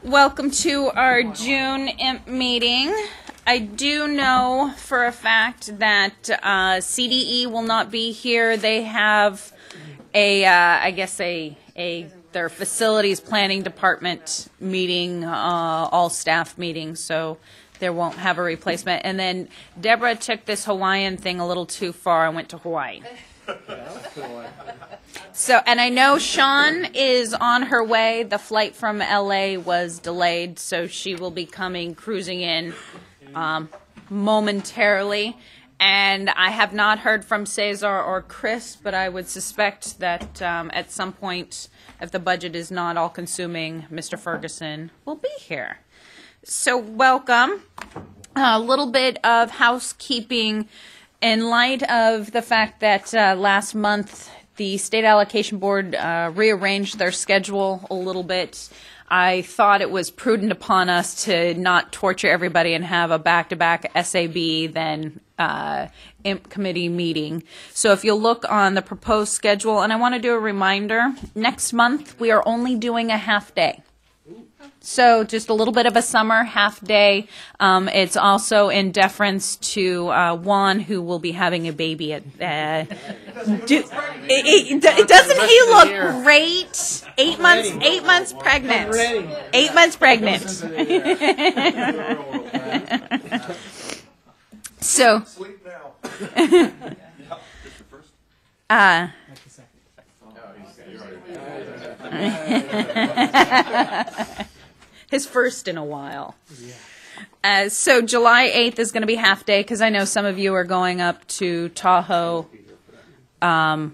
Welcome to our June IMP meeting. I do know for a fact that CDE will not be here. They have their facilities planning department meeting, all staff meeting, so there won't have a replacement. And then Deborah took this Hawaiian thing a little too far and went to Hawaii. So, and I know Sean is on her way. The flight from LA was delayed, so she will be coming, cruising in momentarily. And I have not heard from Cesar or Chris, but I would suspect that at some point, if the budget is not all-consuming, Mr. Ferguson will be here. So welcome. A little bit of housekeeping in light of the fact that last month the State Allocation Board rearranged their schedule a little bit. I thought it was prudent upon us to not torture everybody and have a back-to-back SAB then IMP committee meeting. So if you'll look on the proposed schedule, and I want to do a reminder, next month we are only doing a half day. So just a little bit of a summer half day. It's also in deference to Juan, who will be having a baby at. Doesn't he look great? 8 months. 8 months pregnant. 8 months pregnant. So. Sleep now. His first in a while. So July 8th is going to be half day because I know some of you are going up to Tahoe. But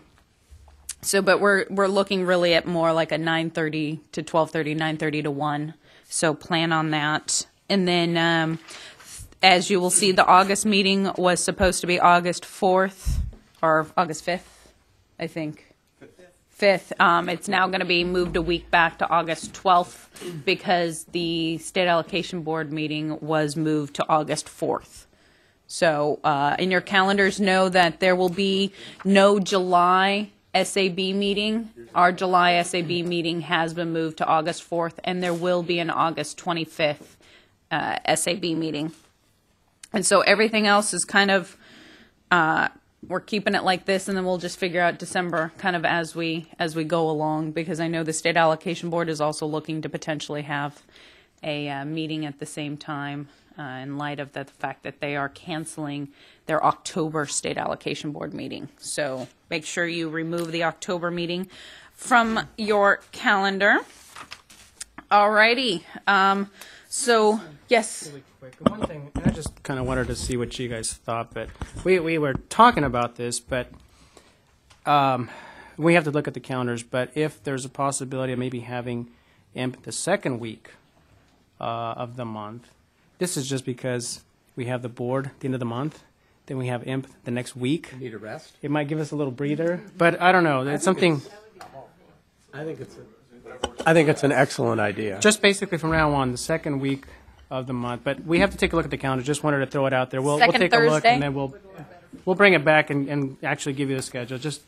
we're looking really at more like a 9:30 to 12:30, 9:30 to 1. So plan on that. And then as you will see, the August meeting was supposed to be August 4th or August 5th, I think. 5th. It's now going to be moved a week back to August 12th because the State Allocation Board meeting was moved to August 4th. So in your calendars, know that there will be no July SAB meeting. Our July SAB meeting has been moved to August 4th, and there will be an August 25th SAB meeting. And so everything else is kind of we're keeping it like this, and then we'll just figure out December kind of as we go along, because I know the State Allocation Board is also looking to potentially have a meeting at the same time in light of the fact that they are canceling their October State Allocation Board meeting. So make sure you remove the October meeting from your calendar. Alrighty. So, yes. Really quick, one thing, I just kind of wanted to see what you guys thought, but we were talking about this, but we have to look at the calendars, but if there's a possibility of maybe having IMP the second week of the month, this is just because we have the board at the end of the month, then we have IMP the next week. Need a rest? It might give us a little breather, but I don't know, it's something. I think it's an excellent idea. Just basically from now on, the second week of the month. But we have to take a look at the calendar. Just wanted to throw it out there. We'll take a look, and then we'll bring it back and actually give you the schedule. Just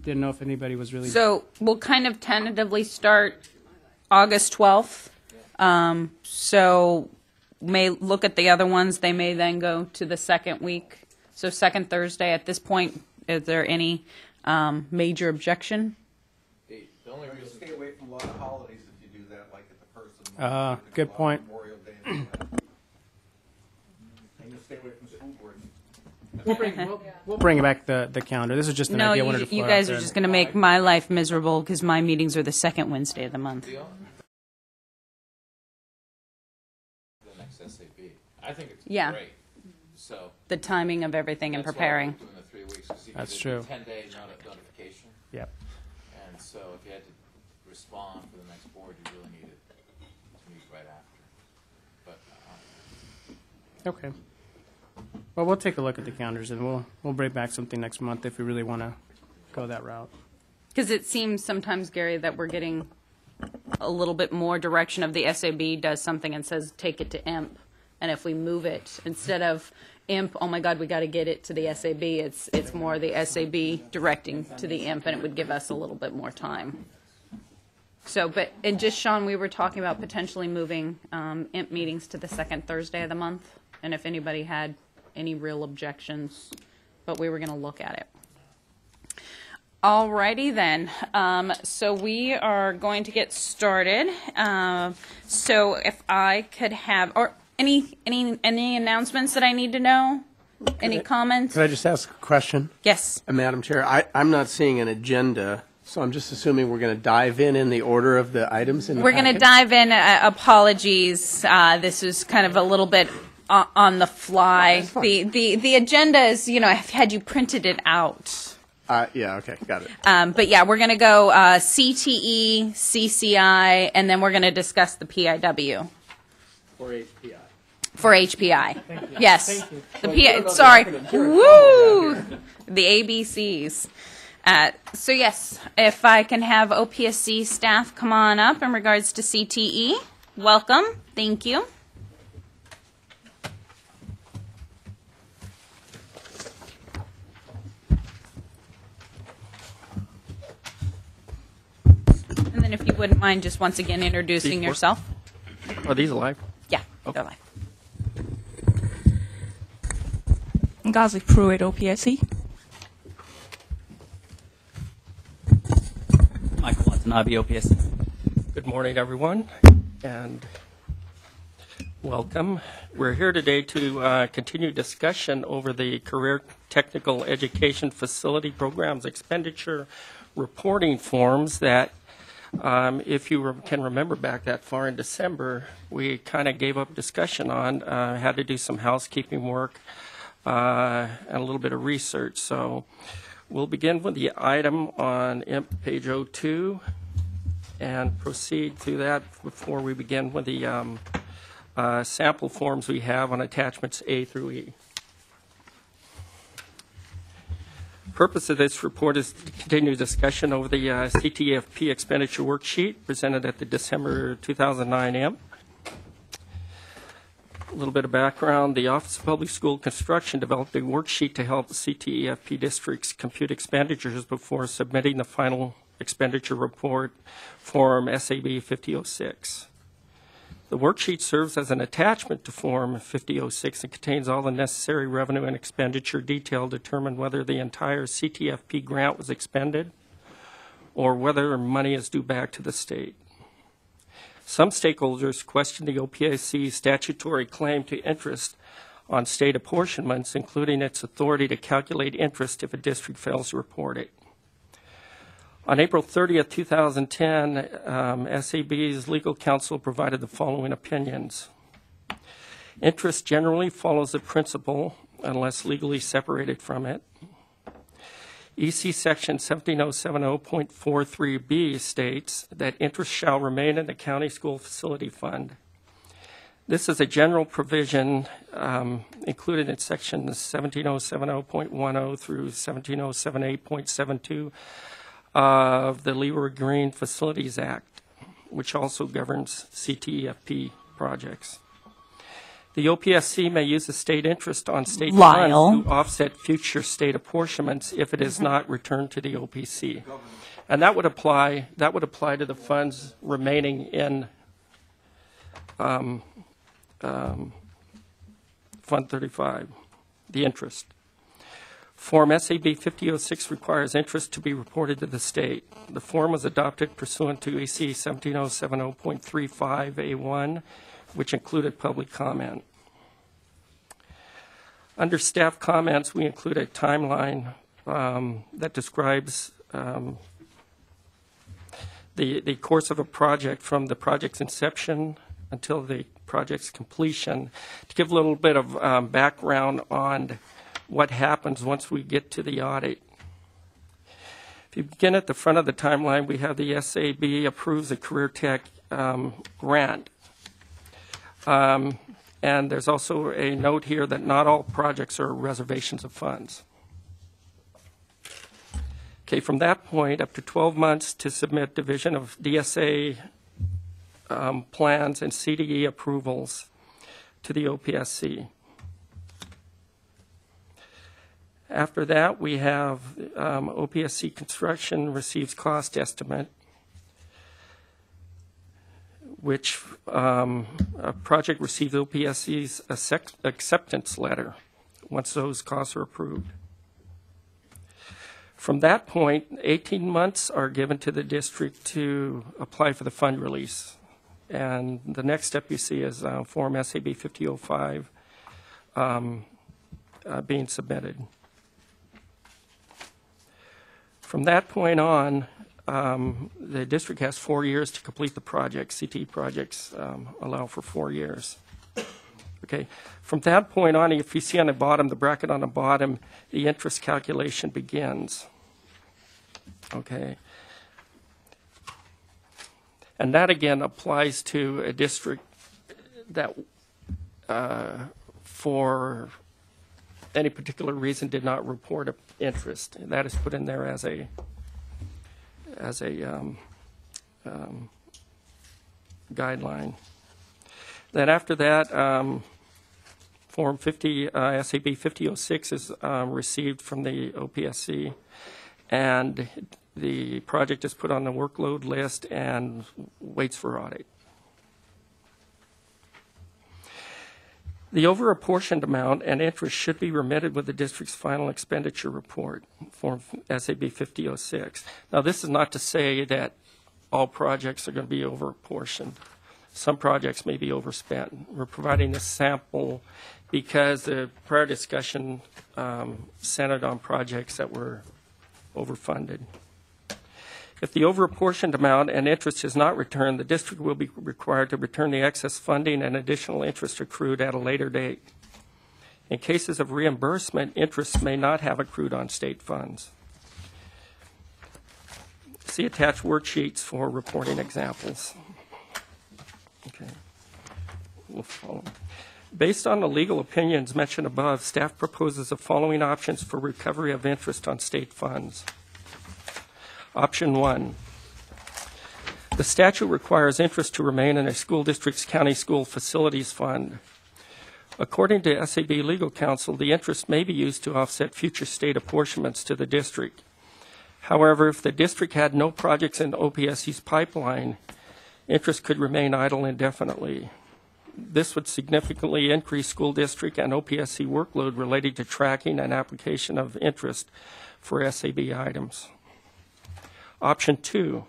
didn't know if anybody was really. So we'll kind of tentatively start August 12th. So may look at the other ones. They may then go to the second week. So second Thursday. At this point, is there any major objection? The only reason stay away from a lot of holidays if you do that, like at the first of the month. Good point. Memorial Day. And just stay away from school boards. We'll bring back the calendar. This is just an idea. I wanted to you throw guys out are there. just going to make my life miserable because my meetings are the second Wednesday of the month. The next SAB. I think it's great. So The timing of everything and preparing. That's why we're doing the 3 weeks. 'Cause you That's could true. do 10-day notification. Yep. And so if you had to respond for the next board, you really needed to meet right after. But Okay. Well, we'll take a look at the calendars, and we'll bring back something next month if we really want to go that route. Because it seems sometimes, Gary, that we're getting a little bit more direction of the SAB does something and says, take it to IMP. And if we move it, instead of IMP, oh my God, we got to get it to the SAB, it's more the SAB directing to the IMP, and it would give us a little bit more time. So, and just Sean, we were talking about potentially moving IMP meetings to the second Thursday of the month, and if anybody had any real objections, but we were going to look at it. Alrighty then. So we are going to get started. So if I could have, or any announcements that I need to know? Any comments? Could I just ask a question? Yes. Madam Chair, I'm not seeing an agenda, so I'm just assuming we're going to dive in the order of the items in the We're going to packet? dive in. Apologies. This is kind of a little bit on the fly. That's fine. The agenda is, I've had you printed it out. Yeah, okay, got it. But yeah, we're going to go CTE, CCI, and then we're going to discuss the PIW. For HPI. For HPI. Yes. Thank you. The Well, you put it on the sorry. acronym. Sure. Woo! The ABCs. So yes, if I can have OPSC staff come on up in regards to CTE. Welcome. Thank you. And then if you wouldn't mind just once again introducing yourself. Are these live? Yeah, they're live. Ngazi Pruitt, OPSC. Michael Watanabe, OPSC. Good morning, everyone, and welcome. We're here today to continue discussion over the Career Technical Education Facility Programs Expenditure reporting forms that, if you can remember back that far in December, we kind of gave up discussion on, had to do some housekeeping work and a little bit of research. So we'll begin with the item on IMP page 02 and proceed through that before we begin with the sample forms we have on attachments A through E. Purpose of this report is to continue discussion over the CTFP expenditure worksheet presented at the December 2009 IMP. A little bit of background. The Office of Public School Construction developed a worksheet to help CTEFP districts compute expenditures before submitting the final expenditure report, Form SAB 5006. The worksheet serves as an attachment to Form 5006 and contains all the necessary revenue and expenditure detail to determine whether the entire CTFP grant was expended or whether money is due back to the state. Some stakeholders question the OPSC's statutory claim to interest on state apportionments, including its authority to calculate interest if a district fails to report it. On April 30th, 2010, SAB's legal counsel provided the following opinions. Interest generally follows the principal unless legally separated from it. EC Section 17070.43b states that interest shall remain in the county school facility fund. This is a general provision included in Sections 17070.10 through 17078.72 of the Leroy Green Facilities Act, which also governs CTEFP projects. The OPSC may use the state interest on state funds to offset future state apportionments if it is not returned to the OPC, and that would apply to the funds remaining in Fund 35, the interest. Form SAB 5006 requires interest to be reported to the state. The form was adopted pursuant to EC 17070.35A1, which included public comment. Under staff comments, we include a timeline that describes the course of a project from the project's inception until the project's completion, to give a little bit of background on what happens once we get to the audit. If you begin at the front of the timeline, we have the SAB approves a Career Tech grant. And there's also a note here that not all projects are reservations of funds. Okay, from that point, up to 12 months to submit Division of DSA plans and CDE approvals to the OPSC. After that, we have OPSC Construction receives cost estimate. which a project received OPSC's acceptance letter once those costs are approved. From that point, 18 months are given to the district to apply for the fund release. And the next step you see is Form SAB 5005 being submitted. From that point on, the district has 4 years to complete the project. CTE projects allow for 4 years. Okay. From that point on, if you see on the bottom, the bracket on the bottom, the interest calculation begins. Okay. And that, again, applies to a district that, for any particular reason, did not report interest. And that is put in there as a guideline. Then after that, Form 50, SAB 5006 is received from the OPSC, and the project is put on the workload list and waits for audit. The over-apportioned amount and interest should be remitted with the district's final expenditure report, Form SAB 5006. Now, this is not to say that all projects are going to be over-apportioned. Some projects may be overspent. We're providing this sample because the prior discussion centered on projects that were overfunded. If the over-apportioned amount and interest is not returned, the district will be required to return the excess funding and additional interest accrued at a later date. In cases of reimbursement, interest may not have accrued on state funds. See attached worksheets for reporting examples. Okay. We'll follow. Based on the legal opinions mentioned above, staff proposes the following options for recovery of interest on state funds. Option 1, the statute requires interest to remain in a school district's county school facilities fund. According to SAB Legal Counsel, the interest may be used to offset future state apportionments to the district. However, if the district had no projects in OPSC's pipeline, interest could remain idle indefinitely. This would significantly increase school district and OPSC workload related to tracking and application of interest for SAB items. Option 2,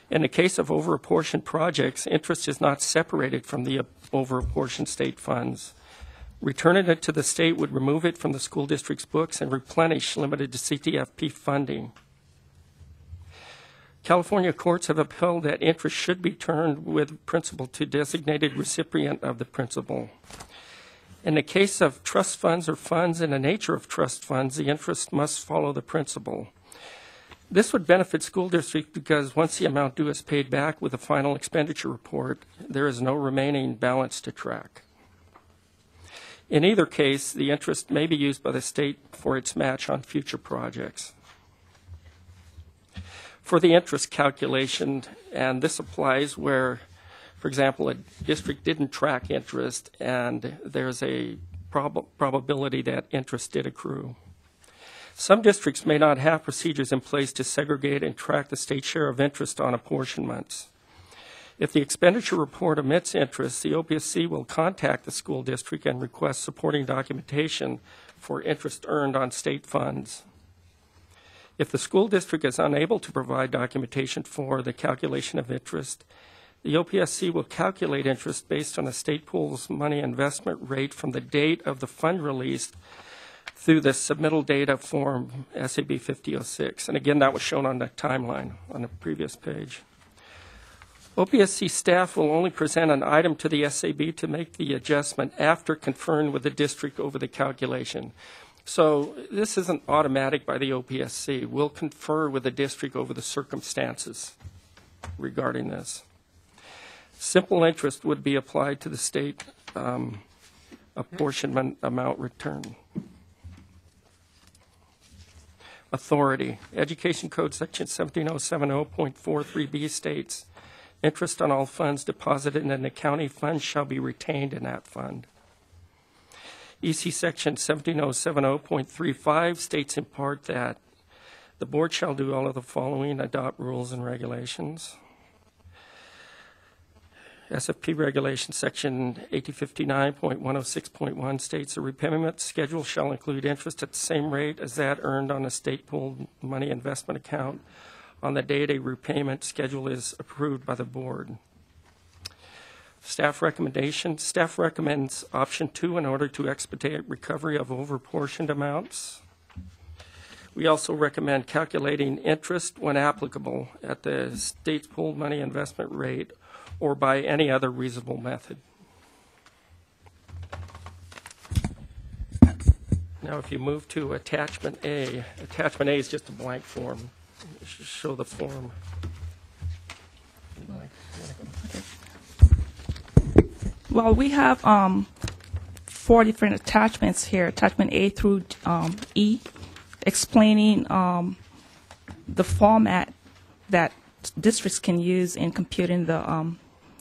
in the case of over-apportioned projects, interest is not separated from the over-apportioned state funds. Returning it to the state would remove it from the school district's books and replenish limited to CTFP funding. California courts have upheld that interest should be returned with principal to designated recipient of the principal. In the case of trust funds or funds in the nature of trust funds, the interest must follow the principal. This would benefit school districts because once the amount due is paid back with a final expenditure report, there is no remaining balance to track. In either case, the interest may be used by the state for its match on future projects. For the interest calculation, and this applies where, for example, a district didn't track interest and there's a probability that interest did accrue. Some districts may not have procedures in place to segregate and track the state share of interest on apportionments. If the expenditure report omits interest, the OPSC will contact the school district and request supporting documentation for interest earned on state funds. If the school district is unable to provide documentation for the calculation of interest, the OPSC will calculate interest based on the state pool's money investment rate from the date of the fund release through the submittal date of Form SAB 5006. And again, that was shown on the timeline on the previous page. OPSC staff will only present an item to the SAB to make the adjustment after conferring with the district over the calculation. So this isn't automatic by the OPSC. We'll confer with the district over the circumstances regarding this. Simple interest would be applied to the state apportionment amount return. Authority. Education Code Section 17070.43b states, interest on all funds deposited in the county fund shall be retained in that fund. EC Section 17070.35 states in part that the board shall do all of the following: adopt rules and regulations. SFP regulation section 8059.106.1 states a repayment schedule shall include interest at the same rate as that earned on a state pooled money investment account on the date a repayment schedule is approved by the board. Staff recommendation. Staff recommends option 2 in order to expedite recovery of overportioned amounts. We also recommend calculating interest when applicable at the state's pooled money investment rate or by any other reasonable method. Now, if you move to attachment A is just a blank form. You should show the form. Well, we have 4 different attachments here, attachment A through E, explaining the format that districts can use in computing the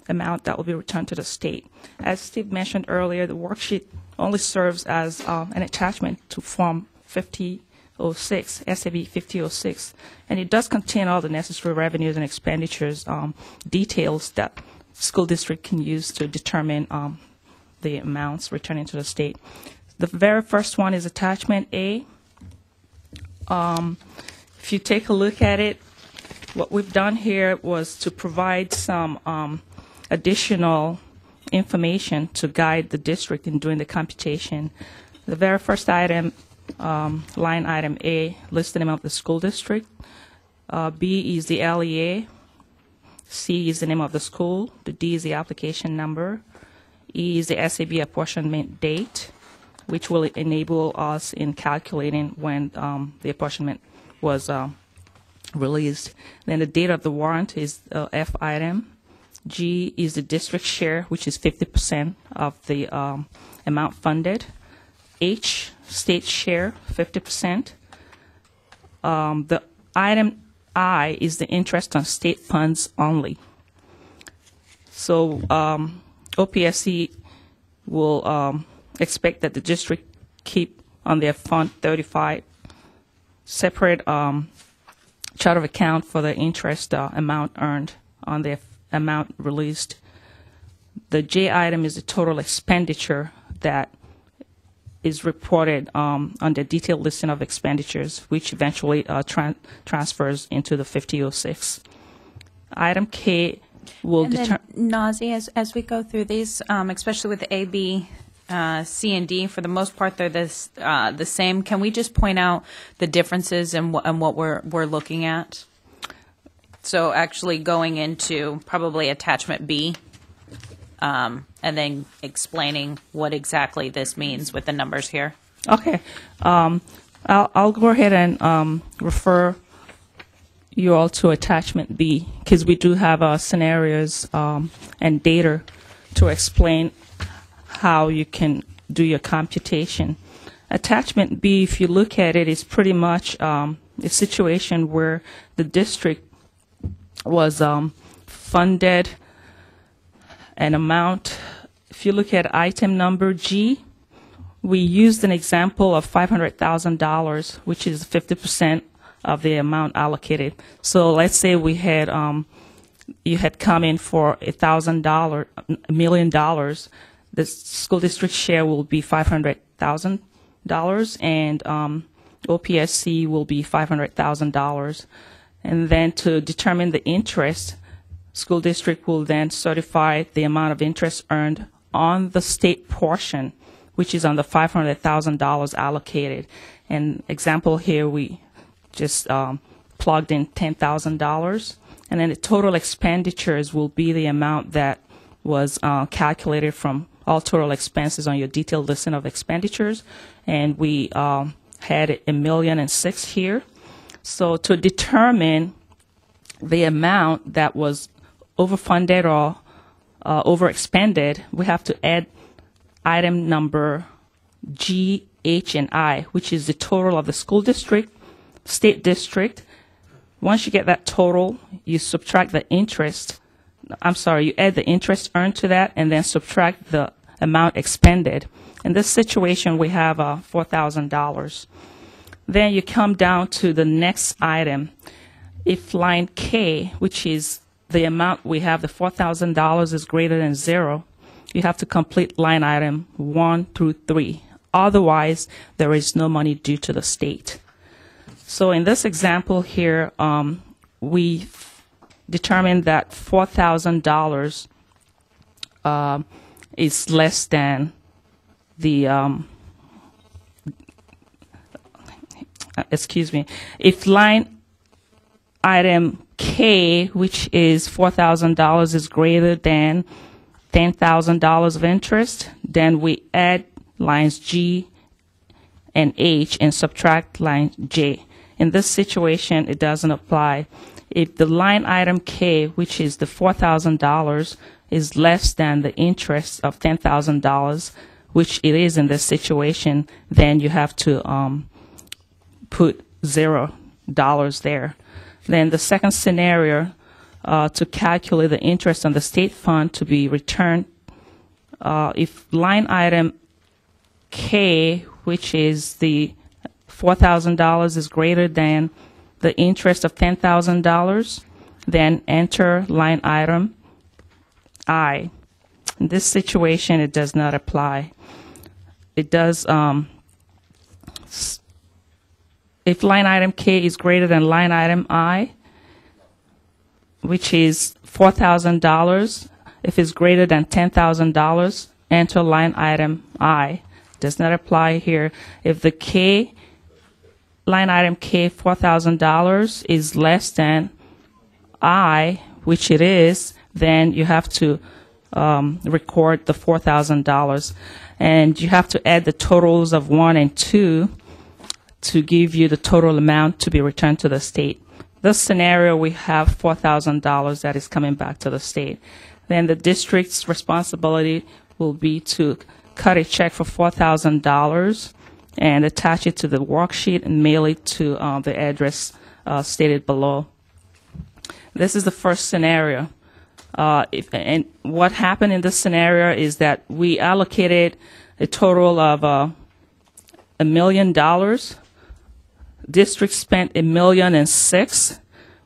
amount that will be returned to the state. As Steve mentioned earlier, the worksheet only serves as an attachment to Form 5006, SAB 5006, and it does contain all the necessary revenues and expenditures details that school district can use to determine the amounts returning to the state. The very first one is attachment A. If you take a look at it, what we've done here was to provide some additional information to guide the district in doing the computation. The very first item, line item A, lists the name of the school district. B is the LEA. C is the name of the school. The D is the application number. E is the SAB apportionment date, which will enable us in calculating when the apportionment was released. Then the date of the warrant is F item. G is the district share, which is 50% of the amount funded. H, state share, 50%. The item I is the interest on state funds only. So OPSC will expect that the district keep on their Fund 35 separate chart of account for the interest amount earned on their amount released. The J item is the total expenditure that is reported on the detailed listing of expenditures, which eventually transfers into the 5006. Item K will determine. Nazi, as we go through these, especially with A, B, C, and D, for the most part, they're the same. Can we just point out the differences in what we're looking at? So actually going into probably attachment B, and then explaining what exactly this means with the numbers here. Okay. I'll go ahead and refer you all to attachment B, because we do have scenarios and data to explain how you can do your computation. Attachment B, if you look at it, is pretty much a situation where the district was funded an amount. If you look at item number G, we used an example of $500,000, which is 50% of the amount allocated. So let's say we had you had come in for $1 million. The school district share will be $500,000, and OPSC will be $500,000. And then to determine the interest, school district will then certify the amount of interest earned on the state portion, which is on the $500,000 allocated. And example here, we just plugged in $10,000. And then the total expenditures will be the amount that was calculated from all total expenses on your detailed listing of expenditures. And we had $1,006,000 here. So to determine the amount that was overfunded or overexpended, we have to add item number G, H, and I, which is the total of the school district, state district. Once you get that total, you subtract the interest. You add the interest earned to that and then subtract the amount expended. In this situation, we have $4,000. Then you come down to the next item. If line K, which is the amount we have, the $4,000 is greater than zero, you have to complete line item 1 through 3. Otherwise, there is no money due to the state. So in this example here, we determined that $4,000 is less than the, excuse me, if line item K, which is $4,000, is greater than $10,000 of interest, then we add lines G and H and subtract line J. In this situation, it doesn't apply. If the line item K, which is the $4,000, is less than the interest of $10,000, which it is in this situation, then you have to put $0 there. Then the second scenario, to calculate the interest on the state fund to be returned, if line item K, which is the $4,000, is greater than the interest of $10,000, then enter line item I. In this situation, it does not apply. It does, if line item K is greater than line item I, which is $4,000, if it's greater than $10,000, enter line item I. Does not apply here. If the K, line item K, $4,000 is less than I, which it is, then you have to record the $4,000. And you have to add the totals of 1 and 2 to give you the total amount to be returned to the state. This scenario, we have $4,000 that is coming back to the state. Then the district's responsibility will be to cut a check for $4,000 and attach it to the worksheet and mail it to the address stated below. This is the first scenario. And what happened in this scenario is that we allocated a total of $1 million. District spent $1,006,000,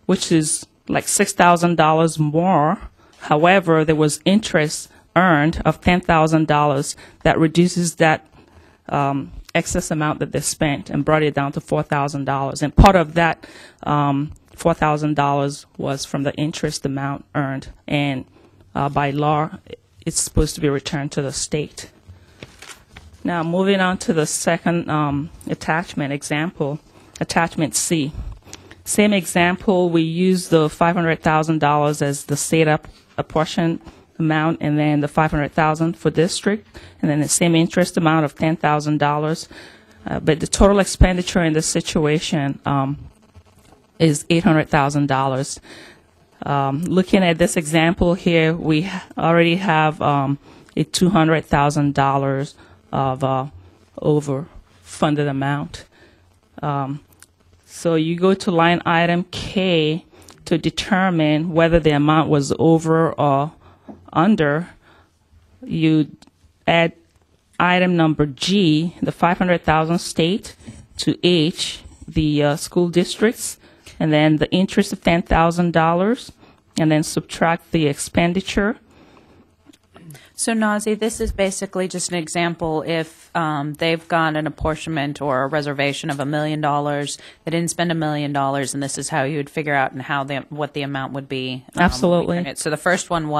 which is like $6,000 more. However, there was interest earned of $10,000 that reduces that excess amount that they spent and brought it down to $4,000. And part of that $4,000 was from the interest amount earned. And by law, it's supposed to be returned to the state. Now, moving on to the second attachment example, attachment C. Same example, we use the $500,000 as the state apportion amount, and then the $500,000 for district, and then the same interest amount of $10,000. But the total expenditure in this situation is $800,000. Looking at this example here, we already have a $200,000 of overfunded amount. So you go to line item K to determine whether the amount was over or under. You add item number G, the $500,000 state, to H, the school districts, and then the interest of $10,000, and then subtract the expenditure. So, Nazi, this is basically just an example. If they've got an apportionment or a reservation of $1 million, they didn't spend $1 million, and this is how you would figure out and what the amount would be. Absolutely. So the first one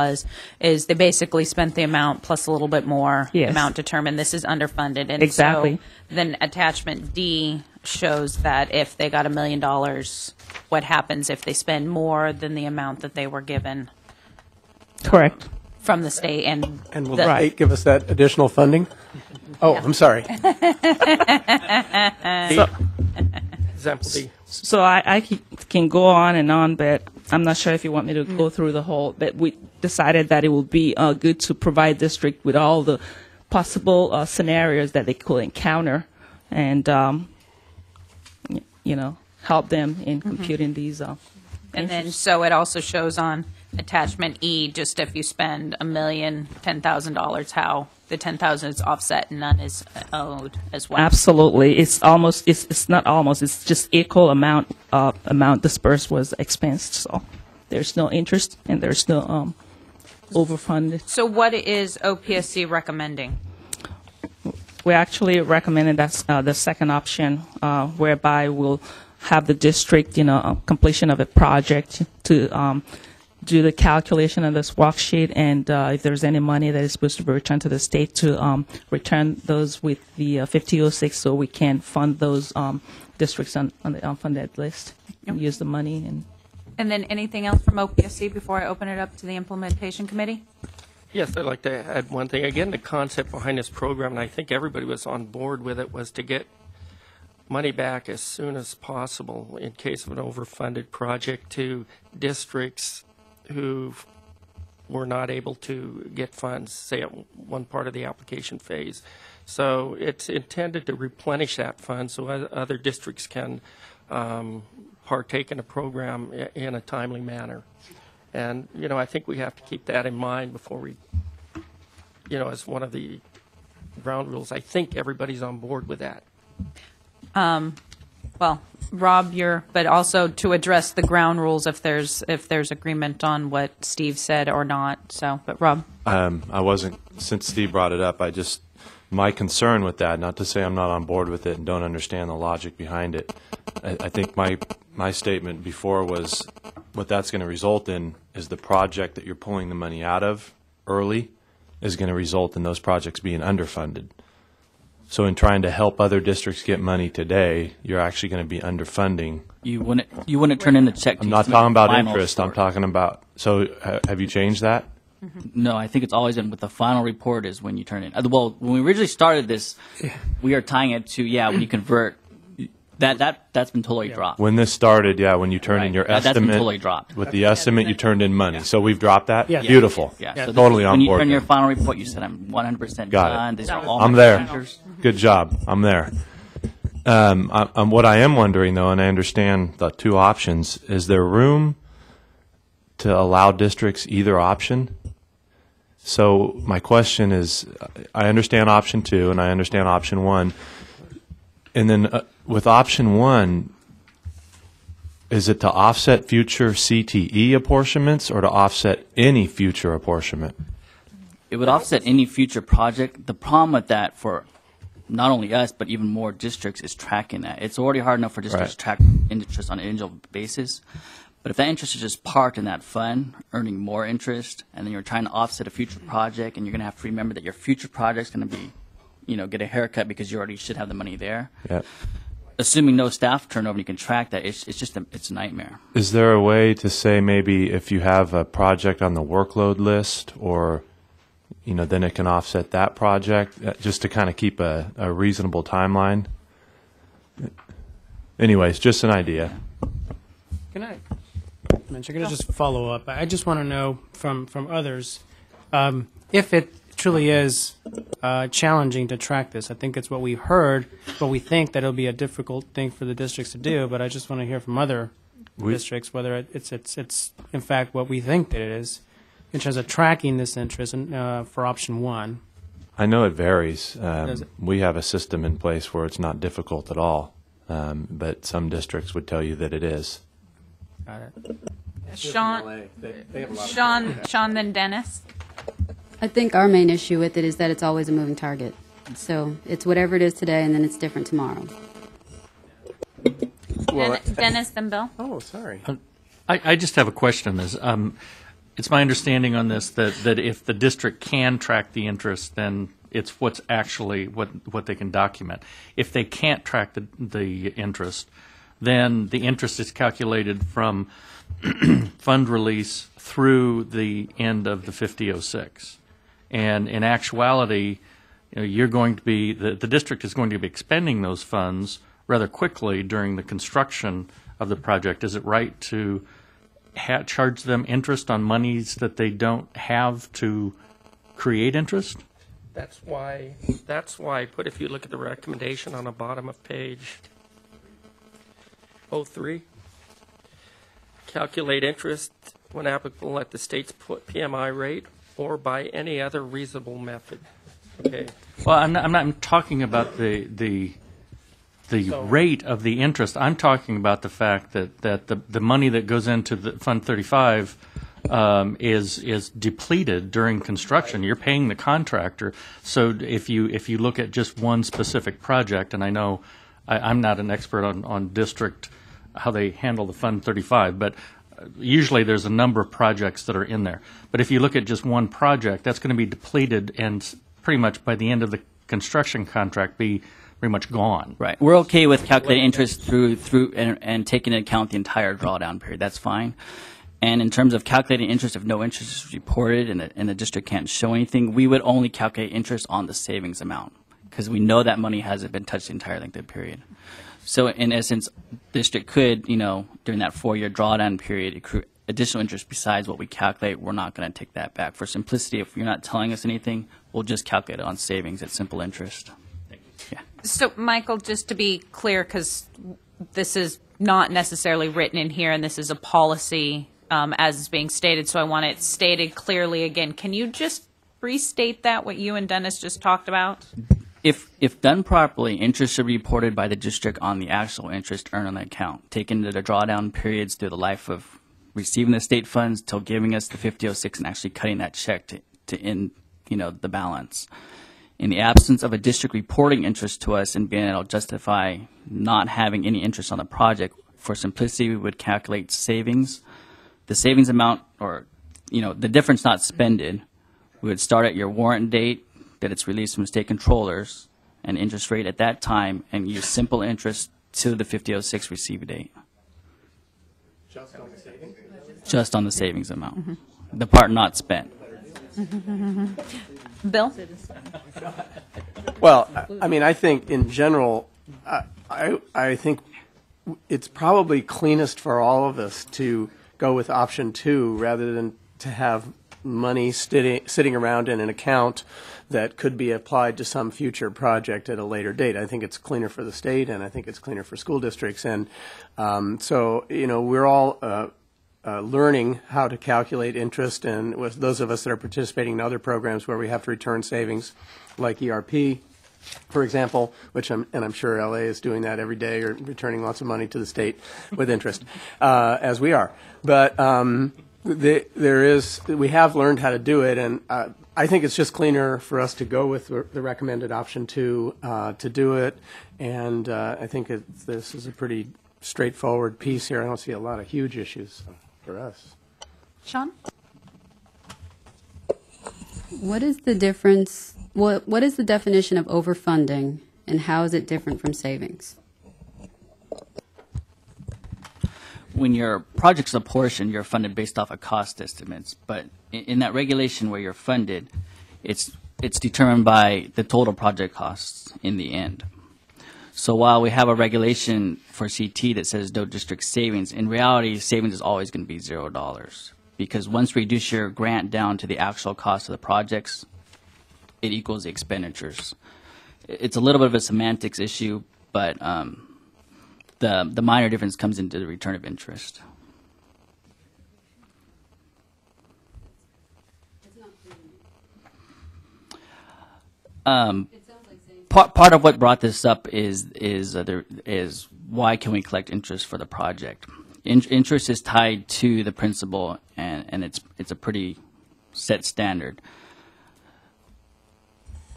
is they basically spent the amount plus a little bit more. Yes. Amount determined. This is underfunded. And Exactly. So then attachment D shows that if they got $1 million, what happens if they spend more than the amount that they were given Correct. from the state? And will the the state give us that additional funding? Oh, I'm sorry. Example D. So I can go on and on, but I'm not sure if you want me to go through the whole. But we decided that it would be good to provide district with all the possible scenarios that they could encounter, and help them in computing these. And then, so it also shows on attachment E, just if you spend $1,010,000, how the $10,000 is offset and none is owed as well. Absolutely, it's almost. It's not almost. It's just equal amount dispersed was expensed. So, there's no interest and there's no overfunded. So what is OPSC recommending? We actually recommended that's the second option, whereby we'll have the district, completion of a project to do the calculation of this worksheet, and if there's any money that is supposed to be returned to the state, to return those with the 5006, so we can fund those districts on the unfunded list and use the money. And then anything else from OPSC before I open it up to the implementation committee? Yes, I'd like to add one thing. Again, the concept behind this program, and I think everybody was on board with it, was to get money back as soon as possible in case of an overfunded project to districts who were not able to get funds, say, at one part of the application phase. So it's intended to replenish that fund so other districts can partake in a program in a timely manner. And, I think we have to keep that in mind before we, as one of the ground rules. I think everybody's on board with that. Well, Rob, but also to address the ground rules if there's agreement on what Steve said or not. So, but Rob, I wasn't, since Steve brought it up. My concern with that, not to say I'm not on board with it and don't understand the logic behind it. I think my statement before was what that's going to result in is the project that you're pulling the money out of early is going to result in those projects being underfunded. So in trying to help other districts get money today, you're actually going to be underfunding. You wouldn't turn in the check. I'm not talking about interest. I'm talking about. So have you changed that? No, I think it's always been with the final report is when you turn in. Well, when we originally started this, we are tying it to when you convert. That's been totally dropped. When this started, when you turn in your estimate, that's been totally dropped. With the estimate, you turned in money. So we've dropped that. Yeah. Beautiful. Yeah, so totally on when you board. turn your final report, you said I'm 100% Got done. it. These are all I'm my there. expenditures. Good job. I'm there. What I am wondering, though, and I understand the two options, is there room to allow districts either option? So my question is, I understand option 2 and I understand option 1. And then with option 1, is it to offset future CTE apportionments or to offset any future apportionment? It would offset any future project. The problem with that for not only us, but even more districts is tracking that. It's already hard enough for districts to track interest on an individual basis. But if that interest is just parked in that fund, earning more interest, and then you're trying to offset a future project, and you're going to have to remember that your future project's going to be, get a haircut because you already should have the money there. Yeah. Assuming no staff turnover, you can track that. It's just it's a nightmare. Is there a way to say maybe if you have a project on the workload list or then it can offset that project, just to kind of keep a reasonable timeline? Anyways, just an idea. Can I just follow up? I just want to know from others if it truly is challenging to track this. I think it's what we heard, but we think that it'll be a difficult thing for the districts to do. But I just want to hear from other districts whether it's in fact what we think that it is in terms of tracking this interest for option 1. I know it varies. We have a system in place where it's not difficult at all, but some districts would tell you that it is. Got it. Sean, then Dennis. I think our main issue with it is that it's always a moving target. So it's whatever it is today, and then it's different tomorrow. Dennis, then Bill. Oh, sorry. I just have a question. It's my understanding on this that if the district can track the interest, then it's what's actually what they can document. If they can't track the interest, then the interest is calculated from fund release through the end of the 5006. And in actuality, you're going to be the district is going to be expending those funds rather quickly during the construction of the project. Is it right to charge them interest on monies that they don't have to create interest? That's why but if you look at the recommendation on the bottom of page 03, calculate interest when applicable at the state's PMI rate or by any other reasonable method. Okay. Well, I'm talking about the the rate of the interest. I'm talking about the fact that the money that goes into the Fund 35 is depleted during construction. You're paying the contractor. So if you look at just one specific project, and I know I'm not an expert on district, how they handle the Fund 35, but usually there's a number of projects that are in there. But if you look at just one project, that's going to be depleted and pretty much by the end of the construction contract be pretty much gone. Right. We're okay with calculating interest through and taking into account the entire drawdown period. That's fine. And in terms of calculating interest, if no interest is reported and the district can't show anything, we would only calculate interest on the savings amount because we know that money hasn't been touched the entire length of the period. So in essence, district could, during that 4-year drawdown period, accrue additional interest besides what we calculate. We're not going to take that back. For simplicity, if you're not telling us anything, we'll just calculate it on savings at simple interest. Thank you. Yeah. So, Michael, just to be clear, because this is not necessarily written in here, and this is a policy as is being stated, so I want it stated clearly again. Can you just restate that, what you and Dennis just talked about? If done properly, interest should be reported by the district on the actual interest earned on the account, taken into the drawdown periods through the life of receiving the state funds till giving us the 5006 and actually cutting that check to end, the balance. In the absence of a district reporting interest to us and being able to justify not having any interest on the project, for simplicity, we would calculate savings. The savings amount, or, the difference not spended, we would start at your warrant date that it's released from state controllers and interest rate at that time and use simple interest to the 5006 receive date. Just on the savings? Just on the savings amount. Mm-hmm. The part not spent. Bill? Well, I think in general, I think it's probably cleanest for all of us to go with option 2 rather than to have money sitting around in an account that could be applied to some future project at a later date. I think it's cleaner for the state, and I think it's cleaner for school districts. And so, we're all learning how to calculate interest, and with those of us that are participating in other programs where we have to return savings, like ERP, for example, I'm sure LA is doing that every day, or returning lots of money to the state with interest, as we are. But we have learned how to do it, and I think it's just cleaner for us to go with the recommended option 2 to do it. And I think this is a pretty straightforward piece here. I don't see a lot of huge issues for us. Sean? What is the difference? What is the definition of overfunding, and how is it different from savings? When your project's a portion, you're funded based off of cost estimates. But in that regulation where you're funded, it's determined by the total project costs in the end. So while we have a regulation for CT that says no district savings, in reality, savings is always going to be $0. Because once we reduce your grant down to the actual cost of the projects, it equals the expenditures. It's a little bit of a semantics issue, but the minor difference comes into the return of interest. Part of what brought this up is why can we collect interest for the project? Interest is tied to the principal, and it's a pretty set standard.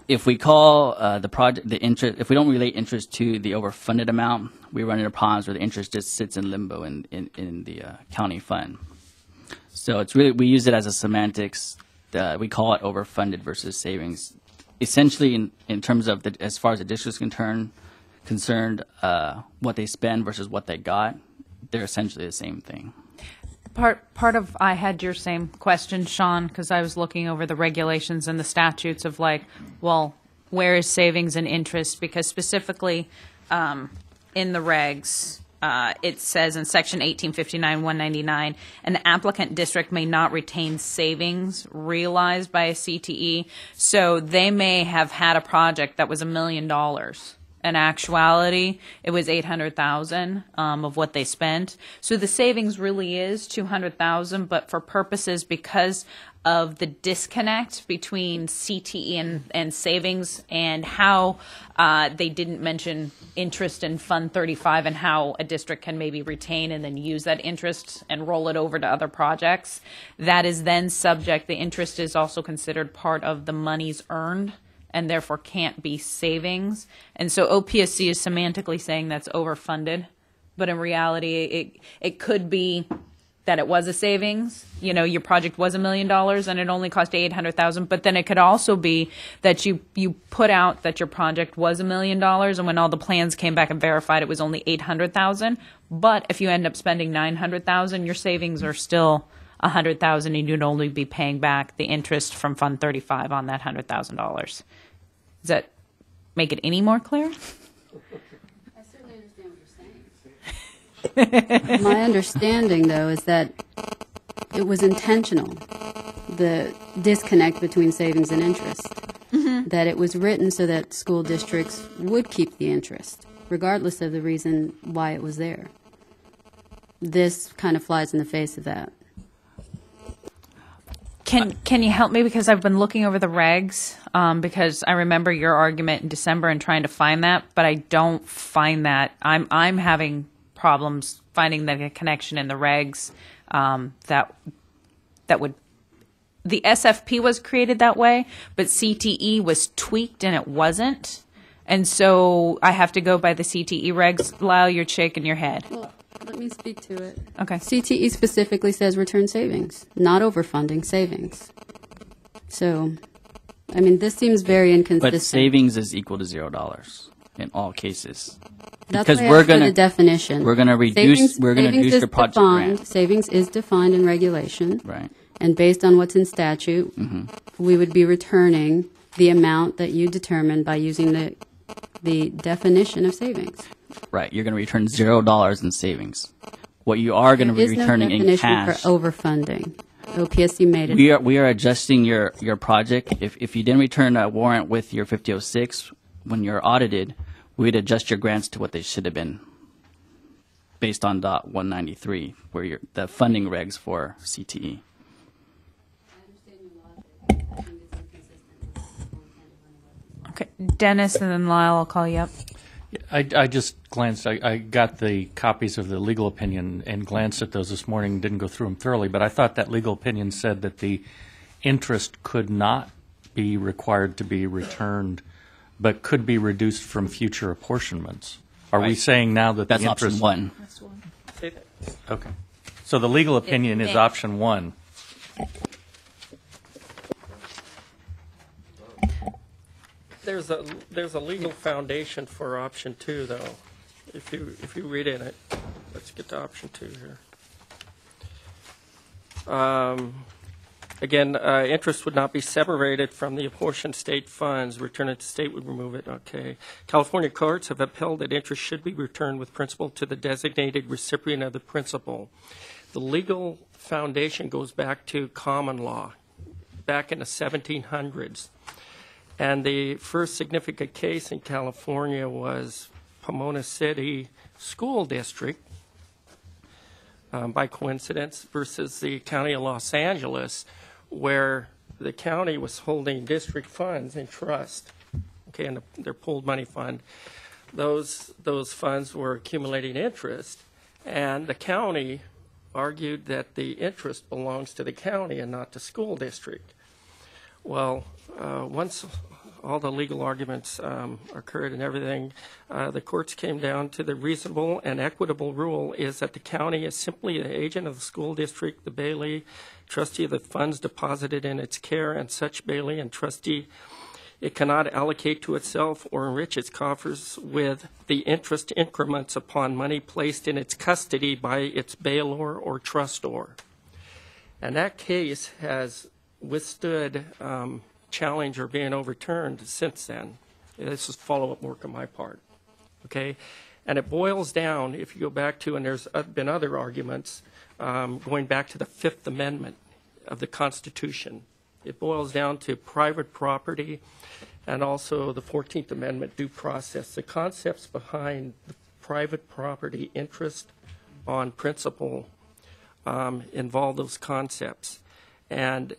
If we call the interest, if we don't relate interest to the overfunded amount, we run into problems where the interest just sits in limbo in the county fund. So it's really, we use it as a semantics. We call it overfunded versus savings. Essentially, in terms of as far as the district is concerned, what they spend versus what they got, they're essentially the same thing. Part of, I had your same question, Sean, because I was looking over the regulations and the statutes of where is savings and interest? Because specifically in the regs, it says in section 1859-199, an applicant district may not retain savings realized by a CTE. So they may have had a project that was $1 million, In actuality, it was 800,000 of what they spent. So the savings really is 200,000, but for purposes because of the disconnect between CTE and savings and how they didn't mention interest in Fund 35 and how a district can maybe retain and then use that interest and roll it over to other projects. That is then subject, the interest is also considered part of the monies earned and therefore can't be savings. And so OPSC is semantically saying that's overfunded, but in reality, it could be that it was a savings. You know, your project was $1 million and it only cost 800,000. But then it could also be that you put out that your project was $1 million, and when all the plans came back and verified, it was only 800,000. But if you end up spending 900,000, your savings are still 100,000, and you'd only be paying back the interest from Fund 35 on that $100,000. Does that make it any more clear? I certainly understand what you're saying. My understanding, though, is that it was intentional, the disconnect between savings and interest, that it was written so that school districts would keep the interest, regardless of the reason why it was there. This kind of flies in the face of that. Can you help me, because I've been looking over the regs, because I remember your argument in December and trying to find that, but I don't find that. I'm having problems finding the connection in the regs that would. The SFP was created that way, but CTE was tweaked and it wasn't, and so I have to go by the CTE regs. Lyle, you're shaking your head. Well, let me speak to it. Okay. CTE specifically says return savings, not overfunding savings. So, I mean, this seems very inconsistent. But savings is equal to $0 in all cases. That's Because why we're I asked for gonna the definition. We're gonna reduce. We're gonna savings reduce is your project defined, grant. Savings is defined in regulation. Right. And based on what's in statute, we would be returning the amount that you determine by using the definition of savings. Right. You're going to return $0 in savings. What you are going to be returning in There is no cash. definition for overfunding. OPSC made it. We are adjusting your project. If you didn't return a warrant with your 5006 when you're audited, we'd adjust your grants to what they should have been based on DOT 193, where the funding regs for CTE. Okay, Dennis, and then Lyle, I'll call you up. I just glanced, I got the copies of the legal opinion and glanced at those this morning, didn't go through them thoroughly, but I thought that legal opinion said that the interest could not be required to be returned, but could be reduced from future apportionments. Are we Right. saying now that That's the interest... option one. Okay. So the legal opinion is option one. There's a legal foundation for option 2, though. If you read in it, let's get to option 2 here. Again, interest would not be separated from the apportioned state funds. Return it to state would remove it. Okay. California courts have upheld that interest should be returned with principal to the designated recipient of the principal. The legal foundation goes back to common law, back in the 1700s. And the first significant case in California was Pomona City School District, by coincidence, versus the County of Los Angeles, where the county was holding district funds in trust, okay, and their pooled money fund. Those funds were accumulating interest, and the county argued that the interest belongs to the county and not the school district. Well, once all the legal arguments occurred and everything, the courts came down to the reasonable and equitable rule is that the county is simply the agent of the school district, the bailee, trustee of the funds deposited in its care, and such bailee and trustee, it cannot allocate to itself or enrich its coffers with the interest increments upon money placed in its custody by its bailor or trustor. And that case has withstood challenge or being overturned since then. This is follow-up work on my part, okay? And it boils down, if you go back to, and there's been other arguments, going back to the Fifth Amendment of the Constitution, It boils down to private property and also the 14th Amendment due process. The concepts behind the private property interest on principle involve those concepts. And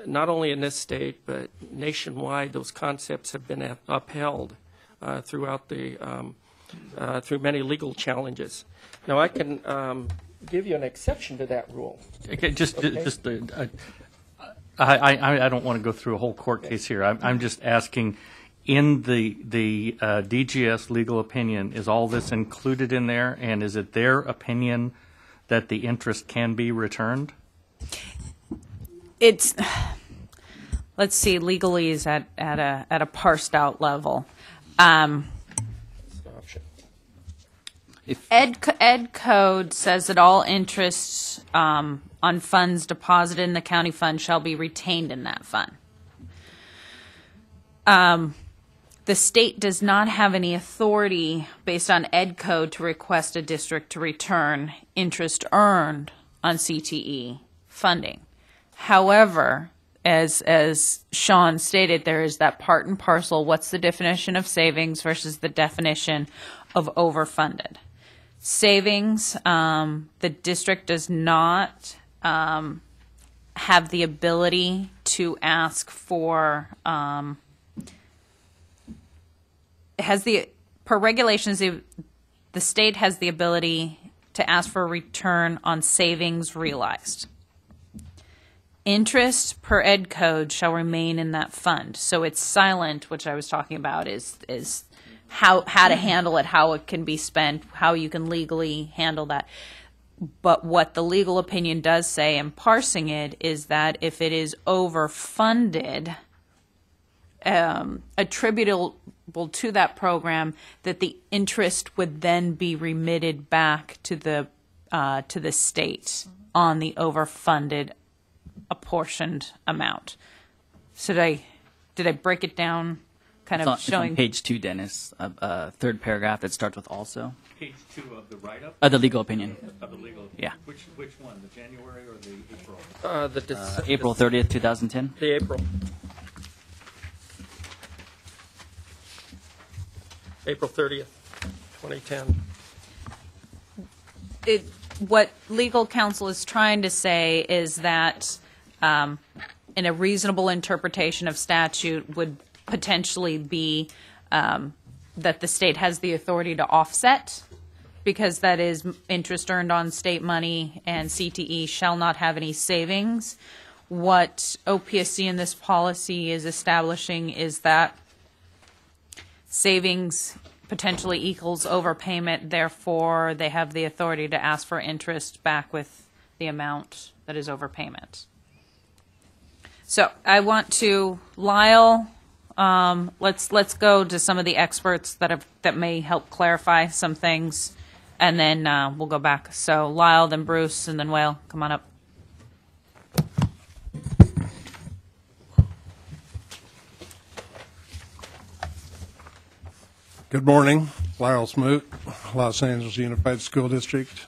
not only in this state, but nationwide, those concepts have been upheld throughout through many legal challenges. Now, I can give you an exception to that rule. Okay, I don't want to go through a whole court case here. I'm just asking, in the DGS legal opinion, is all this included in there, and is it their opinion that the interest can be returned? It's, let's see, legalese at a parsed out level. Ed code says that all interests on funds deposited in the county fund shall be retained in that fund. The state does not have any authority based on Ed code to request a district to return interest earned on CTE funding. However, as Sean stated, there is that part and parcel. What's the definition of savings versus the definition of overfunded? Savings, the district does not have the ability to ask for, per regulations, the state has the ability to ask for a return on savings realized. Interest per Ed code shall remain in that fund. So it's silent, which I was talking about, is how to handle it, how it can be spent, how you can legally handle that. But what the legal opinion does say in parsing it is that if it is overfunded, attributable to that program, that the interest would then be remitted back to the state on the overfunded apportioned amount. So did I break it down? Kind of it's on page 2, Dennis, third paragraph that starts with also. Page 2 of the write-up? The legal opinion. Of the legal opinion. Yeah. Which one, the January or the April? April 30th, 2010. The April. April 30th, 2010. What legal counsel is trying to say is that in a reasonable interpretation of statute would potentially be that the state has the authority to offset, because that is interest earned on state money, and CTE shall not have any savings. What OPSC in this policy is establishing is that savings potentially equals overpayment, therefore they have the authority to ask for interest back with the amount that is overpayment. So I want to, Lyle, let's go to some of the experts that may help clarify some things, and then we'll go back. So Lyle, then Bruce, and then Whale. Come on up. Good morning. Lyle Smoot, Los Angeles Unified School District.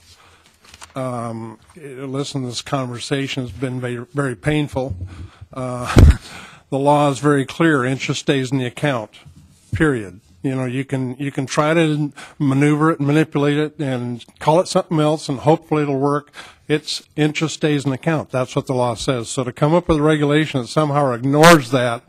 Listen, this conversation has been very, very painful. The law is very clear. Interest stays in the account, period. You know, you can try to maneuver it and manipulate it and call it something else, and hopefully it'll work. It's interest stays in the account. That's what the law says. So to come up with a regulation that somehow ignores that,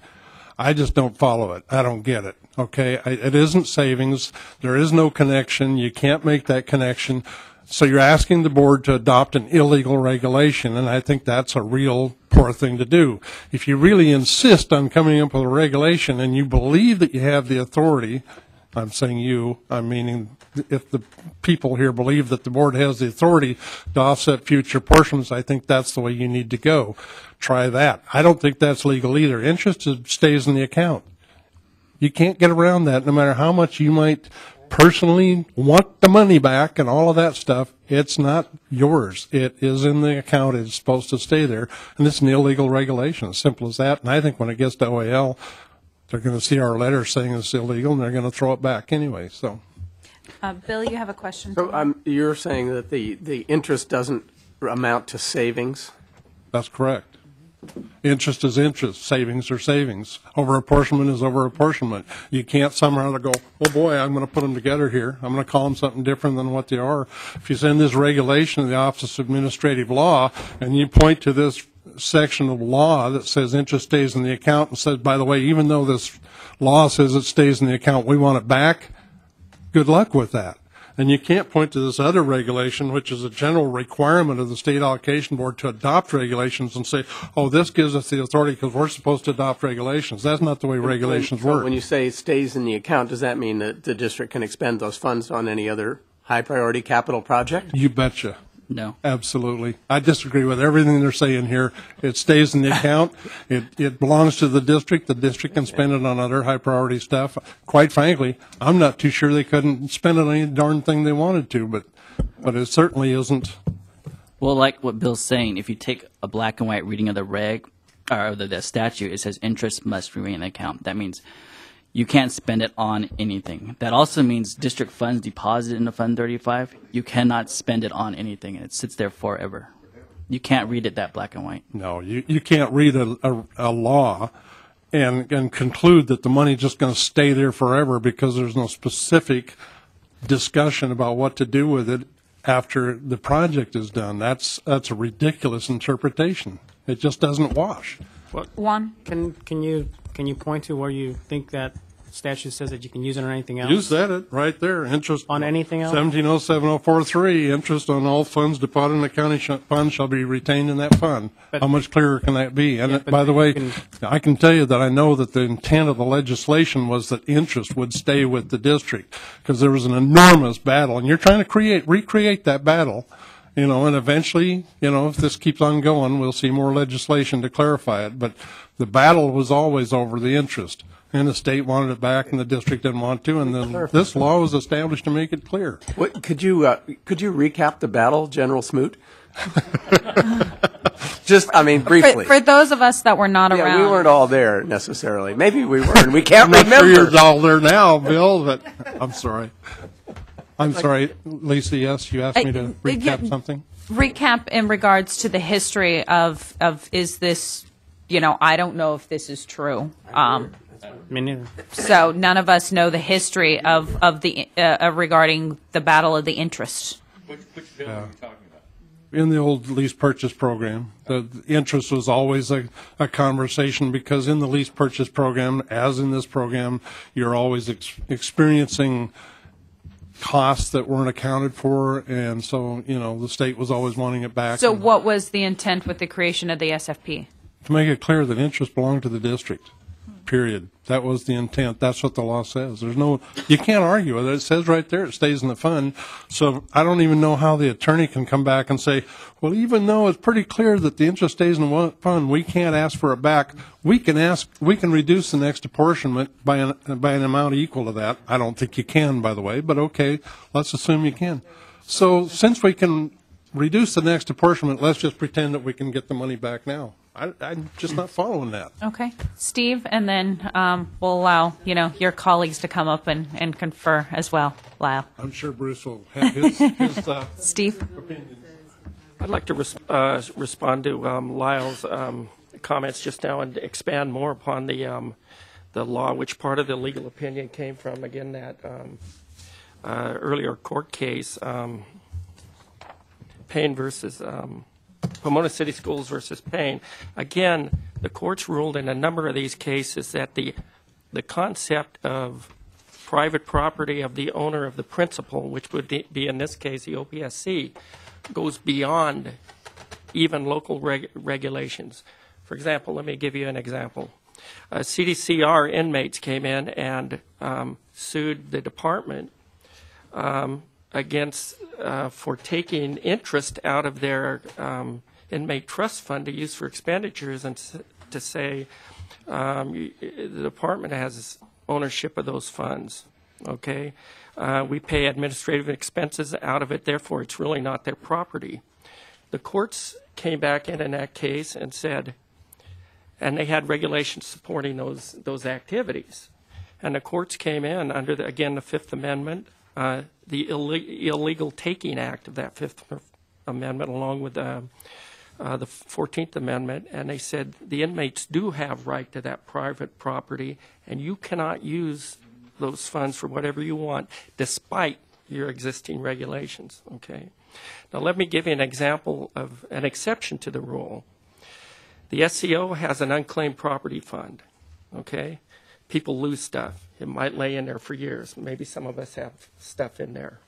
I just don't follow it. I don't get it. Okay, it isn't savings. There is no connection. You can't make that connection. So you're asking the board to adopt an illegal regulation, and I think that's a real poor thing to do. If you really insist on coming up with a regulation and you believe that you have the authority, I'm saying you, I'm meaning if the people here believe that the board has the authority to offset future portions, I think that's the way you need to go. Try that. I don't think that's legal either. Interest stays in the account. You can't get around that, no matter how much you might personally want the money back and all of that stuff. It's not yours. It is in the account. It's supposed to stay there, and it's an illegal regulation. Simple as that. And I think when it gets to OAL, they're going to see our letter saying it's illegal, and they're going to throw it back anyway. So, Bill, you have a question? So you're saying that the interest doesn't amount to savings? That's correct. Interest is interest, savings are savings. Over apportionment is over apportionment. You can't somehow go, oh boy, I'm going to put them together here. I'm going to call them something different than what they are. If you send this regulation to the Office of Administrative Law and you point to this section of law that says interest stays in the account and says, by the way, even though this law says it stays in the account, we want it back, good luck with that. And you can't point to this other regulation, which is a general requirement of the State Allocation Board to adopt regulations and say, oh, this gives us the authority because we're supposed to adopt regulations. That's not the way regulations work. When you say it stays in the account, does that mean that the district can expend those funds on any other high-priority capital project? You betcha. No. Absolutely. I disagree with everything they're saying here. It stays in the account. It belongs to the district. The district can spend it on other high-priority stuff. Quite frankly, I'm not too sure they couldn't spend it on any darn thing they wanted to, but it certainly isn't. Well, like what Bill's saying, if you take a black and white reading of the reg, or the statute, it says interest must remain in the account. That means you can't spend it on anything. That also means district funds deposited into Fund 35, you cannot spend it on anything, and it sits there forever. You can't read it that black and white. No, you can't read a law and conclude that the money's just going to stay there forever because there's no specific discussion about what to do with it after the project is done. That's a ridiculous interpretation. It just doesn't wash. Juan? Can you point to where you think that statute says that you can use it on anything else? You said it right there. Interest on anything else? 1707043. Interest on all funds deposited in the county fund shall be retained in that fund. But, how much clearer can that be? And yeah, by the way, I can tell you that I know that the intent of the legislation was that interest would stay with the district because there was an enormous battle, and you're trying to recreate that battle. And eventually, if this keeps on going, we'll see more legislation to clarify it. But the battle was always over the interest. And the state wanted it back, and the district didn't want to. And then this law was established to make it clear. Could you recap the battle, General Smoot? Just, briefly. For those of us that were not around. We weren't all there necessarily. Maybe we were, and we can't remember. I'm not sure you're all there now, Bill, but I'm sorry. I'm sorry, Lisa, yes, you asked me to recap something? Recap in regards to the history of is this, I don't know if this is true. Me neither. So none of us know the history of the regarding the battle of the interest. Which bill are you talking about? In the old lease purchase program, the interest was always a conversation because in the lease purchase program, as in this program, you're always experiencing costs that weren't accounted for, and so, the state was always wanting it back. So what was the intent with the creation of the SFP? To make it clear that interest belonged to the district, period. That was the intent. That's what the law says. You can't argue with it. It says right there it stays in the fund. So I don't even know how the attorney can come back and say, well, even though it's pretty clear that the interest stays in the fund, we can't ask for it back. We can reduce the next apportionment by an amount equal to that. I don't think you can, by the way, but okay, let's assume you can. So since we can reduce the next apportionment, let's just pretend that we can get the money back now. I'm just not following that. Okay. Steve, and then we'll allow, your colleagues to come up and confer as well. Lyle. I'm sure Bruce will have his Steve? opinion. I'd like to respond to Lyle's comments just now and expand more upon the law, which part of the legal opinion came from. Again, that earlier court case, Payne versus Pomona City Schools versus Payne. Again, the courts ruled in a number of these cases that the concept of private property of the owner of the principal, which would be in this case the OPSC, goes beyond even local regulations. For example, let me give you an example. CDCR inmates came in and sued the department against for taking interest out of their inmate trust fund to use for expenditures, and to say the department has ownership of those funds. Okay, we pay administrative expenses out of it, therefore it's really not their property. The courts came back in that case and said, and they had regulations supporting those activities, and the courts came in under again the Fifth Amendment, the Illegal Taking Act of that Fifth Amendment, along with the 14th Amendment, and they said the inmates do have right to that private property, and you cannot use those funds for whatever you want, despite your existing regulations. Okay. Now let me give you an example of an exception to the rule. The SCO has an unclaimed property fund. Okay. People lose stuff. It might lay in there for years. Maybe some of us have stuff in there.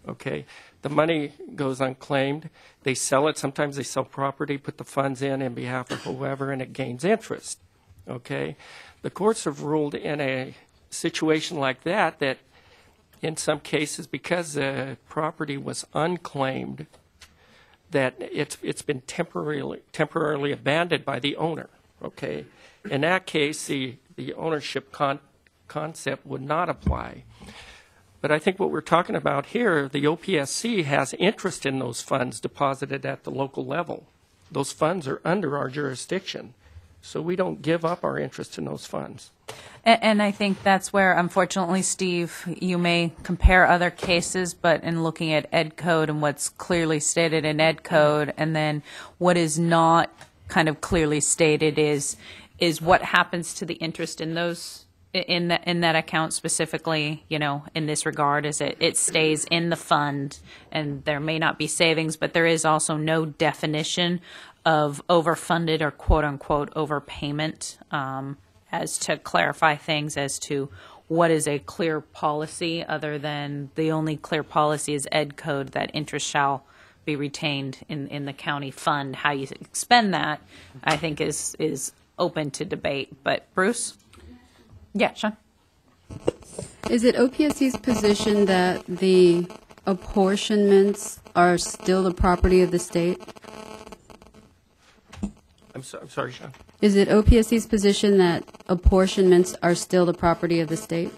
Okay. The money goes unclaimed. They sell it. Sometimes they sell property, put the funds in behalf of whoever, and it gains interest. Okay. The courts have ruled in a situation like that that in some cases, because the property was unclaimed, that it's been temporarily abandoned by the owner. Okay. In that case, the ownership concept would not apply. But I think what we're talking about here, the OPSC has interest in those funds deposited at the local level. Those funds are under our jurisdiction, so we don't give up our interest in those funds. And I think that's where, unfortunately, Steve, you may compare other cases, but in looking at Ed Code and what's clearly stated in Ed Code, and then what is not kind of clearly stated is what happens to the interest in those in that account specifically. You know, in this regard, is it stays in the fund, and there may not be savings, but there is also no definition of overfunded or quote unquote overpayment. As to clarify things as to what is a clear policy, other than the only clear policy is Ed Code, that interest shall be retained in the county fund. How you expend that, I think, is open to debate. But Bruce? Yeah, Sean? Is it OPSC's position that the apportionments are still the property of the state? I'm sorry, Sean. Is it OPSC's position that apportionments are still the property of the state?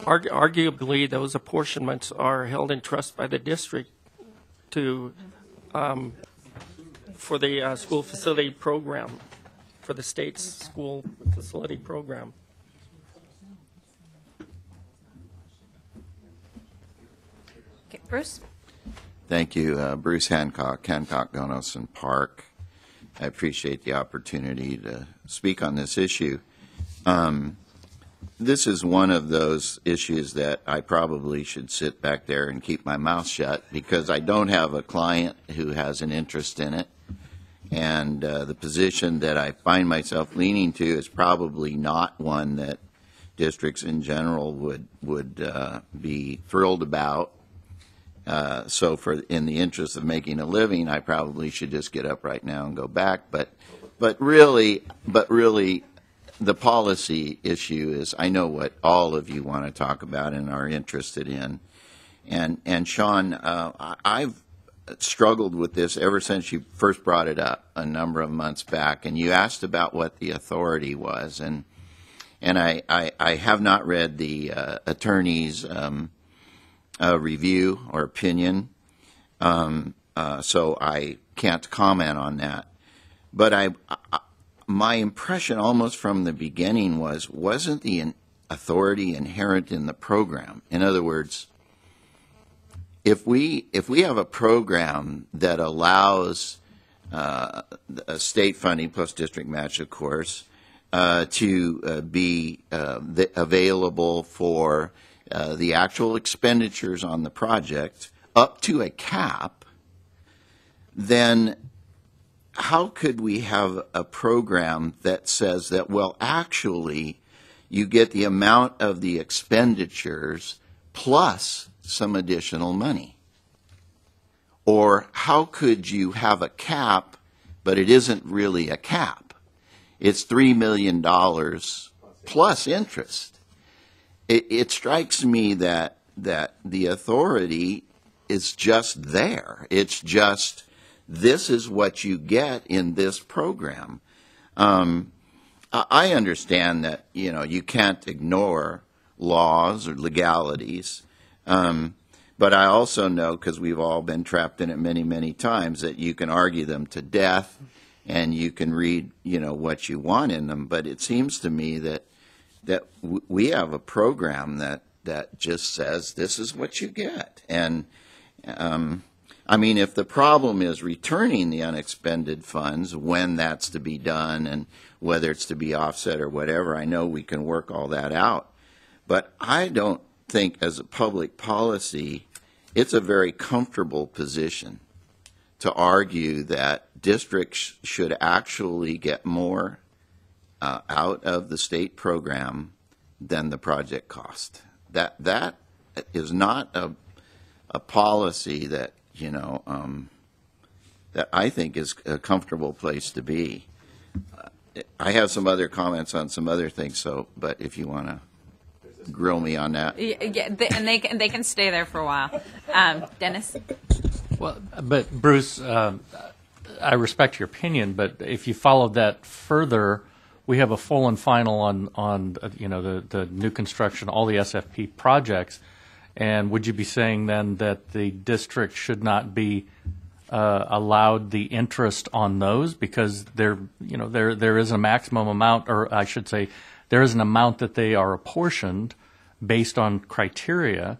Arguably, those apportionments are held in trust by the district to for the school facility program, for the state's school facility program. Okay, Bruce? Thank you. Bruce Hancock, Donoson Park. I appreciate the opportunity to speak on this issue. This is one of those issues that I probably should sit back there and keep my mouth shut, because I don't have a client who has an interest in it. And the position that I find myself leaning to is probably not one that districts in general would be thrilled about. So in the interest of making a living, I probably should just get up right now and go back. But really, the policy issue is, I know what all of you want to talk about and are interested in. And Sean, I've struggled with this ever since you first brought it up a number of months back, and you asked about what the authority was. And I have not read the attorney's review or opinion, so I can't comment on that. But my impression almost from the beginning wasn't the authority inherent in the program? In other words, if we have a program that allows state funding plus district match, of course, to be available for the actual expenditures on the project up to a cap, then how could we have a program that says that, well, actually, you get the amount of the expenditures plus some additional money? Or how could you have a cap, but it isn't really a cap? It's $3 million plus interest. It strikes me that the authority is just there. It's just, this is what you get in this program. I understand that, you can't ignore laws or legalities, but I also know, because we've all been trapped in it many, many times, that you can argue them to death and you can read, what you want in them. But it seems to me that we have a program that just says this is what you get. And I mean, if the problem is returning the unexpended funds, when that's to be done and whether it's to be offset or whatever, I know we can work all that out. But I don't think as a public policy, it's a very comfortable position to argue that districts should actually get more out of the state program than the project cost. That is not a policy that, you know, that I think is a comfortable place to be. I have some other comments on some other things, so, but if you want to grill me on that. Yeah, and they can stay there for a while. Dennis? Well, but Bruce, I respect your opinion, but if you followed that further, we have a full and final on you know, the new construction, all the SFP projects, and would you be saying then that the district should not be allowed the interest on those because there is a maximum amount, or I should say, there is an amount that they are apportioned based on criteria,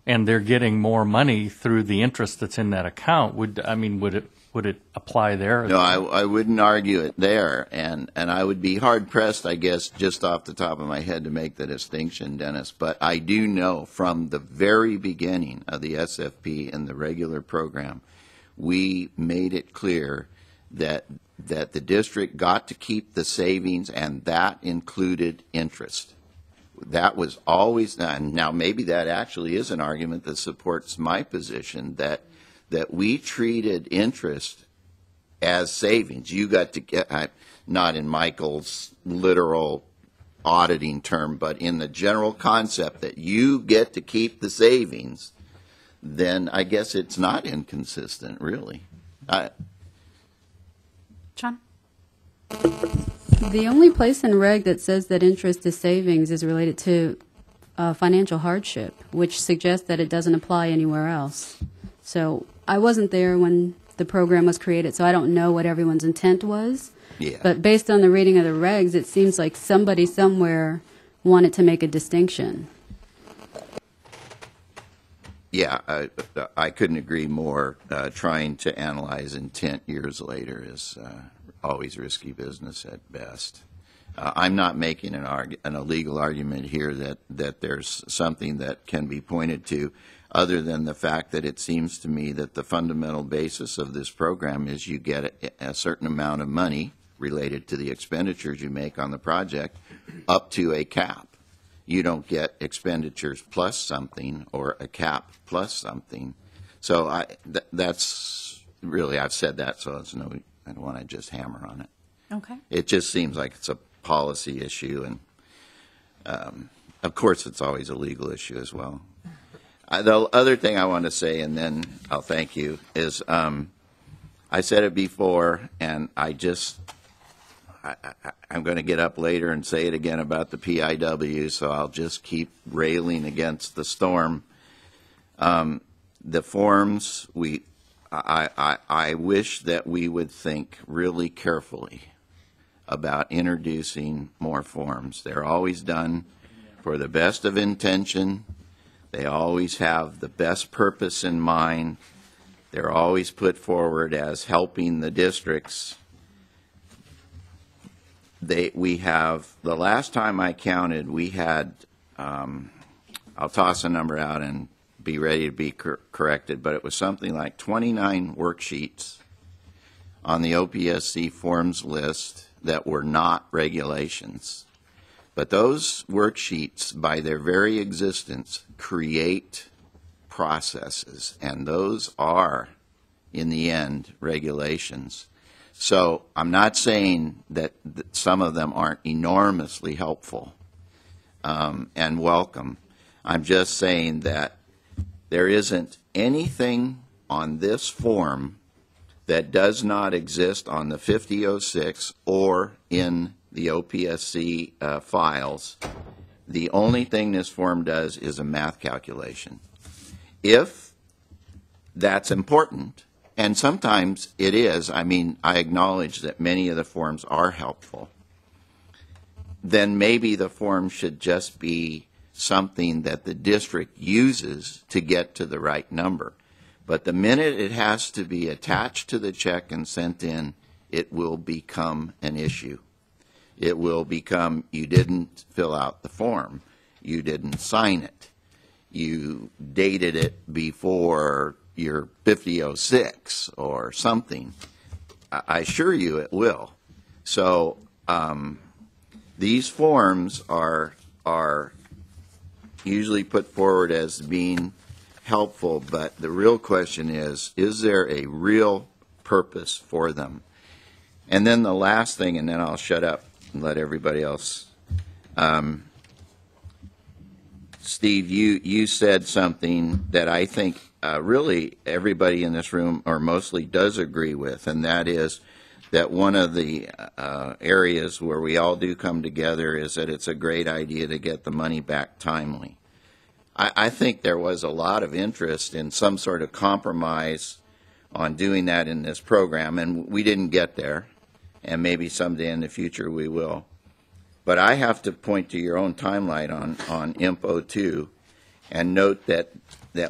and they're getting more money through the interest that's in that account? Would it apply there? No, I wouldn't argue it there, and I would be hard pressed, I guess, just off the top of my head to make the distinction, Dennis. But I do know from the very beginning of the SFP and the regular program, we made it clear that the district got to keep the savings, and that included interest. That was always done. Now, maybe that actually is an argument that supports my position that we treated interest as savings. You got to get, not in Michael's literal auditing term, but in the general concept that you get to keep the savings, then I guess it's not inconsistent, really. John? The only place in reg that says that interest is savings is related to financial hardship, which suggests that it doesn't apply anywhere else. So I wasn't there when the program was created, so I don't know what everyone's intent was. Yeah. But based on the reading of the regs, it seems like somebody somewhere wanted to make a distinction. Yeah, I couldn't agree more. Trying to analyze intent years later is always risky business at best. I'm not making an illegal argument here that there's something that can be pointed to, other than the fact that it seems to me that the fundamental basis of this program is you get a certain amount of money related to the expenditures you make on the project up to a cap. You don't get expenditures plus something or a cap plus something. So that's really, I've said that, so it's no, I don't want to just hammer on it. Okay. It just seems like it's a policy issue, and of course it's always a legal issue as well. The other thing I want to say, and then I'll thank you, is I said it before, and I'm going to get up later and say it again about the PIW, so I'll just keep railing against the storm. The forms, I wish that we would think really carefully about introducing more forms. They're always done for the best of intention. They always have the best purpose in mind. They're always put forward as helping the districts. We have, the last time I counted, we had, I'll toss a number out and be ready to be corrected, but it was something like 29 worksheets on the OPSC forms list that were not regulations. But those worksheets, by their very existence, create processes, and those are, in the end, regulations. So I'm not saying that some of them aren't enormously helpful and welcome. I'm just saying that there isn't anything on this form that does not exist on the 5006 or in the OPSC files. The only thing this form does is a math calculation. If that's important, and sometimes it is, I mean, I acknowledge that many of the forms are helpful, then maybe the form should just be something that the district uses to get to the right number. But the minute it has to be attached to the check and sent in, it will become an issue. It will become, you didn't fill out the form, you didn't sign it, you dated it before your 5006 or something. I assure you it will. So these forms are usually put forward as being helpful, but the real question is there a real purpose for them? And then the last thing, and then I'll shut up and let everybody else. Steve, you said something that I think really everybody in this room, or mostly, does agree with, and that is that one of the areas where we all do come together is that it's a great idea to get the money back timely. I think there was a lot of interest in some sort of compromise on doing that in this program, and we didn't get there, and maybe someday in the future we will. But I have to point to your own timeline on IMP 02 and note that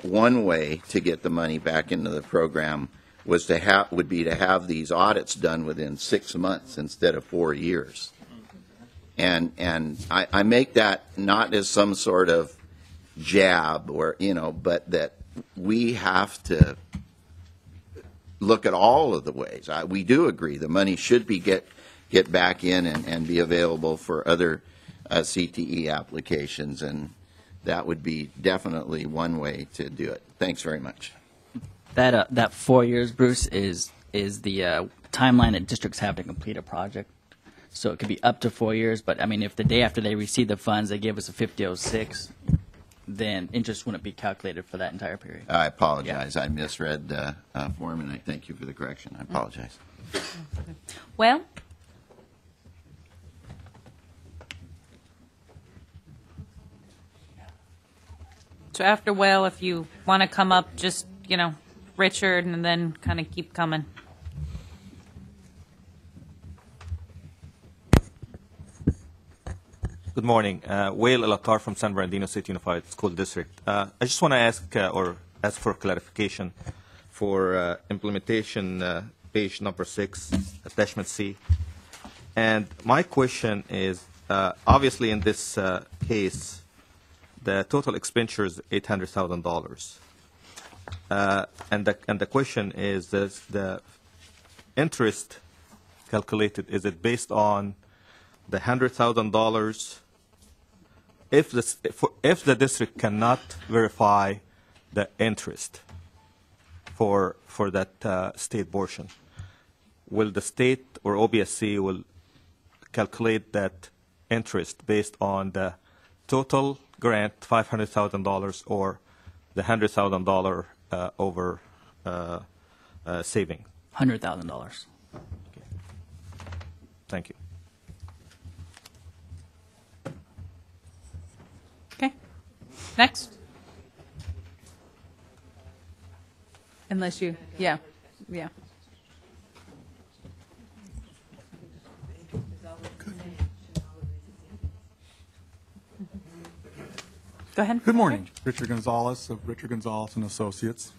one way to get the money back into the program would be to have these audits done within 6 months instead of 4 years. And I make that not as some sort of jab or, but that we have to look at all of the ways. We do agree the money should be get back in and be available for other CTE applications, and that would be definitely one way to do it. Thanks very much. That 4 years, Bruce, is the timeline that districts have to complete a project. So it could be up to 4 years, but I mean, if the day after they receive the funds, they give us a 5006, then interest wouldn't be calculated for that entire period. I apologize. Yeah. I misread the form, and I thank you for the correction. I apologize. Well, so after Will, if you want to come up, just, Richard, and then kind of keep coming. Good morning. Wael Alatar from San Bernardino State Unified School District. I just want to ask for clarification for implementation page number 6, attachment C. And my question is, obviously in this case, the total expenditure is $800,000. And the question is, the interest calculated, is it based on the $100,000 if the district cannot verify the interest for that state portion? Will the state or OBSC will calculate that interest based on the total grant, $500,000, or the $100,000 over saving? $100,000. Okay. Thank you. Okay. Next. Unless you, yeah. Go ahead. Good morning. Richard Gonzalez of Richard Gonzalez and Associates.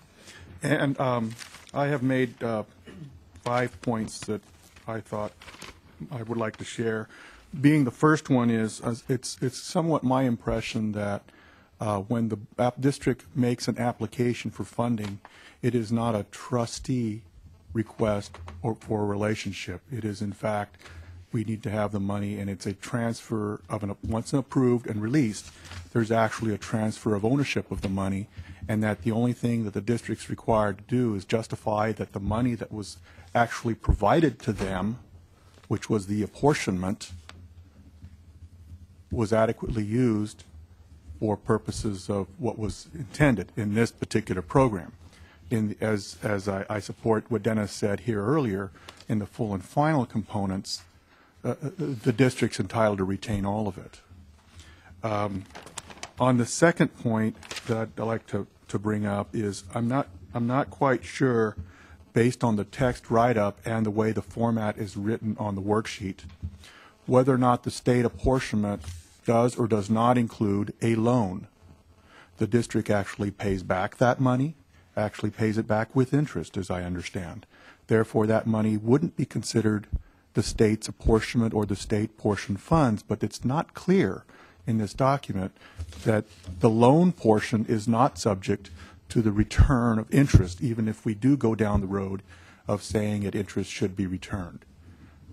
And I have made 5 points that I thought I would like to share. Being the first one is, it's somewhat my impression that when the district makes an application for funding, it is not a trustee request or for a relationship. It is, in fact, we need to have the money, and it's a transfer of once approved and released, there's actually a transfer of ownership of the money, and that the only thing that the district's required to do is justify that the money that was actually provided to them, which was the apportionment, was adequately used for purposes of what was intended in this particular program. As I support what Dennis said here earlier, in the full and final components, the district's entitled to retain all of it. On the second point that I'd like to bring up is I'm not quite sure, based on the text write-up and the way the format is written on the worksheet, whether or not the state apportionment does or does not include a loan. The district actually pays back that money, actually pays it back with interest, as I understand. Therefore, that money wouldn't be considered the state's apportionment or the state portion funds, but it's not clear in this document that the loan portion is not subject to the return of interest, even if we do go down the road of saying that interest should be returned.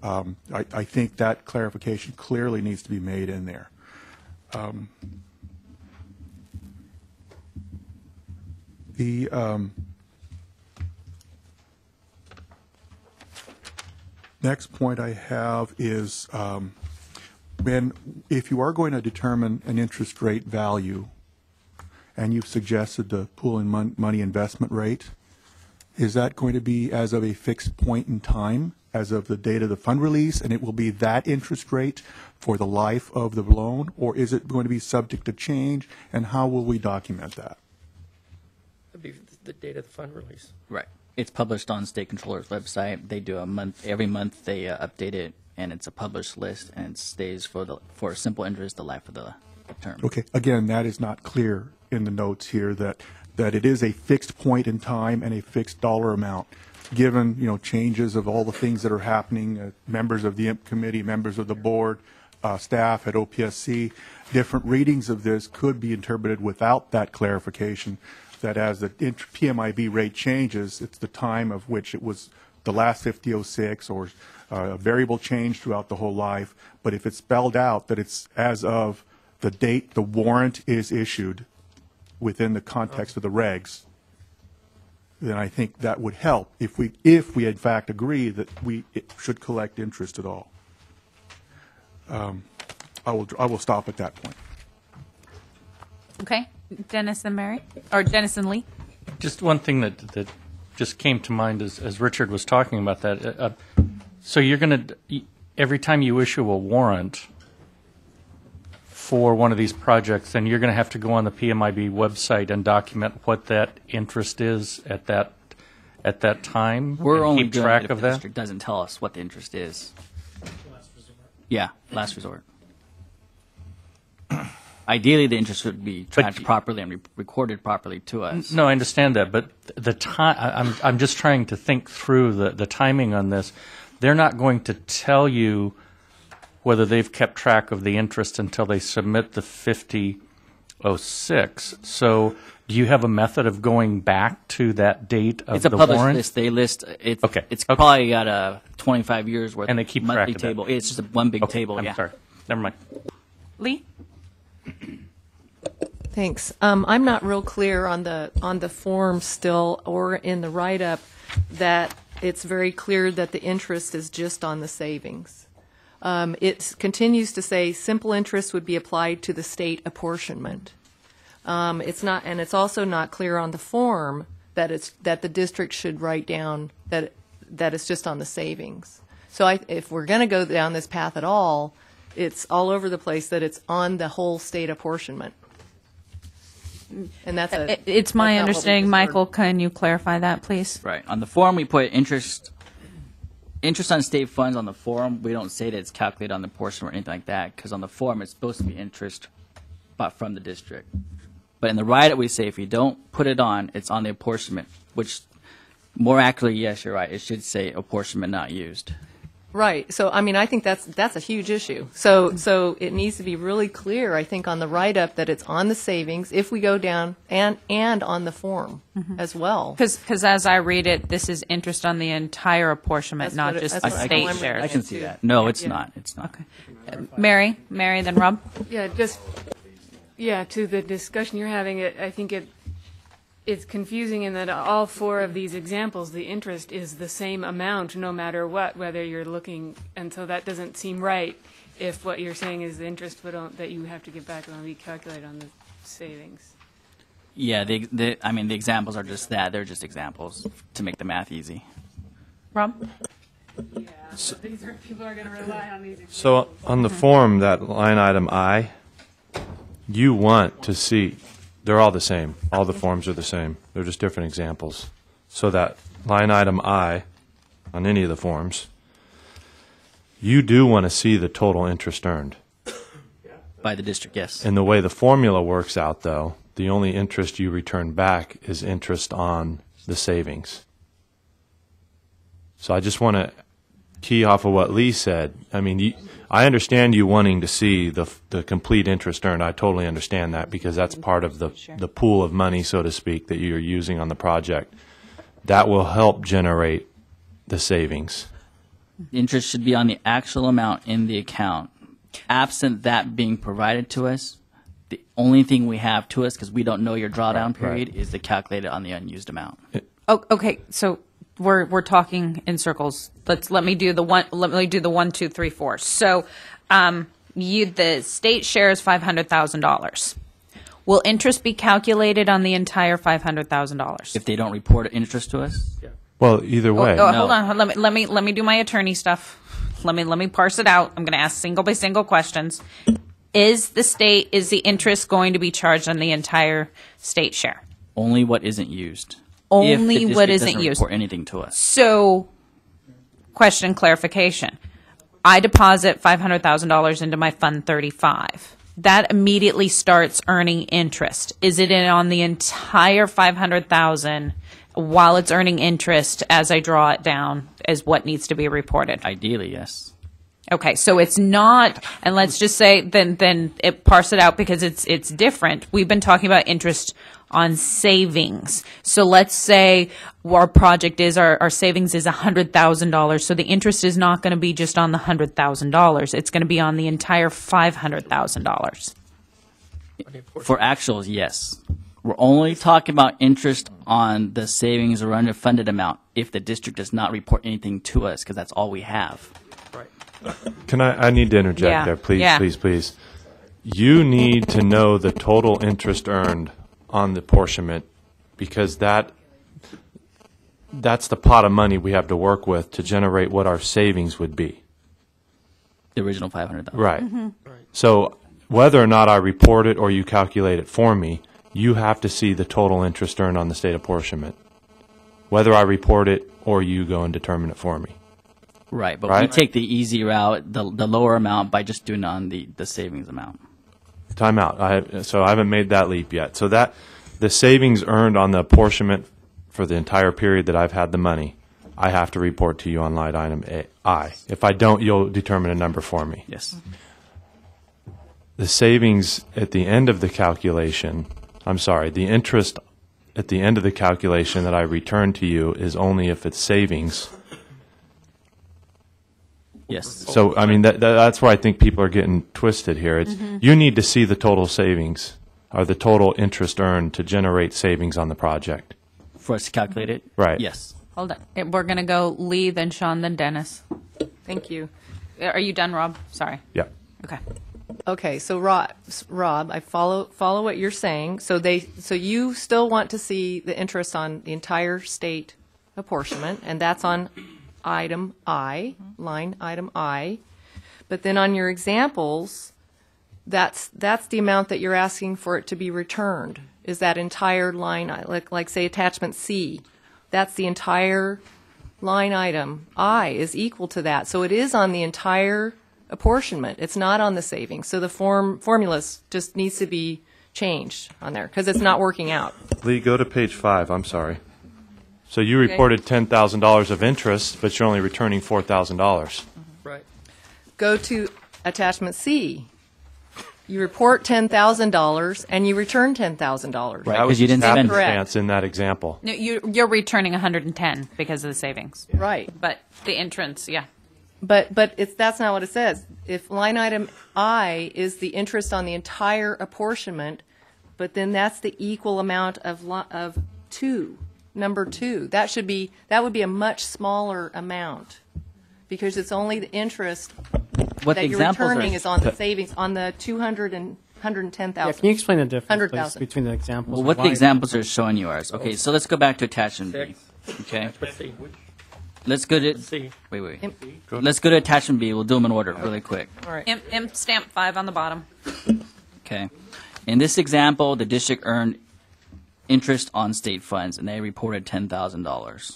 I think that clarification clearly needs to be made in there. The next point I have is if you are going to determine an interest rate value, and you've suggested the pool and money investment rate, is that going to be as of a fixed point in time, as of the date of the fund release, and it will be that interest rate for the life of the loan, or is it going to be subject to change, and how will we document that? That'd be the date of the fund release. Right. It's published on State Controller's website. They do a month, every month they update it, and it's a published list, and it stays for simple interest the life of the term. Okay. Again, that is not clear in the notes here that it is a fixed point in time and a fixed dollar amount. Given, changes of all the things that are happening, members of the IMP committee, members of the board, staff at OPSC, different readings of this could be interpreted without that clarification, that as the PMIB rate changes, it's the time of which it was the last 5006 or a variable change throughout the whole life. But if it's spelled out that it's as of the date the warrant is issued within the context of the regs, then I think that would help if we in fact agree that it should collect interest at all. I will stop at that point. Okay, Dennis and Mary, or Dennis and Lee. Just one thing that just came to mind as Richard was talking about that. So you're going to, every time you issue a warrant for one of these projects, then you're going to have to go on the PMIB website and document what that interest is at that time. We're and only keep doing track it if of the that. district doesn't tell us what the interest is. Yeah, last resort. Ideally, the interest would be tracked properly and recorded properly to us. No, I understand that, but the time I'm just trying to think through the timing on this. They're not going to tell you whether they've kept track of the interest until they submit the 5006. So, do you have a method of going back to that date of It's a the published warrant? list. They list it. Okay. It's probably got a 25 years worth. And they keep monthly track of that. table. It's just one big table. I'm yeah. sorry. Never mind. Lee? Thanks. I'm not real clear on the form still, or in the write-up, that it's very clear that the interest is just on the savings. It continues to say simple interest would be applied to the state apportionment. It's not, and it's also not clear on the form that the district should write down that it's just on the savings. So if we're going to go down this path at all, it's all over the place that it's on the whole state apportionment. And it's my understanding, Michael, can you clarify that, please? Right. On the form, we put interest on state funds. On the form, we don't say that it's calculated on the portion or anything like that, because on the form, it's supposed to be interest but from the district. But in the write-up, we say if you don't put it on, it's on the apportionment, which more accurately, yes, you're right, it should say apportionment not used. Right. So, I mean, I think that's a huge issue. So it needs to be really clear, I think, on the write-up that it's on the savings if we go down and on the form as well. Because as I read it, this is interest on the entire apportionment, not just the state shares. I can see that. No, it's not. It's not. Okay. Mary, then Rob? Yeah, to the discussion you're having, I think it's confusing in that all four of these examples, the interest is the same amount no matter what, whether you're looking, and so that doesn't seem right if what you're saying is the interest that you have to give back will be calculated on the savings. Yeah, the examples are just that. They're just examples to make the math easy. Rob? Yeah, so, people are going to rely on these examples. So on the form, that line item I, you want to see, they're all the same. All the forms are the same. They're just different examples. So that line item I on any of the forms, you do want to see the total interest earned. By the district, yes. And the way the formula works out, though, the only interest you return back is interest on the savings. So I just want to key off of what Lee said. I mean, I understand you wanting to see the complete interest earned. I totally understand that because that's part of the pool of money, so to speak, that you're using on the project. That will help generate the savings. The interest should be on the actual amount in the account. Absent that being provided to us, the only thing we have to us, because we don't know your drawdown period, is to calculate it on the unused amount. Oh, okay, so we're talking in circles. Let me do the 1, 2, 3, 4. So, the state share is $500,000. Will interest be calculated on the entire $500,000? If they don't report interest to us? Yeah. Well, either way. Oh, hold on. Let me do my attorney stuff. Let me parse it out. I'm going to ask single by single questions. Is the interest going to be charged on the entire state share? Only what isn't used. Only what isn't doesn't used. Report anything to us. So, question clarification. I deposit $500,000 into my Fund 35. That immediately starts earning interest. Is it on the entire $500,000 while it's earning interest as I draw it down as what needs to be reported? Ideally, yes. Okay, so it's not, and let's just say then it parse it out because it's different. We've been talking about interest on savings. So let's say our project is our savings is $100,000. So the interest is not going to be just on the $100,000. It's going to be on the entire $500,000. For actuals, yes. We're only talking about interest on the savings or underfunded amount if the district does not report anything to us, because that's all we have. Can I need to interject there, please, Yeah. please. You need to know the total interest earned on the apportionment because that's the pot of money we have to work with to generate what our savings would be. The original $500,000. Right. So whether or not I report it or you calculate it for me, you have to see the total interest earned on the state apportionment, whether I report it or you go and determine it for me. Right, but we take the easy route, the lower amount, by just doing it on the savings amount. Time out. So I haven't made that leap yet. So that the savings earned on the apportionment for the entire period that I've had the money, I have to report to you on line item I. If I don't, you'll determine a number for me. Yes. The savings at the end of the calculation, the interest at the end of the calculation that I return to you is only if it's savings. Yes. So, I mean, that's where I think people are getting twisted here. It's you need to see the total savings or the total interest earned to generate savings on the project. For us to calculate it? Right. Yes. Hold on. We're going to go Lee, then Sean, then Dennis. Thank you. Are you done, Rob? Sorry. Yeah. Okay. Okay, so Rob, I follow what you're saying. So you still want to see the interest on the entire state apportionment, and that's on item I, line item I. But then on your examples, that's the amount that you're asking for it to be returned. Is that entire line, like say attachment C, that's the entire line item I is equal to that. So it is on the entire apportionment. It's not on the savings. So the formulas just needs to be changed on there because it's not working out. Lee, go to page 5. I'm sorry. So you reported $10,000 of interest, but you're only returning $4,000. Right. Go to attachment C. You report $10,000 and you return $10,000. Right, because you didn't spend it. In that example. No, you're returning 110 because of the savings. Right. But the entrance, yeah. But that's not what it says. If line item I is the interest on the entire apportionment, but then that's the equal amount of 2. Number 2, that would be a much smaller amount because it's only the interest that you're returning is on the savings on the 200 and 110,000. Yeah, can you explain the difference 100,000 between the examples? Well, what the examples are showing you are. Okay, so let's go back to attachment B. Okay. Let's go to wait. Let's go to attachment B. We'll do them in order really quick. All right. Imp stamp 5 on the bottom. Okay. In this example, the district earned interest on state funds, and they reported $10,000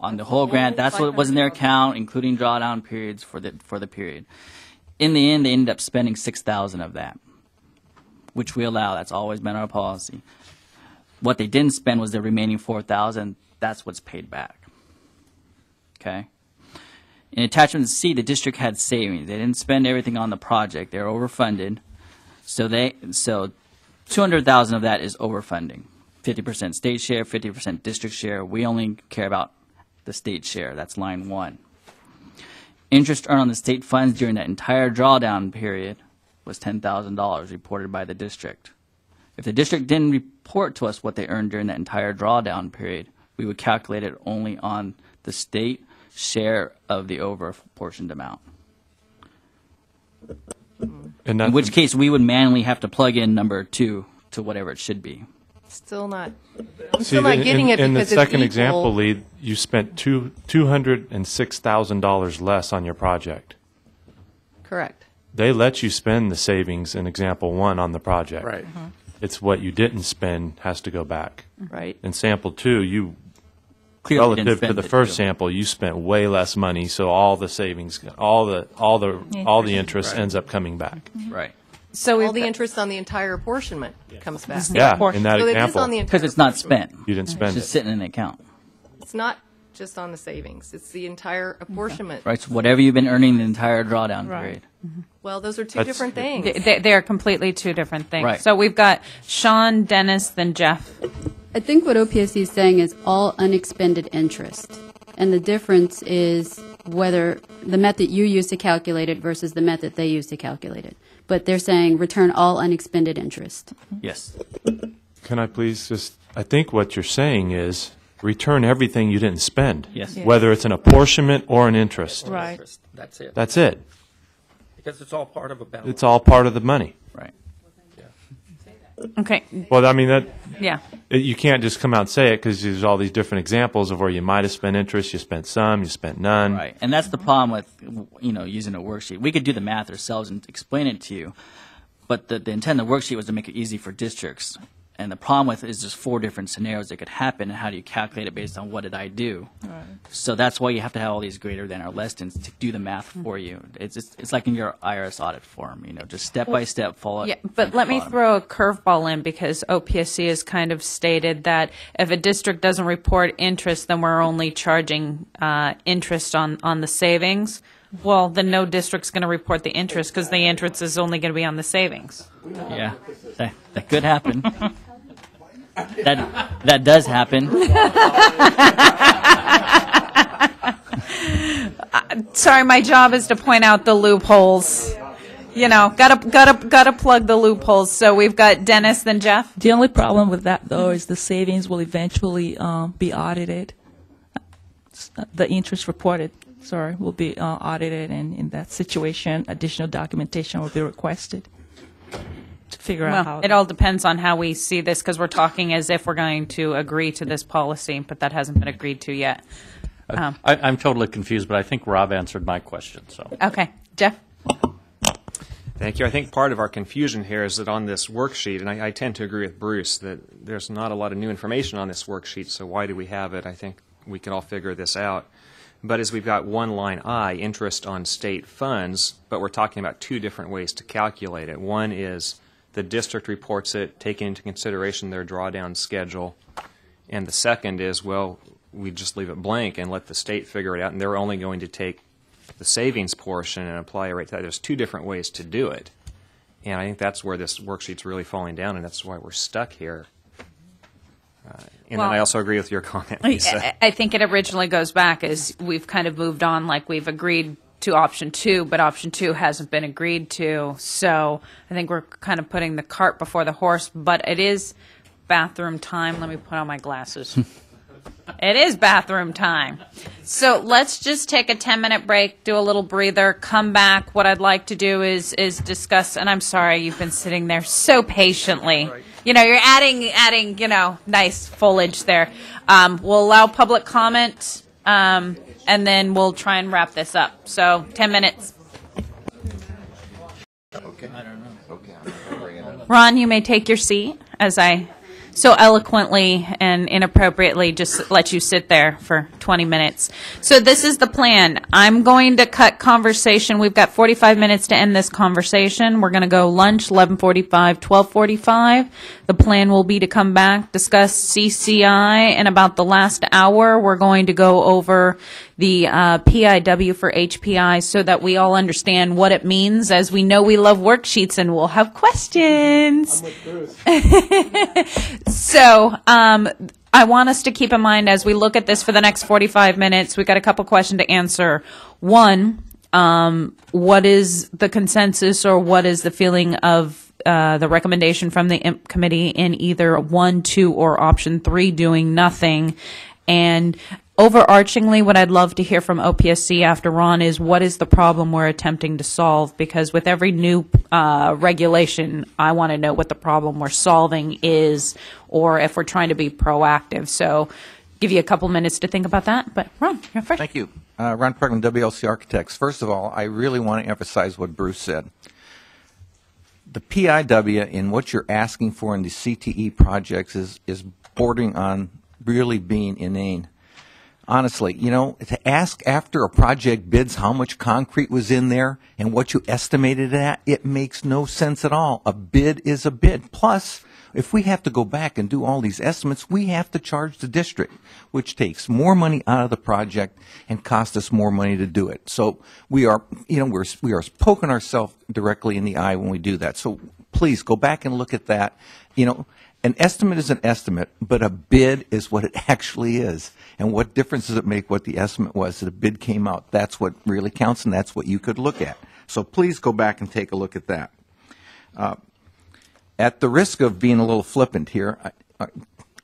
on the whole grant. That's what was in their account, including drawdown periods for the period. In the end, they ended up spending $6,000 of that. which we allow. That's always been our policy. What they didn't spend was the remaining $4,000. That's what's paid back. Okay. In attachment C, the district had savings. They didn't spend everything on the project. They're overfunded. So $200,000 of that is overfunding. 50% state share, 50% district share. We only care about the state share. That's line 1. Interest earned on the state funds during that entire drawdown period was $10,000 reported by the district. If the district didn't report to us what they earned during that entire drawdown period, we would calculate it only on the state share of the over-portioned amount. In which case, we would manually have to plug in number 2 to whatever it should be. Still not. I'm still not getting it. In the second example, Lee, you spent $206,000 less on your project. Correct. They let you spend the savings in example 1 on the project. Right. It's what you didn't spend has to go back. Right. In sample 2, you Clearly didn't relative to spend the it, first too. sample, you spent way less money, so all the savings, all the interest ends up coming back. Right. So all the interest on the entire apportionment comes back. Yeah, in that So it is example. on the Because entire it's not spent. You didn't spend It's just it. sitting in an account. It's not just on the savings. It's the entire apportionment. Right, so whatever you've been earning the entire drawdown Right. period. Well, those are two That's- different things. They are completely two different things. Right. So we've got Sean, Dennis, then Jeff. I think what OPSC is saying is all unexpended interest. And the difference is whether the method you use to calculate it versus the method they use to calculate it. But they're saying return all unexpended interest. Yes. Can I please just, I think what you're saying is return everything you didn't spend. Yes. Yes. Whether it's an apportionment or an interest. Right. That's it. That's it. Because it's all part of a balance. It's all part of the money. Right. Okay. Well, I mean, Yeah. you can't just come out and say it because there's all these different examples of where you might have spent interest, you spent some, you spent none. Right, and that's the problem with using a worksheet. We could do the math ourselves and explain it to you, but the intent of the worksheet was to make it easy for districts. And the problem with it is there's 4 different scenarios that could happen, and how do you calculate it based on what did I do? Right. So that's why you have to have all these greater than or less than to do the math for you. It's like in your IRS audit form, just step by step follow. Yeah, but let me throw a curveball in because OPSC has kind of stated that if a district doesn't report interest, then we're only charging interest on the savings. Well, then no district's going to report the interest because the interest is only going to be on the savings. Yeah, that could happen. That does happen. Sorry, my job is to point out the loopholes. Gotta plug the loopholes. So we've got Dennis, then Jeff. The only problem with that, though, is the savings will eventually be audited. The interest reported, will be audited, and in that situation, additional documentation will be requested to figure out how. It all depends on how we see this because we're talking as if we're going to agree to this policy, but that hasn't been agreed to yet. I'm totally confused, but I think Rob answered my question. So Okay, Jeff. Thank you. I think part of our confusion here is that on this worksheet, and I tend to agree with Bruce, that there's not a lot of new information on this worksheet, so why do we have it? I think we can all figure this out. But as we've got one line I, interest on state funds, but we're talking about 2 different ways to calculate it. One is the district reports it, taking into consideration their drawdown schedule. And the second is, well, we just leave it blank and let the state figure it out, and they're only going to take the savings portion and apply a rate to that. There's 2 different ways to do it. And I think that's where this worksheet's really falling down, and that's why we're stuck here. And then I also agree with your comment, Lisa. I think it originally goes back as we've kind of moved on, like we've agreed to option 2, but option 2 hasn't been agreed to. So I think we're kind of putting the cart before the horse, but it is bathroom time. Let me put on my glasses. It is bathroom time. So let's just take a 10-minute break, do a little breather, come back. What I'd like to do is discuss, and I'm sorry you've been sitting there so patiently. You're adding, nice foliage there. We'll allow public comment, and then we'll try and wrap this up. So 10 minutes. Okay. I don't know. Okay, I'm gonna bring it up. Ron, you may take your seat as I so eloquently and inappropriately just let you sit there for 20 20 minutes. So this is the plan. I'm going to cut conversation. We've got 45 minutes to end this conversation. We're going to go lunch 11:45, 12:45. The plan will be to come back, discuss CCI, and about the last hour, we're going to go over the PIW for HPI so that we all understand what it means, as we know we love worksheets and we'll have questions. So I want us to keep in mind as we look at this for the next 45 minutes, we've got a couple questions to answer. One, what is the consensus or what is the feeling of the recommendation from the IMP committee in either 1, 2, or option 3, doing nothing? And overarchingly, what I'd love to hear from OPSC after Ron is what is the problem we're attempting to solve? Because with every new regulation, I want to know what the problem we're solving is, or if we're trying to be proactive. So give you a couple minutes to think about that. But Ron, you're first. Thank you. Ron Parkman, WLC Architects. First of all, I really want to emphasize what Bruce said. The PIW in what you're asking for in the CTE projects is bordering on really being inane. Honestly, you know, to ask after a project bids how much concrete was in there and what you estimated it at, it makes no sense at all. A bid is a bid. Plus, if we have to go back and do all these estimates, we have to charge the district, which takes more money out of the project and costs us more money to do it. So we are, you know, we are poking ourselves directly in the eye when we do that. So please go back and look at that. You know, an estimate is an estimate, but a bid is what it actually is. And what difference does it make what the estimate was? The bid came out. That's what really counts, and that's what you could look at. So please go back and take a look at that. At the risk of being a little flippant here,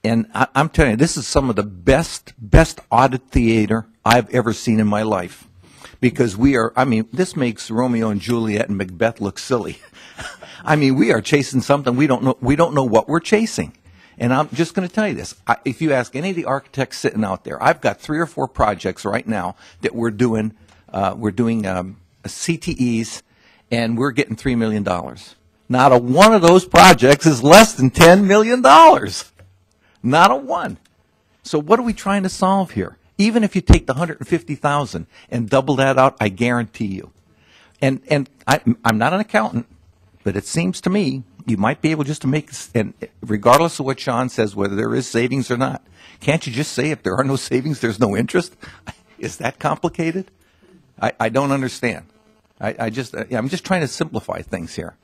I'm telling you, this is some of the best audit theater I've ever seen in my life. Because we are, I mean, this makes Romeo and Juliet and Macbeth look silly. I mean, we are chasing something we don't know what we're chasing. And I'm just going to tell you this. If you ask any of the architects sitting out there, I've got 3 or 4 projects right now that we're doing CTEs, and we're getting $3 million. Not a one of those projects is less than $10 million. Not a one. So what are we trying to solve here? Even if you take the $150,000 and double that out, I guarantee you. And I'm not an accountant, but it seems to me you might be able just to make, and regardless of what Sean says, whether there is savings or not, can't you just say if there are no savings, there's no interest? Is that complicated? I don't understand. I'm just trying to simplify things here.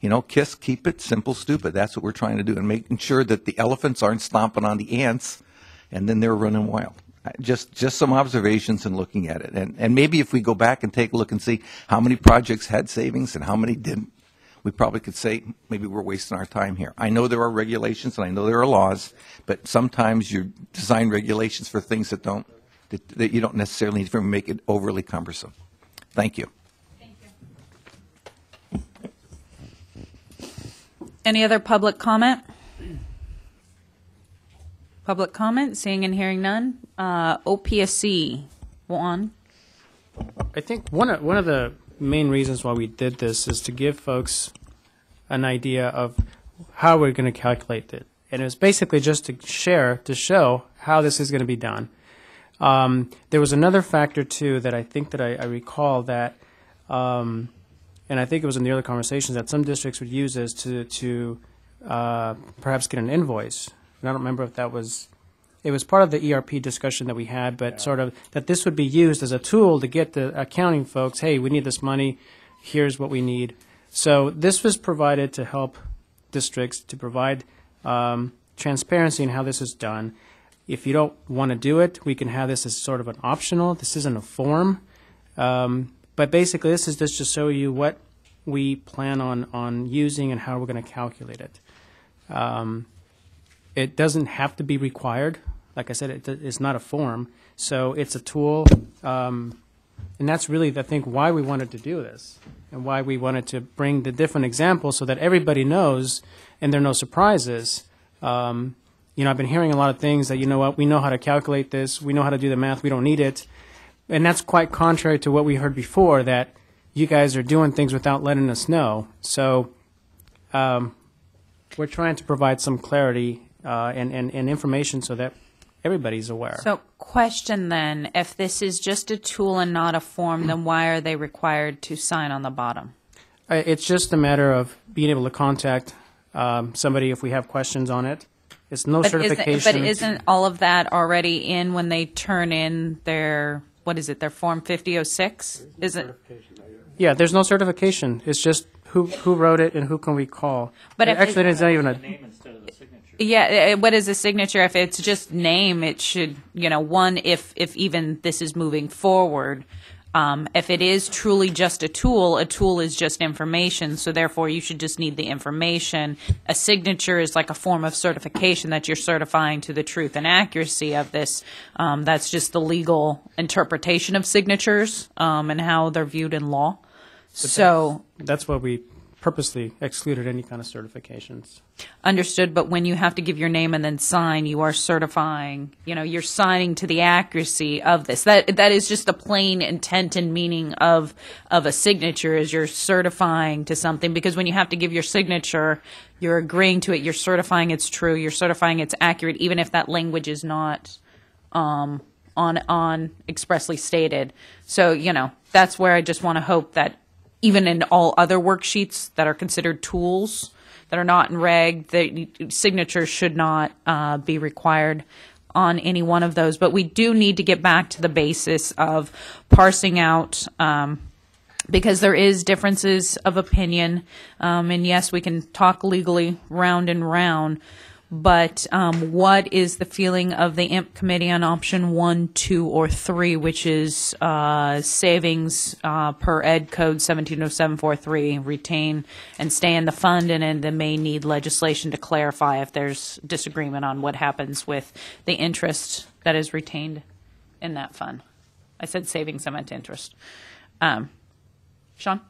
You know, KISS, keep it simple, stupid. That's what we're trying to do, and making sure that the elephants aren't stomping on the ants, and then they're running wild. Just some observations and looking at it. And maybe if we go back and take a look and see how many projects had savings and how many didn't, we probably could say maybe we're wasting our time here. I know there are regulations and I know there are laws, but sometimes you design regulations for things that you don't necessarily need to make it overly cumbersome. Thank you. Any other public comment? Public comment, seeing and hearing none. OPSC, Juan. I think one of the main reasons why we did this is to give folks an idea of how we're going to calculate it. And it was basically just to show how this is going to be done. There was another factor, too, that I think that I recall that, and I think it was in the earlier conversations, that some districts would use this to perhaps get an invoice. And I don't remember if that was, it was part of the ERP discussion that we had, but sort of that this would be used as a tool to get the accounting folks, hey, we need this money, here's what we need. So this was provided to help districts to provide transparency in how this is done. If you don't want to do it, we can have this as sort of an optional. This isn't a form. But basically, this is just to show you what we plan on using and how we're going to calculate it. It doesn't have to be required. Like I said, it's not a form. So it's a tool. And that's really, I think, why we wanted to do this and why we wanted to bring the different examples so that everybody knows and there are no surprises. You know, I've been hearing a lot of things that, you know what, we know how to calculate this. We know how to do the math. We don't need it. And that's quite contrary to what we heard before, that you guys are doing things without letting us know. So we're trying to provide some clarity and information so that everybody's aware. So question then, if this is just a tool and not a form, then why are they required to sign on the bottom? It's just a matter of being able to contact somebody if we have questions on it. It's no certification. But isn't all of that already in when they turn in their, what is it, their Form 5006? Is it? Yeah, there's no certification. It's just who wrote it and who can we call. But if actually, it's not even a. Yeah, what is a signature? If it's just name, it should, one, if even this is moving forward, if it is truly just a tool is just information, so therefore you should just need the information. A signature is like a form of certification that you're certifying to the truth and accuracy of this. That's just the legal interpretation of signatures and how they're viewed in law. So that's why we purposely excluded any kind of certifications. Understood, but when you have to give your name and then sign, you are certifying, you're signing to the accuracy of this. That is just the plain intent and meaning of a signature, is you're certifying to something, because when you have to give your signature, you're agreeing to it, you're certifying it's true, you're certifying it's accurate, even if that language is not on expressly stated. So, that's where I just want to hope that even in all other worksheets that are considered tools that are not in reg, the signatures should not be required on any one of those. But we do need to get back to the basis of parsing out, because there is differences of opinion. And yes, we can talk legally round and round. But what is the feeling of the IMP committee on option 1, 2, or 3, which is savings per Ed Code 170743, retain and stay in the fund, and then may need legislation to clarify if there's disagreement on what happens with the interest that is retained in that fund. I said savings, I meant interest. Sean?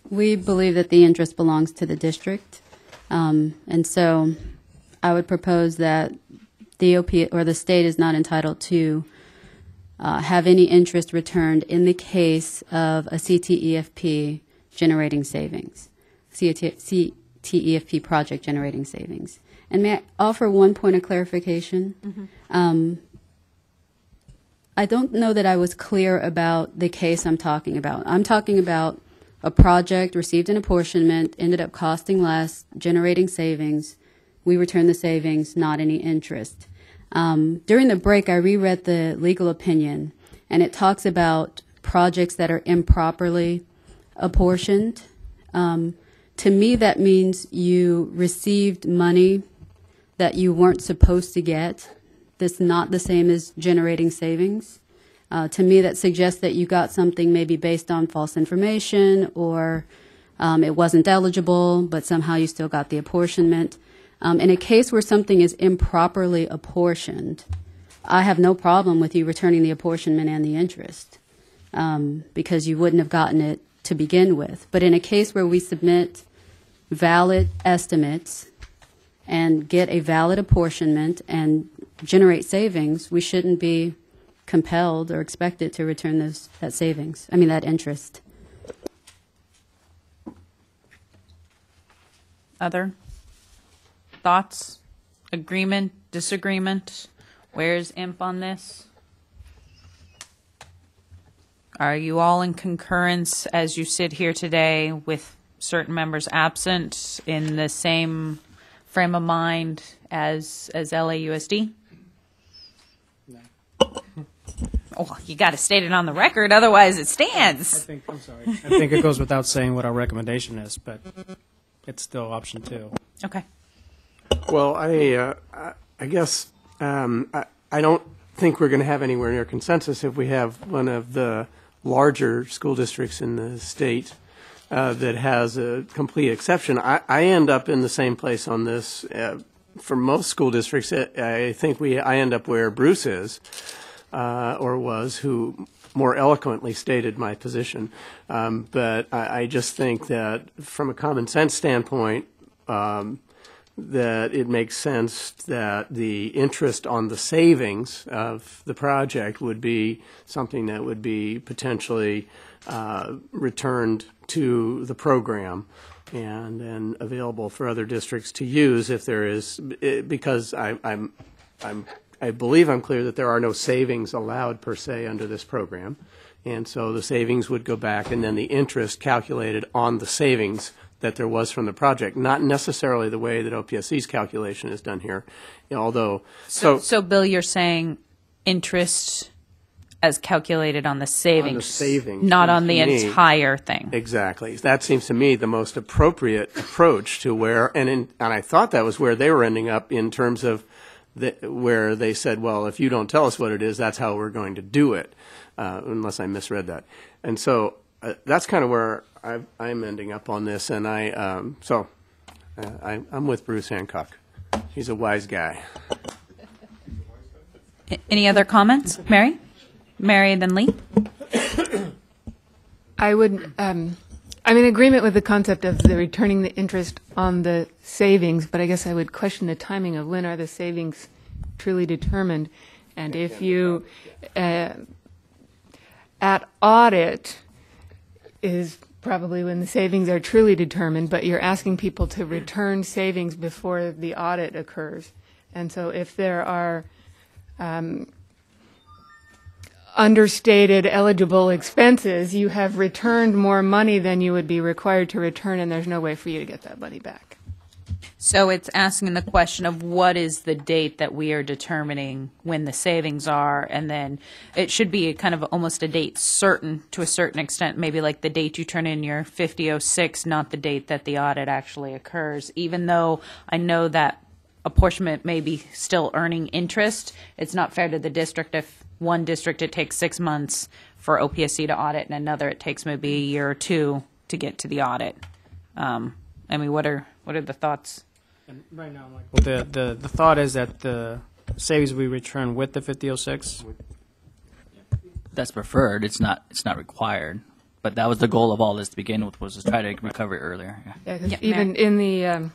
We believe that the interest belongs to the district. And so I would propose that the OP or the state is not entitled to have any interest returned in the case of a CTEFP generating savings, CTEFP project generating savings. And may I offer one point of clarification? Mm-hmm. I don't know that I was clear about the case I'm talking about. I'm talking about a project received an apportionment, ended up costing less, generating savings. We return the savings, not any interest. During the break, I reread the legal opinion, and it talks about projects that are improperly apportioned. To me, that means you received money that you weren't supposed to get. That's not the same as generating savings. To me, that suggests that you got something maybe based on false information, or it wasn't eligible, but somehow you still got the apportionment. In a case where something is improperly apportioned, I have no problem with you returning the apportionment and the interest, because you wouldn't have gotten it to begin with. But in a case where we submit valid estimates and get a valid apportionment and generate savings, we shouldn't be compelled or expected to return that interest. Other thoughts? Agreement? Disagreement? Where's IMP on this? Are you all in concurrence as you sit here today with certain members absent in the same frame of mind as LAUSD? No. Oh, you got to state it on the record, otherwise it stands. I think it goes without saying what our recommendation is, but it's still option 2. Okay. Well, I guess I don't think we're going to have anywhere near consensus if we have one of the larger school districts in the state that has a complete exception. I end up in the same place on this. For most school districts, I think I end up where Bruce is. Or was, who more eloquently stated my position. But I just think that from a common sense standpoint, that it makes sense that the interest on the savings of the project would be something that would be potentially returned to the program and then available for other districts to use if there is, because I'm I believe I'm clear that there are no savings allowed per se under this program. And so the savings would go back, and then the interest calculated on the savings that there was from the project, not necessarily the way that OPSC's calculation is done here, although. So Bill, you're saying interest as calculated on the savings, not on the entire thing. Exactly. That seems to me the most appropriate approach to where, and I thought that was where they were ending up in terms of where they said, well, if you don't tell us what it is, that's how we're going to do it, unless I misread that. And so that's kind of where I'm ending up on this, and I'm with Bruce Hancock. He's a wise guy. Any other comments? Mary, then Lee? I would, I'm in agreement with the concept of the returning the interest on the savings, but I guess I would question the timing of when are the savings truly determined. And if you, at audit is probably when the savings are truly determined, but you're asking people to return savings before the audit occurs. And so if there are understated eligible expenses, you have returned more money than you would be required to return, and there's no way for you to get that money back. So it's asking the question of what is the date that we are determining when the savings are, and then it should be kind of almost a date certain to a certain extent, maybe like the date you turn in your 5006, not the date that the audit actually occurs. Even though I know that apportionment may be still earning interest, it's not fair to the district if one district it takes 6 months for OPSC to audit, and another it takes maybe a year or two to get to the audit. I mean, what are the thoughts? And right now, Michael, the thought is that the savings we return with the 5006. That's preferred. It's not required. But that was the goal of all this to begin with, was to try to recover it earlier. Yeah, 'cause even in the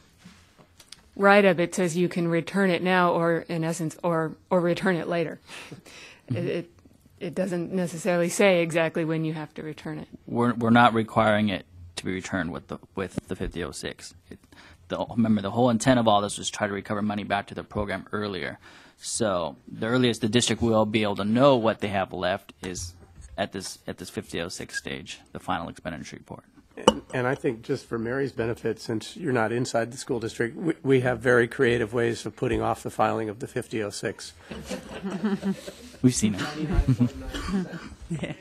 write-up, it says you can return it now, or in essence, or return it later. It doesn't necessarily say exactly when you have to return it. We're not requiring it to be returned with the 5006. Remember, the whole intent of all this was try to recover money back to the program earlier. So the earliest the district will be able to know what they have left is at this 5006 stage, the final expenditure report. And I think just for Mary's benefit, since you're not inside the school district, we have very creative ways of putting off the filing of the 5006. We've seen it.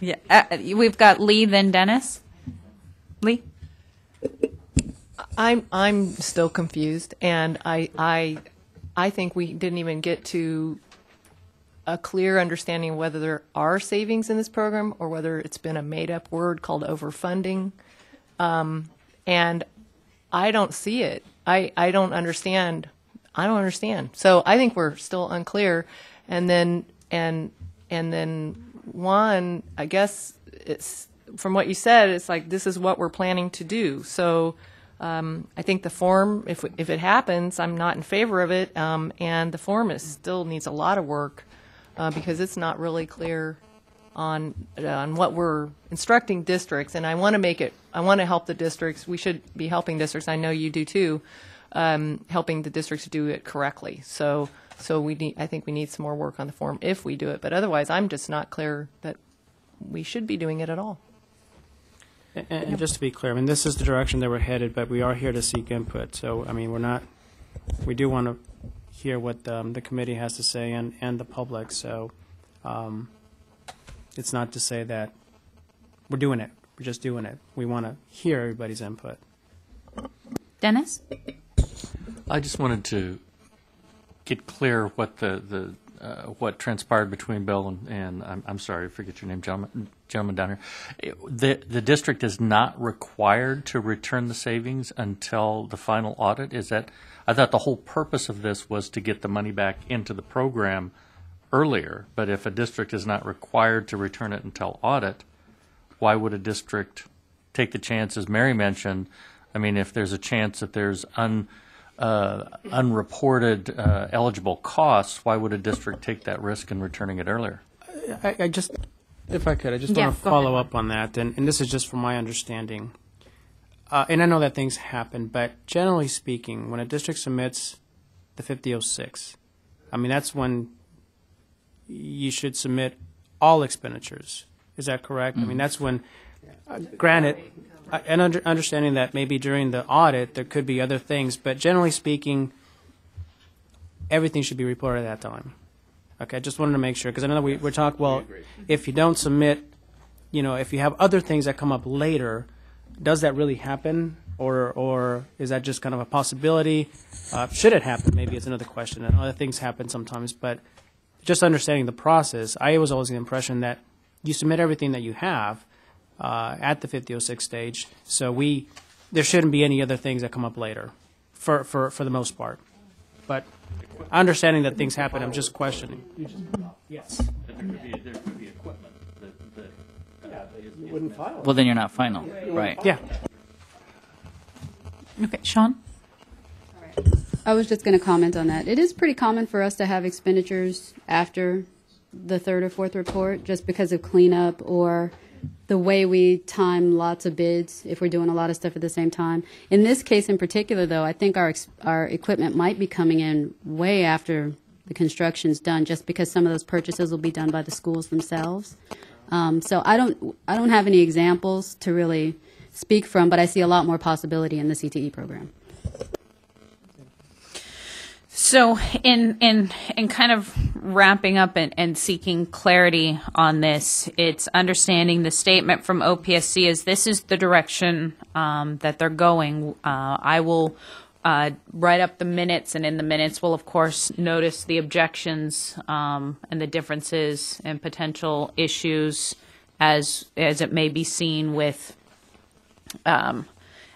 Yeah. We've got Lee, then Dennis. Lee? I'm still confused, and I think we didn't even get to a clear understanding of whether there are savings in this program or whether it's been a made-up word called overfunding. And I don't see it. I don't understand. So I think we're still unclear. And then Juan, I guess it's from what you said, it's like this is what we're planning to do. So I think the form, if it happens, I'm not in favor of it. And the form still needs a lot of work. Because it's not really clear on what we're instructing districts, and I want to help the districts. We should be helping districts. I know you do too, helping the districts do it correctly. So I think we need some more work on the form if we do it. But otherwise, I'm just not clear that we should be doing it at all. And just to be clear, I mean, this is the direction that we're headed, but we are here to seek input. So, I mean, we do want to hear what the committee has to say and the public. So it's not to say that we're doing it. We're just doing it. We want to hear everybody's input. Dennis? I just wanted to get clear what what transpired between Bill and I'm sorry, I forget your name, gentleman down here. The district is not required to return the savings until the final audit. Is that? I thought the whole purpose of this was to get the money back into the program earlier. But if a district is not required to return it until audit, why would a district take the chance, as Mary mentioned? I mean, if there's a chance that there's unreported eligible costs, why would a district take that risk in returning it earlier? I just want to follow up on that, and this is just from my understanding. And I know that things happen, but generally speaking, when a district submits the 5006, I mean, that's when you should submit all expenditures. Is that correct? I mean, that's when, granted, and understanding that maybe during the audit there could be other things, but generally speaking, everything should be reported at that time. Okay, I just wanted to make sure, because I know we're talking, well, if you don't submit, you know, if you have other things that come up later, does that really happen? Or is that just kind of a possibility? Should it happen? Maybe it's another question. And other things happen sometimes, but just understanding the process, I was always the impression that you submit everything that you have at the 5006 stage, so there shouldn't be any other things that come up later, for the most part. But understanding that things happen, I'm just questioning. Yes. There could be equipment that you wouldn't file. well, then you're not final, right? Yeah. Okay, Sean? I was just going to comment on that. It is pretty common for us to have expenditures after the third or fourth report, just because of cleanup or the way we time lots of bids if we're doing a lot of stuff at the same time. In this case in particular, though, I think our equipment might be coming in way after the construction's done, just because some of those purchases will be done by the schools themselves. So I don't have any examples to really speak from, but I see a lot more possibility in the CTE program. So in kind of wrapping up and seeking clarity on this, it's understanding the statement from OPSC is this is the direction that they're going. I will write up the minutes, and in the minutes we'll, of course, notice the objections and the differences and potential issues as it may be seen with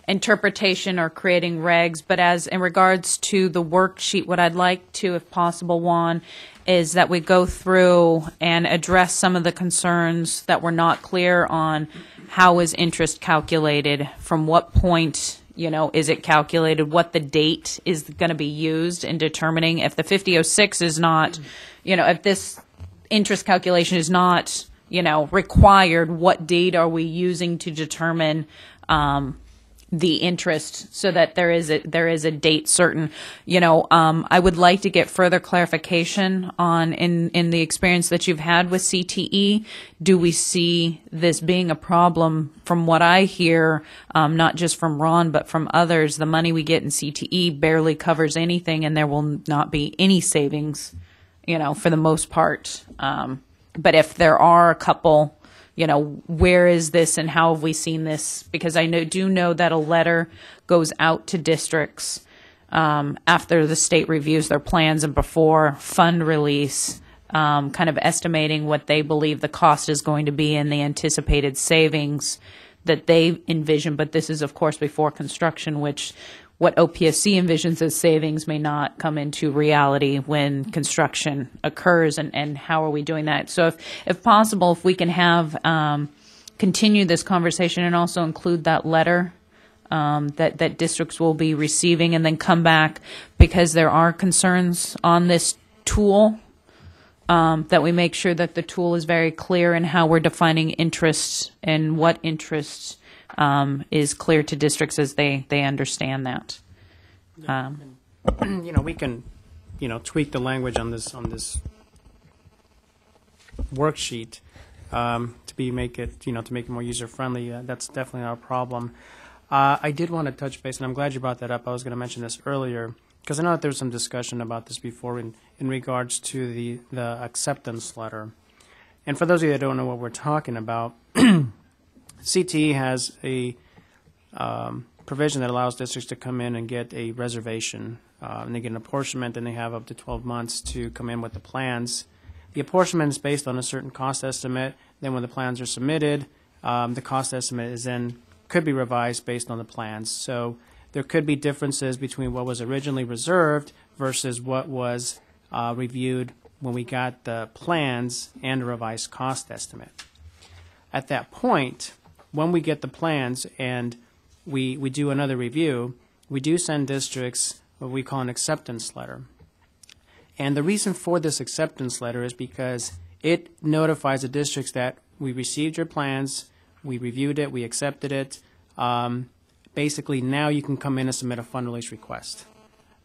interpretation or creating regs. But as in regards to the worksheet, what I'd like to, if possible, Juan, is that we go through and address some of the concerns that were not clear on how is interest calculated, from what point, you know, is it calculated, what the date is going to be used in determining if the 5006 is not, you know, if this interest calculation is not, you know, required, what date are we using to determine the interest, so that there is a date certain. You know, I would like to get further clarification on in the experience that you've had with CTE. Do we see this being a problem? From what I hear, not just from Ron but from others, the money we get in CTE barely covers anything, and there will not be any savings, you know, for the most part. But if there are a couple, you know, where is this and how have we seen this? Because I do know that a letter goes out to districts after the state reviews their plans and before fund release, kind of estimating what they believe the cost is going to be and the anticipated savings that they envision. But this is, of course, before construction, which what OPSC envisions as savings may not come into reality when construction occurs, and how are we doing that? So if possible, if we can have continue this conversation and also include that letter that districts will be receiving, and then come back, because there are concerns on this tool, that we make sure that the tool is very clear in how we're defining interest and what interest is clear to districts as they understand that. You know, we can, you know, tweak the language on this worksheet to make it more user friendly. That's definitely not a problem. I did want to touch base, and I'm glad you brought that up. I was going to mention this earlier, because I know that there was some discussion about this before in regards to the acceptance letter. And for those of you that don't know what we're talking about, CTE has a provision that allows districts to come in and get a reservation. And they get an apportionment, and they have up to 12 months to come in with the plans. The apportionment is based on a certain cost estimate. Then when the plans are submitted, the cost estimate could be revised based on the plans. So there could be differences between what was originally reserved versus what was reviewed when we got the plans and a revised cost estimate. At that point, when we get the plans and we do another review, we do send districts what we call an acceptance letter. And the reason for this acceptance letter is because it notifies the districts that we received your plans, we reviewed it, we accepted it. Basically, now you can come in and submit a fund release request.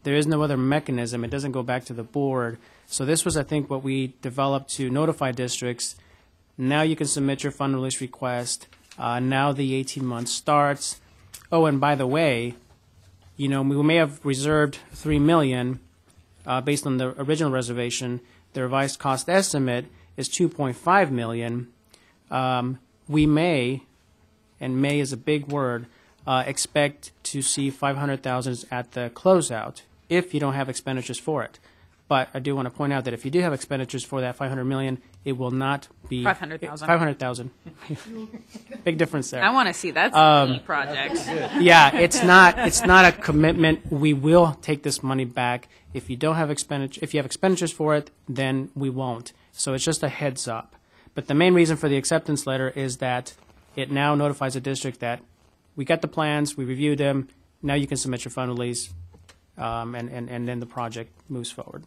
There is no other mechanism. It doesn't go back to the board. So this was, I think, what we developed to notify districts. Now you can submit your fund release request. Now the 18 months starts. Oh, and by the way, we may have reserved $3 million based on the original reservation. The revised cost estimate is $2.5 million. We may, and may is a big word, expect to see $500,000 at the closeout if you don't have expenditures for it. But I do want to point out that if you do have expenditures for that $500 million, it will not be 500,000. 500,000. Big difference there. I want to see that's the project. Yeah, it's not a commitment. We will take this money back. If you don't have if you have expenditures for it, then we won't. So it's just a heads up. But the main reason for the acceptance letter is that it now notifies the district that we got the plans, we reviewed them, now you can submit your fund release, and then the project moves forward.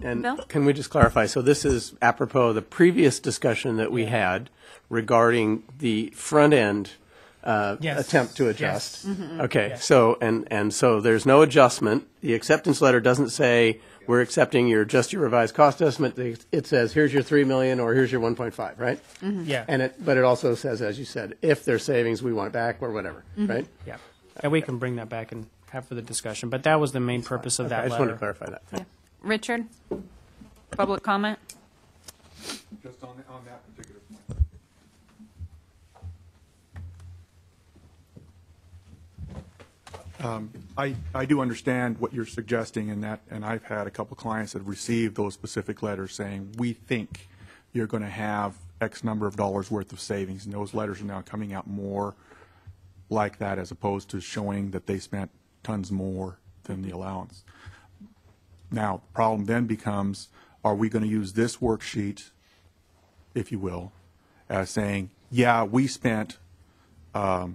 And Bill? can we just clarify? So this is apropos of the previous discussion that we had regarding the front end attempt to adjust. Yes. Okay. So and so there's no adjustment. The acceptance letter doesn't say we're accepting your revised cost estimate. It says here's your $3 million or here's your 1.5, right? Yeah. But it also says, as you said, if there's savings, we want it back or whatever, right? Yeah. And we can bring that back and have for the discussion. But that was the main purpose of that I just letter. wanted to clarify that. Yeah. Richard, public comment? Just on that particular point. I do understand what you're suggesting in that, and I've had a couple clients that have received those specific letters saying, we think you're going to have X number of dollars worth of savings, and those letters are now coming out more like that as opposed to showing that they spent tons more than the allowance. Now, the problem then becomes, are we going to use this worksheet, if you will, as saying, yeah, we spent all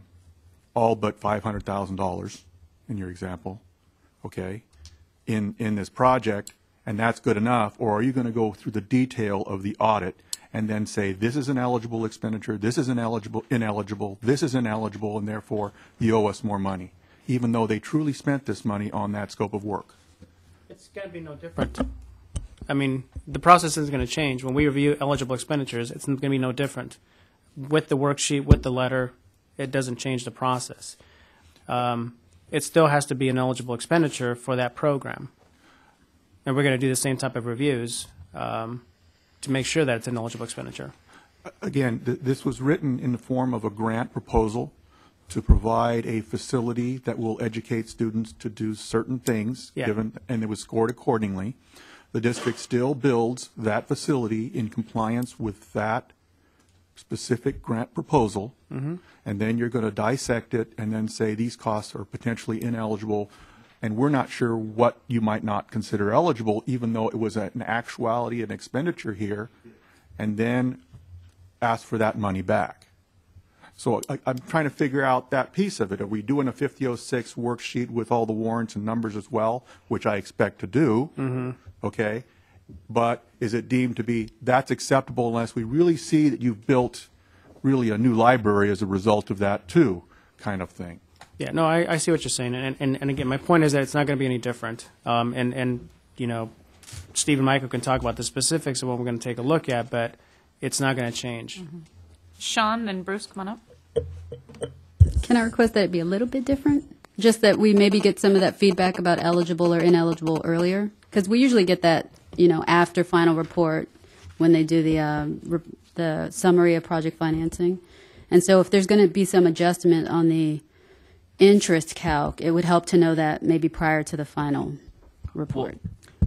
but $500,000 in your example, okay, in this project, and that's good enough, or are you going to go through the detail of the audit and then say, this is an eligible expenditure, this is ineligible, this is ineligible, and therefore you owe us more money, even though they truly spent this money on that scope of work? It's got to be no different. I mean, the process isn't going to change. When we review eligible expenditures, it's going to be no different. With the worksheet, with the letter, it doesn't change the process. It still has to be an eligible expenditure for that program. And we're going to do the same type of reviews to make sure that it's an eligible expenditure. Again, this was written in the form of a grant proposal to provide a facility that will educate students to do certain things, and it was scored accordingly. The district still builds that facility in compliance with that specific grant proposal, and then you're going to dissect it and then say these costs are potentially ineligible, and we're not sure what you might not consider eligible, even though it was an actuality, an expenditure here, and then ask for that money back. So I'm trying to figure out that piece of it. Are we doing a 5006 worksheet with all the warrants and numbers as well, which I expect to do, okay? But is it deemed to be that's acceptable unless we really see that you've built really a new library as a result of that too, kind of thing? Yeah, no, I see what you're saying. And again, my point is that it's not going to be any different. And Steve and Michael can talk about the specifics of what we're going to take a look at, but it's not going to change. Sean and Bruce, come on up. Can I request that it be a little bit different? Just that we maybe get some of that feedback about eligible or ineligible earlier? Because we usually get that, after final report when they do the summary of project financing. And so if there's going to be some adjustment on the interest calc, it would help to know that maybe prior to the final report.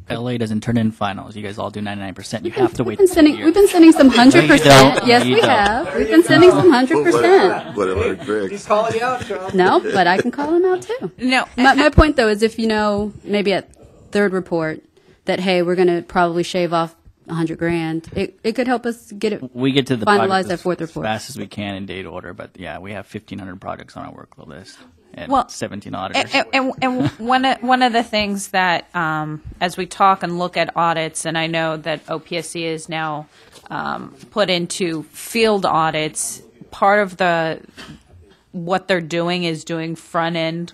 LA doesn't turn in finals. You guys all do 99%. You have to wait. We've been sending some 100%. Yes, we have. We've been sending some 100%. What about Greg? He's calling you out, Sean. No, but I can call him out too. No. My point though is if maybe at third report that hey, we're going to probably shave off $100,000. It could help us get it. We get to the finalized at fourth as report fast as we can in date order. But yeah, we have 1,500 projects on our workload list and 17 auditors. And one of the things that as we talk and look at audits, and I know that OPSC is now put into field audits. Part of what they're doing is doing front end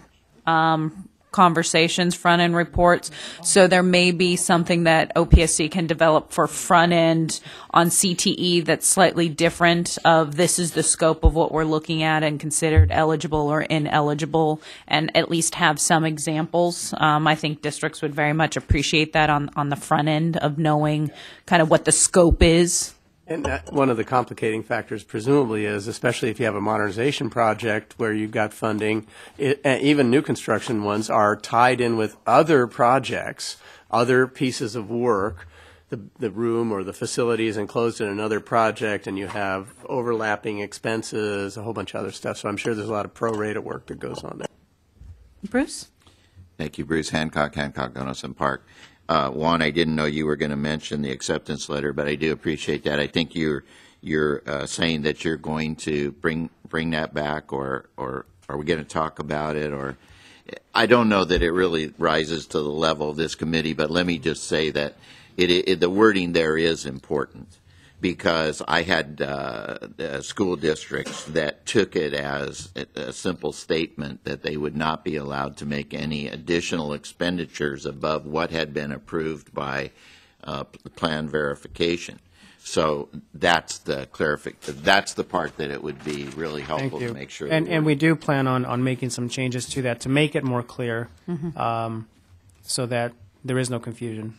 conversations, front-end reports. So there may be something that OPSC can develop for front-end on CTE that's slightly different of this is the scope of what we're looking at and considered eligible or ineligible, and at least have some examples. I think districts would very much appreciate that on the front end of knowing kind of what the scope is. And one of the complicating factors presumably is, especially if you have a modernization project where you've got funding, even new construction ones are tied in with other projects, other pieces of work. The room or the facility is enclosed in another project, and you have overlapping expenses, a whole bunch of other stuff. So I'm sure there's a lot of pro-rata work that goes on there. Bruce? Thank you, Bruce Hancock, Gunnison Park. Juan, I didn't know you were going to mention the acceptance letter, but I do appreciate that. I think you're saying that you're going to bring that back, or are we going to talk about it? Or I don't know that it really rises to the level of this committee, but let me just say that the wording there is important, because I had school districts that took it as a simple statement that they would not be allowed to make any additional expenditures above what had been approved by plan verification. So that's the that's the part that it would be really helpful to make sure. And we do plan on making some changes to that to make it more clear, so that there is no confusion.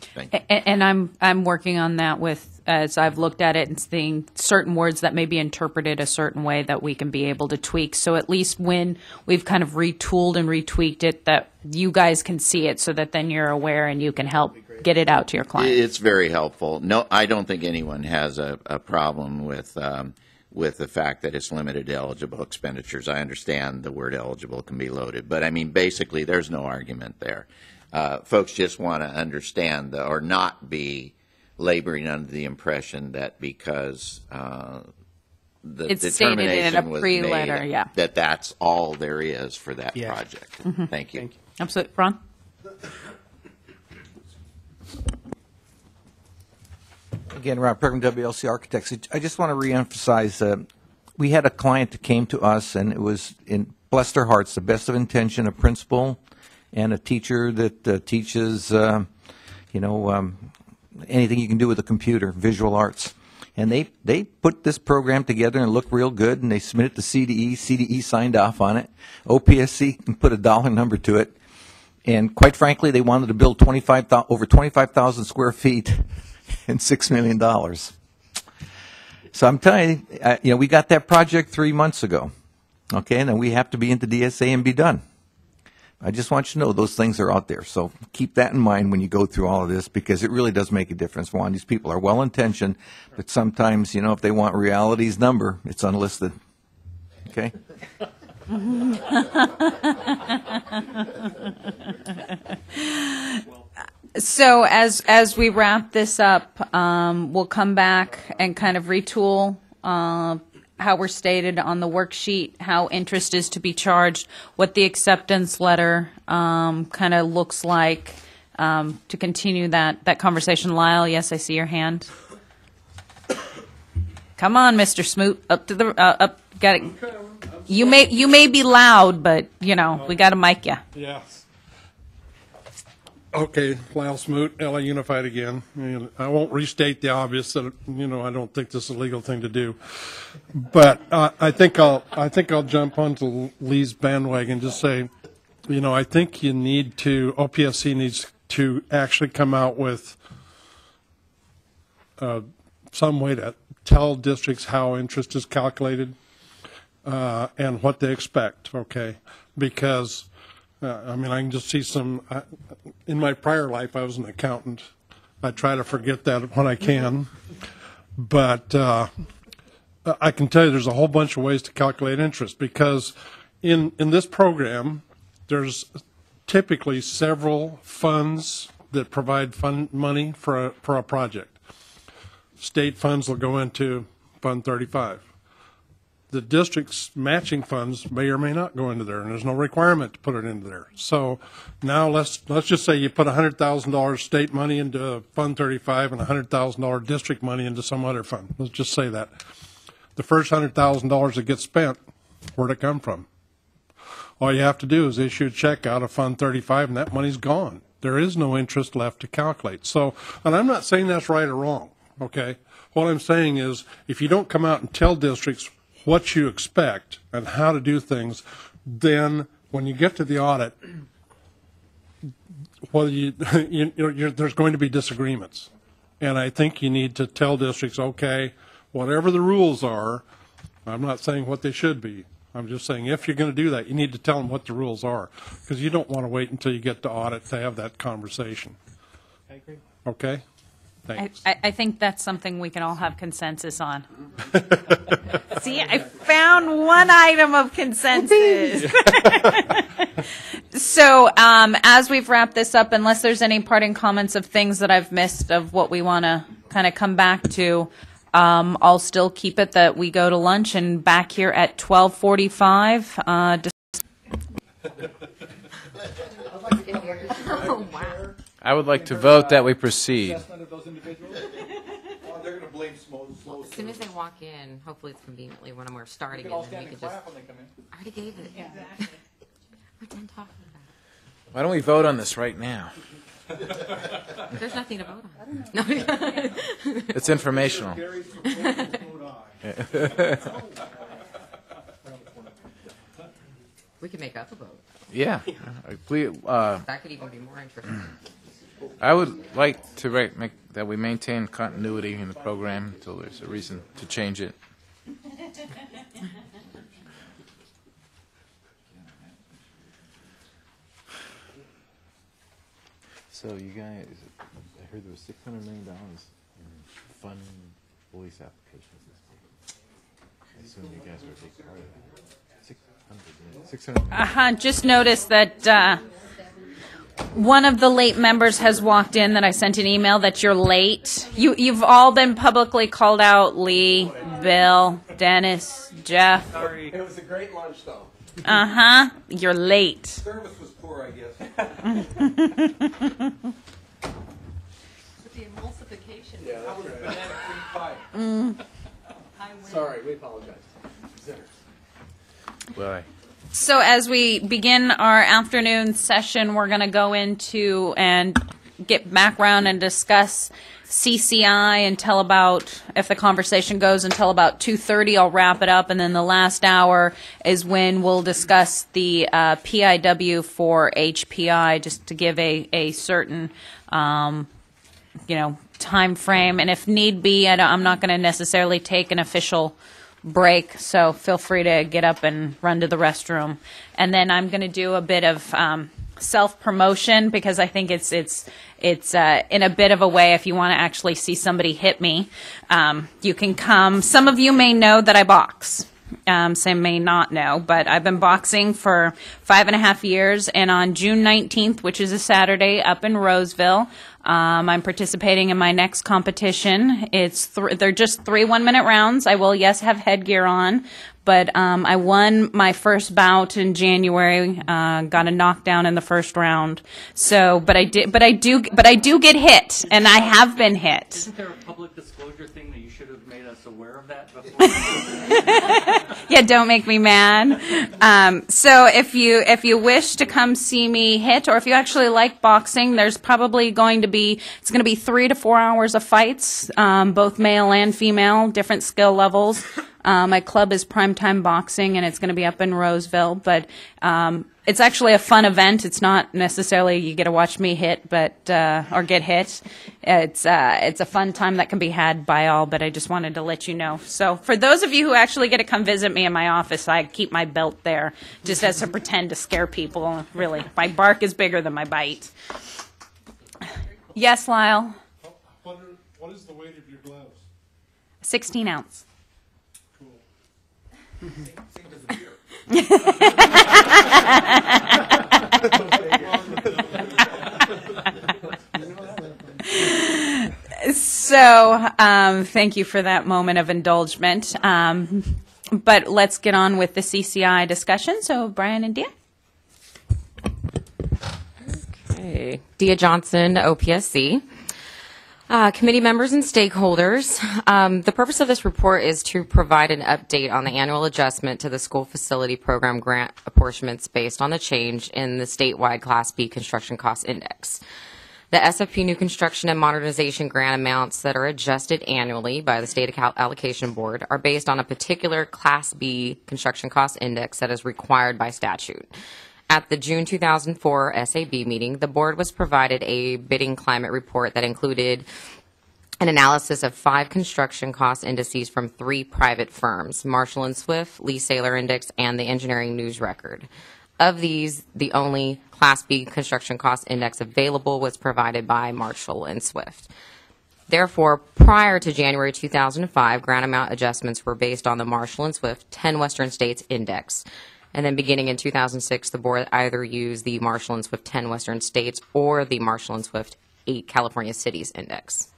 And I'm working on that with, as I've looked at it and seeing certain words that may be interpreted a certain way that we can be able to tweak. So at least when we've kind of retooled and retweaked it, that you guys can see it, so that then you're aware and you can help get it out to your clients. It's very helpful. No, I don't think anyone has a problem with the fact that it's limited to eligible expenditures. I understand the word eligible can be loaded, but I mean, basically, there's no argument there. Folks just want to understand or not be laboring under the impression that because the it's determination stated in a was pre-letter, made, yeah. that that's all there is for that project. Mm-hmm. Thank you. Absolutely. Ron? Again, Ron Perkins, WLC Architects. I just want to reemphasize, we had a client that came to us, and it was, bless their hearts, the best of intention, a principal and a teacher that teaches, anything you can do with a computer, visual arts. And they put this program together and it looked real good, and they submitted to CDE. CDE signed off on it. OPSC can put a dollar number to it. And quite frankly, they wanted to build over 25,000 square feet and $6 million. So I'm telling you, we got that project 3 months ago. Okay, and then we have to be into DSA and be done. I just want you to know those things are out there. So keep that in mind when you go through all of this, because it really does make a difference. Juan, these people are well-intentioned, but sometimes, if they want reality's number, it's unlisted. Okay? So as we wrap this up, we'll come back and kind of retool how we're stated on the worksheet, how interest is to be charged, what the acceptance letter kind of looks like, to continue that conversation. Lyle, yes, I see your hand. Come on, Mr. Smoot, up to the up. Got it. You may be loud, but we got to mic you. Yes. Okay, Lyle Smoot, LA Unified again. I won't restate the obvious that I don't think this is a legal thing to do, but I think I'll jump onto Lee's bandwagon and just say, I think OPSC needs to actually come out with some way to tell districts how interest is calculated and what they expect. Okay, because. I can just see in my prior life, I was an accountant. I try to forget that when I can. But I can tell you there's a whole bunch of ways to calculate interest, because in this program, there's typically several funds that provide money for a project. State funds will go into Fund 35. The district's matching funds may or may not go into there, and there's no requirement to put it into there. So now let's just say you put $100,000 state money into Fund 35 and $100,000 district money into some other fund. Let's just say that. The first $100,000 that gets spent, where'd it come from? All you have to do is issue a check out of Fund 35, and that money's gone. There is no interest left to calculate. So, and I'm not saying that's right or wrong, okay? What I'm saying is, if you don't come out and tell districts what you expect and how to do things, then when you get to the audit, whether there's going to be disagreements. And I think you need to tell districts, okay, whatever the rules are, I'm not saying what they should be. I'm just saying if you're going to do that, you need to tell them what the rules are, because you don't want to wait until you get to audit to have that conversation. I agree. Okay? Thanks. I think that's something we can all have consensus on. See, I found one item of consensus. So as we've wrapped this up, unless there's any parting comments of things that I've missed of what we want to kind of come back to, I'll still keep it that we go to lunch and back here at 12:45. Oh, wow. I would like to vote that we proceed. They're going to blame slow. As soon as they walk in, hopefully it's conveniently when we're starting, and then we can just. when they come in. I already gave it. Yeah. We're done talking about Why don't we vote on this right now? it. There's nothing to vote on. No. It's informational. We can make up a vote. Yeah. Please, That could even be more interesting. I would like to make that we maintain continuity in the program until there's a reason to change it. So you guys, I heard there was $600 million in fund police applications this week. I assume you guys are a big part of that. 600 million. Just noticed that one of the late members has walked in that I sent an email that you're late. You've all been publicly called out, Lee, Bill, Dennis, Jeff. Sorry. It was a great lunch, though. You're late. Service was poor, I guess. With the emulsification. Yeah, that was banana cream pie. Sorry, we apologize. Well, So as we begin our afternoon session, we're going to go into and get background and discuss CCI until about, if the conversation goes until about 2:30, I'll wrap it up, and then the last hour is when we'll discuss the PIW for HPI, just to give a certain, time frame, and if need be, I'm not going to necessarily take an official break, so feel free to get up and run to the restroom. And then I'm going to do a bit of self-promotion, because I think it's in a bit of a way, if you want to actually see somebody hit me, you can come. Some of you may know that I box. Some may not know, but I've been boxing for 5.5 years, and on June 19th, which is a Saturday, up in Roseville, I'm participating in my next competition. They're just 3 1-minute rounds. I will, have headgear on, but I won my first bout in January. Got a knockdown in the first round. So, but I do get hit, and I have been hit. Isn't there a public disclosure thing that you should have made us aware of that before? Yeah, don't make me mad. So if you wish to come see me hit, or if you actually like boxing, there's probably going to be 3 to 4 hours of fights, both male and female, different skill levels. My club is Primetime Boxing, and it's going to be up in Roseville, but it's actually a fun event. It's not necessarily you get to watch me hit, or get hit. It's a fun time that can be had by all, but I just wanted to let you know. So for those of you who actually get to come visit me in my office, I keep my belt there just as to pretend to scare people. Really, my bark is bigger than my bite. Yes, Lyle? What is the weight of your gloves? 16 ounce. So, thank you for that moment of indulgement. But let's get on with the CCI discussion. So, Brian and Dia. Okay. Dia Johnson, OPSC. Committee members and stakeholders, the purpose of this report is to provide an update on the annual adjustment to the school facility program grant apportionments based on the change in the statewide Class B construction cost index. The SFP new construction and modernization grant amounts that are adjusted annually by the State Allocation Board are based on a particular Class B construction cost index that is required by statute. At the June 2004 SAB meeting, the board was provided a bidding climate report that included an analysis of 5 construction cost indices from 3 private firms, Marshall & Swift, Lee Saylor Index, and the Engineering News Record. Of these, the only Class B construction cost index available was provided by Marshall & Swift. Therefore, prior to January 2005, grant amount adjustments were based on the Marshall & Swift 10 Western States Index. And then beginning in 2006, the board either used the Marshall & Swift 10 Western States or the Marshall & Swift 8 California Cities Index.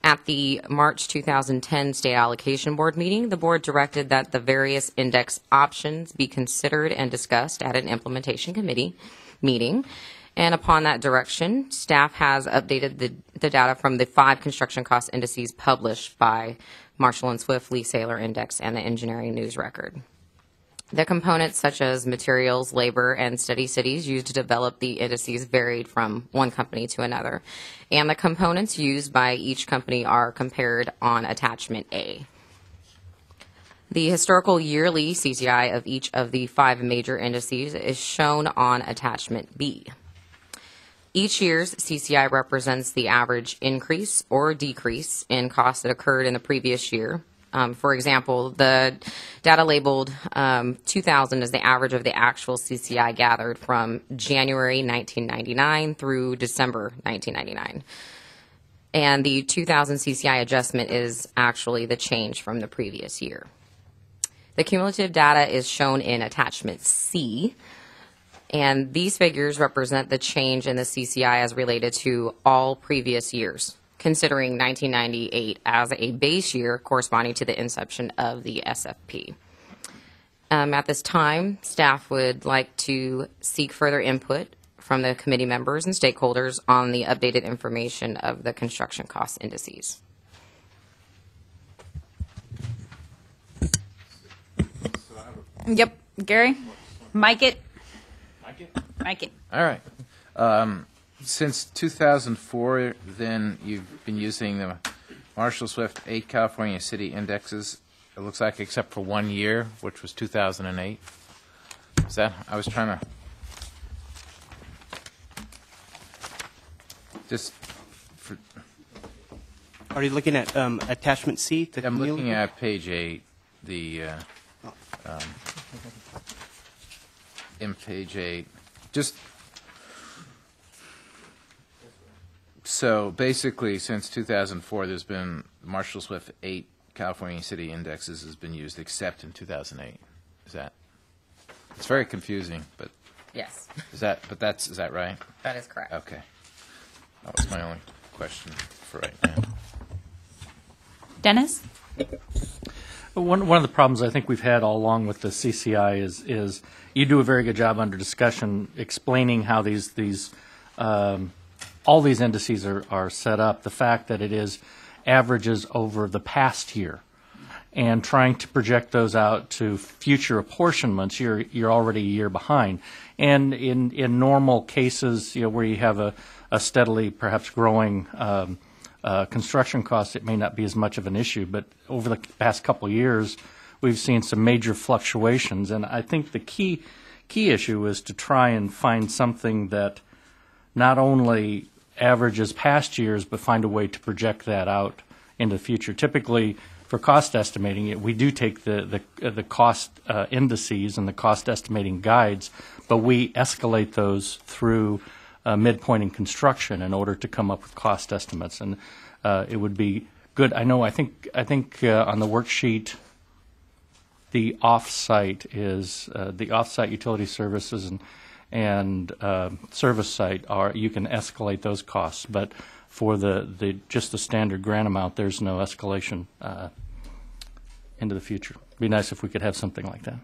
At the March 2010 State Allocation Board meeting, the board directed that the various index options be considered and discussed at an implementation committee meeting. And upon that direction, staff has updated the data from the 5 construction cost indices published by Marshall & Swift, Lee Saylor Index, and the Engineering News Record. The components such as materials, labor, and study cities used to develop the indices varied from one company to another. And the components used by each company are compared on Attachment A. The historical yearly CCI of each of the 5 major indices is shown on Attachment B. Each year's CCI represents the average increase or decrease in costs that occurred in the previous year. For example, the data labeled 2000 is the average of the actual CCI gathered from January 1999 through December 1999. And the 2000 CCI adjustment is actually the change from the previous year. The cumulative data is shown in Attachment C, and these figures represent the change in the CCI as related to all previous years, considering 1998 as a base year corresponding to the inception of the SFP. At this time, staff would like to seek further input from the committee members and stakeholders on the updated information of the construction cost indices. Yep, Gary, mic it. Mic it. All right. Since 2004, then you've been using the Marshall Swift 8 California City Indexes, it looks like, except for 1 year, which was 2008. Is that, I was trying to, just for, are you looking at Attachment C? I'm looking at page 8, the, in page 8, just, so basically, since 2004, there's been Marshall Swift 8 California City Indexes has been used, except in 2008. Is that? It's very confusing, but yes. Is that? But that's is that right? That is correct. Okay. That was my only question for right now. Dennis? One of the problems I think we've had all along with the CCI is you do a very good job under discussion explaining how these all these indices are set up. The fact that it is averages over the past year and trying to project those out to future apportionments, you're already a year behind. And in normal cases, where you have a steadily perhaps growing construction cost, it may not be as much of an issue. But over the past couple of years, we've seen some major fluctuations. And I think the key issue is to try and find something that not only averages past years, but find a way to project that out into the future. Typically, for cost estimating, we do take the cost indices and the cost estimating guides, but we escalate those through midpoint in construction in order to come up with cost estimates. And it would be good. I think on the worksheet, the off-site is the off-site utility services and service site you can escalate those costs, but for just the standard grant amount, there's no escalation into the future. It'd be nice if we could have something like that.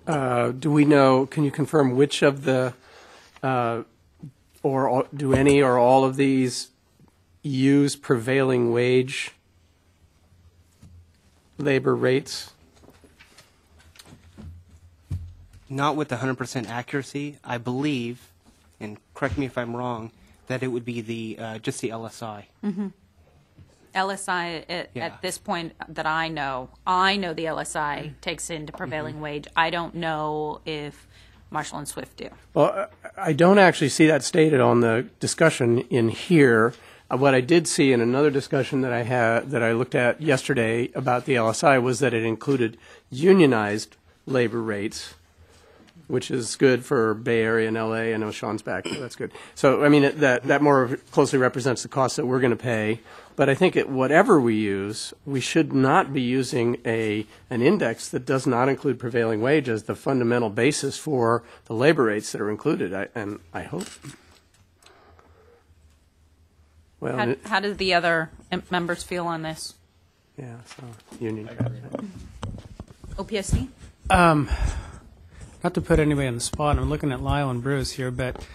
Bill? Do we know, can you confirm which of the or do any or all of these use prevailing wage labor rates? Not with 100% accuracy. I believe, and correct me if I'm wrong, that it would be the just the LSI. Mm-hmm. LSI Yeah. at this point that I know the LSI takes into prevailing wage. I don't know if Marshall and Swift do. Well, I don't actually see that stated on the discussion in here. What I did see in another discussion that I looked at yesterday about the LSI was that it included unionized labor rates, which is good for Bay Area and LA. I know Sean's back, so that's good. So, I mean, that more closely represents the cost that we're going to pay. But I think whatever we use, we should not be using an index that does not include prevailing wage as the fundamental basis for the labor rates that are included. I hope. Well, How do the other members feel on this? Yeah, so union. OPSC? Not to put anybody on the spot, I'm looking at Lyle and Bruce here, but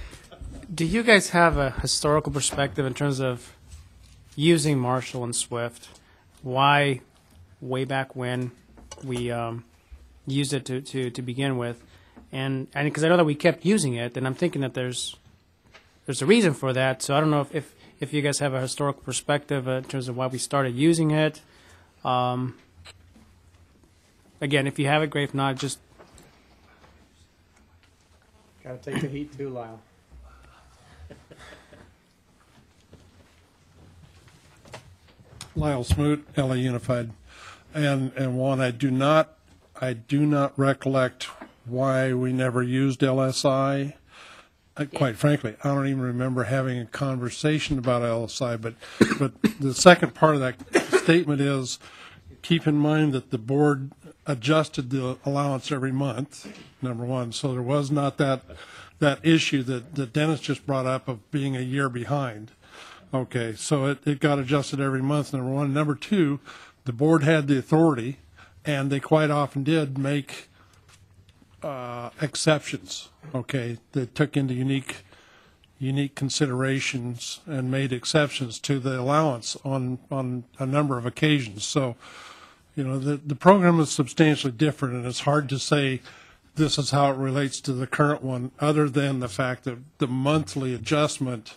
do you guys have a historical perspective in terms of using Marshall and Swift? Why, way back when, we used it to begin with? And because I know that we kept using it, and I'm thinking that there's a reason for that. So I don't know if you guys have a historical perspective in terms of why we started using it. Again, if you have it, great. If not, just Got to take the heat too, Lyle. Lyle Smoot, LA Unified, and Juan, I do not recollect why we never used LSI. Quite frankly, I don't even remember having a conversation about LSI. But the second part of that statement is, keep in mind that the board adjusted the allowance every month. Number one, so there was not that issue that Dennis just brought up of being a year behind. Okay, so it got adjusted every month, number one. Number two, the board had the authority, and they quite often did make exceptions. Okay, they took into unique considerations and made exceptions to the allowance on a number of occasions. So, you know, the program is substantially different, and it's hard to say this is how it relates to the current one, other than the fact that the monthly adjustment,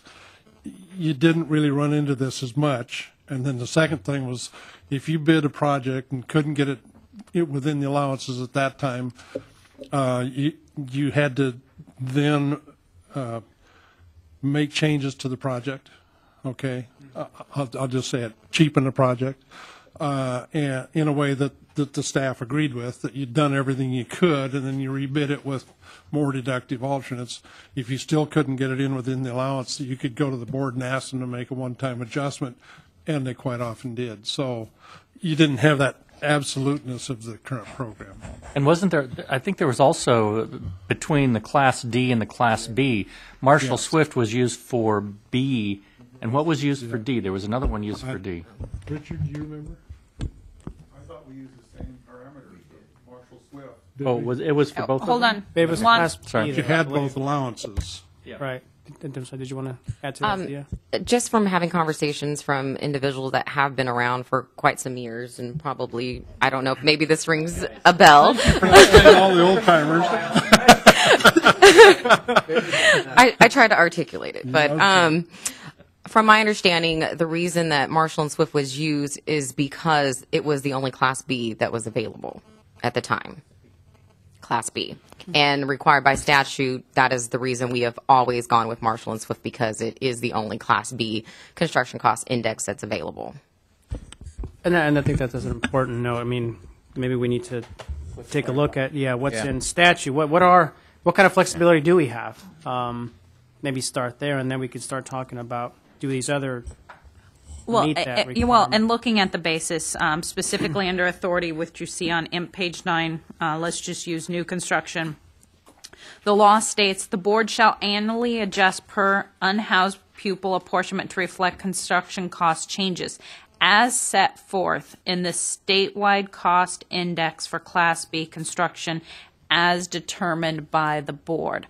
you didn't really run into this as much. And then the second thing was, if you bid a project and couldn't get it within the allowances at that time, you had to then make changes to the project. Okay, I'll just say it, cheapen the project, and in a way that the staff agreed with, that you'd done everything you could, and then you rebid it with more deductive alternates. If you still couldn't get it in within the allowance, you could go to the board and ask them to make a one-time adjustment, and they quite often did. So you didn't have that absoluteness of the current program. And wasn't there, I think there was also, between the Class D and the Class B, Marshall Swift was used for B, and what was used for D? There was another one used for D. Richard, do you remember? I thought we used the same parameters, Marshall Swift. Oh, it was for both of them? Hold on. It was One. Class Sorry. B, You I had believe. both allowances. Right. Did you want to add to that? Yeah. Just from having conversations from individuals that have been around for quite some years, and probably, I don't know if maybe this rings a bell. All the old timers. I tried to articulate it, but from my understanding, the reason that Marshall and Swift was used is because it was the only Class B that was available at the time. Class B. And required by statute, that is the reason we have always gone with Marshall and Swift, because it is the only Class B construction cost index that's available. And I think that's an important note. I mean, maybe we need to take a look at what's in statute. What kind of flexibility do we have? Maybe start there, and then we could start talking about do these other meet that requirement? And looking at the basis, specifically under authority, which you see on IMP page 9, let's just use new construction. The law states the board shall annually adjust per unhoused pupil apportionment to reflect construction cost changes as set forth in the statewide cost index for Class B construction as determined by the board.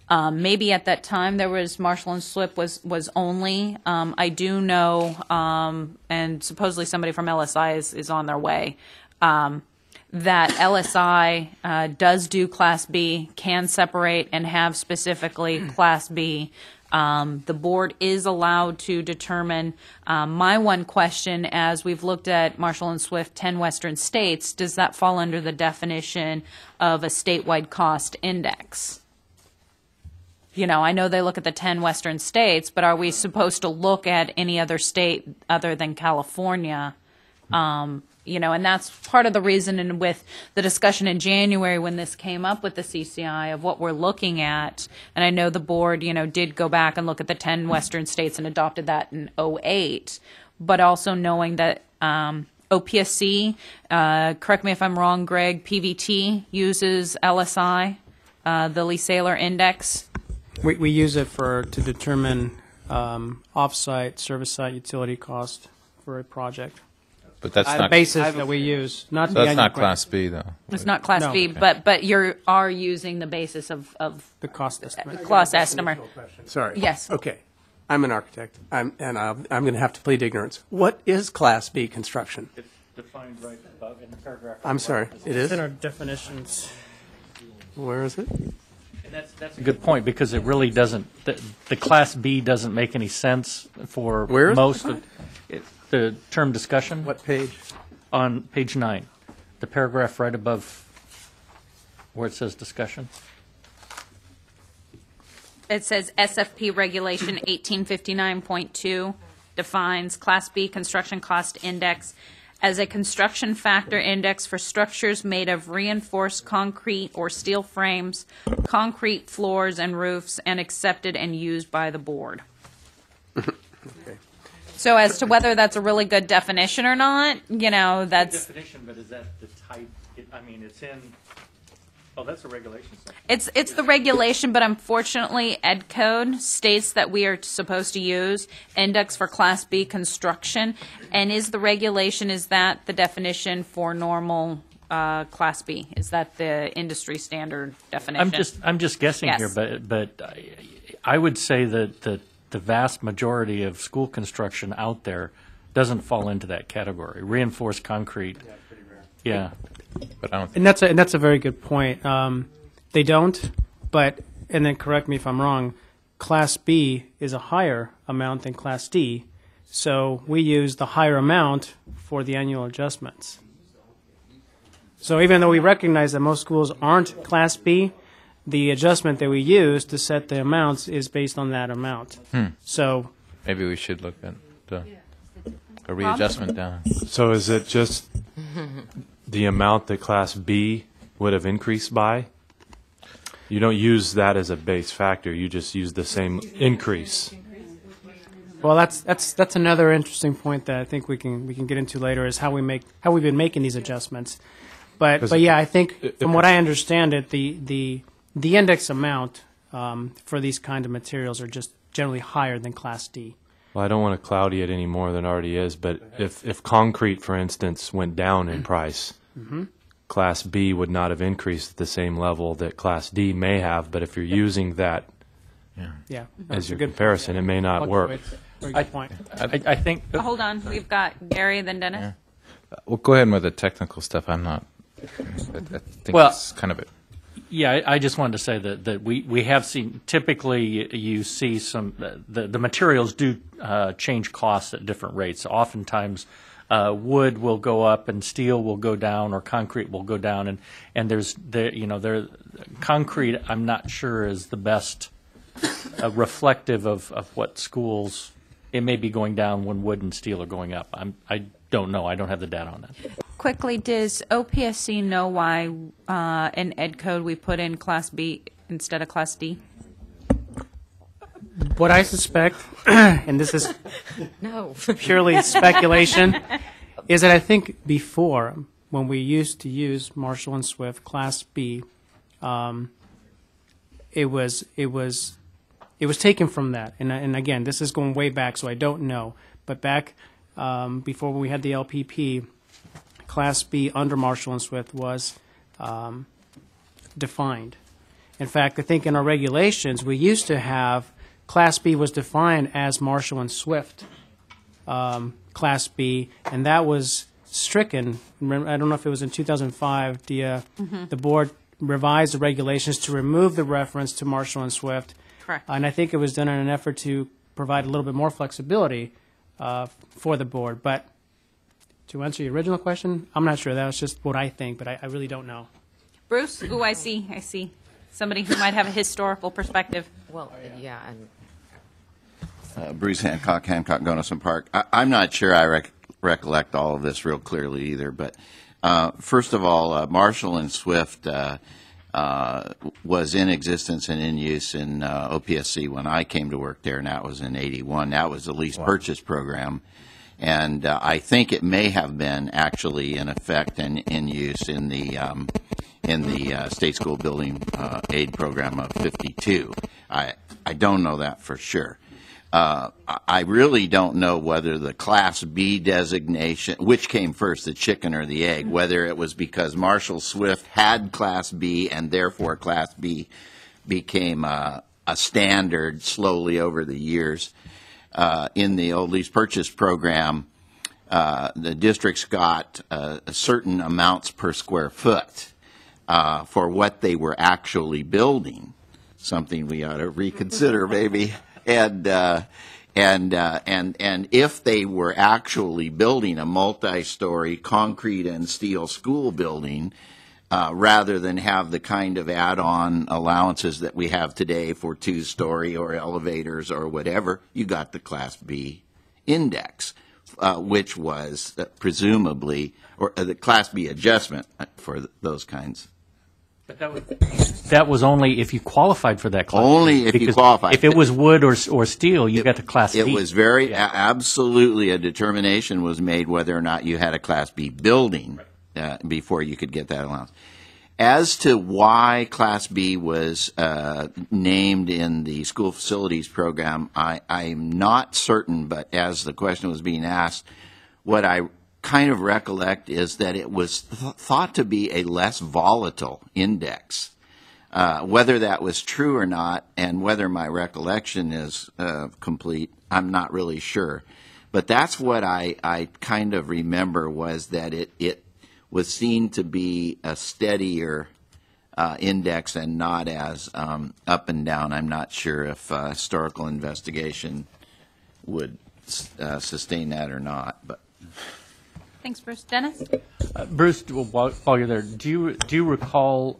Maybe at that time there was Marshall and Swift was only. I do know, and supposedly somebody from LSI is on their way, that LSI does do Class B, can separate and have specifically Class B. The board is allowed to determine. My one question, as we've looked at Marshall and Swift, 10 Western states, does that fall under the definition of a statewide cost index? You know, I know they look at the 10 Western states, but are we supposed to look at any other state other than California? You know, and that's part of the reason, and with the discussion in January when this came up with the CCI of what we're looking at, and I know the board, you know, did go back and look at the 10 Western states and adopted that in 2008, but also knowing that OPSC, correct me if I'm wrong, Greg, PVT uses LSI, the Lee Saylor Index. We use it to determine off-site, service site utility cost for a project. But that's the not basis that we use. Not so the that's annual not grant. Class B, though. It's not Class No. B, but you are using the basis of the cost estimate. Cost estimate. Sorry. Yes. Okay. I'm an architect, I'm going to have to plead ignorance. What is Class B construction? It's defined right above in the paragraph. I'm sorry. It is? in our definitions. Where is it? And that's a good point, because it really doesn't, the Class B doesn't make any sense for Where is most it? of the term discussion. What page? On page 9, the paragraph right above where it says discussion. It says SFP Regulation 1859.2 defines Class B construction cost index as a construction factor index for structures made of reinforced concrete or steel frames, concrete floors and roofs, and accepted and used by the board. Okay. So as to whether that's a really good definition or not, you know, that's Definition, but is that the type, I mean, it's in, oh, that's a regulation section. it's the regulation, but unfortunately, Ed Code states that we are supposed to use index for Class B construction. And is the regulation, is that the definition for normal Class B? Is that the industry standard definition? I'm just guessing Yes. here, but I would say that the vast majority of school construction out there doesn't fall into that category. Reinforced concrete. Yeah, pretty rare. Yeah. But I don't And that's a very good point. They don't, but, and then correct me if I'm wrong, Class B is a higher amount than Class D, so we use the higher amount for the annual adjustments. So even though we recognize that most schools aren't Class B, the adjustment that we use to set the amounts is based on that amount. So maybe we should look at a readjustment down. So is it just the amount that Class B would have increased by? You don't use that as a base factor. You just use the same increase. well, that's another interesting point that I think we can get into later, is how we've been making these adjustments. But yeah, I think from what I understand it, the index amount for these kind of materials are just generally higher than Class D. Well, I don't want to cloudy it any more than it already is, but if concrete, for instance, went down in price, Class B would not have increased at the same level that Class D may have, but if you're using that Yeah, as your comparison, it may not work. Very good point. I think. Hold on, we've got Gary, then Dennis. Well, go ahead with the technical stuff. I'm not. I think Well, it's kind of it. Yeah, I just wanted to say that we have seen, typically you see some, the materials do change costs at different rates. Oftentimes wood will go up and steel will go down, or concrete will go down, and there's concrete, I'm not sure is the best reflective of what schools, it may be going down when wood and steel are going up. I don't know. I don't have the data on that. Quickly, does OPSC know why in Ed Code we put in Class B instead of Class D? What I suspect, and this is purely speculation, is that I think before, when we used to use Marshall and Swift Class B, it was taken from that. And again, this is going way back, so I don't know. But back before we had the LPP, Class B under Marshall and Swift was defined. In fact, I think in our regulations, we used to have Class B was defined as Marshall and Swift Class B, and that was stricken. Remember, I don't know if it was in 2005. The board revised the regulations to remove the reference to Marshall and Swift. Correct. And I think it was done in an effort to provide a little bit more flexibility for the board. But to answer your original question, I'm not sure. That was just what I think, but I really don't know. Bruce? Ooh, I see. Somebody who might have a historical perspective. Well, yeah, and Bruce Hancock, Gunnison Park. I'm not sure I recollect all of this real clearly either, but first of all, Marshall and Swift was in existence and in use in OPSC when I came to work there, and that was in '81. That was the lease purchase program, and I think it may have been actually in effect and in use in the state school building aid program of '52. I don't know that for sure. I really don't know whether the Class B designation, which came first, the chicken or the egg, whether it was because Marshall Swift had Class B and therefore Class B became a standard slowly over the years. In the old lease purchase program, the districts got certain amounts per square foot for what they were actually building, something we ought to reconsider maybe. And if they were actually building a multi-story concrete and steel school building, rather than have the kind of add-on allowances that we have today for two-story or elevators or whatever, you got the Class B index, which was presumably, or the Class B adjustment for those kinds. But that was only if you qualified for that class. Only if you qualified. If it was wood or steel, you got the Class B. It was very absolutely a determination was made whether or not you had a Class B building before you could get that allowance. As to why Class B was named in the school facilities program, I'm not certain, but as the question was being asked, what I kind of recollect is that it was thought to be a less volatile index. Whether that was true or not, and whether my recollection is complete, I'm not really sure. But that's what I kind of remember, was that it was seen to be a steadier index and not as up and down. I'm not sure if historical investigation would sustain that or not, but. Thanks, Bruce. Dennis? Bruce, while you're there, do you recall,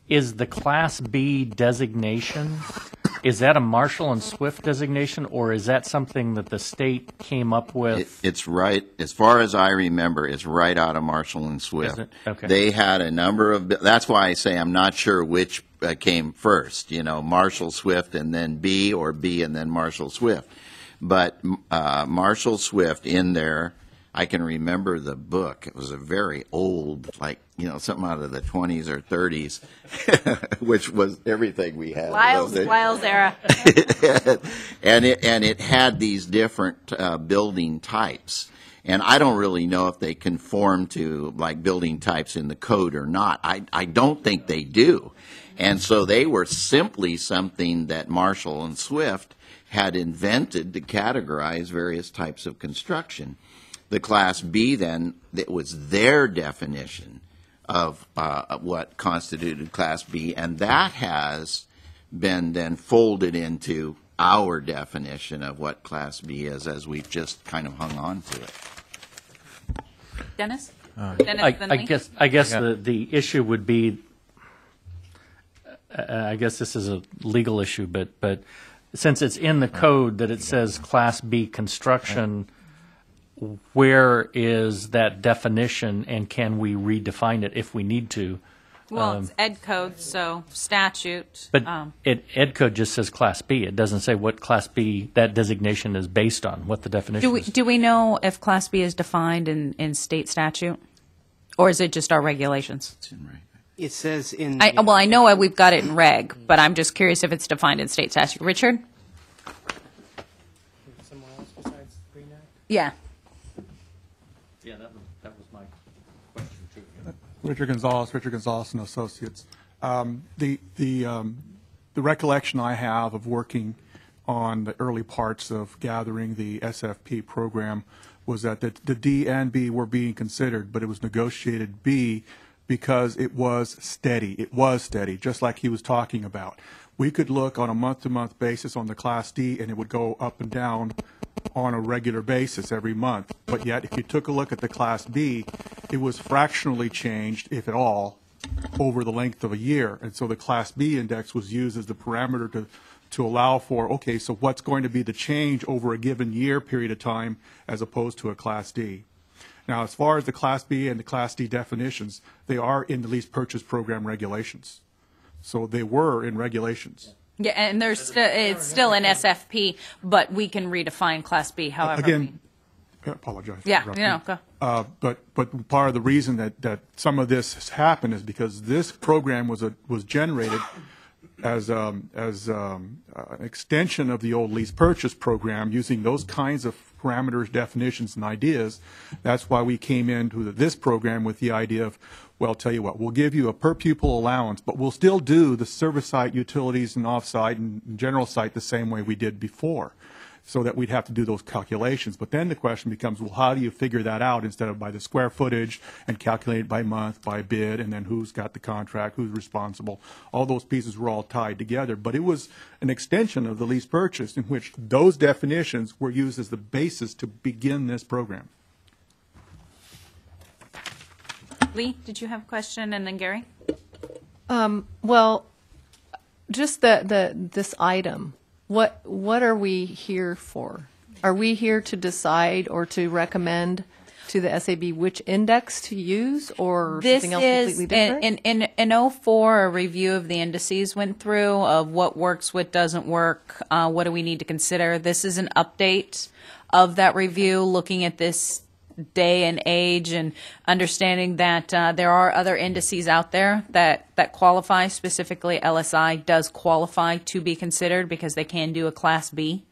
is the Class B designation, is that a Marshall and Swift designation, or is that something that the state came up with? It's right, as far as I remember, it's right out of Marshall and Swift. Is it? Okay. They had a number of, that's why I say I'm not sure which came first, Marshall Swift and then B, or B and then Marshall Swift. But Marshall Swift in there, I can remember the book. It was a very old, something out of the 20s or 30s, which was everything we had. Lyle's era. and it had these different building types. And I don't really know if they conform to building types in the code or not. I don't think they do. And so they were simply something that Marshall and Swift had invented to categorize various types of construction. The Class B, then, that was their definition of what constituted Class B, and that has been then folded into our definition of what Class B is, as we've just kind of hung on to it. Dennis? I guess the issue would be, I guess this is a legal issue, but since it's in the code that it says Class B construction, where is that definition, and can we redefine it if we need to? Well, it's ed code, so statute. But ed code just says Class B. It doesn't say what Class B that designation is based on, what the definition is. Do we know if Class B is defined in state statute, or is it just our regulations? It's in reg. It says in. I know we've got it in reg, but I'm just curious if it's defined in state statute. Richard? Someone else besides Green Act? Yeah. Yeah, that was my question too. Richard Gonzalez and Associates. The recollection I have of working on the early parts of gathering the SFP program was that the D and B were being considered, but it was negotiated B because it was steady. It was steady, just like he was talking about. We could look on a month-to-month basis on the Class D, and it would go up and down on a regular basis every month. But yet, if you took a look at the Class B, it was fractionally changed, if at all, over the length of a year. And so the Class B index was used as the parameter to allow for, okay, so what's going to be the change over a given year period of time as opposed to a Class D. Now, as far as the Class B and the Class D definitions, they are in the lease purchase program regulations. So they were in regulations. Yeah, and it's still in SFP, but we can redefine Class B however. Again, I apologize. Yeah, interrupting. go. But part of the reason that some of this has happened is because this program was generated as an extension of the old lease purchase program, using those kinds of parameters, definitions, and ideas. That's why we came into this program with the idea of, well, tell you what, we'll give you a per pupil allowance, but we'll still do the service site utilities and off-site and general site the same way we did before, so that we'd have to do those calculations. But then the question becomes, well, how do you figure that out instead of by the square footage and calculate it by month, by bid, and then who's got the contract, who's responsible? All those pieces were all tied together. But it was an extension of the lease purchase in which those definitions were used as the basis to begin this program. Lee, did you have a question? And then Gary? Well, just this item. What are we here for? Are we here to decide or to recommend to the SAB which index to use, or something else completely different? In 04, a review of the indices went through of what works, what doesn't work, what do we need to consider. This is an update of that review, looking at this day and age and understanding that there are other indices out there that qualify. Specifically, LSI does qualify to be considered because they can do a Class B.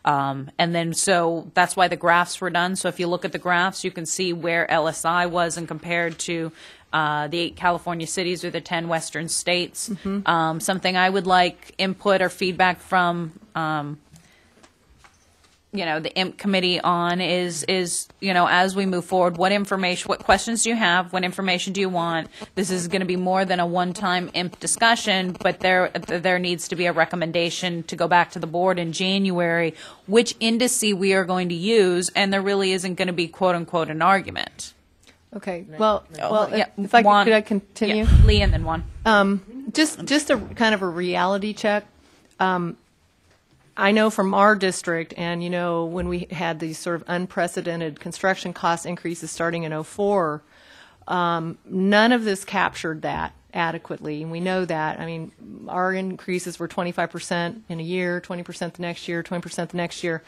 And then so that's why the graphs were done. So if you look at the graphs, you can see where LSI was and compared to the 8 California cities or the 10 western states. Mm-hmm. Something I would like input or feedback from the IMP committee on is, as we move forward, what questions do you have? What information do you want? This is going to be more than a one-time IMP discussion, but there needs to be a recommendation to go back to the board in January, which indice we are going to use, and there really isn't going to be, quote unquote, an argument. Okay. Well, yeah, if I could I continue? Yeah, Lee and then Juan. Just a kind of a reality check. I know from our district, and when we had these sort of unprecedented construction cost increases starting in 04, none of this captured that adequately, and we know that. I mean, our increases were 25% in a year, 20% the next year, 20% the next year.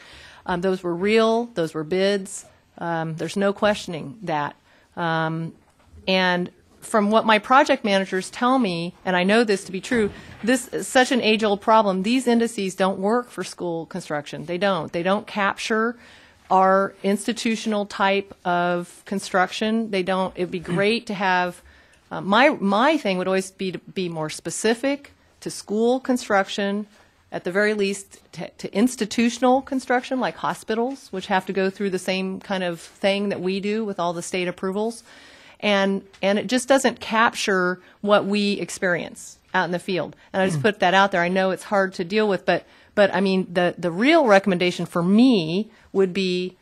Those were real. Those were bids. There's no questioning that. And from what my project managers tell me, and I know this to be true, this is such an age-old problem. These indices don't work for school construction. They don't. They don't capture our institutional type of construction. They don't. It'd be great to have. My thing would always be to be more specific to school construction, at the very least to institutional construction like hospitals, which have to go through the same kind of thing that we do with all the state approvals. And it just doesn't capture what we experience out in the field. And I just put that out there. I know it's hard to deal with, but I mean, the real recommendation for me would be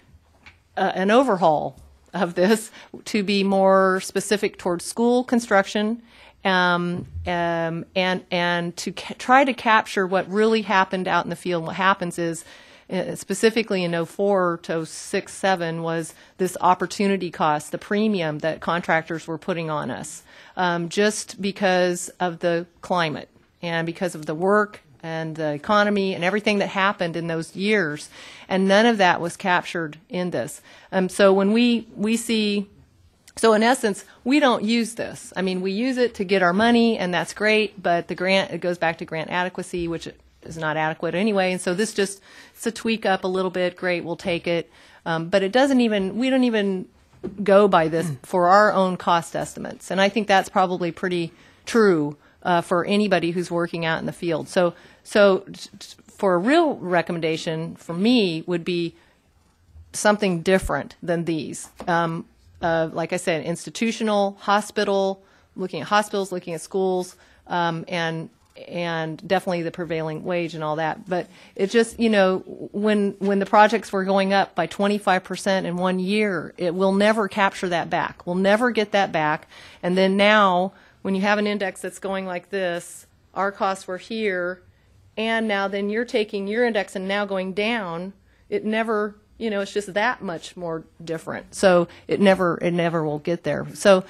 an overhaul of this to be more specific towards school construction, and to try to capture what really happened out in the field. What happens is, specifically in 04 to 06, 07, was this opportunity cost, the premium that contractors were putting on us, just because of the climate and because of the work and the economy and everything that happened in those years. And none of that was captured in this. So when we see, so in essence, we don't use this. I mean, we use it to get our money, and that's great, but the grant, it goes back to grant adequacy, which is not adequate anyway. And so this just, it's a tweak up a little bit. Great, we'll take it. But it doesn't even, we don't even go by this for our own cost estimates. And I think that's probably pretty true for anybody who's working out in the field. So for a real recommendation for me would be something different than these. Like I said, institutional, hospital, looking at hospitals, looking at schools, and definitely the prevailing wage and all that. But it just, when the projects were going up by 25% in 1 year, it will never capture that back. We'll never get that back. And then now, when you have an index that's going like this, our costs were here, and now then you're taking your index and now going down, it never, it's just that much more different. So it never will get there. So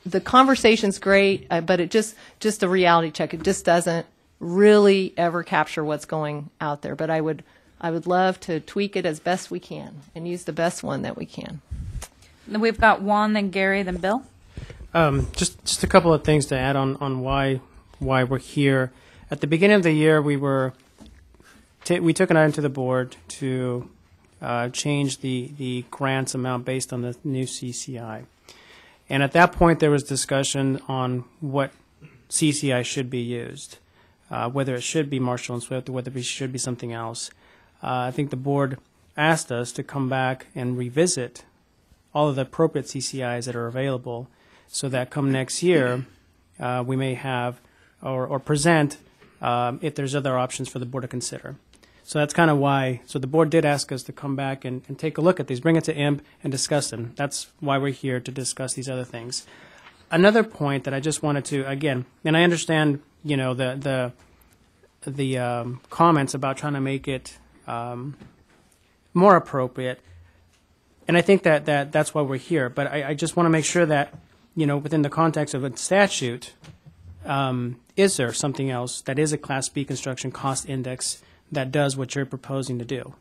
the conversation's great, but it just a reality check. It just doesn't really ever capture what's going out there. But I would love to tweak it as best we can and use the best one that we can. We've got Juan, then Gary, then Bill. Just a couple of things to add on why we're here. At the beginning of the year, we took an item to the board to change the grants amount based on the new CCI. And at that point, there was discussion on what CCI should be used, whether it should be Marshall and Swift or whether it should be something else. I think the board asked us to come back and revisit all of the appropriate CCIs that are available so that come next year, we may have or present if there's other options for the board to consider. So that's kind of why. So the board did ask us to come back and take a look at these, bring it to IMP and discuss them. That's why we're here, to discuss these other things. Another point that I just wanted to, again, and I understand, the comments about trying to make it more appropriate, and I think that's why we're here. But I just want to make sure that, within the context of a statute, is there something else that is a Class B construction cost index that does what you're proposing to do?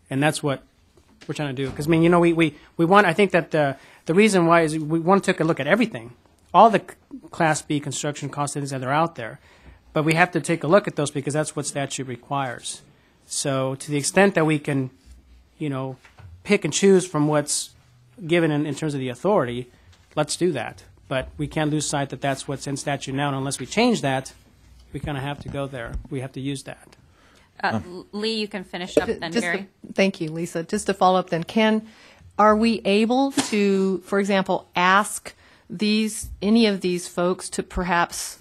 And that's what we're trying to do. Because, we want, I think that the reason why is we want to take a look at everything, all the Class B construction cost indexes that are out there. But we have to take a look at those because that's what statute requires. So to the extent that we can, pick and choose from what's given in terms of the authority, let's do that. But we can't lose sight that that's what's in statute now. And unless we change that, we kind of have to go there. We have to use that. Lee, you can finish up then, Gary. Thank you, Lisa. Just to follow up then, are we able to, for example, ask any of these folks to perhaps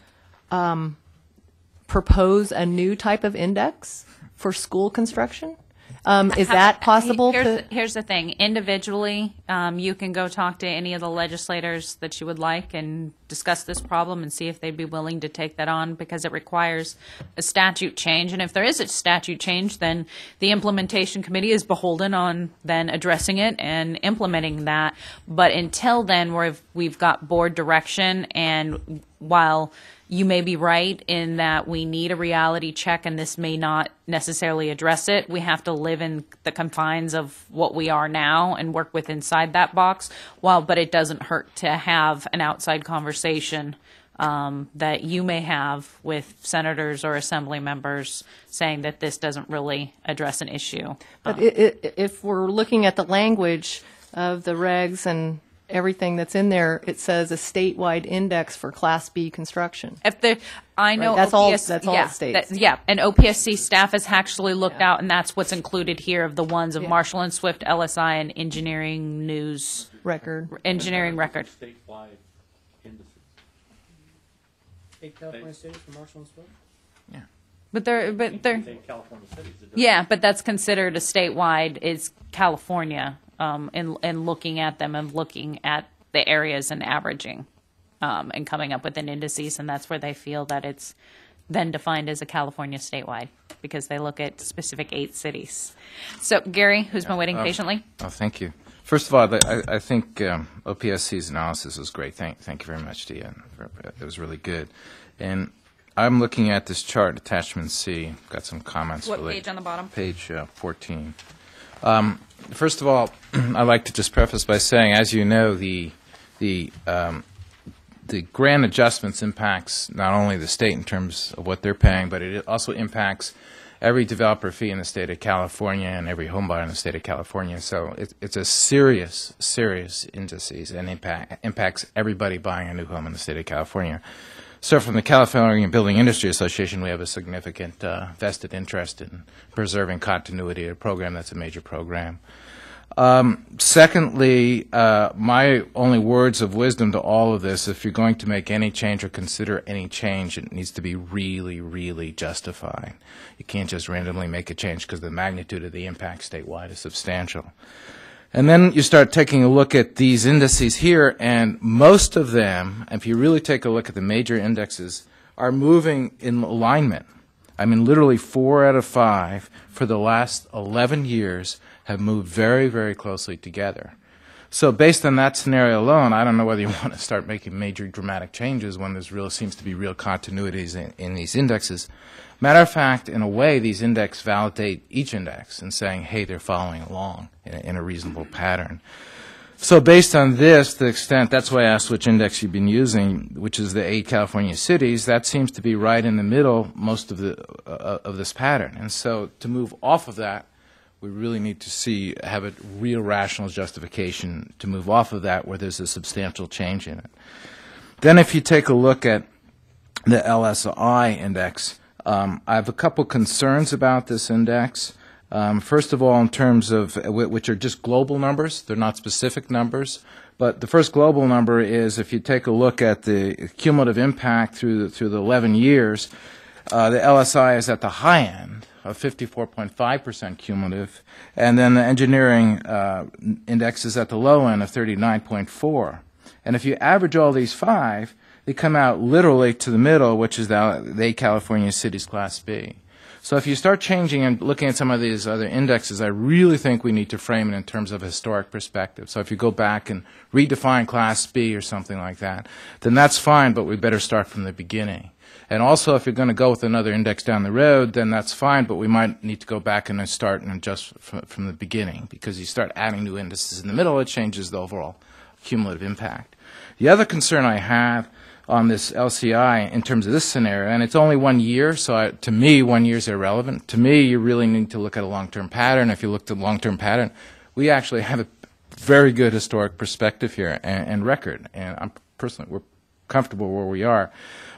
propose a new type of index for school construction? Is that possible? Here's the thing. Individually, you can go talk to any of the legislators that you would like and discuss this problem and see if they'd be willing to take that on, because it requires a statute change. And if there is a statute change, then the implementation committee is beholden on then addressing it and implementing that. But until then, we've got board direction, and while you may be right in that we need a reality check and this may not necessarily address it, we have to live in the confines of what we are now and work with inside that box. But it doesn't hurt to have an outside conversation that you may have with senators or assembly members saying that this doesn't really address an issue. But if we're looking at the language of the regs and everything that's in there, it says a statewide index for Class B construction. I know that's all it states. And OPSC staff has actually looked out, and that's what's included here of the ones of Marshall and Swift, LSI, and Engineering News Record. Engineering Record. Statewide indices. 8 California cities for Marshall and Swift? Yeah. But they're California cities. yeah, but that's considered a statewide is California. In looking at them and looking at the areas and averaging and coming up with an indices, and that's where they feel that it's then defined as a California statewide, because they look at specific 8 cities. So, Gary, who's been waiting patiently. Thank you. First of all, I think OPSC's analysis was great. Thank you very much, Deanne. It was really good. And I'm looking at this chart, attachment C. Got some comments. What page on the bottom? Page 14. First of all, I'd like to just preface by saying, as you know, the grant adjustments impacts not only the state in terms of what they're paying, but it also impacts every developer fee in the state of California and every home buyer in the state of California. So it's a serious indices, and impacts everybody buying a new home in the state of California. So from the California Building Industry Association, we have a significant vested interest in preserving continuity of a program that's a major program. Secondly, my only words of wisdom to all of this, if you're going to make any change or consider any change, it needs to be really, really justified. You can't just randomly make a change because the magnitude of the impact statewide is substantial. And then you start taking a look at these indices here, and most of them, if you really take a look at the major indexes, are moving in alignment. I mean, literally 4 out of 5 for the last 11 years have moved very, very closely together. So based on that scenario alone, I don't know whether you want to start making major dramatic changes when there's seems to be real continuities in these indexes. Matter of fact, in a way, these indexes validate each index and saying, hey, they're following along in a reasonable pattern. So based on this, the extent, that's why I asked which index you've been using, which is the 8 California cities, that seems to be right in the middle most of this pattern. And so to move off of that, we really need to have a real rational justification to move off of that where there's a substantial change in it. Then if you take a look at the LSI index, I have a couple concerns about this index. First of all, in terms of, which are just global numbers, they're not specific numbers. But the first global number is if you take a look at the cumulative impact through the 11 years, the LSI is at the high end of 54.5% cumulative, and then the engineering index is at the low end of 39.4. And if you average all these 5, they come out literally to the middle, which is the 8 California cities Class B. So if you start changing and looking at some of these other indexes, I really think we need to frame it in terms of a historic perspective. So if you go back and redefine Class B or something like that, then that's fine, but we better start from the beginning. And also, if you're going to go with another index down the road, then that's fine, but we might need to go back and start and adjust from the beginning, because you start adding new indices in the middle, it changes the overall cumulative impact. The other concern I have on this LCI in terms of this scenario, and it's only 1 year, so to me, 1 year is irrelevant. To me, you really need to look at a long-term pattern. If you look at a long-term pattern, we actually have a very good historic perspective here and record, and I'm personally, we're comfortable where we are.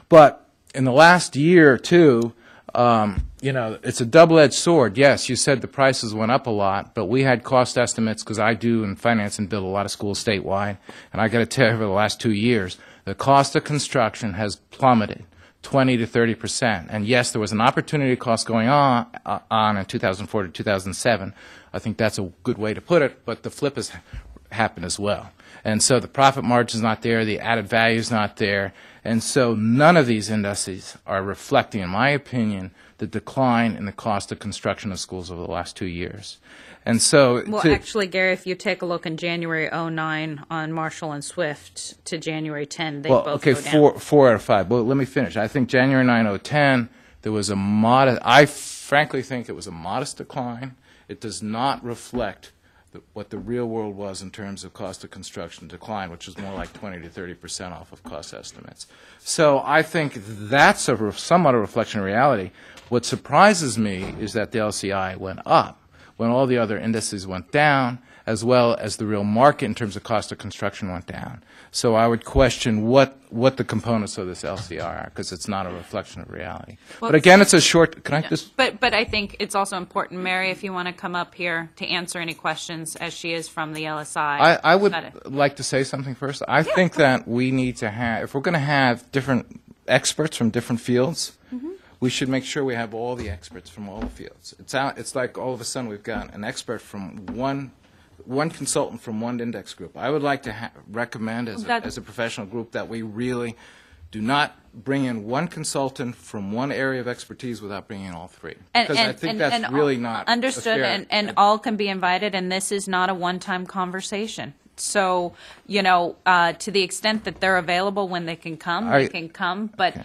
But in the last year or two, it's a double-edged sword. Yes, you said the prices went up a lot, but we had cost estimates, because I do in finance and build a lot of schools statewide, and I got to tell you, over the last 2 years, the cost of construction has plummeted 20 to 30%. And yes, there was an opportunity cost going on in 2004 to 2007. I think that's a good way to put it, but the flip has happened as well. And so the profit margin is not there, the added value is not there, and so none of these indices are reflecting, in my opinion, the decline in the cost of construction of schools over the last 2 years. And so, well, actually, Gary, if you take a look in January 09 on Marshall and Swift to January 10, they both go down. 4 out of 5. Well, let me finish. I think January 9, 10, there was a modest, I frankly think it was a modest decline. It does not reflect what the real world was in terms of cost of construction decline, which was more like 20 to 30% off of cost estimates. So I think that's somewhat a reflection of reality. What surprises me is that the LCI went up when all the other indices went down, as well as the real market in terms of cost of construction went down. So I would question what the components of this LCI are, because it's not a reflection of reality. Well, but again, it's a short, can I just? But I think it's also important, Mary, if you want to come up here to answer any questions, as she is from the LSI. I would like to say something first. I think that we need to have, if we're going to have different experts from different fields, we should make sure we have all the experts from all the fields. It's like all of a sudden we've got an expert from one consultant from one index group. I would like to recommend as a professional group that we really do not bring in one consultant from one area of expertise without bringing in all three. Because I think that's really not understood, and all can be invited, and this is not a one-time conversation. So, to the extent that they're available when they can come, they can come. But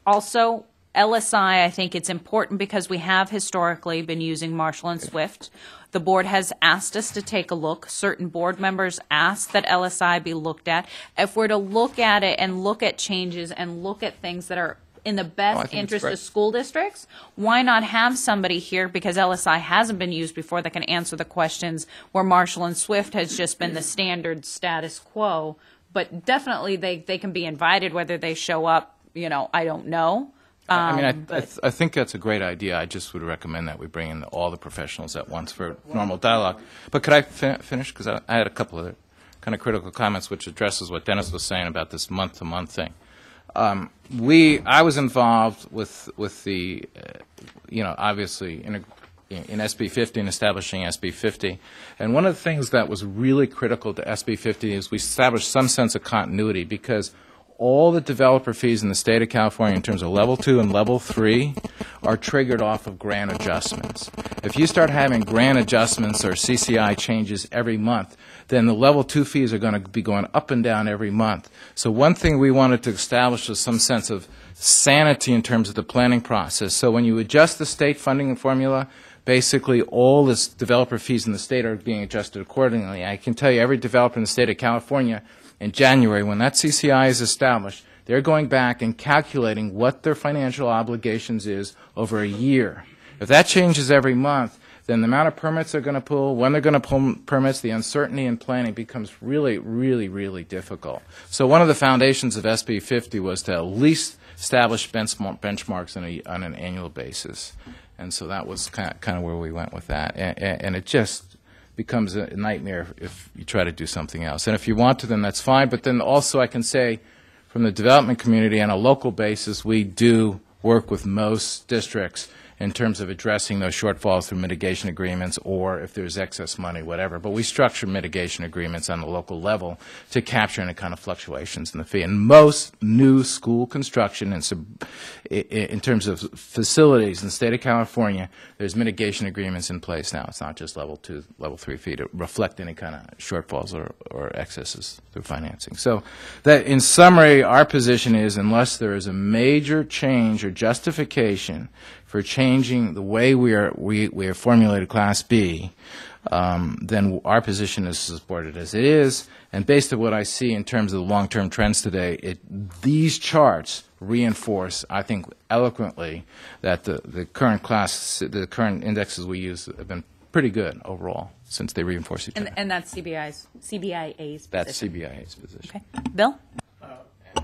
also, LSI, I think it's important because we have historically been using Marshall and Swift. The board has asked us to take a look. Certain board members asked that LSI be looked at. If we're to look at it and look at changes and look at things that are in the best interest of school districts, why not have somebody here, because LSI hasn't been used before, that can answer the questions where Marshall and Swift has just been the standard status quo but definitely they can be invited. Whether they show up, I don't know. I think that's a great idea. I just would recommend that we bring in all the professionals at once for normal dialogue. But could I finish? Because I had a couple of kind of critical comments which addresses what Dennis was saying about this month-to-month thing. I was involved with the, obviously in SB 50 and establishing SB 50. And one of the things that was really critical to SB 50 is we established some sense of continuity, because all the developer fees in the state of California in terms of level 2 and level 3 are triggered off of grant adjustments. If you start having grant adjustments or CCI changes every month, then the level 2 fees are going to be going up and down every month. So one thing we wanted to establish was some sense of sanity in terms of the planning process. So when you adjust the state funding formula, basically all the developer fees in the state are being adjusted accordingly. I can tell you every developer in the state of California in January, when that CCI is established, they're going back and calculating what their financial obligations is over a year. If that changes every month, then the amount of permits they're going to pull, when they're going to pull permits, the uncertainty in planning becomes really, really, really difficult. So one of the foundations of SB 50 was to at least establish benchmarks on an annual basis. And so that was kind of where we went with that. And it just becomes a nightmare if you try to do something else. And if you want to, then that's fine. But then also I can say from the development community on a local basis, we do work with most districts in terms of addressing those shortfalls through mitigation agreements, or if there's excess money, whatever. But we structure mitigation agreements on the local level to capture any kind of fluctuations in the fee. And most new school construction, in terms of facilities in the state of California, there's mitigation agreements in place now. It's not just level 2, level 3 fee to reflect any kind of shortfalls or excesses through financing. So that, in summary, our position is unless there is a major change or justification for changing the way we have formulated Class B, then our position is supported as it is. And based on what I see in terms of the long-term trends today, these charts reinforce, I think, eloquently that the current indexes we use have been pretty good overall since they reinforce each other. And that's CBIA's position. That's CBIA's position. Okay, Bill.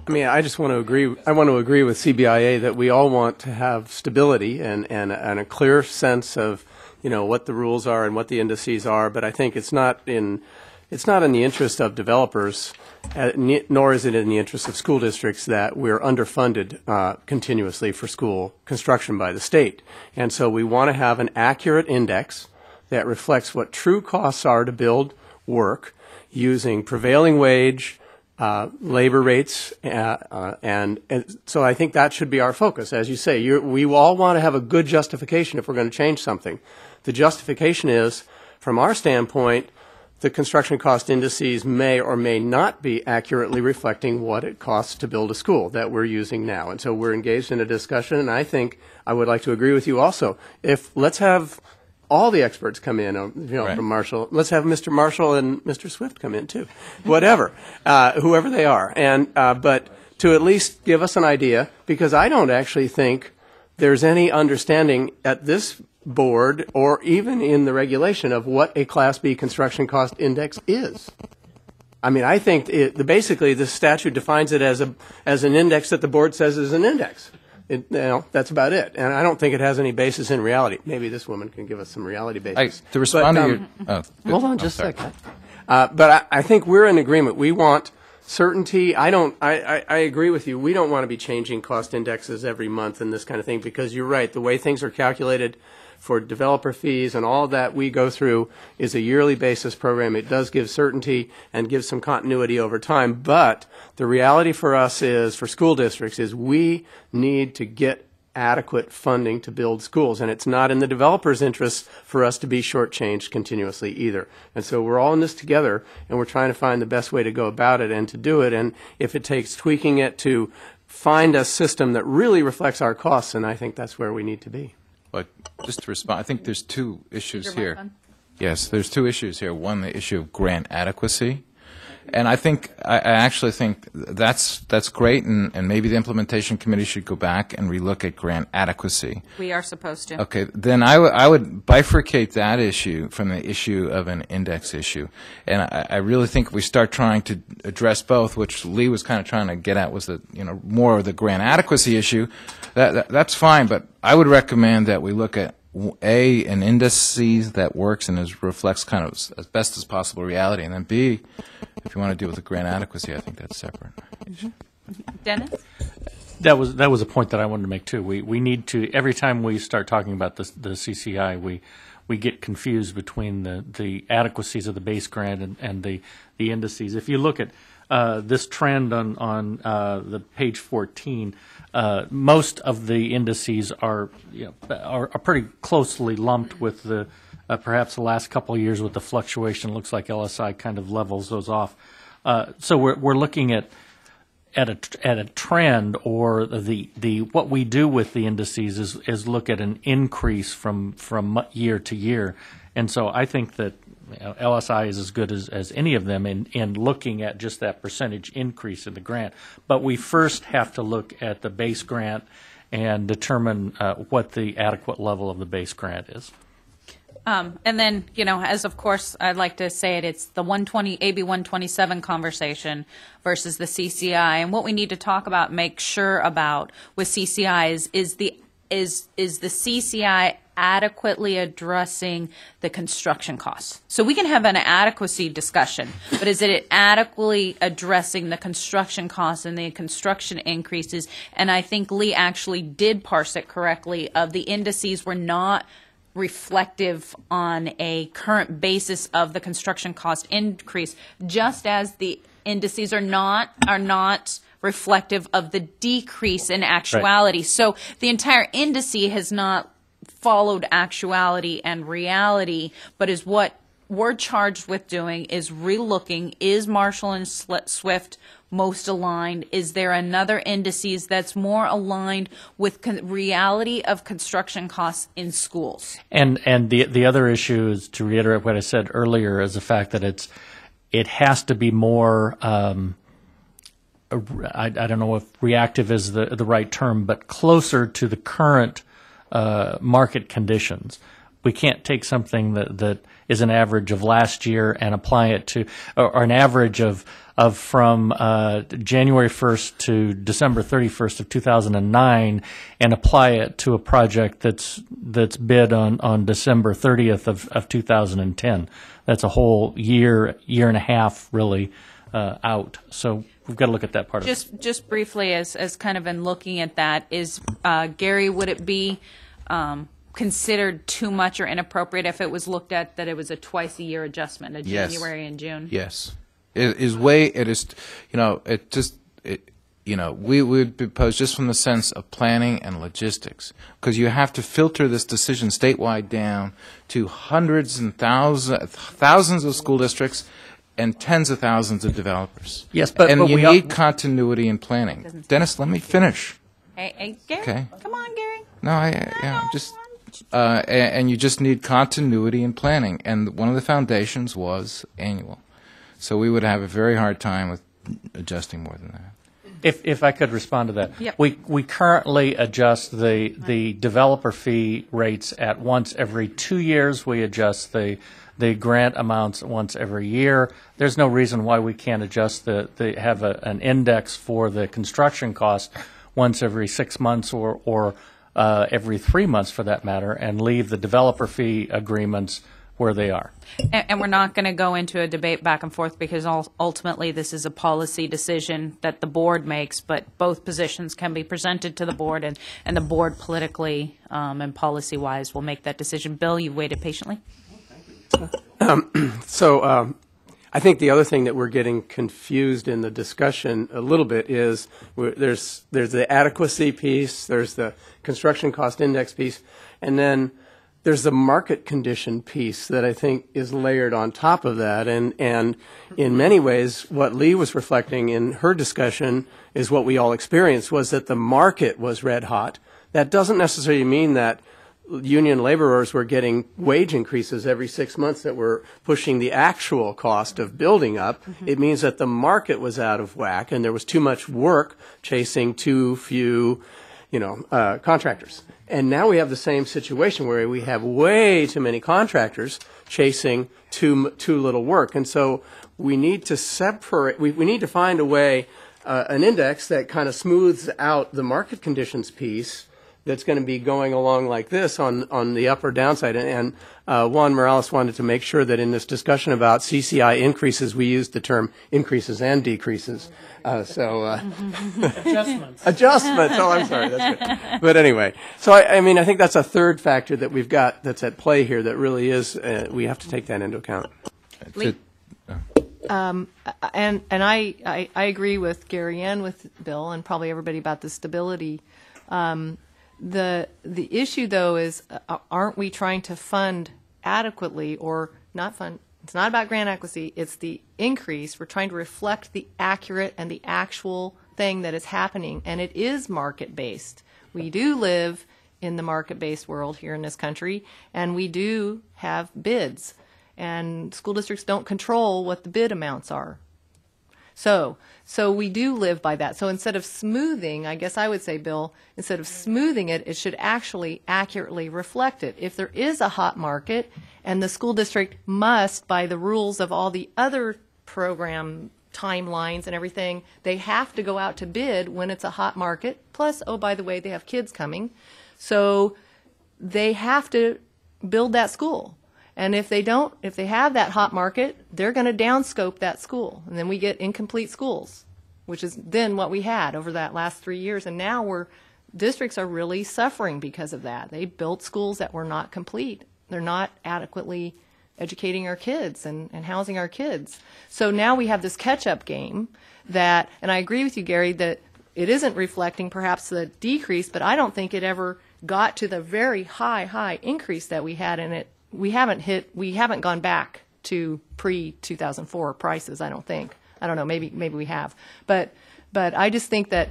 I just want to agree. I want to agree with CBIA that we all want to have stability and a clear sense of, what the rules are and what the indices are. But I think it's not in the interest of developers, nor is it in the interest of school districts that we're underfunded continuously for school construction by the state. And so we want to have an accurate index that reflects what true costs are to build work using prevailing wage, labor rates, and so I think that should be our focus. As you say, we all want to have a good justification if we're going to change something. The justification is, from our standpoint, the construction cost indices may or may not be accurately reflecting what it costs to build a school that we're using now. And so we're engaged in a discussion, and I think I would like to agree with you also. Let's have all the experts come in, right, from Marshall. Let's have Mr. Marshall and Mr. Swift come in too, whatever, whoever they are. And but to at least give us an idea, because I don't actually think there's any understanding at this board or even in the regulation of what a Class B construction cost index is. I think basically the statute defines it as an index that the board says is an index. That's about it. And I don't think it has any basis in reality. Maybe this woman can give us some reality basis. To respond to your... hold on just a second. But I think we're in agreement. We want certainty. I agree with you. We don't want to be changing cost indexes every month and this kind of thing, because you're right. The way things are calculated for developer fees and all that we go through is a yearly basis program. It does give certainty and give some continuity over time. But the reality for us is, for school districts, is we need to get adequate funding to build schools. And it's not in the developer's interest for us to be shortchanged continuously either. And so we're all in this together, and we're trying to find the best way to go about it and to do it. And if it takes tweaking it to find a system that really reflects our costs, then I think that's where we need to be. But just to respond, I think there's two issues here. Yes, there's two issues here. One, the issue of grant adequacy, And I actually think that's great, and maybe the implementation committee should go back and relook at grant adequacy. We are supposed to. Okay, then I would bifurcate that issue from the issue of an index issue. And I really think if we start trying to address both, which Lee was kind of trying to get at was the, more of the grant adequacy issue, that's fine, but I would recommend that we look at an indices that works and reflects kind of as best as possible reality, and then B, if you want to deal with the grant adequacy, I think that's separate. Dennis? That was a point that I wanted to make too. We need to, every time we start talking about the CCI, we get confused between the adequacies of the base grant and the indices. If you look at this trend on the page 14, most of the indices are pretty closely lumped with the perhaps the last couple of years with the fluctuation. Looks like LSI kind of levels those off. So we're looking at a trend, or the what we do with the indices is look at an increase from year to year. And so I think that LSI is as good as any of them in looking at just that percentage increase in the grant. But we first have to look at the base grant and determine what the adequate level of the base grant is. And then, as of course I'd like to say it's the AB 127 conversation versus the CCI. And what we need to talk about, make sure about with CCI is the CCI adequately addressing the construction costs? So we can have an adequacy discussion, but is it adequately addressing the construction costs and the construction increases? And I think Lee actually did parse it correctly of the indices were not reflective on a current basis of the construction cost increase, just as the indices are not reflective of the decrease in actuality. Right. So the entire indice has not followed actuality and reality, but is what we're charged with doing is relooking, is Marshall and Swift most aligned? Is there another indices that's more aligned with reality of construction costs in schools? And the other issue is, to reiterate what I said earlier, is the fact that it has to be more I don't know if reactive is the right term, but closer to the current market conditions. We can't take something that is an average of last year and apply it to, or an average of from January 1st to December 31st of 2009 and apply it to a project that's bid on December 30th of 2010. That's a whole year and a half really out. So we've got to look at that part of it. Just briefly, as kind of in looking at that, is Gary, would it be considered too much or inappropriate if it was looked at that it was a twice-a-year adjustment, a January and June? Yes. We would propose just from the sense of planning and logistics, because you have to filter this decision statewide down to hundreds and thousands of school districts and tens of thousands of developers. Yes, but you we need continuity in planning. Dennis, let me finish. Hey, Gary, okay. Come on, Gary. And you just need continuity in planning, and one of the foundations was annual. So we would have a very hard time with adjusting more than that. If I could respond to that. Yep. We currently adjust the developer fee rates at once every 2 years. We adjust the grant amounts once every year. There's no reason why we can't adjust have an index for the construction cost once every 6 months or every 3 months for that matter, and leave the developer fee agreements where they are. And we're not going to go into a debate back and forth, because ultimately this is a policy decision that the board makes, but both positions can be presented to the board, and the board politically and policy-wise will make that decision. Bill, you waited patiently. I think the other thing that we're getting confused in the discussion a little bit is there's the adequacy piece, there's the construction cost index piece, and then there's the market condition piece that I think is layered on top of that. And in many ways, what Lee was reflecting in her discussion is what we all experienced, was that the market was red hot. That doesn't necessarily mean that union laborers were getting wage increases every 6 months that were pushing the actual cost of building up. It means that the market was out of whack and there was too much work chasing too few, contractors. And now we have the same situation where we have way too many contractors chasing too little work. And so we need to separate, we need to find a way, an index that kind of smooths out the market conditions piece that's going to be going along like this on the up or downside. And Juan Morales wanted to make sure that in this discussion about CCI increases, we used the term increases and decreases. Adjustments. Adjustments. Oh, I'm sorry. That's good. But anyway, so I mean, I think that's a third factor that we've got that's at play here that really is, we have to take that into account. And I agree with Gary and with Bill and probably everybody about the stability. The issue, though, is aren't we trying to fund adequately or not fund? It's not about grant adequacy. It's the increase. We're trying to reflect the accurate and the actual thing that is happening, and it is market-based. We do live in the market-based world here in this country, and we do have bids, and school districts don't control what the bid amounts are. So we do live by that. So instead of smoothing, I guess I would say, Bill, instead of smoothing it, it should actually accurately reflect it. If there is a hot market and the school district must, by the rules of all the other program timelines and everything, they have to go out to bid when it's a hot market. Plus, oh, by the way, they have kids coming. So they have to build that school. And if they don't, if they have that hot market, they're going to downscope that school. And then we get incomplete schools, which is then what we had over that last 3 years. And now districts are really suffering because of that. They built schools that were not complete. They're not adequately educating our kids and housing our kids. So now we have this catch-up game that, and I agree with you, Gary, that it isn't reflecting perhaps the decrease, but I don't think it ever got to the very high increase that we had in it. We haven't gone back to pre-2004 prices, I don't think. I don't know, maybe we have. But I just think that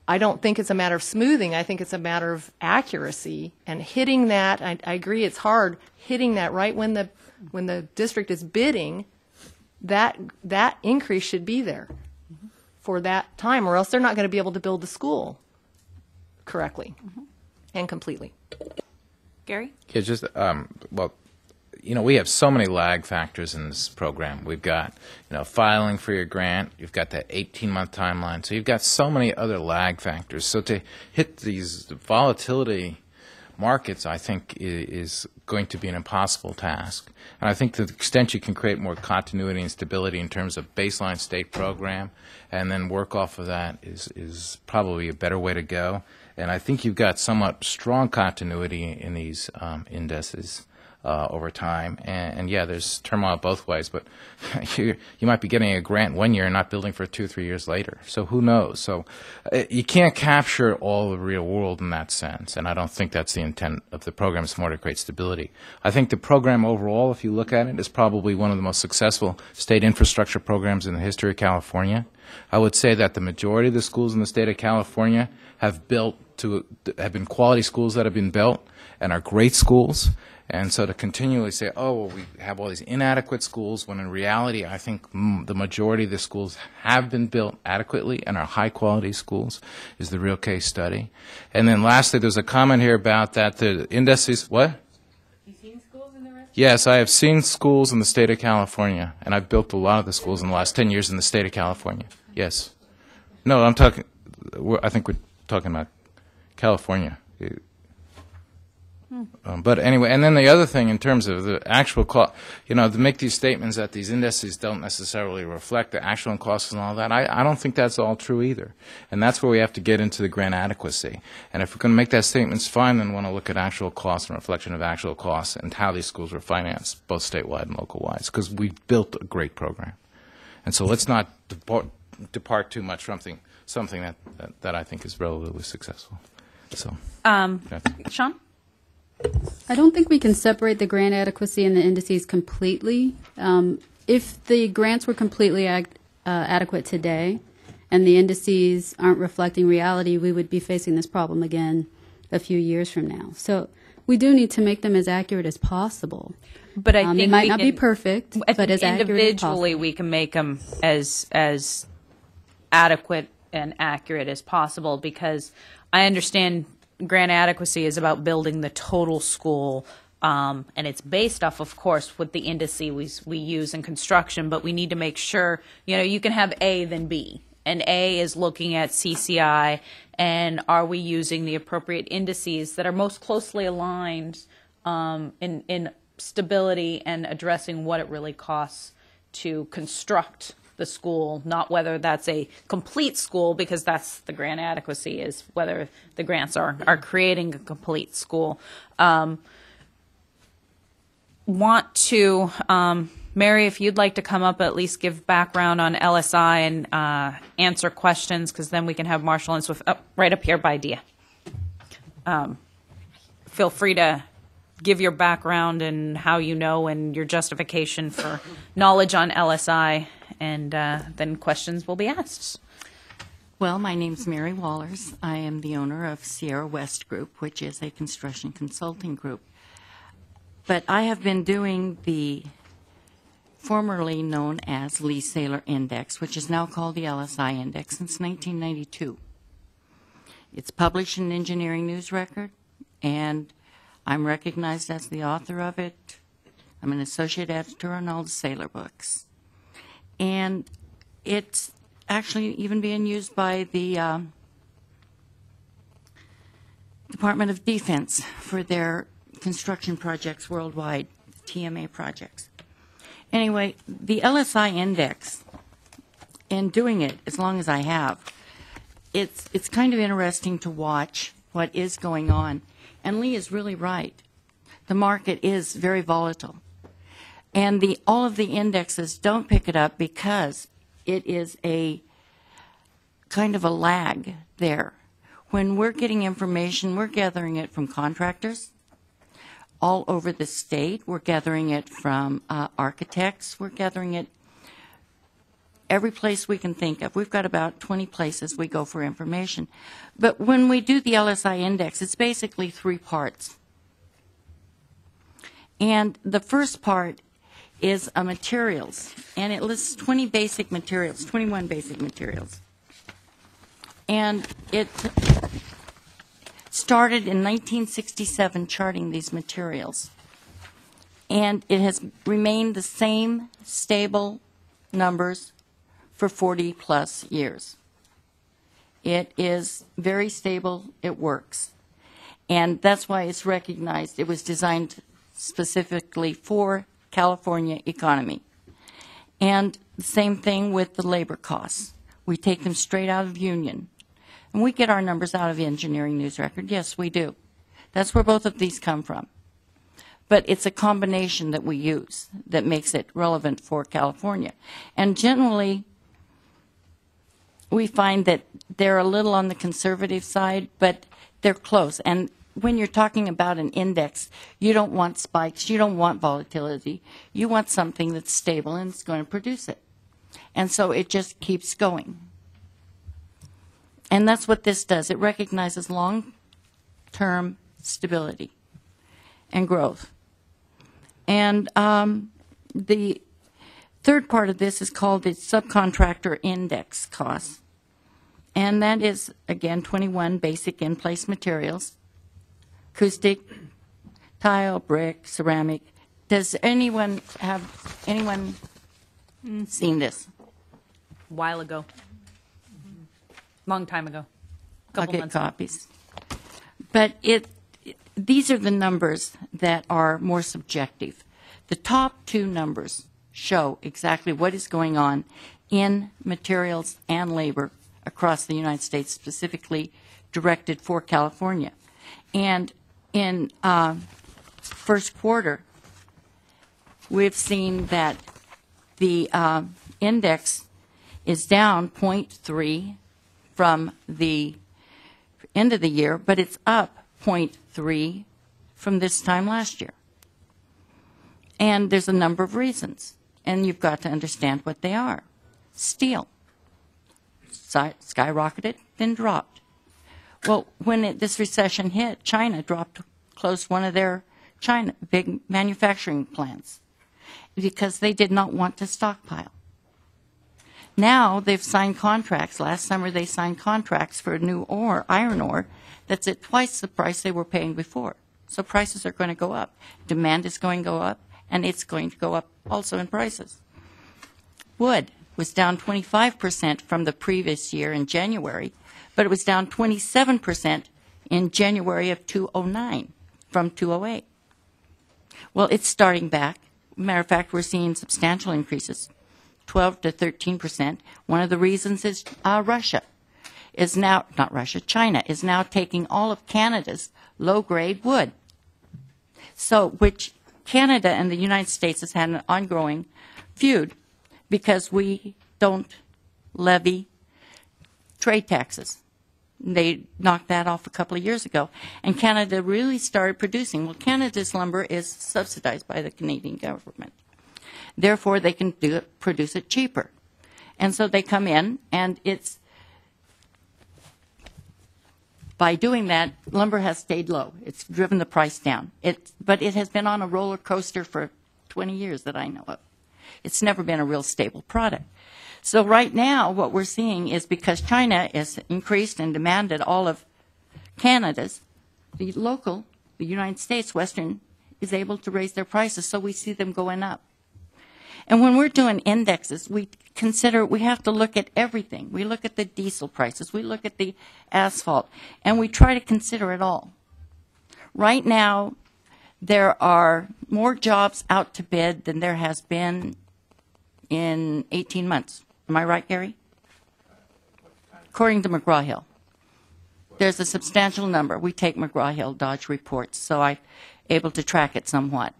I don't think it's a matter of smoothing. I think it's a matter of accuracy and hitting that. I agree it's hard hitting that right when the district is bidding. That increase should be there for that time, or else they're not going to be able to build the school correctly and completely. Gary? Yeah, just, we have so many lag factors in this program. We've got, filing for your grant. You've got that 18-month timeline. So you've got so many other lag factors. So to hit these volatility markets, I think, is going to be an impossible task. And I think to the extent you can create more continuity and stability in terms of baseline state program and then work off of that is probably a better way to go. And I think you've got somewhat strong continuity in these indices over time. And yeah, there's turmoil both ways, but you might be getting a grant 1 year and not building for 2 or 3 years later. So who knows? So you can't capture all the real world in that sense, and I don't think that's the intent of the program. It's more to create stability. I think the program overall, if you look at it, is probably one of the most successful state infrastructure programs in the history of California. I would say that the majority of the schools in the state of California have been quality schools that have been built and are great schools. And so to continually say, we have all these inadequate schools, when in reality I think the majority of the schools have been built adequately and are high-quality schools is the real case study. And then lastly, there's a comment here about that the indices, what? You've seen schools in the rest? Yes, I have seen schools in the state of California, and I've built a lot of the schools in the last 10 years in the state of California. Yes. No, I think we're talking about California. But anyway, and then the other thing in terms of the actual cost, to make these statements that these indices don't necessarily reflect the actual costs and all that, I don't think that's all true either. And that's where we have to get into the grant adequacy. And if we're going to make that statement, it's fine, then we want to look at actual costs and reflection of actual costs and how these schools were financed, both statewide and local-wise, because we built a great program. And so let's not depart too much from something that I think is relatively successful. So, Sean? I don't think we can separate the grant adequacy and the indices completely. If the grants were completely adequate today and the indices aren't reflecting reality, we would be facing this problem again a few years from now. So We do need to make them as accurate as possible. But I think it might we not be can- perfect, I but think as accurate as individually possible. we can make them as adequate and accurate as possible, because I understand grant adequacy is about building the total school, and it's based off, of course, with the indices we use in construction, but we need to make sure, you can have A then B. And A is looking at CCI, and are we using the appropriate indices that are most closely aligned in stability and addressing what it really costs to construct the school, not whether that's a complete school, because that's the grant adequacy, is whether the grants are creating a complete school. Want to, Mary, if you'd like to come up, at least give background on LSI and answer questions, because then we can have Marshall and Swift right up here by Dia. Feel free to give your background and how you know and your justification for knowledge on LSI, and then questions will be asked. Well, my name's Mary Wallers. I am the owner of Sierra West Group, which is a construction consulting group. But I have been doing the formerly known as Lee Saylor Index, which is now called the LSI Index, since 1992. It's published in Engineering News Record, and I'm recognized as the author of it. I'm an associate editor on all the Saylor books. And it's actually even being used by the Department of Defense for their construction projects worldwide, TMA projects. Anyway, the LSI Index, and doing it as long as I have, it's kind of interesting to watch what is going on. And Lee is really right. The market is very volatile. And all of the indexes don't pick it up because it is a kind of a lag there. When we're getting information, we're gathering it from contractors all over the state. We're gathering it from architects. We're gathering it every place we can think of. We've got about 20 places we go for information. But when we do the LSI index, it's basically 3 parts. And the first part is materials, and it lists 20 basic materials, 21 basic materials. And it started in 1967 charting these materials. And it has remained the same stable numbers for 40 plus years. It is very stable, it works. And that's why it's recognized. It was designed specifically for California economy. And the same thing with the labor costs. We take them straight out of union. And we get our numbers out of Engineering News Record. Yes, we do. That's where both of these come from. But it's a combination that we use that makes it relevant for California. And generally, we find that they're a little on the conservative side, but they're close. And when you're talking about an index, you don't want spikes, you don't want volatility. You want something that's stable and it's going to produce it. And so it just keeps going. And that's what this does. It recognizes long-term stability and growth. And the third part of this is called the subcontractor index costs. And that is, again, 21 basic in-place materials: acoustic, tile, brick, ceramic. Does anyone seen this? A while ago. Long time ago. I'll get copies. But these are the numbers that are more subjective. The top 2 numbers show exactly what is going on in materials and labor across the United States, specifically directed for California. And in first quarter, we've seen that the index is down 0.3 from the end of the year, but it's up 0.3 from this time last year. And there's a number of reasons, and you've got to understand what they are. Steel skyrocketed, then dropped. Well, when this recession hit, China dropped closed one of their China big manufacturing plants because they did not want to stockpile. Now they've signed contracts. Last summer they signed contracts for new ore, iron ore, that's at twice the price they were paying before. So prices are going to go up. Demand is going to go up, and it's going to go up also in prices. Wood was down 25% from the previous year in January, but it was down 27% in January of 2009 from 2008. Well, it's starting back. Matter of fact, we're seeing substantial increases, 12 to 13%. One of the reasons is Russia is now, not Russia, China is now taking all of Canada's low-grade wood. So, which Canada and the United States has had an ongoing feud because we don't levy trade taxes. They knocked that off a couple of years ago, and Canada really started producing. Well, Canada's lumber is subsidized by the Canadian government. Therefore, they can produce it cheaper. And so they come in, and it's, by doing that, lumber has stayed low. It's driven the price down. But it has been on a roller coaster for 20 years that I know of. It's never been a real stable product. So right now, what we're seeing is because China has increased and demanded all of Canada's, the local, the United States, Western, is able to raise their prices, so we see them going up. And when we're doing indexes, we have to look at everything. We look at the diesel prices, we look at the asphalt, and we try to consider it all. Right now, there are more jobs out to bid than there has been in 18 months. Am I right, Gary? According to McGraw-Hill. There's a substantial number. We take McGraw-Hill Dodge reports, so I'm able to track it somewhat.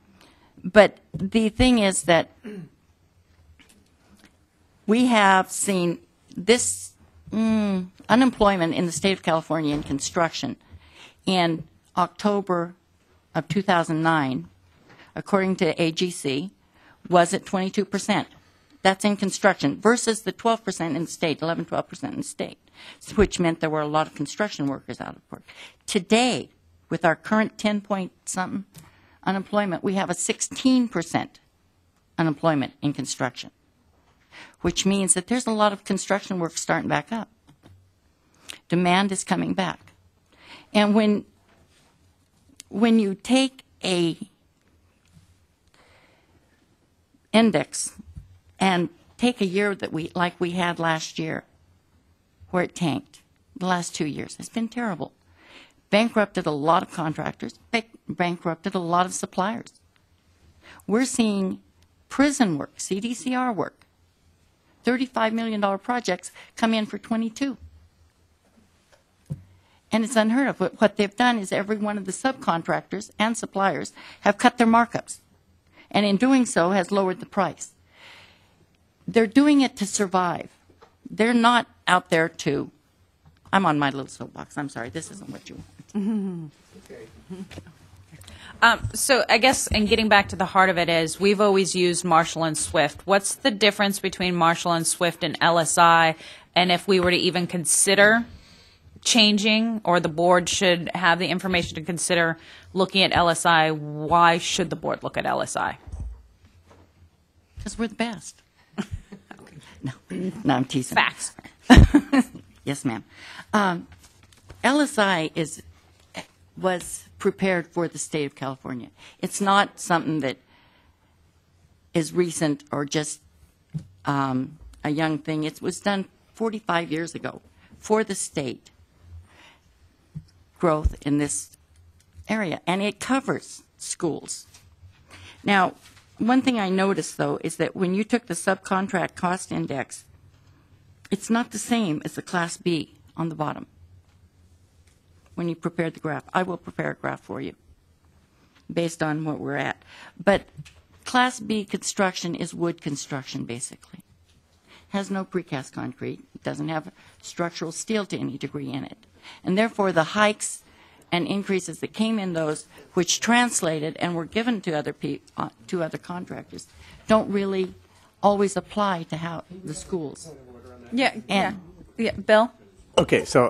But the thing is that we have seen this unemployment in the state of California in construction in October of 2009, according to AGC, was at 22%. That's in construction versus the 12% in the state, 11, 12% in the state, which meant there were a lot of construction workers out of work. Today, with our current 10-point-something unemployment, we have a 16% unemployment in construction, which means that there's a lot of construction work starting back up. Demand is coming back. And when you take a index and take a year that like we had last year, where it tanked, the last 2 years, it's been terrible. Bankrupted a lot of contractors, bankrupted a lot of suppliers. We're seeing prison work, CDCR work, $35 million projects come in for 22. And it's unheard of. What they've done is every one of the subcontractors and suppliers have cut their markups, and in doing so has lowered the price. They're doing it to survive. They're not out there to, I'm on my little soapbox, I'm sorry, this isn't what you want. So I guess, and getting back to the heart of it is, we've always used Marshall and Swift. What's the difference between Marshall and Swift and LSI? And if we were to even consider changing, or the board should have the information to consider looking at LSI, why should the board look at LSI? Because we're the best. No, I'm teasing. Facts. Yes, ma'am. LSI was prepared for the state of California. It's not something that is recent or just a young thing. It was done 45 years ago for the state growth in this area, and it covers schools. Now, one thing I noticed, though, is that when you took the subcontract cost index, it's not the same as the Class B on the bottom when you prepared the graph. I will prepare a graph for you based on what we're at. But Class B construction is wood construction, basically. It has no precast concrete. It doesn't have structural steel to any degree in it. And therefore, the hikes and increases that came in those, which translated and were given to other contractors, don't really always apply to how the schools. Yeah, Bill? Okay, so,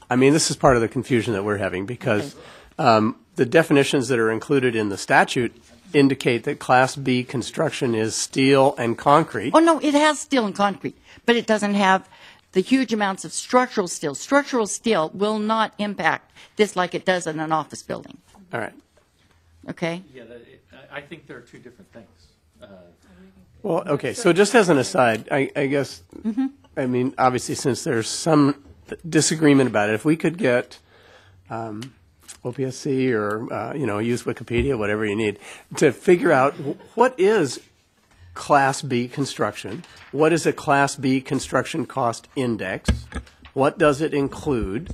I mean, this is part of the confusion that we're having because The definitions that are included in the statute indicate that Class B construction is steel and concrete. Oh, no, it has steel and concrete, but it doesn't have the huge amounts of structural steel. Structural steel will not impact this like it does in an office building. All right. Okay? Yeah, I think there are two different things. Well, okay, so just as an aside, I guess, I mean, obviously, since there's some disagreement about it, if we could get OPSC or, use Wikipedia, whatever you need, to figure out what is Class B construction, what is a Class B construction cost index, what does it include,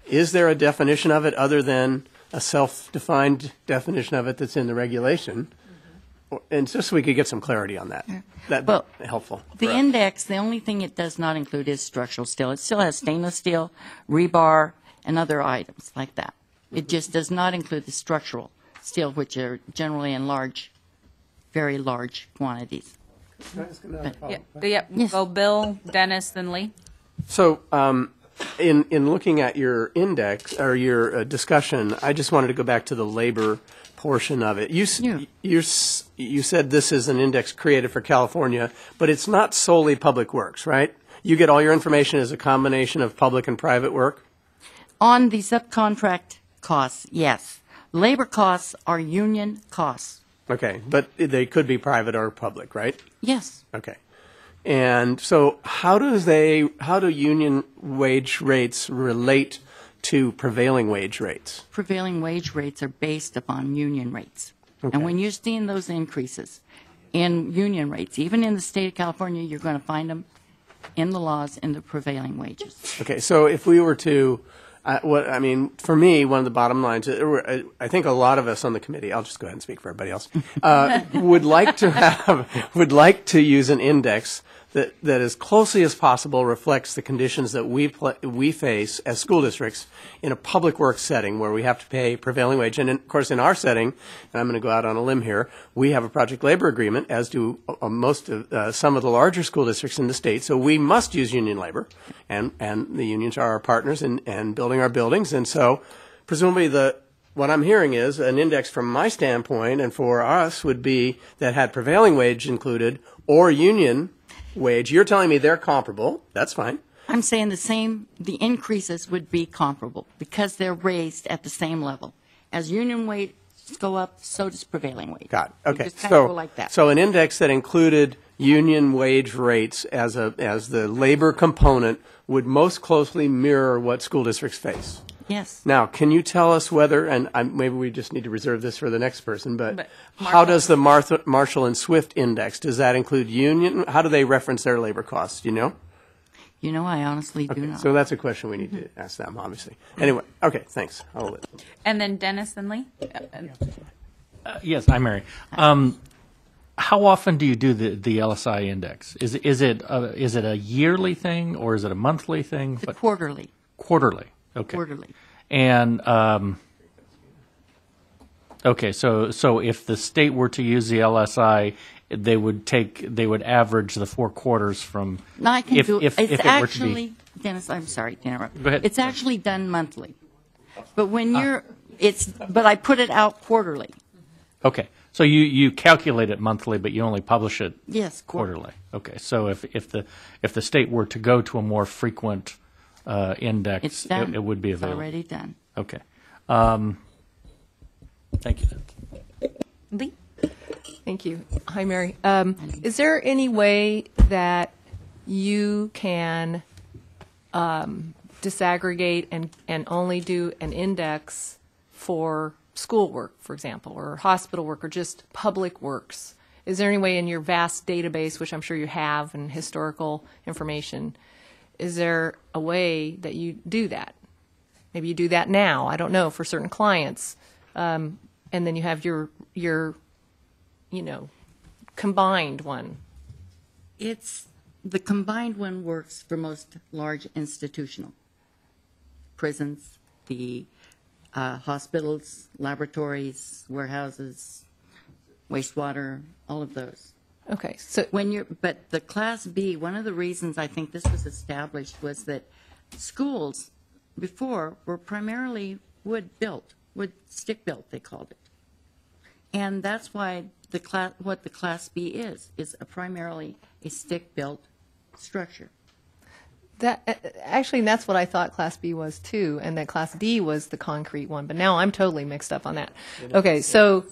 is there a definition of it other than a self-defined definition of it that's in the regulation? And just so we could get some clarity on that. That'd be helpful. The index, the only thing it does not include is structural steel. It still has stainless steel, rebar, and other items like that. It just does not include the structural steel, which are generally in large, very large quantities. Go Bill, Dennis, then Lee. So, in looking at your index or your discussion, I just wanted to go back to the labor portion of it. You said this is an index created for California, but it's not solely public works, right? You get all your information as a combination of public and private work? On the subcontract costs, yes. Labor costs are union costs. Okay, but they could be private or public, right? Yes. Okay. And so how do union wage rates relate to prevailing wage rates? Prevailing wage rates are based upon union rates. Okay. And when you're seeing those increases in union rates, even in the state of California, you're going to find them in the laws in the prevailing wages. Okay, so if we were to, for me, one of the bottom lines, I think a lot of us on the committee, I'll just go ahead and speak for everybody else, would like to use an index that as closely as possible reflects the conditions that we face as school districts in a public works setting where we have to pay prevailing wage. And of course, in our setting, and I'm going to go out on a limb here, we have a project labor agreement, as do some of the larger school districts in the state. So we must use union labor, and the unions are our partners in building our buildings. And so presumably what I'm hearing is an index from my standpoint and for us would be that had prevailing wage included or union wage. You're telling me they're comparable. That's fine. I'm saying the increases would be comparable because they're raised at the same level. As union wages go up, so does prevailing wage. Got it. Okay. You just kind of go like that. So an index that included union wage rates as the labor component would most closely mirror what school districts face. Yes. Now, can you tell us whether, and maybe we just need to reserve this for the next person, but how does the Marshall and Swift index, does that include union? How do they reference their labor costs? Do you know? You know, I honestly do not. So that's a question we need to ask them, obviously. Anyway, okay, thanks. And then Dennis and Lee? Yes, I'm Mary. How often do you do the LSI index? Is it a yearly thing or is it a monthly thing? Quarterly. Quarterly. Okay. Quarterly. And okay, so if the state were to use the LSI, they would average the 4 quarters from. No, I can do it. It's actually, were to be, Dennis, I'm sorry to interrupt. Go ahead. It's actually done monthly, but when but I put it out quarterly. Okay, so you calculate it monthly, but you only publish it. Yes, quarterly. Okay, so if the state were to go to a more frequent index, it's done. It would be available. It's already done. Okay. Thank you. Lee? Thank you. Hi, Mary. Is there any way that you can disaggregate and only do an index for schoolwork, for example, or hospital work, or just public works? Is there any way in your vast database, which I'm sure you have, and historical information, is there a way that you do that? Maybe you do that now, I don't know, for certain clients. And then you have your combined one. The combined one works for most large institutional prisons, the hospitals, laboratories, warehouses, wastewater, all of those. Okay, so but the Class B, one of the reasons I think this was established was that schools before were primarily wood built, Wood stick built, they called it. And that's why what the Class B is primarily a stick built structure. That actually, that's what I thought Class B was too, and that Class D was the concrete one. But now I'm totally mixed up on that. Okay, so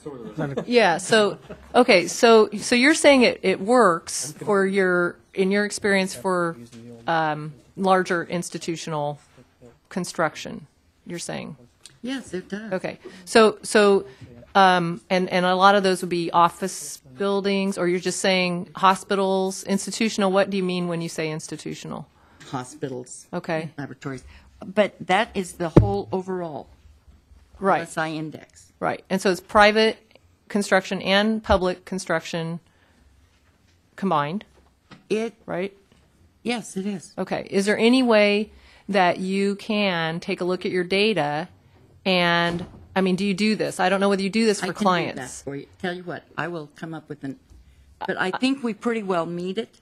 yeah, so okay, so you're saying it works for in your experience for larger institutional construction. You're saying? Yes, it does. Okay, and a lot of those would be office buildings, or you're just saying hospitals, institutional. What do you mean when you say institutional? Hospitals, okay, laboratories, but that is the whole overall LSI index. Right, and so it's private construction and public construction combined. Right? Yes, it is. Okay, is there any way that you can take a look at your data and, I mean, do you do this? I don't know whether you do this for clients. I can do that for you. Tell you what, I will come up with but I think we pretty well meet it.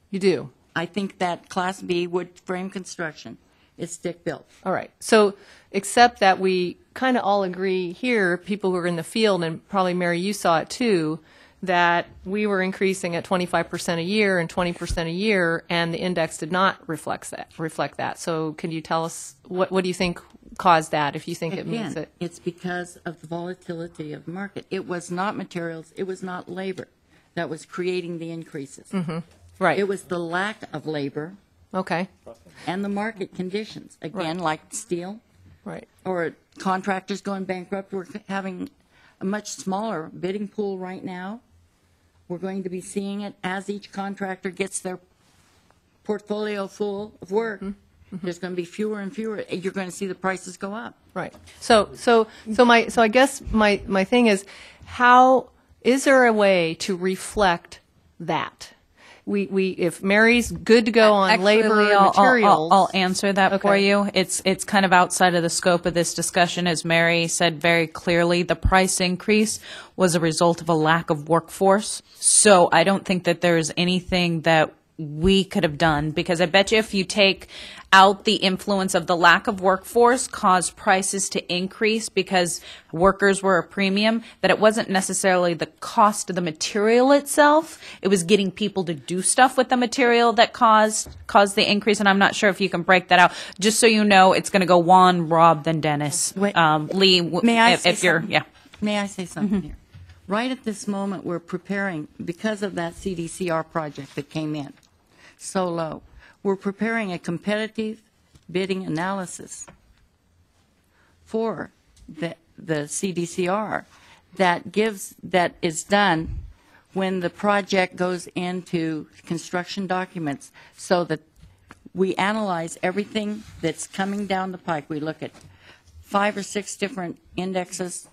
You do? I think that Class B wood frame construction is stick built. All right. So, except that we kind of all agree here, people who are in the field, and probably Mary, you saw it too, that we were increasing at 25% a year and 20% a year, and the index did not reflect that. So, can you tell us what do you think caused that? If you think it means it, it's because of the volatility of the market. It was not materials. It was not labor that was creating the increases. Mm-hmm. Right. It was the lack of labor. Okay. And the market conditions. Again, like steel. Right. Or contractors going bankrupt. We're having a much smaller bidding pool right now. We're going to be seeing it as each contractor gets their portfolio full of work. Mm-hmm. There's going to be fewer and fewer. You're going to see the prices go up. Right. So I guess my thing is, how is there a way to reflect that? If Mary's good to go on labor and materials. I'll answer that for you. It's kind of outside of the scope of this discussion. As Mary said very clearly, the price increase was a result of a lack of workforce. So I don't think that there's anything that we could have done, because I bet you if you take out the influence of the lack of workforce caused prices to increase because workers were a premium, that it wasn't necessarily the cost of the material itself. It was getting people to do stuff with the material that caused the increase. And I'm not sure if you can break that out. Just so you know, it's going to go Juan, Rob, then Dennis. Lee, may I say if you're, something? yeah. May I say something here? Right at this moment, we're preparing, because of that CDCR project that came in so low, we're preparing a competitive bidding analysis for the CDCR that is done when the project goes into construction documents, so that we analyze everything that's coming down the pike. We look at 5 or 6 different indexes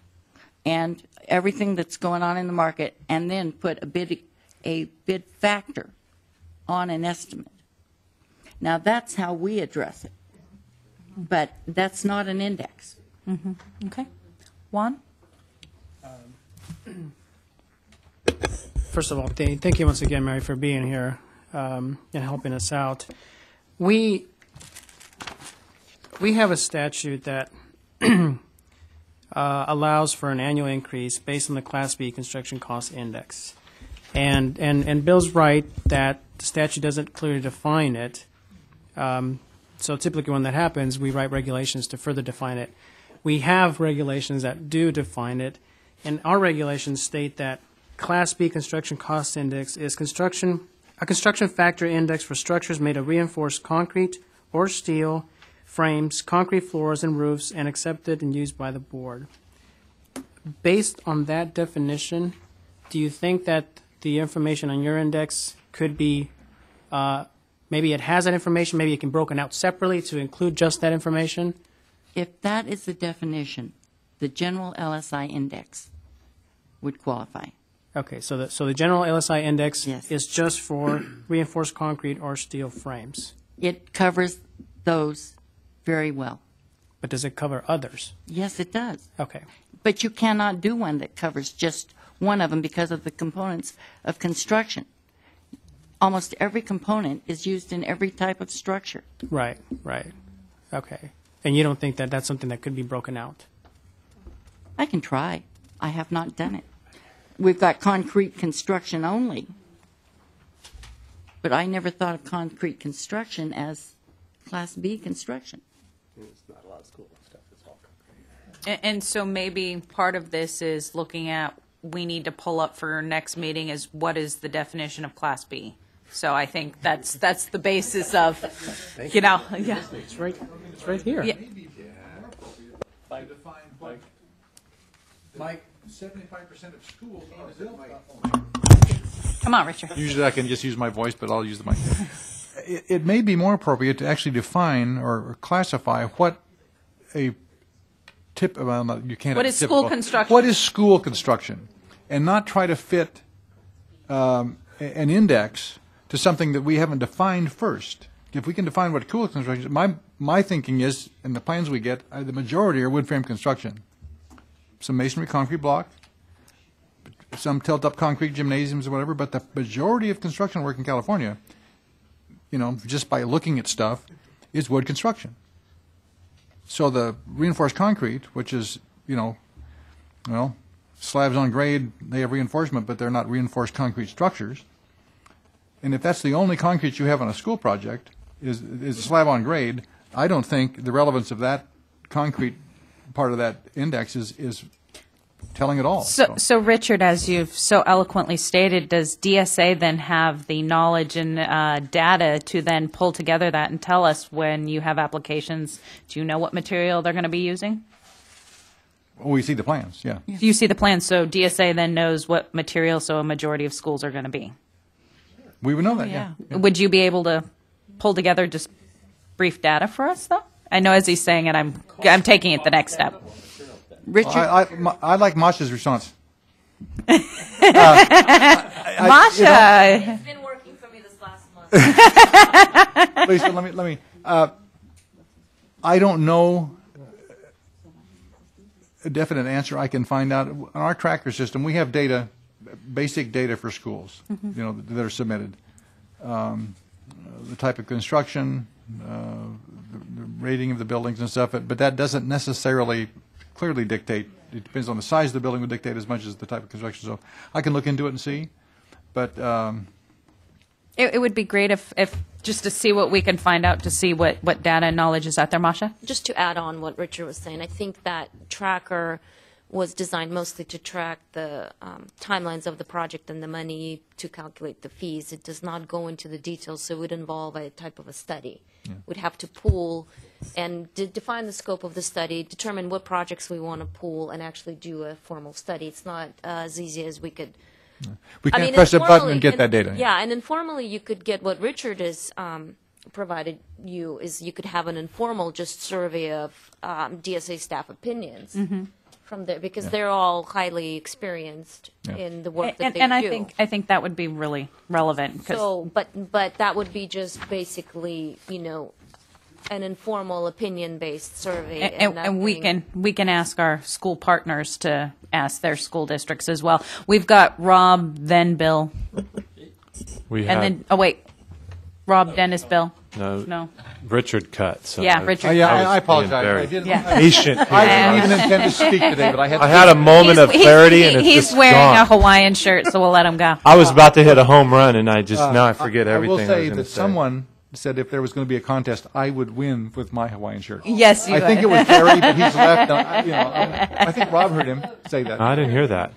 and everything that's going on in the market, and then put a bid factor on an estimate. Now, that's how we address it, but that's not an index. Mm-hmm. Okay. Juan? First of all, thank you once again, Mary, for being here and helping us out. We have a statute that allows for an annual increase based on the Class B construction cost index. And Bill's right that the statute doesn't clearly define it. So typically when that happens, we write regulations to further define it. We have regulations that do define it, and our regulations state that Class B construction cost index is a construction factor index for structures made of reinforced concrete or steel, frames, concrete floors, and roofs, and accepted and used by the board. Based on that definition, do you think that the information on your index could be, maybe it has that information, maybe it can be broken out separately to include just that information? If that is the definition, the general LSI index would qualify. Okay, so the general LSI index is just for reinforced concrete or steel frames. It covers those very well. But does it cover others? Yes, it does. Okay. But you cannot do one that covers just one of them because of the components of construction. Almost every component is used in every type of structure. Right. Okay. And you don't think that that's something that could be broken out? I can try. I have not done it. We've got concrete construction only. But I never thought of concrete construction as Class B construction. It's not a lot of school stuff, it's all concrete. And so maybe part of this is looking at, we need to pull up for our next meeting is what is the definition of Class B? So I think that's the basis of, you know, yeah. It's right here. Yeah. Like 75% of schools are built by. Come on, Richard. Usually I can just use my voice, but I'll use the mic. It may be more appropriate to actually define or classify what a you can't. What is school construction? What is school construction, and not try to fit an index to something that we haven't defined first. If we can define what school construction is, my thinking is, and the plans we get, the majority are wood frame construction. Some masonry concrete block, some tilt-up concrete gymnasiums or whatever, but the majority of construction work in California, you know, just by looking at stuff, is wood construction. So the reinforced concrete, which is, you know, well, slabs on grade, they have reinforcement, but they're not reinforced concrete structures. And if that's the only concrete you have on a school project, is a slab on grade, I don't think the relevance of that concrete part of that index is telling it all. So Richard, as you've so eloquently stated, does DSA then have the knowledge and data to then pull together that and tell us when you have applications, do you know what material they're going to be using? Well, we see the plans, yeah. You see the plans, so DSA then knows what material, so a majority of schools are going to be. We would know that, yeah. Would you be able to pull together just brief data for us, though? I know as he's saying it, I'm taking it the next step. Richard? I like Masha's response. Masha! It's been working for me this last month. Lisa, let me. I don't know a definite answer. I can find out. On our tracker system, we have data, basic data for schools, you know, that are submitted. The type of construction, the rating of the buildings and stuff, but that doesn't necessarily clearly dictate. It depends on the size of the building, would dictate as much as the type of construction. So I can look into it and see, but it would be great if just to see what we can find out, to see what data and knowledge is out there, Masha. Just to add on what Richard was saying, I think that tracker was designed mostly to track the timelines of the project and the money to calculate the fees. It does not go into the details, so it would involve a type of a study. Yeah. We'd have to pool and define the scope of the study, determine what projects we want to pool, and actually do a formal study. It's not as easy as we could. Yeah. We can't press a button and get that data. Yeah, and informally you could get what Richard has provided you, is you could have an informal just survey of DSA staff opinions. From there, because they're all highly experienced in the work that they do. And I think that would be really relevant. So, but that would be just basically, you know, an informal opinion-based survey. And we can ask our school partners to ask their school districts as well. We've got Rob, then Bill. Rob, Dennis, Bill. No. Richard cut. So yeah, Richard. I apologize. I didn't. Patient. I didn't even intend to speak today, but I had a moment of clarity, and it's he's just wearing gone. a Hawaiian shirt, so we'll let him go. I was about to hit a home run, and I just now I forget everything. I will say that someone said if there was going to be a contest, I would win with my Hawaiian shirt. Yes, you I think it was Gary, but he's left. I think Rob heard him say that. I didn't hear that.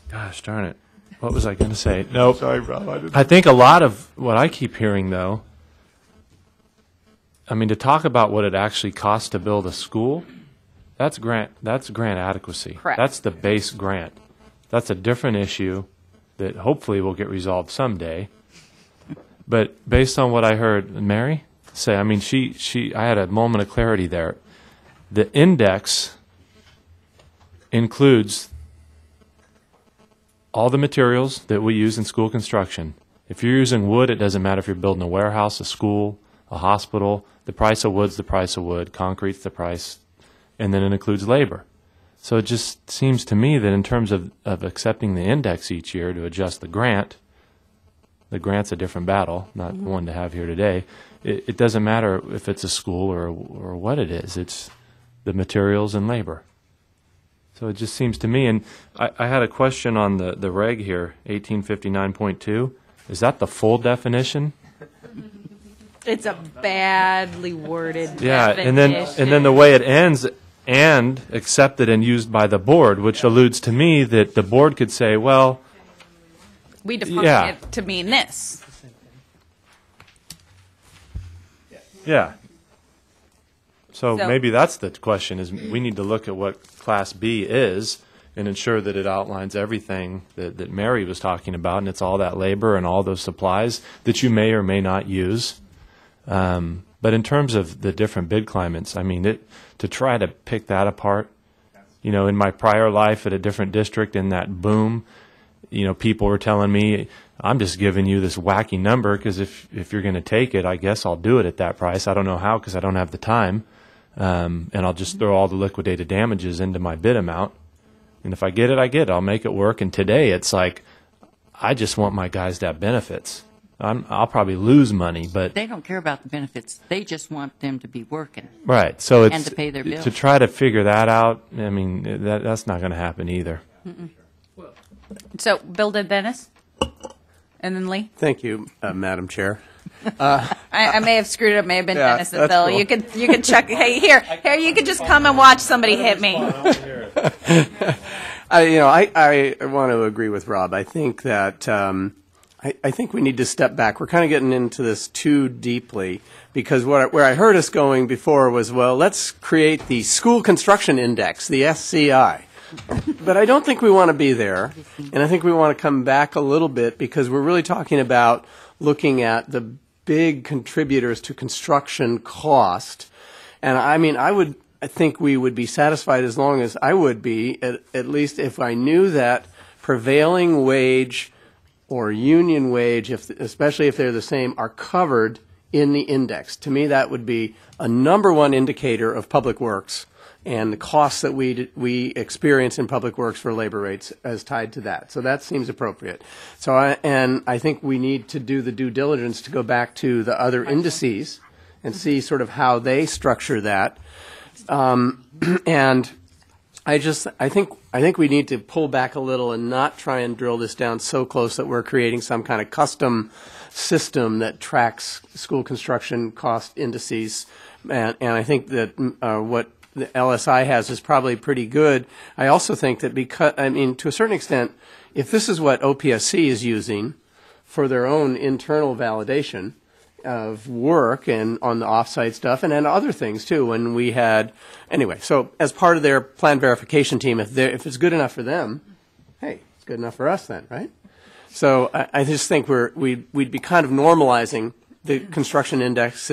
Gosh darn it. What was I going to say? Nope. Sorry, Rob. I think a lot of what I keep hearing, though, I mean, to talk about what it actually costs to build a school, that's grant adequacy. Correct. That's the base grant. That's a different issue that hopefully will get resolved someday. But based on what I heard Mary say, I mean, I had a moment of clarity there. The index includes all the materials that we use in school construction. If you're using wood, it doesn't matter if you're building a warehouse, a school, a hospital. The price of wood's the price of wood. Concrete's the price. And then it includes labor. So it just seems to me that in terms of accepting the index each year to adjust the grant's a different battle, not one to have here today. It doesn't matter if it's a school or what it is. the materials and labor. So it just seems to me, and I had a question on the reg here, 1859.2. Is that the full definition? It's a badly worded Yeah, definition. and then the way it ends, and accepted and used by the board, which alludes to me that the board could say, well, we define yeah. it to mean this. Yeah. So So- maybe that's the question, is we need to look at what Class B is and ensure that it outlines everything that Mary was talking about, and it's all that labor and all those supplies that you may or may not use. But in terms of the different bid climates, I mean, to try to pick that apart, you know, in my prior life at a different district in that boom, you know, people were telling me, I'm just giving you this wacky number because if you're going to take it, I guess I'll do it at that price. I don't know how because I don't have the time. And I'll just throw all the liquidated damages into my bid amount. And if I get it, I get it. I'll make it work. And today it's like, I just want my guys to have benefits. I'll probably lose money, but They don't care about the benefits. They just want them to be working. right. So it's And to pay their bills. to try to figure that out. I mean, that's not going to happen either. So, Bill did Dennis, and then Lee. Thank you, Madam Chair. I may have screwed up. May have been Yeah, Dennis and that's Bill. cool. You could check. Hey, here, you could just come and watch somebody hit me. I want to agree with Rob. I think that I think we need to step back. We're kind of getting into this too deeply because where I heard us going before was, well, let's create the School Construction Index, the SCI. But I don't think we want to be there, and I think we want to come back a little bit because we're really talking about looking at the big contributors to construction cost. And I mean, I think we would be satisfied as long as I would be, at least if I knew that prevailing wage or union wage, especially if they're the same, are covered in the index. To me, that would be a number one indicator of public works and the costs that we experience in public works for labor rates as tied to that. So that seems appropriate. So I think we need to do the due diligence to go back to the other indices and see sort of how they structure that. And I think we need to pull back a little and not try and drill this down so close that we're creating some kind of custom system that tracks school construction cost indices. And I think that what the LSI has is probably pretty good. I also think that to a certain extent, if this is what OPSC is using for their own internal validation of work and on the offsite stuff and then other things too, when we had, anyway, so as part of their plan verification team, if it's good enough for them, hey, it's good enough for us then, right? So I just think we'd be kind of normalizing the construction index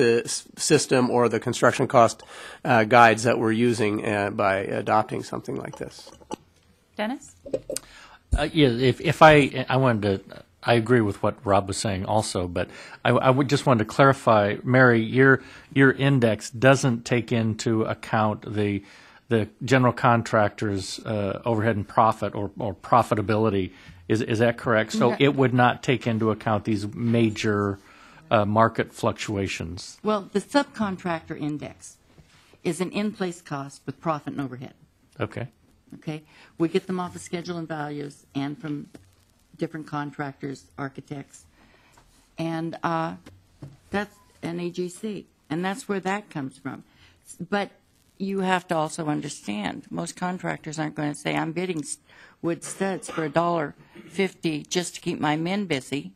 system or the construction cost guides that we're using by adopting something like this. Dennis? Yeah, if I wanted to, I agree with what Rob was saying also, but I would just want to clarify, Mary, your index doesn't take into account the general contractor's overhead and profit or profitability. Is that correct? So it would not take into account these major market fluctuations. Well, the subcontractor index is an in-place cost with profit and overhead. Okay. Okay? We get them off of schedule and values and from different contractors, architects, and that's an AGC, and that's where that comes from. But you have to also understand, most contractors aren't going to say, I'm bidding wood studs for $1.50 just to keep my men busy.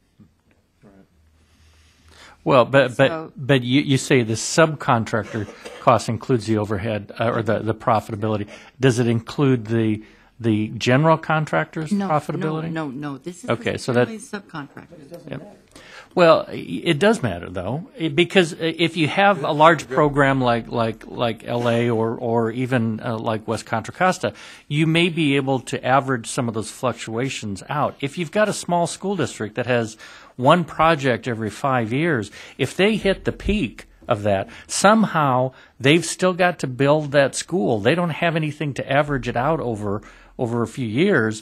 Well, but you say the subcontractor cost includes the overhead or the profitability. Does it include the general contractor's profitability? No. This is okay, so only subcontractors. Yep. Well, it does matter though, because if you have a large program like LA or even like West Contra Costa, you may be able to average some of those fluctuations out. If you've got a small school district that has one project every 5 years, if they hit the peak of that, somehow they've still got to build that school. They don't have anything to average it out over a few years.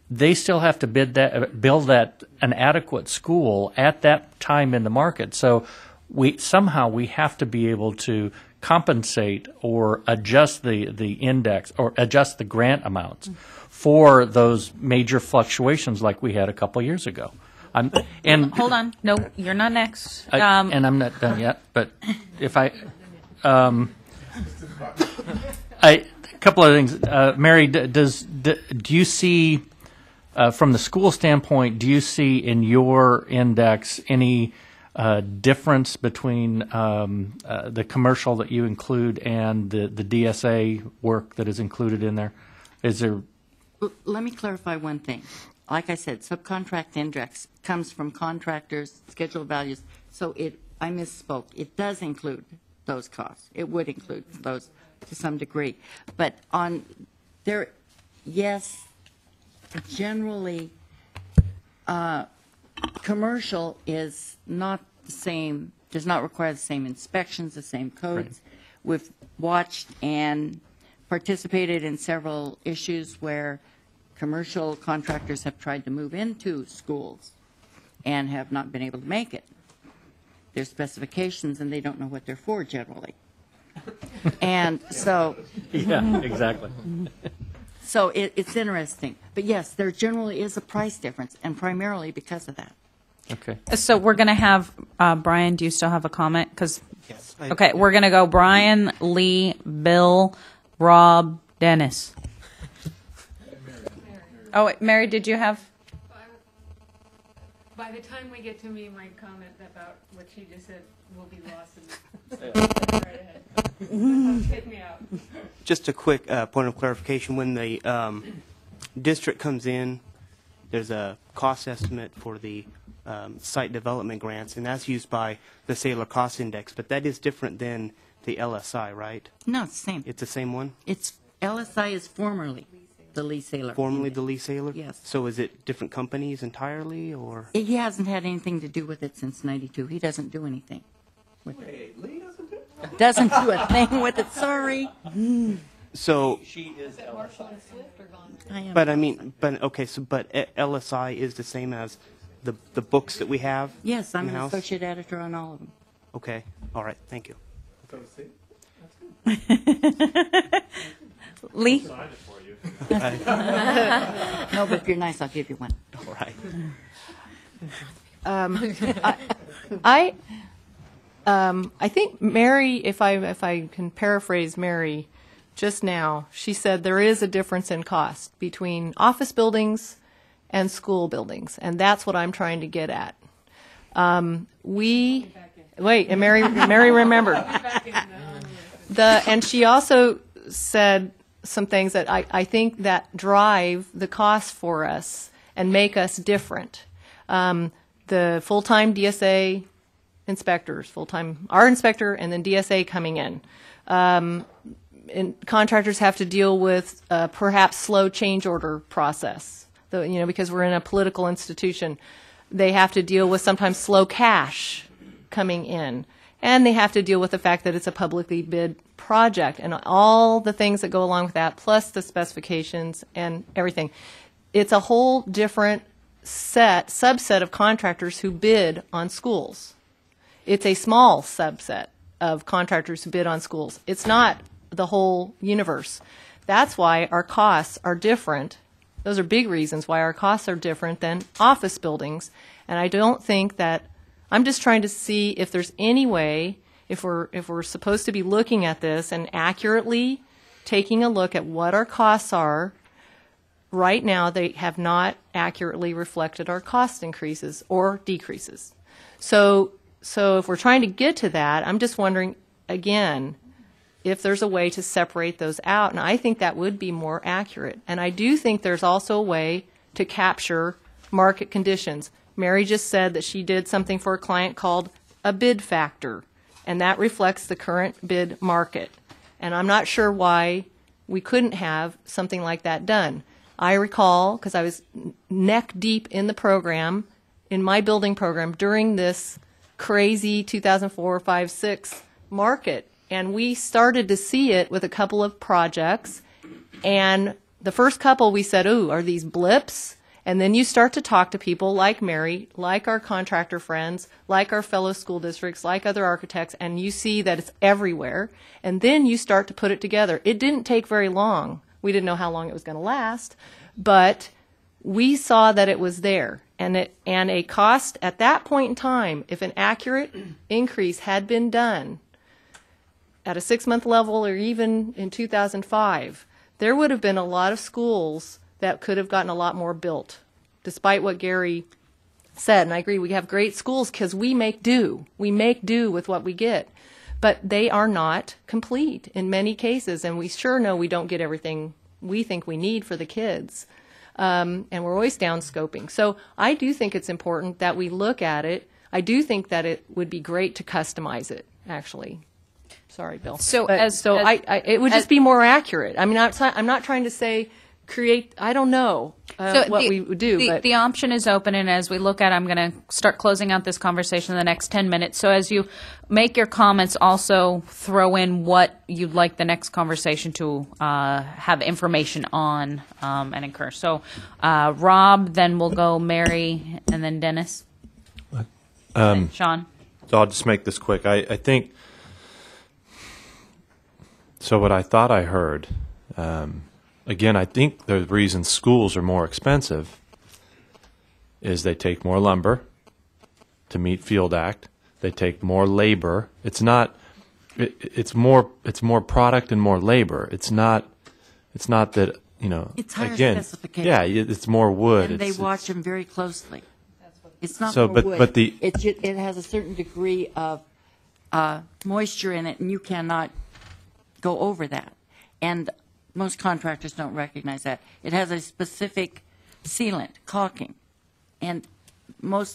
They still have to build an adequate school at that time in the market. So we have to be able to compensate or adjust the index or adjust the grant amounts for those major fluctuations like we had a couple years ago. And Hold on. No, you're not next. and I'm not done yet, but if a couple of things. Mary, do you see, from the school standpoint, do you see in your index any difference between the commercial that you include and the DSA work that is included in there? Is there? Let me clarify one thing. Like I said, subcontract index comes from contractors' schedule values, so I misspoke. It does include those costs. It would include those to some degree. But yes, generally, commercial is not the same, does not require the same inspections, the same codes. Right. We've watched and participated in several issues where commercial contractors have tried to move into schools and have not been able to make it. There's specifications and they don't know what they're for generally. And so... Yeah, exactly. So it's interesting. But yes, there generally is a price difference, and primarily because of that. Okay. So we're going to have, Brian, do you still have a comment? Yes. Okay, we're going to go Brian, Lee, Bill, Rob, Dennis. Oh, wait, Mary, did you have? By the time we get to me, my comment about what she just said will be lost in right ahead. Take me out. Just a quick point of clarification. When the district comes in, there's a cost estimate for the site development grants, and that's used by the Saylor Cost Index, but that is different than the LSI, right? No, it's the same. It's the same one? LSI is formerly the Lee Saylor. Formerly the Lee Saylor? Yes. So is it different companies entirely, or? He hasn't had anything to do with it since '92. He doesn't do anything with it. Lee doesn't do it? Doesn't do a thing with it, sorry. So, she is I am. but I mean, but okay, so but LSI is the same as the books that we have? Yes, I'm an in-house? associate editor on all of them. Okay, all right, thank you. Lee? No, but if you're nice, I'll give you one. All right. I think Mary, if I can paraphrase Mary, just now, she said there is a difference in cost between office buildings and school buildings, and that's what I'm trying to get at. And Mary remembered. And she also said some things that I think that drive the cost for us and make us different. The full-time DSA inspectors, our inspector and then DSA coming in. And contractors have to deal with perhaps slow change order process. Because we're in a political institution, they have to deal with sometimes slow cash coming in. And they have to deal with the fact that it's a publicly bid project and all the things that go along with that, plus the specifications and everything. It's a whole different subset of contractors who bid on schools. It's a small subset of contractors who bid on schools. It's not the whole universe. That's why our costs are different. Those are big reasons why our costs are different than office buildings. And I don't think that, I'm just trying to see if there's any way, if we're supposed to be looking at this and accurately taking a look at what our costs are. Right now, they have not accurately reflected our cost increases or decreases. So if we're trying to get to that, I'm just wondering, again, if there's a way to separate those out, and I think that would be more accurate. And I do think there's also a way to capture market conditions. Mary just said that she did something for a client called a bid factor, and that reflects the current bid market. And I'm not sure why we couldn't have something like that done. I recall, because I was neck deep in the program, in my building program, during this crazy 2004, 5, 6 market. And we started to see it with a couple of projects. And the first couple we said, ooh, are these blips? And then you start to talk to people like Mary, like our contractor friends, like our fellow school districts, like other architects, and you see that it's everywhere. And then you start to put it together. It didn't take very long. We didn't know how long it was going to last, but we saw that it was there. And a cost at that point in time, if an accurate increase had been done at a 6-month level or even in 2005, there would have been a lot of schools that could have gotten a lot more built, despite what Gary said. And I agree, we have great schools because we make do. We make do with what we get. But they are not complete in many cases, and we sure know we don't get everything we think we need for the kids. And we're always downscoping. So I do think it's important that we look at it. I do think that it would be great to customize it, actually. Sorry, Bill. It would just be more accurate. I mean, I'm not trying to say create, I don't know what we would do. But the option is open, and as we look at it, I'm going to start closing out this conversation in the next 10 minutes. So as you make your comments, also throw in what you'd like the next conversation to have information on and encourage. So Rob, then we'll go Mary, and then Dennis. And Sean. So I'll just make this quick. I think, so what I thought I heard, again, I think the reason schools are more expensive is they take more lumber to meet Field Act. They take more labor. It's not. It's more product and more labor. It's not that It's higher again. specification. Yeah, it's more wood. And they watch them very closely. It's not So, more but wood. the- it has a certain degree of moisture in it, and you cannot go over that. And most contractors don't recognize that. It has a specific sealant, caulking. And a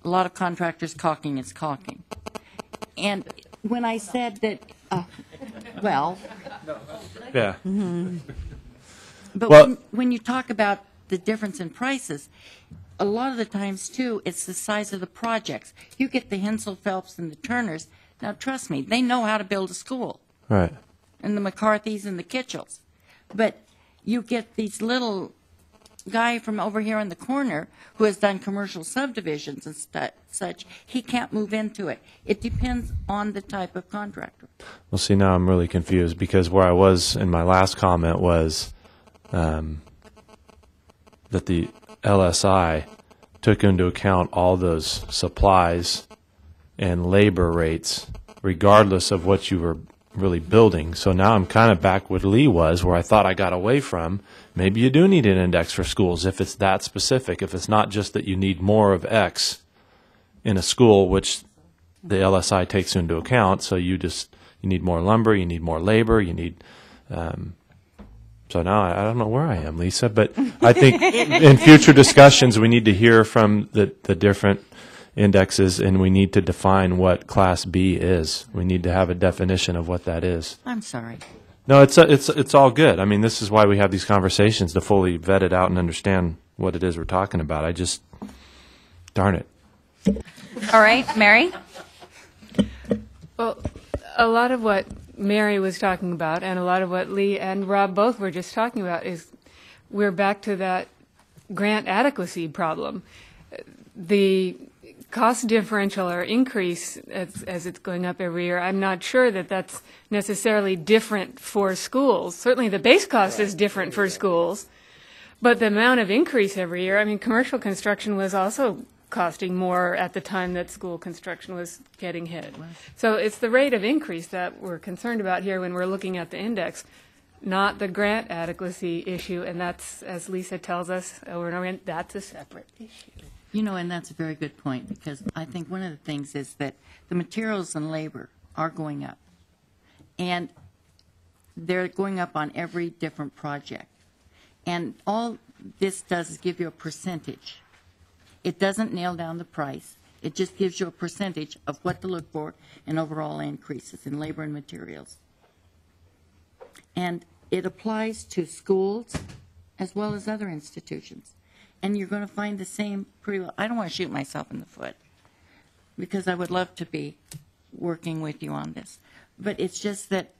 lot of contractors, caulking is caulking. And when I said that, Yeah. But when you talk about the difference in prices, a lot of the times, too, it's the size of the projects. You get the Hensel Phelps and the Turners. Now, trust me, they know how to build a school. Right. And the McCarthys and the Kitchells. But you get these little guy from over here in the corner who has done commercial subdivisions and such. He can't move into it. It depends on the type of contractor. Well, see, now I'm really confused because where I was in my last comment was that the LSI took into account all those supplies and labor rates, regardless of what you were really building. So now I'm kind of back where Lee was, where I thought I got away from. Maybe you do need an index for schools if it's that specific, if it's not just that you need more of X in a school, which the LSI takes into account. So you need more lumber, you need more labor, you need. So now I don't know where I am, Lisa, but I think in future discussions we need to hear from the different indexes, and we need to define what Class B is. We need to have a definition of what that is. I'm sorry. No, it's all good. I mean, this is why we have these conversations, to fully vet it out and understand what it is we're talking about. Darn it. All right, Mary? Well, a lot of what Mary was talking about and a lot of what Lee and Rob both were just talking about is we're back to that grant adequacy problem. The cost differential or increase as it's going up every year, I'm not sure that that's necessarily different for schools. Certainly the base cost is different for schools, but the amount of increase every year, I mean, commercial construction was also costing more at the time that school construction was getting hit. So it's the rate of increase that we're concerned about here when we're looking at the index, not the grant adequacy issue, and that's, as Lisa tells us over and over again, that's a separate issue. You know, and that's a very good point, because I think one of the things is that the materials and labor are going up. And they're going up on every different project. And all this does is give you a percentage. It doesn't nail down the price. It just gives you a percentage of what to look for in overall increases in labor and materials. And it applies to schools as well as other institutions. And you're going to find the same pretty well. I don't want to shoot myself in the foot because I would love to be working with you on this. But it's just that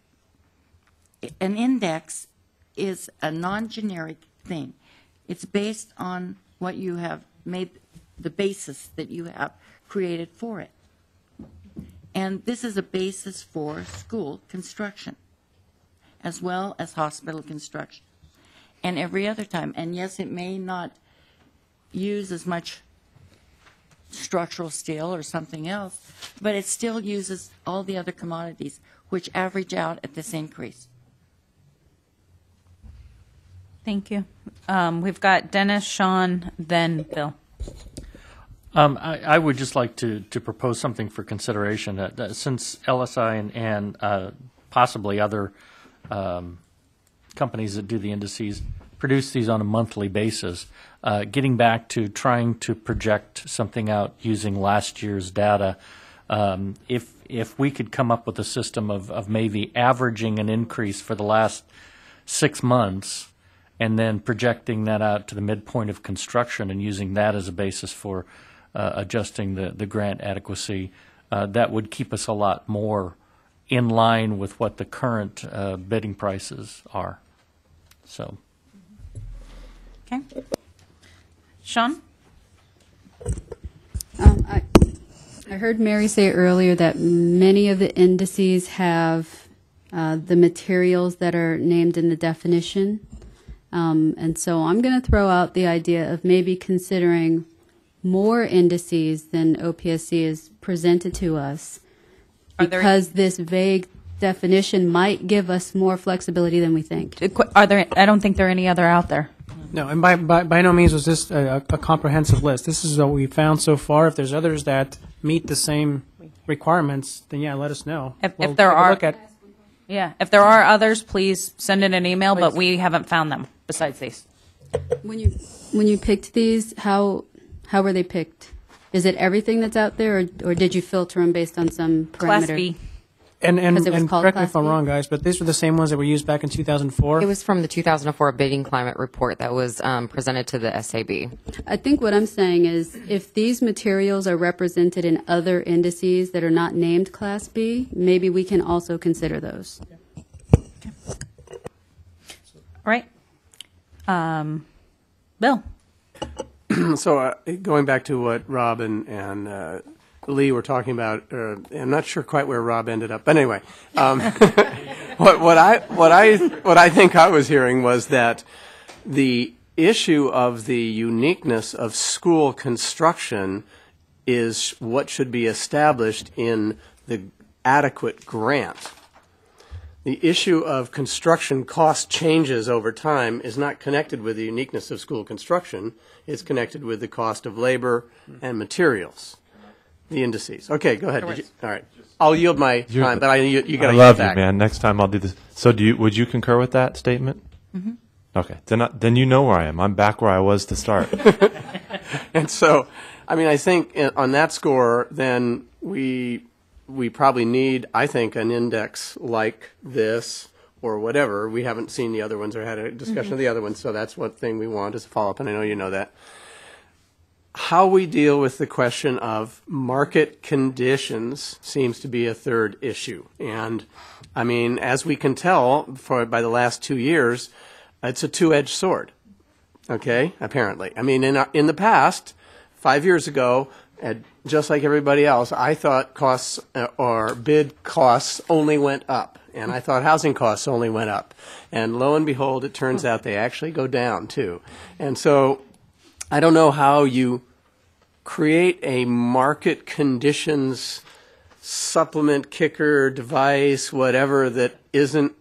an index is a non-generic thing. It's based on what you have made, the basis that you have created for it. And this is a basis for school construction, as well as hospital construction, and every other time. And yes, it may not use as much structural steel or something else, but it still uses all the other commodities, which average out at this increase. Thank you. We've got Dennis, Sean, then Bill. I would just like to propose something for consideration. Since LSI and possibly other companies that do the indices produce these on a monthly basis, getting back to trying to project something out using last year's data, if we could come up with a system of maybe averaging an increase for the last 6 months and then projecting that out to the midpoint of construction and using that as a basis for adjusting the grant adequacy, that would keep us a lot more in line with what the current bidding prices are. So. Okay. Sean? I heard Mary say earlier that many of the indices have the materials that are named in the definition. And so I'm going to throw out the idea of maybe considering more indices than OPSC is presented to us, because this vague definition might give us more flexibility than we think. Are there? I don't think there are any other out there. No, and by no means was this a comprehensive list. This is what we found so far. If there's others that meet the same requirements, then yeah, let us know. If We'll there take a are, look at. yeah, if there are others, please send in an email. But we haven't found them besides these. When you picked these, how were they picked? Is it everything that's out there, or did you filter them based on some parameter? Class B. And 'Cause it was called correct me Class if I'm B? wrong, guys, but these were the same ones that were used back in 2004. It was from the 2004 bidding climate report that was presented to the SAB. I think what I'm saying is if these materials are represented in other indices that are not named Class B, maybe we can also consider those. All right. Bill? So going back to what Rob and Lee were talking about, I'm not sure quite where Rob ended up, but anyway, what I think I was hearing was that the issue of the uniqueness of school construction is what should be established in the adequate grant. The issue of construction cost changes over time is not connected with the uniqueness of school construction. It's connected with the cost of labor and materials, the indices. Okay, go ahead. All right. I'll yield my time, but you got to I love you, man. Next time I'll do this. So would you concur with that statement? Mm-hmm. Okay. Then you know where I am. I'm back where I was to start. And so, I mean, I think on that score, then we probably need, I think, an index like this or whatever. We haven't seen the other ones or had a discussion of the other ones, so that's one thing we want as a follow-up, and I know you know that. How we deal with the question of market conditions seems to be a third issue. And, I mean, as we can tell by the last 2 years, it's a two-edged sword, okay, apparently. I mean, in the past, 5 years ago, just like everybody else, I thought costs or bid costs only went up, and I thought housing costs only went up. And lo and behold, it turns out they actually go down too. And so I don't know how you create a market conditions supplement, kicker, device, whatever, that isn't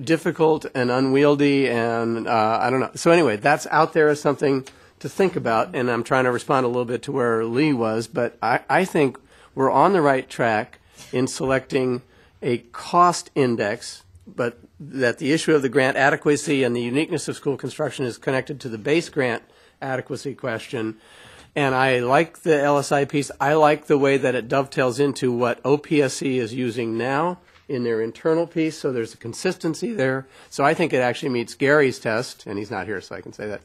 difficult and unwieldy, and I don't know. So anyway, that's out there as something to think about, and I'm trying to respond a little bit to where Lee was, but I think we're on the right track in selecting a cost index, but that the issue of the grant adequacy and the uniqueness of school construction is connected to the base grant adequacy question. And I like the LSI piece. I like the way that it dovetails into what OPSC is using now in their internal piece, so there's a consistency there. So I think it actually meets Gary's test, and he's not here, so I can say that,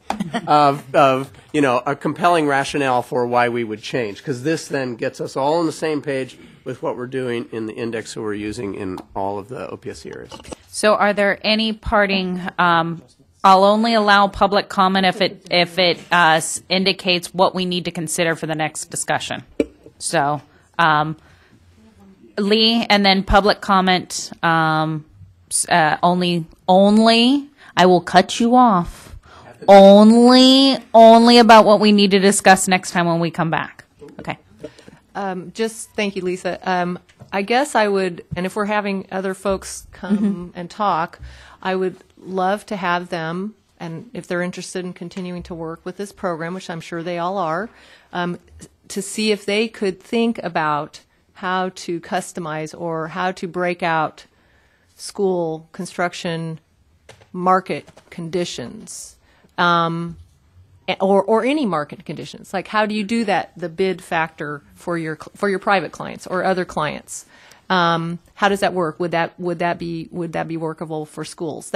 of you know, a compelling rationale for why we would change, because this then gets us all on the same page with what we're doing in the index that we're using in all of the OPSC areas. So are there any parting I'll only allow public comment if it indicates what we need to consider for the next discussion. So, Lee, and then public comment only. I will cut you off. Only about what we need to discuss next time when we come back. Okay. Just thank you, Lisa. I guess I would, and if we're having other folks come and talk, I would love to have them, and if they're interested in continuing to work with this program, which I'm sure they all are, to see if they could think about how to customize or how to break out school construction market conditions, or any market conditions. Like, how do you do that? The bid factor for your private clients or other clients. How does that work? Would that be workable for schools?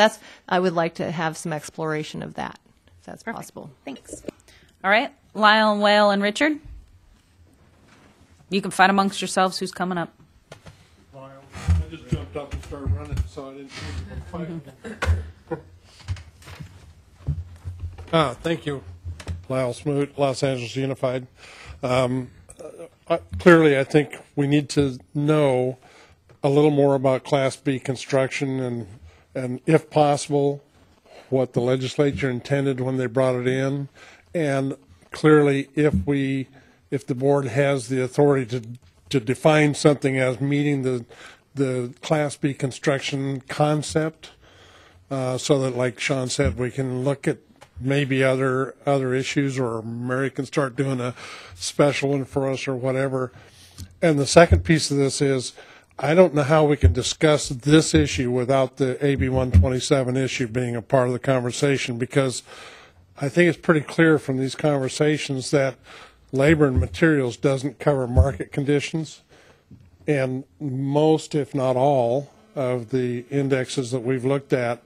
I would like to have some exploration of that, if that's possible. Thanks. All right, Lyle, Whale, and Richard. You can fight amongst yourselves who's coming up. I just jumped up and started running, so I didn't fight. Thank you, Lyle Smoot, Los Angeles Unified. Clearly, I think we need to know a little more about Class B construction and if possible, what the legislature intended when they brought it in. And clearly, if the board has the authority to define something as meeting the Class B construction concept, so that, like Sean said, we can look at maybe other issues, or Mary can start doing a special one for us or whatever. And the second piece of this is, I don't know how we can discuss this issue without the AB 127 issue being a part of the conversation, because I think it's pretty clear from these conversations that labor and materials doesn't cover market conditions. And most, if not all, of the indexes that we've looked at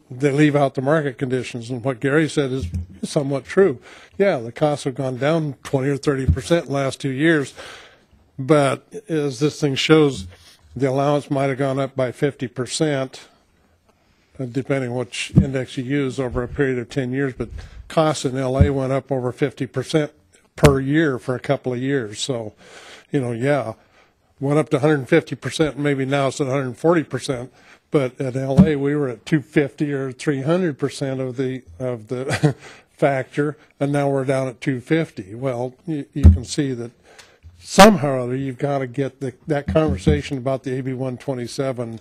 they leave out the market conditions. And what Gary said is somewhat true. Yeah, the costs have gone down 20 or 30% in the last 2 years. But as this thing shows, the allowance might have gone up by 50%, depending which index you use over a period of 10 years. But costs in LA went up over 50% per year for a couple of years. So, yeah, went up to 150%, maybe now it's at 140%. But at LA, we were at 250 or 300% of the factor, and now we're down at 250. Well, you can see that somehow or other you've got to get that conversation about the AB 127,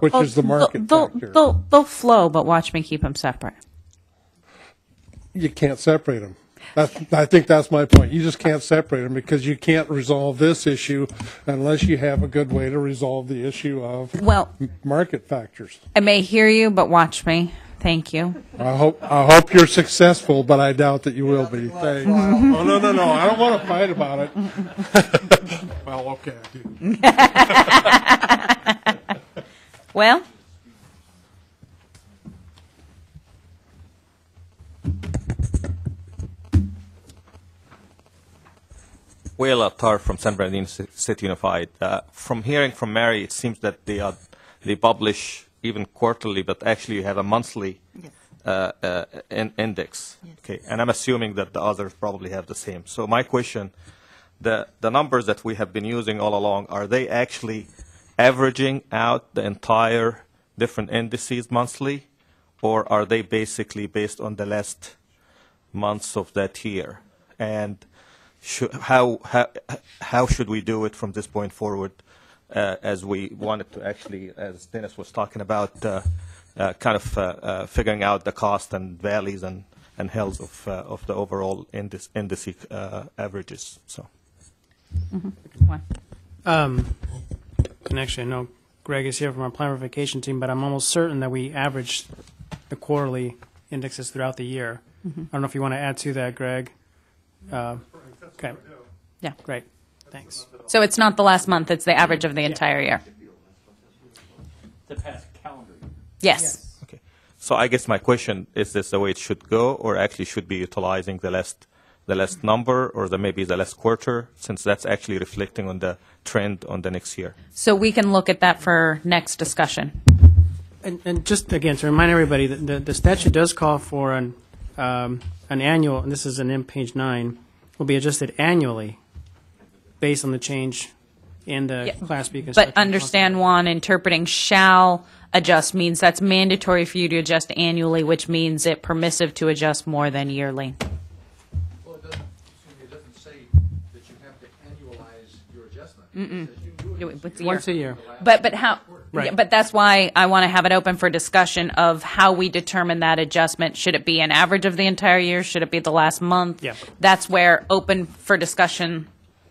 which is the market factor. They'll flow, but watch me keep them separate. You can't separate them. I think that's my point. You just can't separate them, because you can't resolve this issue unless you have a good way to resolve the issue of market factors. I may hear you, but watch me. Thank you. I hope you're successful, but I doubt that you will be. Thanks. Oh, no. I don't want to fight about it. Well, okay, I do. Well? Will Attar from San Bernardino City Unified. From hearing from Mary, it seems that they publish even quarterly, but actually you have a monthly index. Yes. Okay, and I'm assuming that the others probably have the same. So my question, the numbers that we have been using all along, are they actually averaging out the entire different indices monthly, or are they basically based on the last months of that year? And how should we do it from this point forward, as we wanted to actually, as Dennis was talking about, figuring out the cost and valleys and hills of the overall index averages. So. And actually, I know Greg is here from our planification team, but I'm almost certain that we averaged the quarterly indexes throughout the year. I don't know if you want to add to that, Greg. Okay. Yeah. Great. Thanks. So it's not the last month, it's the average of the entire year. The past calendar year. Yes. Okay. So I guess my question, is this the way it should go, or actually should be utilizing the last number, or maybe the last quarter, since that's actually reflecting on the trend on the next year? So we can look at that for next discussion. And just again, to remind everybody, the statute does call for an annual, and this is in page 9, will be adjusted annually based on the change in the Class B construction. But understand, Juan, interpreting shall adjust means that's mandatory for you to adjust annually, which means it permissive to adjust more than yearly. Well, it doesn't say that you have to annualize your adjustment. Mm-mm. It says Once a year. But how? Right. Yeah, but that's why I want to have it open for discussion of how we determine that adjustment. Should it be an average of the entire year? Should it be the last month? Yeah. That's where open for discussion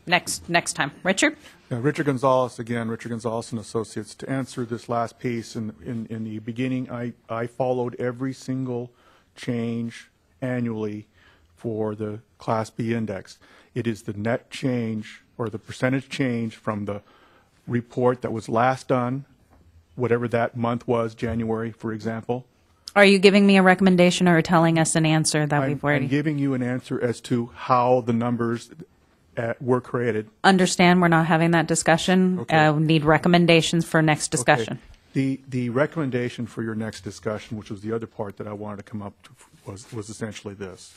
next time. Richard? Richard Gonzalez again, Richard Gonzalez and Associates. To answer this last piece, in the beginning, I followed every single change annually for the Class B index. It is the net change or the percentage change from the report that was last done, whatever that month was, January, for example. Are you giving me a recommendation or telling us an answer that we've already? I'm giving you an answer as to how the numbers were created. Understand we're not having that discussion. Okay. Need recommendations for next discussion. Okay. The recommendation for your next discussion, which was the other part that I wanted to come up to, was essentially this.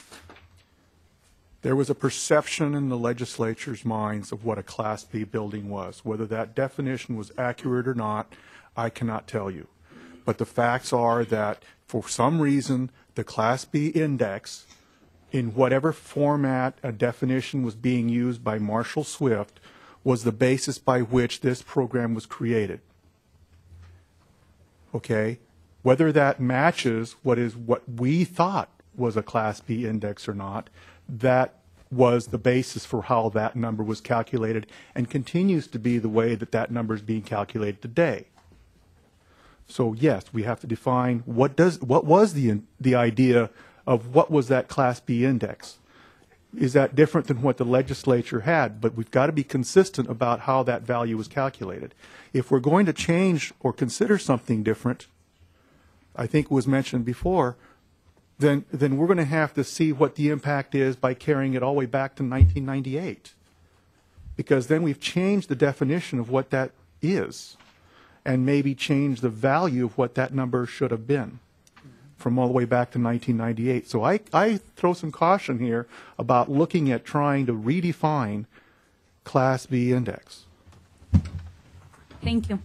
There was a perception in the legislature's minds of what a Class B building was. Whether that definition was accurate or not, I cannot tell you. But the facts are that for some reason, the Class B index, in whatever format a definition was being used by Marshall Swift, was the basis by which this program was created. Okay? Whether that matches what we thought was a Class B index or not, that was the basis for how that number was calculated and continues to be the way that number is being calculated today. So yes, we have to define what was the idea of what was that Class B index. Is that different than what the legislature had? But we've got to be consistent about how that value was calculated. If we're going to change or consider something different, I think it was mentioned before, then we're going to have to see what the impact is by carrying it all the way back to 1998. Because then we've changed the definition of what that is and maybe changed the value of what that number should have been from all the way back to 1998. So I throw some caution here about looking at trying to redefine Class B index. Thank you.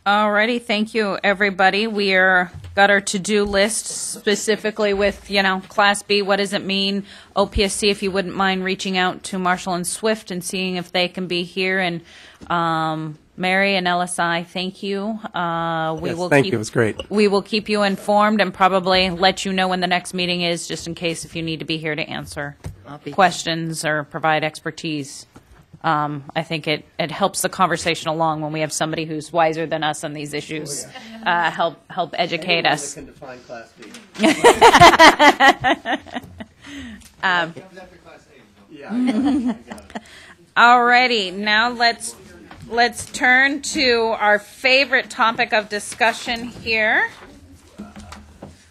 Alrighty, thank you, everybody. Got our to-do list specifically with, Class B, what does it mean? OPSC, if you wouldn't mind reaching out to Marshall and Swift and seeing if they can be here. And Mary and LSI, thank you. Thank you, it was great. We will keep you informed and probably let you know when the next meeting is, just in case if you need to be here to answer questions or provide expertise. I think it helps the conversation along when we have somebody who's wiser than us on these issues. Help educate us. Can define Class B. Alrighty, now let's turn to our favorite topic of discussion here.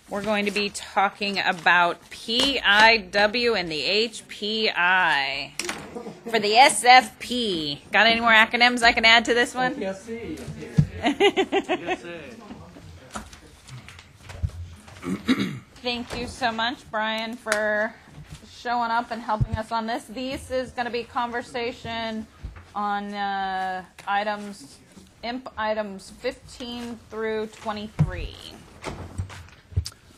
We're going to be talking about PIW and the HPI for the SFP. Got any more acronyms I can add to this one? Thank you so much, Brian, for showing up and helping us on this. This is going to be conversation on IMP items 15 through 23.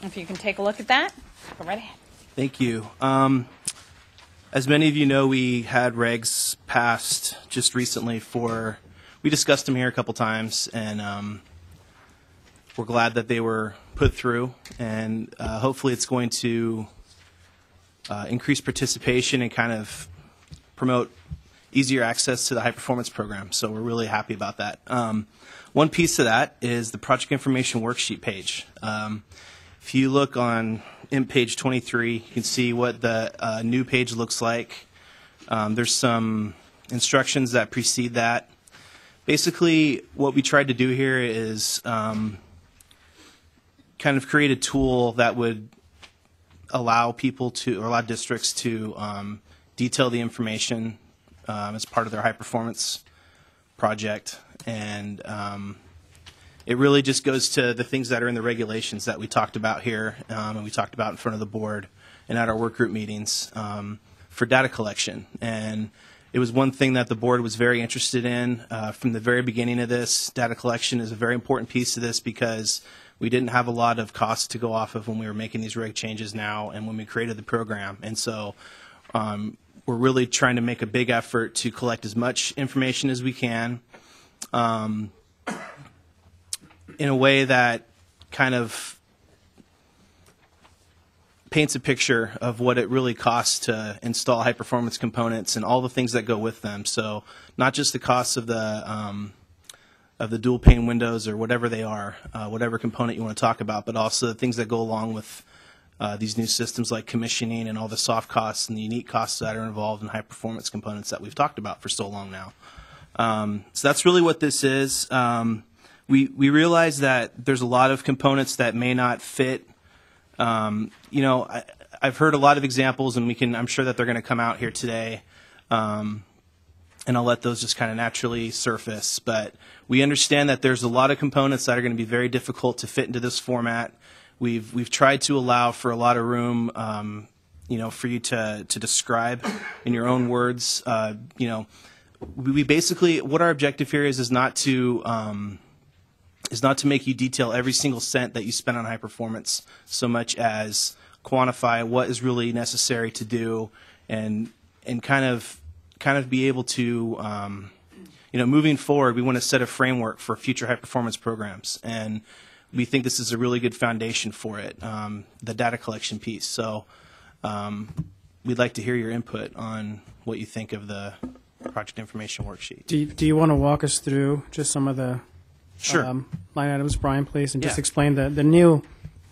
If you can take a look at that, go right ahead. Thank you. As many of you know, we had regs passed just recently we discussed them here a couple times, and we're glad that they were put through, and hopefully it's going to increase participation and kind of promote easier access to the high performance program. So we're really happy about that. One piece of that is the project information worksheet page. If you look on page 23, you can see what the new page looks like. There's some instructions that precede that. Basically, what we tried to do here is kind of create a tool that would allow districts to detail the information as part of their high performance project, and it really just goes to the things that are in the regulations that we talked about here, and we talked about in front of the board and at our work group meetings for data collection. And it was one thing that the board was very interested in from the very beginning of this. Data collection is a very important piece of this because we didn't have a lot of costs to go off of when we were making these reg changes now and when we created the program. And so we're really trying to make a big effort to collect as much information as we can in a way that kind of paints a picture of what it really costs to install high-performance components and all the things that go with them. So not just the costs of the dual-pane windows or whatever they are, whatever component you want to talk about, but also the things that go along with these new systems like commissioning and all the soft costs and the unique costs that are involved in high-performance components that we've talked about for so long now. So that's really what this is. We realize that there's a lot of components that may not fit. I've heard a lot of examples, and I'm sure that they're going to come out here today, and I'll let those just kind of naturally surface. But we understand that there's a lot of components that are going to be very difficult to fit into this format. We've tried to allow for a lot of room, for you to describe in your own words. We basically, what our objective here is not to make you detail every single cent that you spend on high performance so much as quantify what is really necessary to do and kind of be able to, moving forward, we want to set a framework for future high performance programs. And we think this is a really good foundation for it, the data collection piece. So we'd like to hear your input on what you think of the project information worksheet. Do you want to walk us through just some of the Sure. Line items, Brian, please, and just Yeah. explain the new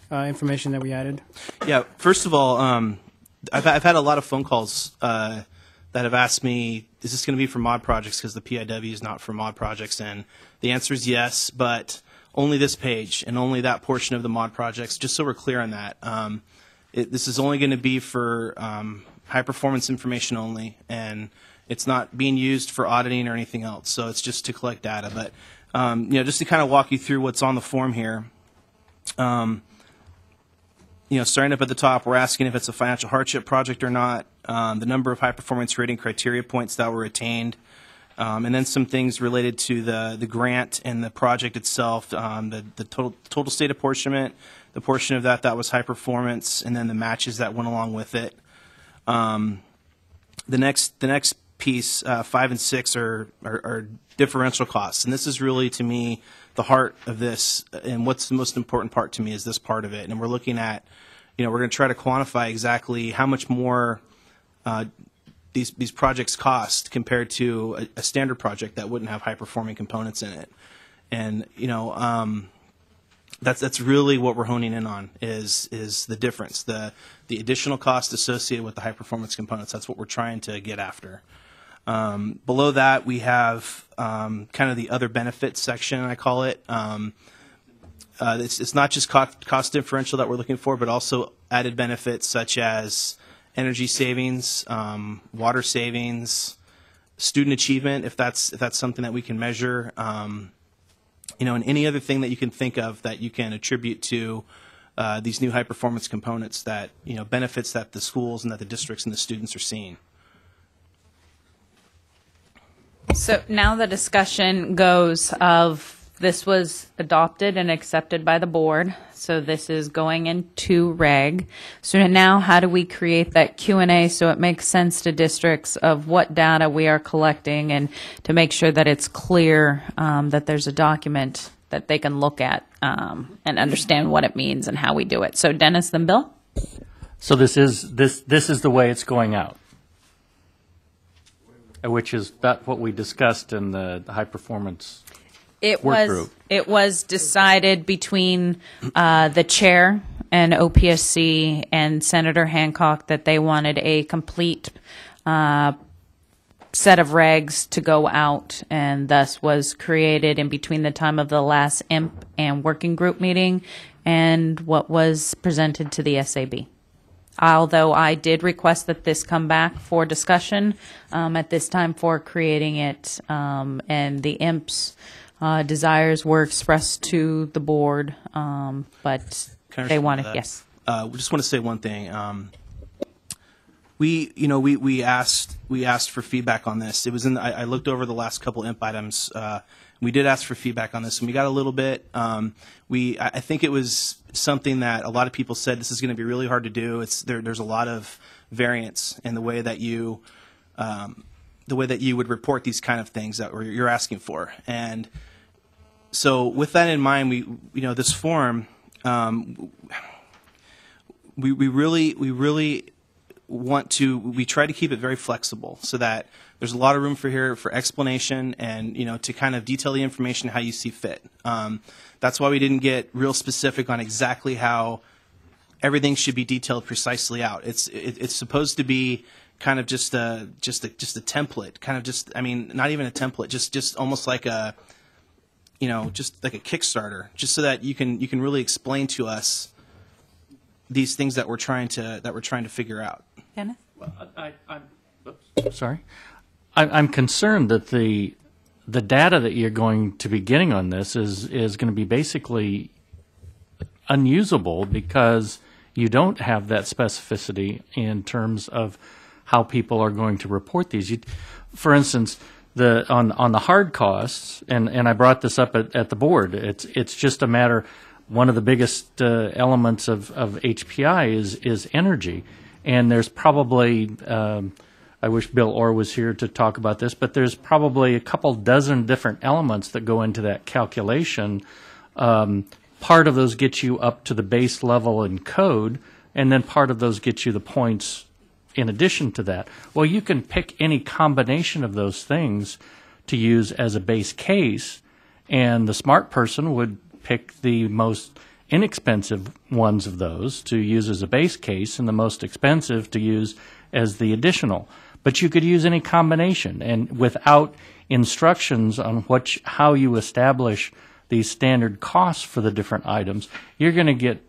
information that we added? Yeah, first of all, I've had a lot of phone calls that have asked me, is this going to be for mod projects because the PIW is not for mod projects? And the answer is yes, but only this page and only that portion of the mod projects, just so we're clear on that. This is only going to be for high performance information only, and it's not being used for auditing or anything else. So it's just to collect data. But just to kind of walk you through what's on the form here. Starting up at the top, we're asking if it's a financial hardship project or not, the number of high performance rating criteria points that were attained, and then some things related to the grant and the project itself, the total state apportionment, the portion of that was high performance, and then the matches that went along with it. The next piece, 5 and 6, are differential costs, and this is really, to me, the heart of this, and what's the most important part to me is this part of it. And we're looking at, we're going to try to quantify exactly how much more these projects cost compared to a standard project that wouldn't have high performing components in it. And that's really what we're honing in on is the difference, the additional cost associated with the high performance components. That's what we're trying to get after. Below that, we have kind of the other benefits section, I call it. It's not just cost differential that we're looking for, but also added benefits such as energy savings, water savings, student achievement, if that's something that we can measure, and any other thing that you can think of that you can attribute to these new high performance components that benefits that the schools and that the districts and the students are seeing. So now the discussion goes of this was adopted and accepted by the board, so this is going into reg. So now how do we create that Q&A so it makes sense to districts of what data we are collecting and to make sure that it's clear that there's a document that they can look at and understand what it means and how we do it. So Dennis, then Bill? So this is the way it's going out, which is what we discussed in the high performance work group. It was decided between the chair and OPSC and Senator Hancock that they wanted a complete set of regs to go out, and thus was created in between the time of the last IMP and working group meeting and what was presented to the SAB. Although I did request that this come back for discussion at this time for creating it, and the IMPs desires were expressed to the board, but Can I they respond want to to, that? yes. We just want to say one thing. We asked for feedback on this. It was I looked over the last couple IMP items. We did ask for feedback on this, and we got a little bit. I think it was something that a lot of people said this is going to be really hard to do. There's a lot of variance in the way that you would report these kind of things that you're asking for. And so, with that in mind, this form, we really we try to keep it very flexible so that there's a lot of room for explanation and, to kind of detail the information how you see fit. That's why we didn't get real specific on exactly how everything should be detailed precisely out. It's supposed to be kind of just a template, kind of just, not even a template, just almost like a, just like a Kickstarter, just so that you can really explain to us these things that we're trying to figure out. Kenneth? Sorry. I'm concerned that the data that you're going to be getting on this is going to be basically unusable because you don't have that specificity in terms of how people are going to report these. For instance, on the hard costs, and I brought this up at the board, it's just a matter. One of the biggest elements of HPI is energy, and there's probably I wish Bill Orr was here to talk about this, but there's probably a couple dozen different elements that go into that calculation. Part of those get you up to the base level in code, and then part of those get you the points in addition to that. Well, you can pick any combination of those things to use as a base case, and the smart person would pick the most inexpensive ones of those to use as a base case and the most expensive to use as the additional. But you could use any combination, and without instructions on how you establish these standard costs for the different items, you're going to get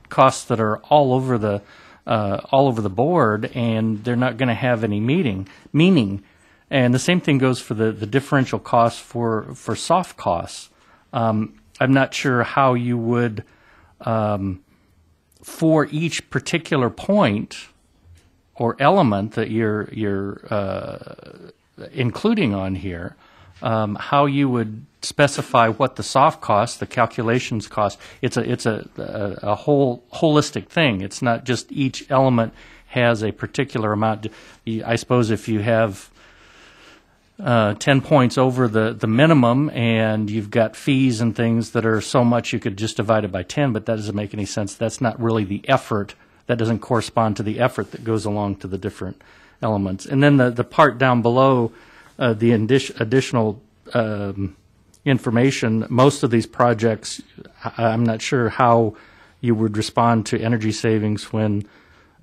costs that are all over the board, and they're not going to have any meaning. And the same thing goes for the differential costs for soft costs. I'm not sure how you would, for each particular point or element that you're including on here, how you would specify what the soft cost, the calculations cost. It's a whole holistic thing. It's not just each element has a particular amount. I suppose if you have 10 points over the minimum and you've got fees and things that are so much, you could just divide it by 10, but that doesn't make any sense. That's not really the effort. That doesn't correspond to the effort that goes along to the different elements. And then the part down below, the additional information, most of these projects, I'm not sure how you would respond to energy savings when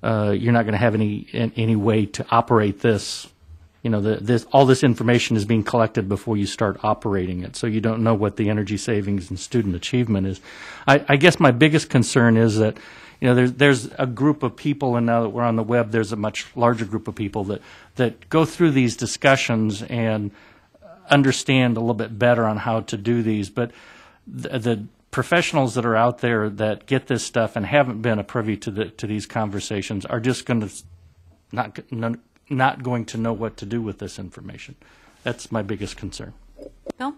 you're not going to have any way to operate this. All this information is being collected before you start operating it, so you don't know what the energy savings and student achievement is. I guess my biggest concern is that there's a group of people, and now that we're on the web, there's a much larger group of people that go through these discussions and understand a little bit better on how to do these. But the professionals that are out there that get this stuff and haven't been a privy to these conversations are just going to not going to know what to do with this information. That's my biggest concern. Bill?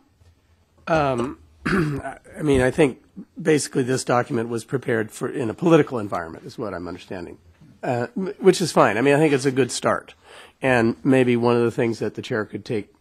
I think basically this document was prepared in a political environment, is what I'm understanding, which is fine. I think it's a good start. And maybe one of the things that the chair could take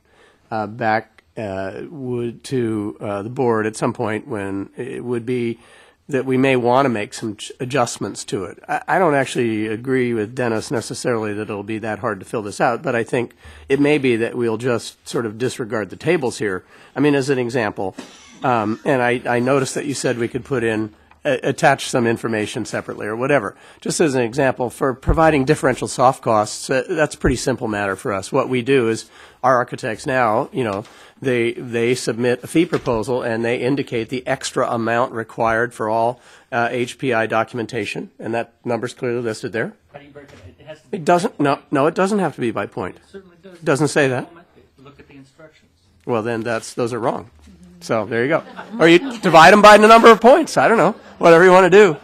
back to the board at some point when it would be that we may want to make some adjustments to it. I don't actually agree with Dennis necessarily that it'll be that hard to fill this out, but I think it may be that we'll just sort of disregard the tables here. As an example, and I noticed that you said we could put in, attach some information separately or whatever. Just as an example, for providing differential soft costs, that's a pretty simple matter for us. What we do is our architects now, they submit a fee proposal and they indicate the extra amount required for all HPI documentation, and that number's clearly listed there. How do you break it? It has to be. It doesn't. No, it doesn't have to be by point. It certainly does. It doesn't say that. Look at the instructions. Well, then those are wrong. So there you go. Or you divide them by the number of points. I don't know. Whatever you want to do.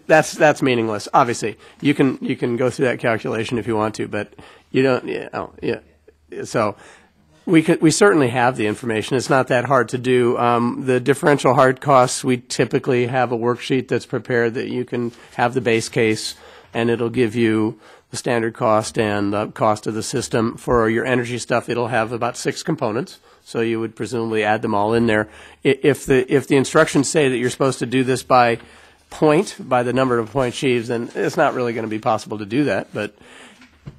That's meaningless. Obviously, you can go through that calculation if you want to, but you don't. Yeah. So we certainly have the information. It's not that hard to do. The differential hard costs, we typically have a worksheet that's prepared that you can have the base case, and it'll give you the standard cost and the cost of the system. For your energy stuff, it'll have about 6 components. So you would presumably add them all in there. If the instructions say that you're supposed to do this by point, by the number of point sheaves, then it's not really going to be possible to do that. But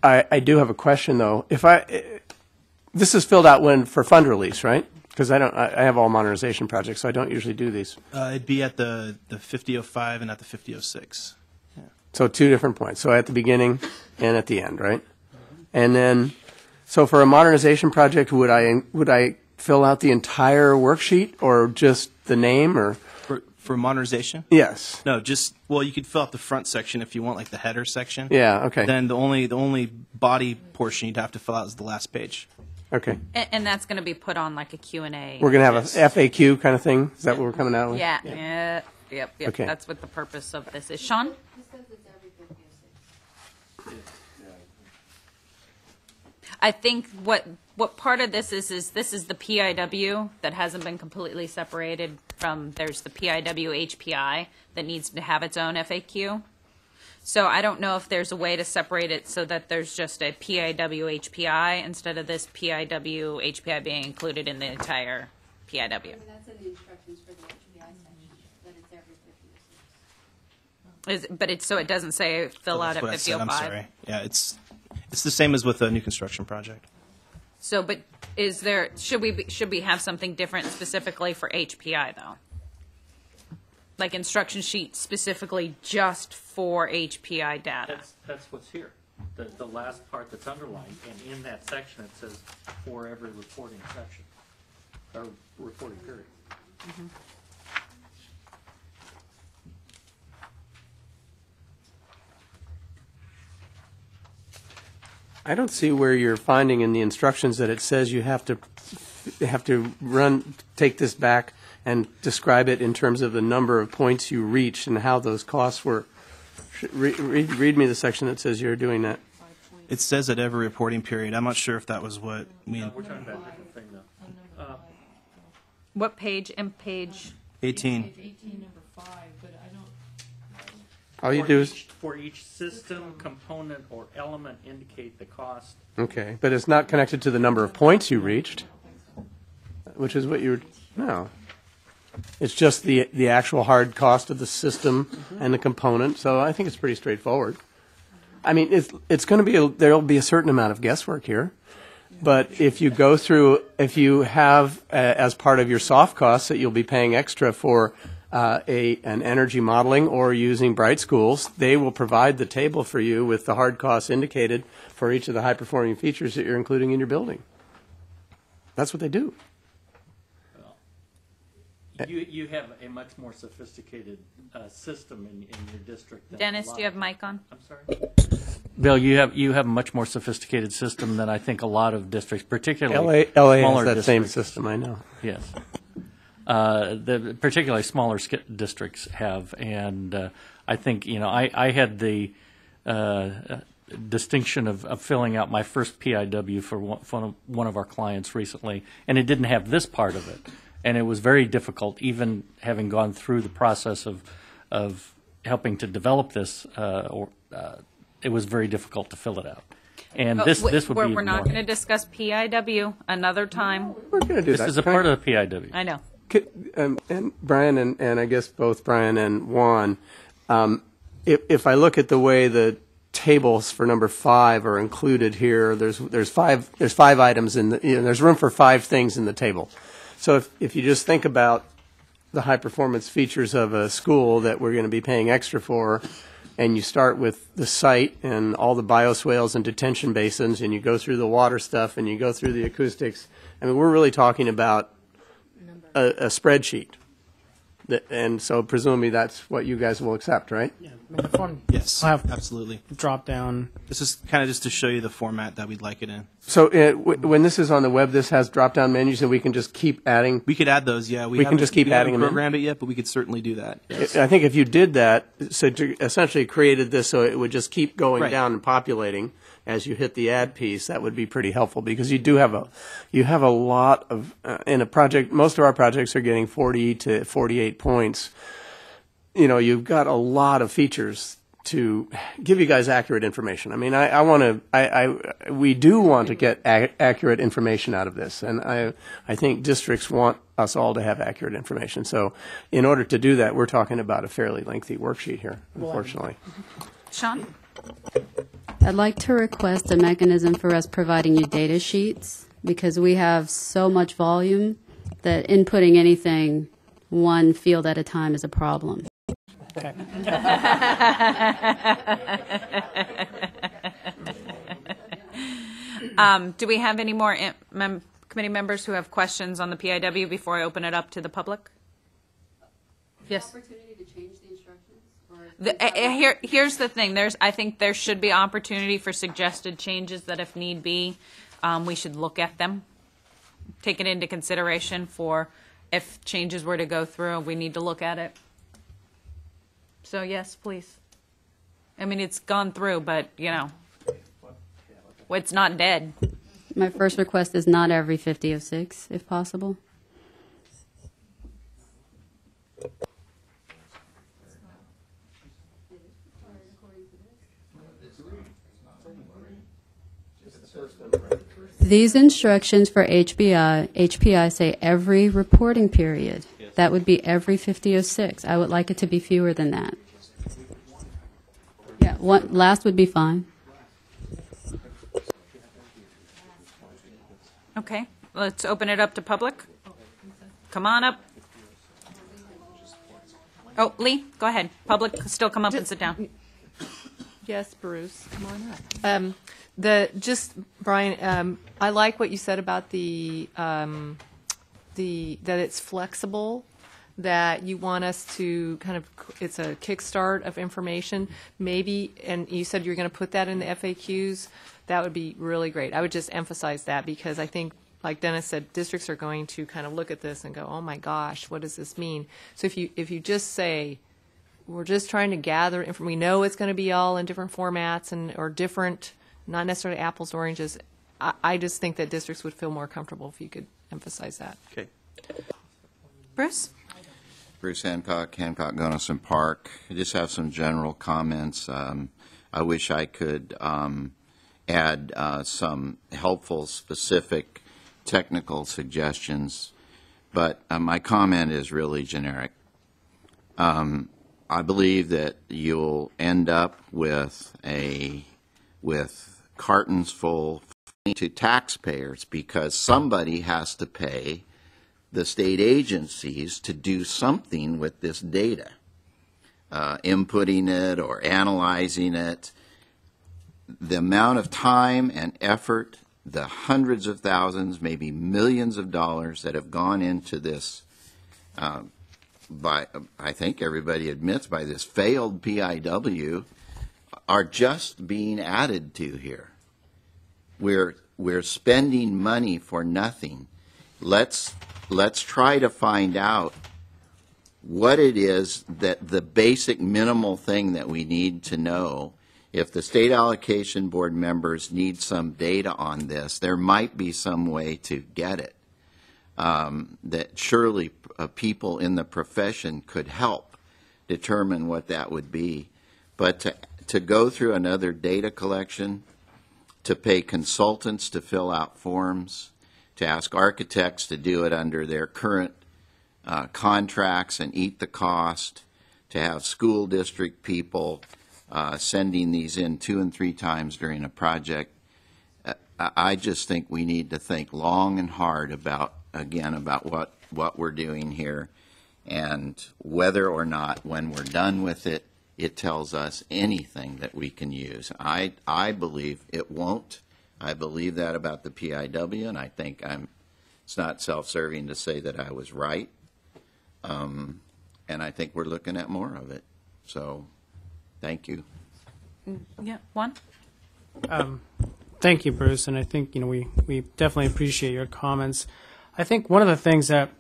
I do have a question though. This is filled out for fund release, right? Because I have all modernization projects, so I don't usually do these. It'd be at the 5005 and at the 5006. Yeah. So 2 different points. So at the beginning and at the end, right? And then, so for a modernization project, would I fill out the entire worksheet or just the name or? For modernization? Yes. No, you could fill out the front section if you want, like the header section. Yeah, okay. Then the only body portion you'd have to fill out is the last page. Okay. And that's going to be put on like a Q&A. We're going to have a FAQ kind of thing? Is that what we're coming out with? Yeah. Yep. Okay. That's what the purpose of this is. Sean? I think what part of this is this is the PIW that hasn't been completely separated from, there's the PIW HPI that needs to have its own FAQ. So I don't know if there's a way to separate it so that there's just a PIW HPI instead of this PIW HPI being included in the entire PIW. That's in the instructions for the HPI section, that it's every 50 But so it doesn't say fill out at That's what I said, 5005. I'm sorry. Yeah, it's the same as with a new construction project. So, but should we have something different specifically for HPI though? Like instruction sheet specifically just for HPI data? That's what's here. The last part that's underlined, and in that section it says for every reporting section, or reporting period. Mm-hmm. I don't see where you're finding in the instructions that it says you have to take this back and describe it in terms of the number of points you reached and how those costs were. Read me the section that says you're doing that. It says at every reporting period. I'm not sure if that was what we. We're talking about a different thing though. What page? And page 18. Page 18, number 5, but I don't. All you do is for each system, component, or element indicate the cost. okay, but it's not connected to the number of points you reached, which is what you're no. It's just the actual hard cost of the system and the component. So I think it's pretty straightforward. I mean, it's going to be there'll be a certain amount of guesswork here, but if you go through, if you have as part of your soft costs that you'll be paying extra for an energy modeling or using Bright Schools, they will provide the table for you with the hard costs indicated for each of the high performing features that you're including in your building. That's what they do. You have a much more sophisticated system in your district. Dennis, do you have mic on? I'm sorry. Bill, you have a much more sophisticated system than I think a lot of districts, particularly LA smaller has that same districts. system, I know. Yes. Particularly smaller districts have, and I think I had the distinction of filling out my first PIW for one of our clients recently, and it didn't have this part of it, and it was very difficult, even having gone through the process of helping to develop this. It was very difficult to fill it out. And this would be We're not going to discuss PIW another time. We're going to do This that. is a part of the PIW. I know. And Brian and I guess both Brian and Juan, if I look at the way the tables for number 5 are included here, there's five items in the there's room for 5 things in the table. So if you just think about the high performance features of a school that we're going to be paying extra for, and you start with the site and all the bioswales and detention basins, and you go through the water stuff and you go through the acoustics, I mean, we're really talking about a spreadsheet. And so presumably that's what you guys will accept, right? Yes, I'll have absolutely. drop down. This is kind of just to show you the format that we'd like it in. So when this is on the web, this has drop-down menus, and we can just keep adding. We could add those, yeah. We can just keep adding them in? programmed it yet, but we could certainly do that. Yes. I think if you did that, so to essentially created this so it would just keep going Right. down and populating as you hit the add piece, that would be pretty helpful because you do have a lot of in a project. Most of our projects are getting 40 to 48 points. You know, you've got a lot of features to give you guys accurate information. I mean, we do want to get accurate information out of this, and I think districts want us all to have accurate information. So in order to do that, we're talking about a fairly lengthy worksheet here, unfortunately. Sean? I'd like to request a mechanism for us providing you data sheets because we have so much volume that inputting anything one field at a time is a problem. Okay. Do we have any more committee members who have questions on the PIW before I open it up to the public? Yes. Here's the thing. I think there should be opportunity for suggested changes that, if need be, we should look at them, take it into consideration for if changes were to go through. We need to look at it. So yes, please. I mean, it's gone through, but it's not dead. My first request is not every 5006, if possible. These instructions for HPI say every reporting period. That would be every 5006. I would like it to be fewer than that. Yeah, last would be fine. Okay, let's open it up to public. Come on up. Oh, Lee, go ahead. Public, still come up and sit down. Yes, Bruce, come on up. Brian, I like what you said about that it's flexible, that you want us to it's a kickstart of information, maybe, and you said you're going to put that in the FAQs. That would be really great. I would just emphasize that because I think, like Dennis said, districts are going to kind of look at this and go, oh my gosh, what does this mean? So if you just say, we're just trying to gather information, we know it's going to be all in different formats or different, not necessarily apples to oranges. I just think that districts would feel more comfortable if you could emphasize that. Okay. Bruce? Bruce Hancock, Gunnison Park. I just have some general comments. I wish I could add some helpful, specific, technical suggestions, but my comment is really generic. I believe that you'll end up with cartons full to taxpayers because somebody has to pay the state agencies to do something with this data, inputting it or analyzing it. The amount of time and effort, the hundreds of thousands, maybe millions of dollars that have gone into this, I think everybody admits, by this failed PIW, are just being added to here. We're spending money for nothing. Let's try to find out what it is that the basic minimal thing that we need to know. If the state allocation board members need some data on this, there might be some way to get it. That surely people in the profession could help determine what that would be. But to go through another data collection, to pay consultants to fill out forms, to ask architects to do it under their current contracts and eat the cost, to have school district people sending these in 2 and 3 times during a project. I just think we need to think long and hard about what we're doing here and whether or not when we're done with it, it tells us anything that we can use. I believe it won't. I believe that about the PIW, and I think it's not self-serving to say that I was right. and I think we're looking at more of it. So, thank you. Yeah, Juan? Thank you, Bruce, and I think we definitely appreciate your comments. I think one of the things that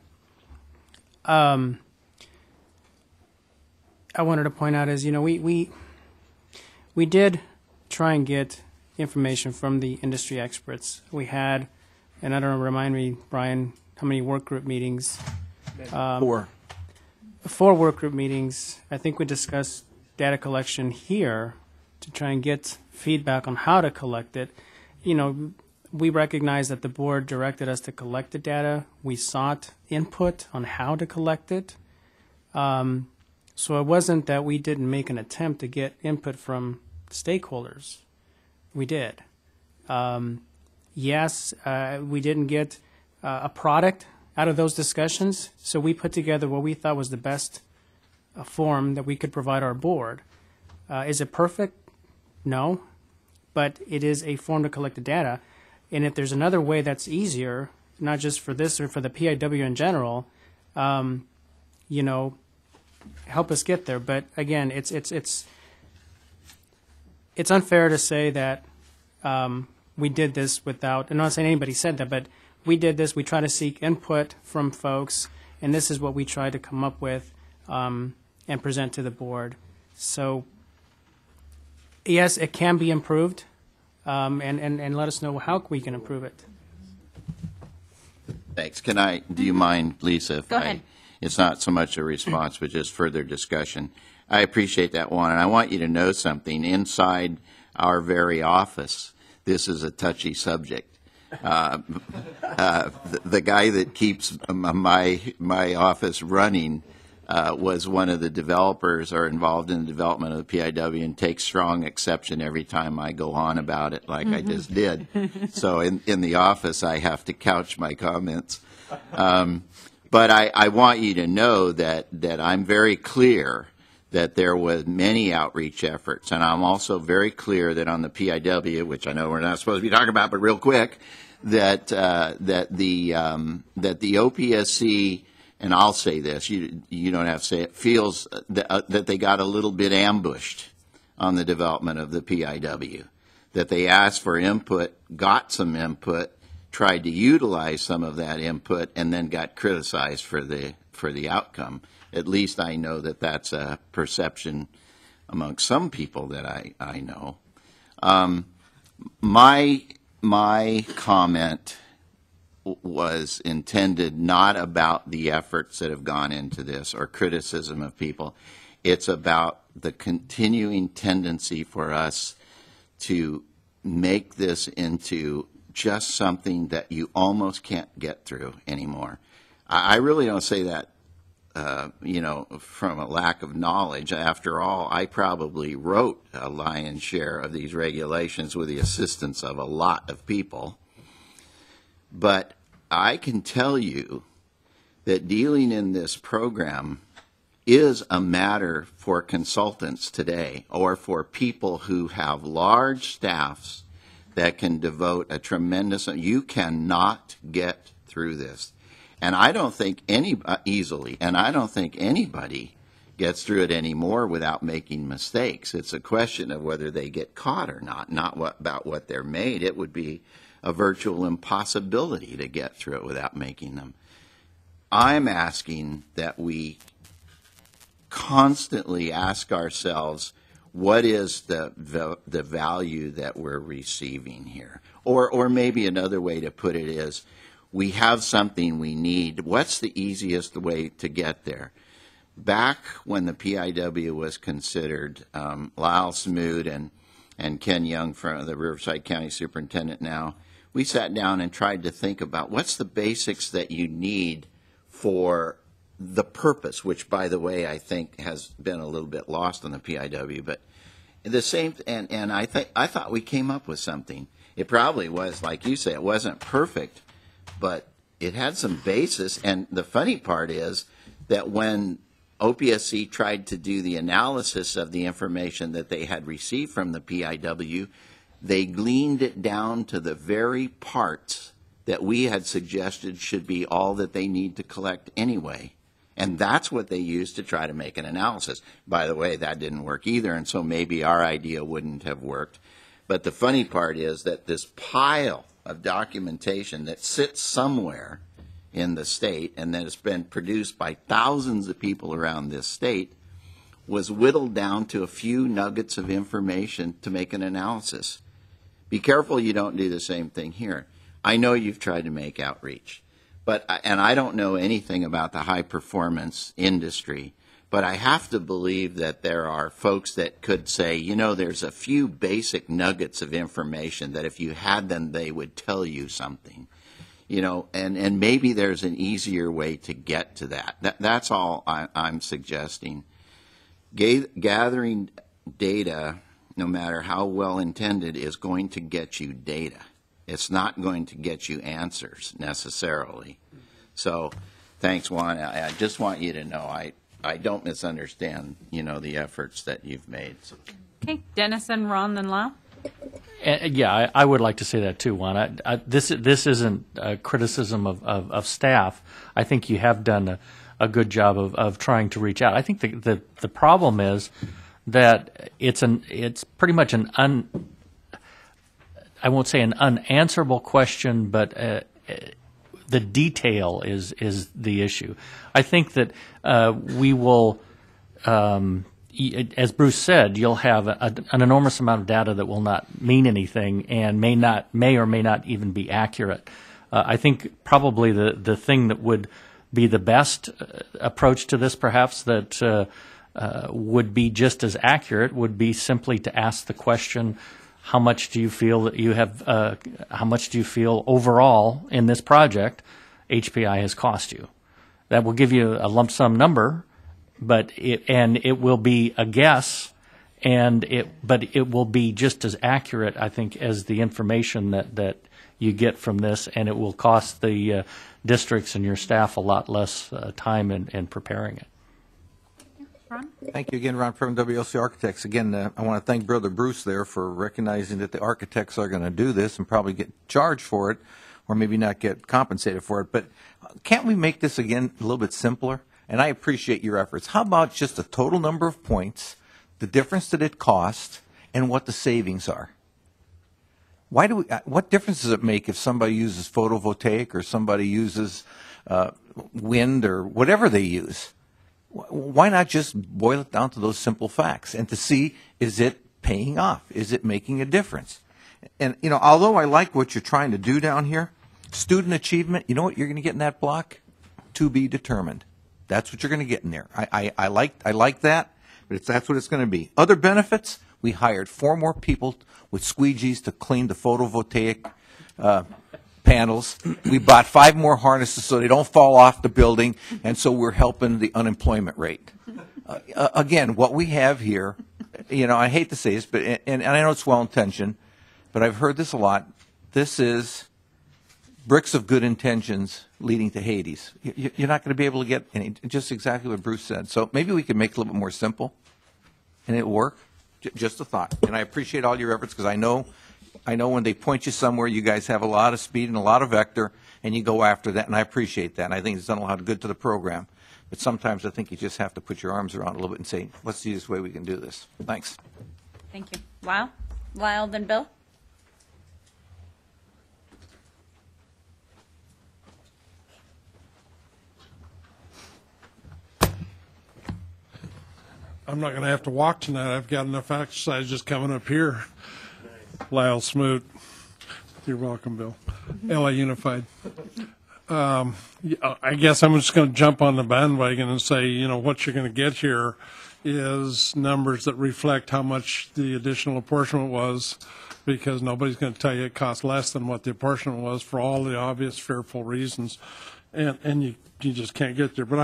I wanted to point out is we did try and get information from the industry experts. We had, and I don't know, remind me, Brian, how many work group meetings? 4. 4 work group meetings. I think we discussed data collection here to try and get feedback on how to collect it. We recognize that the board directed us to collect the data. We sought input on how to collect it. So it wasn't that we didn't make an attempt to get input from stakeholders. We did. Yes, we didn't get a product out of those discussions, so we put together what we thought was the best form that we could provide our board. Is it perfect? No, but it is a form to collect the data. And if there's another way that's easier, not just for this or for the PIW in general, help us get there. But again, it's unfair to say that we did this without. I'm not saying anybody said that, but we did this. We try to seek input from folks, and this is what we try to come up with and present to the board. So, yes, it can be improved, and let us know how we can improve it. Thanks. Do you mind, Lisa, if Go ahead. it's not so much a response, but just further discussion. I appreciate that one, and I want you to know something. Inside our very office, this is a touchy subject. The guy that keeps my office running was one of the developers or involved in the development of the PIW and takes strong exception every time I go on about it like I just did. So in the office, I have to couch my comments. But I want you to know that I'm very clear that there was many outreach efforts, and I'm also very clear that on the PIW, which I know we're not supposed to be talking about, but real quick, that the OPSC, and I'll say this, you don't have to say it, feels that they got a little bit ambushed on the development of the PIW, that they asked for input, got some input, tried to utilize some of that input, and then got criticized for the outcome. At least I know that that's a perception among some people that I know. My comment was intended not about the efforts that have gone into this or criticism of people. It's about the continuing tendency for us to make this into just something that you almost can't get through anymore. I really don't say that from a lack of knowledge. After all, I probably wrote a lion's share of these regulations with the assistance of a lot of people. But I can tell you that dealing in this program is a matter for consultants today or for people who have large staffs that can devote a tremendous, you cannot get through this. And I don't think easily, and I don't think anybody gets through it anymore without making mistakes. It's a question of whether they get caught or not about what they're made. It would be a virtual impossibility to get through it without making them. I'm asking that we constantly ask ourselves, what is the value that we're receiving here? Or maybe another way to put it is, we have something we need. What's the easiest way to get there? Back when the PIW was considered, Lyle Smoot and Ken Young, from the Riverside County Superintendent now, we sat down and tried to think about what's the basics that you need for the purpose, which, by the way, I think has been a little bit lost on the PIW. But the same, and I thought we came up with something. It probably was, like you say, it wasn't perfect, but it had some basis. And the funny part is that when OPSC tried to do the analysis of the information that they had received from the PIW, they gleaned it down to the very parts that we had suggested should be all that they need to collect anyway. And that's what they used to try to make an analysis. By the way, that didn't work either, and so maybe our idea wouldn't have worked. But the funny part is that this pile of documentation that sits somewhere in the state and that has been produced by thousands of people around this state was whittled down to a few nuggets of information to make an analysis. Be careful you don't do the same thing here. I know you've tried to make outreach, and I don't know anything about the high performance industry, but I have to believe that there are folks that could say, you know, there's a few basic nuggets of information that if you had them, they would tell you something. You know, and maybe there's an easier way to get to that. That's all I'm suggesting. Gathering data, no matter how well intended, is going to get you data. It's not going to get you answers necessarily. So, thanks, Juan. I just want you to know I don't misunderstand, you know, the efforts that you've made. Okay, Dennis and Ron, then Lyle. Yeah, I would like to say that too, Juan. This isn't a criticism of staff. I think you have done a good job of trying to reach out. I think the problem is that it's pretty much I won't say an unanswerable question, but the detail is the issue. I think that we will. As Bruce said, you'll have an enormous amount of data that will not mean anything and may or may not even be accurate. I think probably the thing that would be the best approach to this, perhaps, that would be just as accurate, would be simply to ask the question, how much do you feel that you have, how much do you feel overall in this project HPI has cost you? That will give you a lump sum number, but it will be a guess, but it will be just as accurate, I think, as the information that you get from this, and it will cost the districts and your staff a lot less time in preparing it. Ron? Thank you again, Ron from WLC Architects. Again, I want to thank Brother Bruce there for recognizing that the architects are going to do this and probably get charged for it, or maybe not get compensated for it. But can't we make this, again, a little bit simpler? And I appreciate your efforts. How about just the total number of points, the difference that it costs, and what the savings are? What difference does it make if somebody uses photovoltaic or somebody uses wind or whatever they use? Why not just boil it down to those simple facts and to see, is it paying off? Is it making a difference? And, you know, although I like what you're trying to do down here, student achievement, you know what you're going to get in that block? To be determined. That's what you're going to get in there. I like that, but that's what it's going to be. Other benefits, we hired 4 more people with squeegees to clean the photovoltaic panels. We bought 5 more harnesses so they don't fall off the building, and so we're helping the unemployment rate. Again, what we have here, you know, I hate to say this, but and I know it's well-intentioned, but I've heard this a lot. This is bricks of good intentions leading to Hades. You're not going to be able to get any, just exactly what Bruce said. So maybe we could make it a little bit more simple, and it'll work. Just a thought. And I appreciate all your efforts, because I know when they point you somewhere, you guys have a lot of speed and a lot of vector, and you go after that, and I appreciate that. And I think it's done a lot of good to the program. But sometimes I think you just have to put your arms around it a little bit and say, what's the easiest way we can do this? Thanks. Thank you. Lyle, then Bill. I'm not going to have to walk tonight. I've got enough exercise just coming up here. Lyle Smoot. You're welcome, Bill. LA Unified. I guess I'm just going to jump on the bandwagon and say, you know, what you're going to get here is numbers that reflect how much the additional apportionment was, because nobody's going to tell you it costs less than what the apportionment was for all the obvious fearful reasons. And you just can't get there. But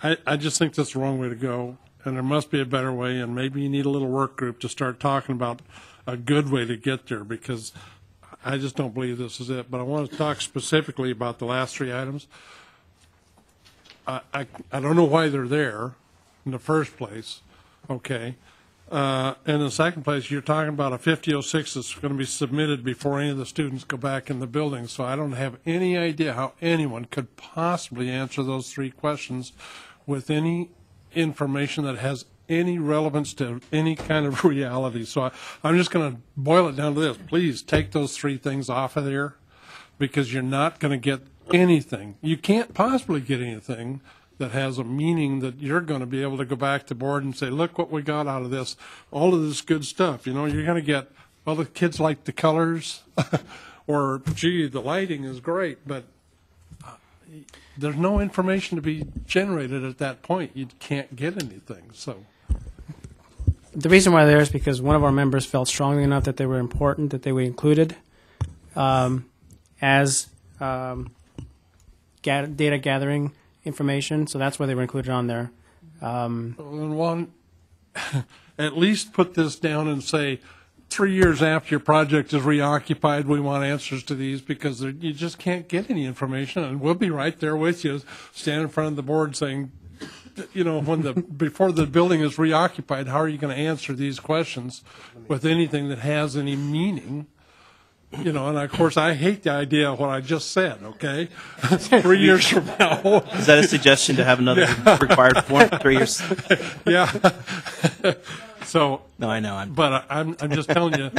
I just think that's the wrong way to go, and there must be a better way, and maybe you need a little work group to start talking about a good way to get there, because I just don't believe this is it. But I want to talk specifically about the last 3 items. I don't know why they're there in the first place, okay? In the second place, you're talking about a 5006 that's going to be submitted before any of the students go back in the building. So I don't have any idea how anyone could possibly answer those three questions with any information that has any relevance to any kind of reality. So I'm just going to boil it down to this. Please take those three things off of there, because you're not going to get anything. You can't possibly get anything that has a meaning that you're going to be able to go back to board and say, look what we got out of this, all of this good stuff. You know, you're going to get, well, the kids like the colors, or, gee, the lighting is great, but there's no information to be generated at that point. You can't get anything. So The reason why they're there is because one of our members felt strongly enough that they were important, that they were included as data gathering information. So that's why they were included on there. One, at least put this down and say, 3 years after your project is reoccupied, we want answers to these, because you just can't get any information. And we'll be right there with you, stand in front of the board saying, you know, before the building is reoccupied, how are you going to answer these questions with anything that has any meaning? You know, and of course, I hate the idea of what I just said, okay? 3 years from now. Is that a suggestion to have another required form for 3 years? Yeah. So. No, I know. But I'm just telling you,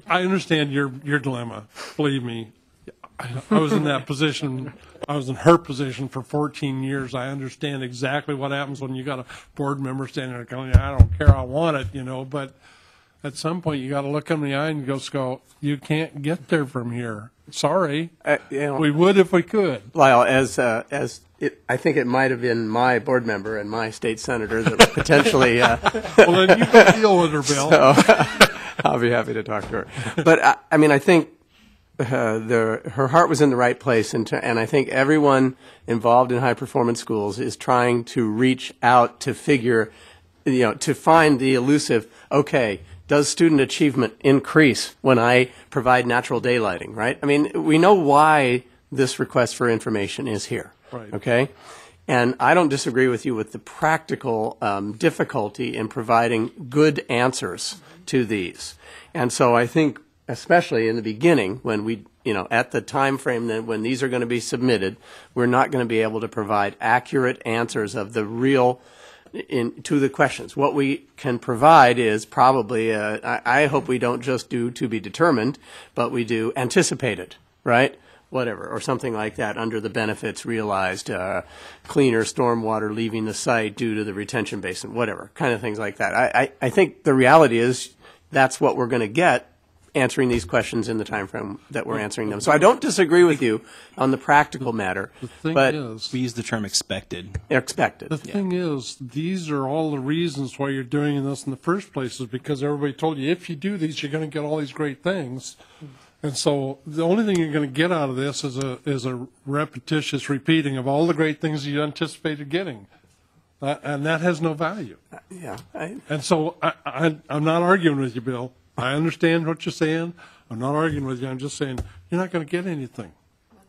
I understand your dilemma. Believe me. I was in that position. I was in her position for 14 years. I understand exactly what happens when you got a board member standing there going, I don't care, I want it, you know, but at some point, you got to look them in the eye and just go, you can't get there from here. Sorry. You know, we would if we could. Lyle, I think it might have been my board member and my state senator that was potentially. Well, then you can deal with her, Bill. So, I'll be happy to talk to her. But, I mean, I think her heart was in the right place, and I think everyone involved in high-performance schools is trying to reach out to figure, you know, to find the elusive, okay, does student achievement increase when I provide natural daylighting, right? I mean, we know why this request for information is here, right. Okay? And I don't disagree with you with the practical difficulty in providing good answers to these. And so I think, especially in the beginning, when we, you know, at the time frame that when these are going to be submitted, we're not going to be able to provide accurate answers of the real to the questions. What we can provide is probably, I hope we don't just do to be determined, but we do anticipated, right? Whatever, or something like that under the benefits realized, cleaner stormwater leaving the site due to the retention basin, whatever, kind of things like that. I think the reality is that's what we're going to get answering these questions in the time frame that we're answering them. So I don't disagree with you on the practical matter, but we use the term expected. Expected. The thing is, these are all the reasons why you're doing this in the first place, is because everybody told you if you do these, you're going to get all these great things. And so the only thing you're going to get out of this is a repetitious repeating of all the great things you anticipated getting. And that has no value. Yeah. And so I'm not arguing with you, Bill. I understand what you're saying. I'm not arguing with you. I'm just saying you're not going to get anything.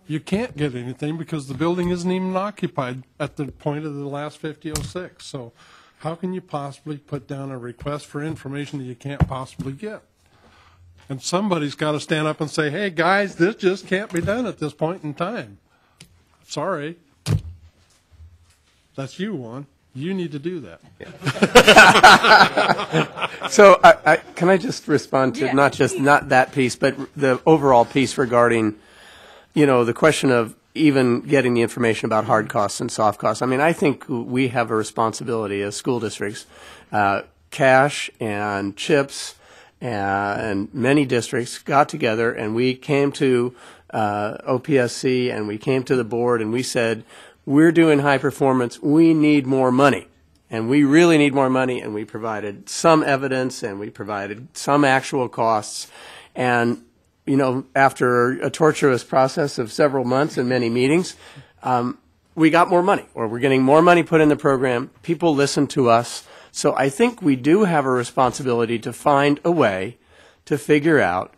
You can't get anything because the building isn't even occupied at the point of the last 5006. So how can you possibly put down a request for information that you can't possibly get? And somebody's got to stand up and say, hey, guys, this just can't be done at this point in time. Sorry. That's you, Juan. You need to do that. So can I just respond to not that piece, but the overall piece regarding, you know, the question of even getting the information about hard costs and soft costs. I mean, I think we have a responsibility as school districts. Cash and CHIPS and many districts got together and we came to OPSC and we came to the board and we said, we're doing high performance, we need more money. And we really need more money, and we provided some evidence, and we provided some actual costs. And, you know, after a torturous process of several months and many meetings, we got more money, or we're getting more money put in the program. People listen to us. So I think we do have a responsibility to find a way to figure out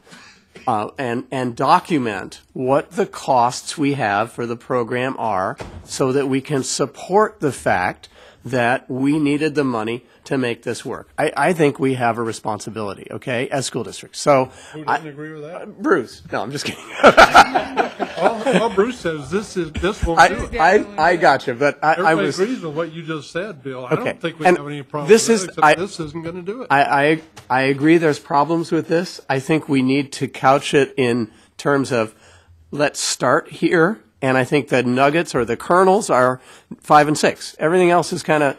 and document what the costs we have for the program are so that we can support the fact that we needed the money to make this work. I think we have a responsibility, okay, as school districts. So Who doesn't agree with that? Bruce. No, I'm just kidding. All Bruce says this won't do it. I got you, but I Everybody was. agrees with what you just said, Bill. I Okay. don't think we And have any problem this with is- that, except this isn't going to do it. I agree there's problems with this. I think we need to couch it in terms of let's start here, and I think the nuggets or the kernels are 5 and 6. Everything else is kind of,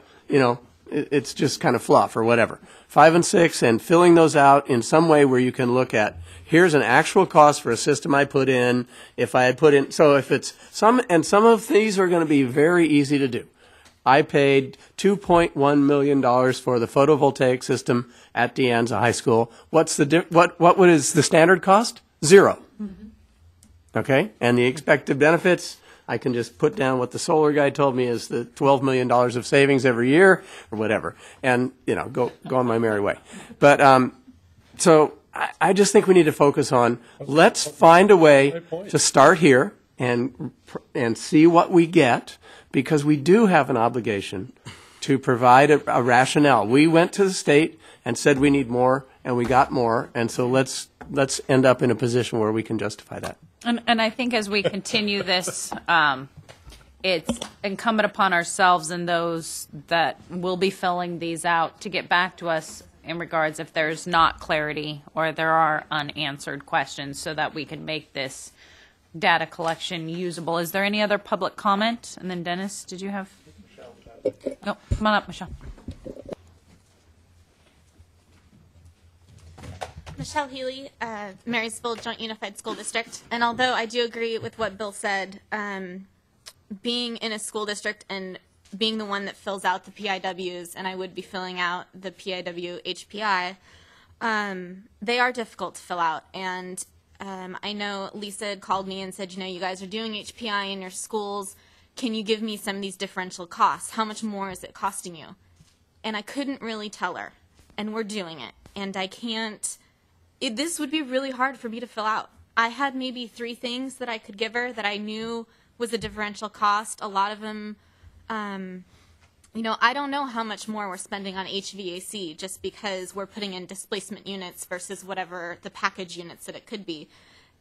it's just kind of fluff or whatever. 5 and 6, and filling those out in some way where you can look at, here's an actual cost for a system I put in, if I had put in, so if it's some of these are going to be very easy to do. I paid $2.1 million for the photovoltaic system at De Anza High School. What is the standard cost? 0. Okay? And the expected benefits, I can just put down what the solar guy told me is the $12 million of savings every year or whatever, and go on my merry way. But so I just think we need to focus on let's find a way to start here and see what we get, because we do have an obligation to provide a rationale. We went to the state and said we need more, and we got more, and so let's end up in a position where we can justify that. And I think as we continue this, it's incumbent upon ourselves and those that will be filling these out to get back to us in regards if there's not clarity or there are unanswered questions, so that we can make this data collection usable. Is there any other public comment? And then Dennis, did you have? No, come on up, Michelle. Michelle Healy, Marysville Joint Unified School District. And although I do agree with what Bill said, being in a school district and being the one that fills out the PIWs, and I would be filling out the PIW HPI, they are difficult to fill out. And I know Lisa had called me and said, you guys are doing HPI in your schools. Can you give me some of these differential costs? How much more is it costing you? And I couldn't really tell her. And we're doing it. And I can't. This would be really hard for me to fill out. I had maybe 3 things that I could give her that I knew was a differential cost. A lot of them, I don't know how much more we're spending on HVAC just because we're putting in displacement units versus whatever the package units that it could be.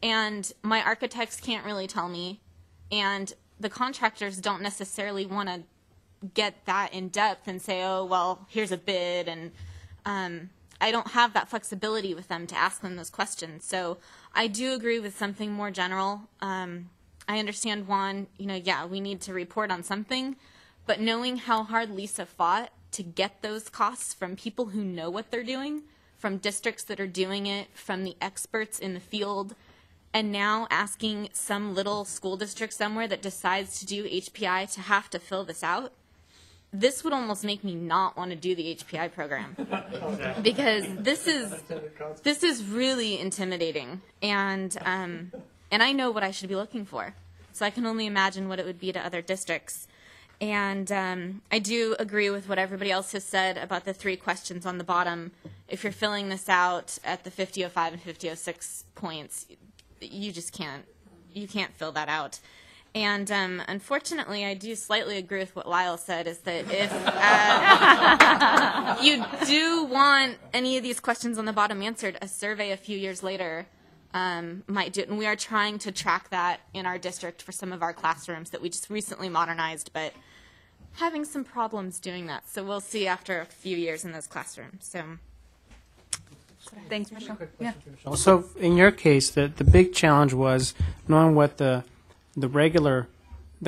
And my architects can't really tell me, and the contractors don't necessarily want to get that in depth and say, oh, well, here's a bid, and I don't have that flexibility with them to ask them those questions. So I do agree with something more general. I understand, Juan, we need to report on something, but knowing how hard Lisa fought to get those costs from people who know what they're doing, from districts that are doing it, from the experts in the field, and now asking some little school district somewhere that decides to do HPI to have to fill this out, this would almost make me not want to do the HPI program, because this is really intimidating, and I know what I should be looking for, so I can only imagine what it would be to other districts. And I do agree with what everybody else has said about the 3 questions on the bottom. If you're filling this out at the 5005 and 5006 points, you just can't fill that out. And unfortunately, I do slightly agree with what Lyle said, is that if you do want any of these questions on the bottom answered, a survey a few years later might do it. And we are trying to track that in our district for some of our classrooms that we just recently modernized, but having some problems doing that. So we'll see after a few years in those classrooms. So thanks, Michelle. Yeah. So in your case, the big challenge was knowing what the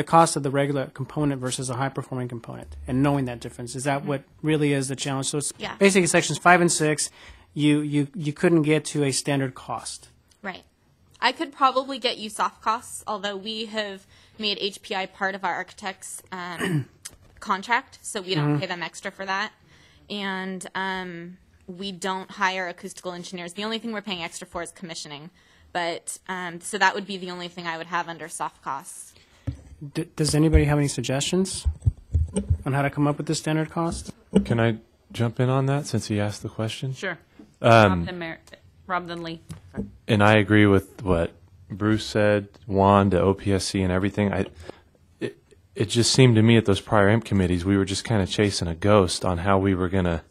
cost of the regular component versus a high-performing component, and knowing that difference. Is that what really is the challenge? So it's basically sections 5 and 6, you couldn't get to a standard cost. Right. I could probably get you soft costs, although we have made HPI part of our architect's contract, so we don't pay them extra for that. And we don't hire acoustical engineers. The only thing we're paying extra for is commissioning. But so that would be the only thing I would have under soft costs. Does anybody have any suggestions on how to come up with the standard cost? Can I jump in on that since he asked the question? Sure. Rob then Lee. And I agree with what Bruce said, Juan, the OPSC and everything. it just seemed to me at those prior IMP committees we were just kind of chasing a ghost on how we were gonna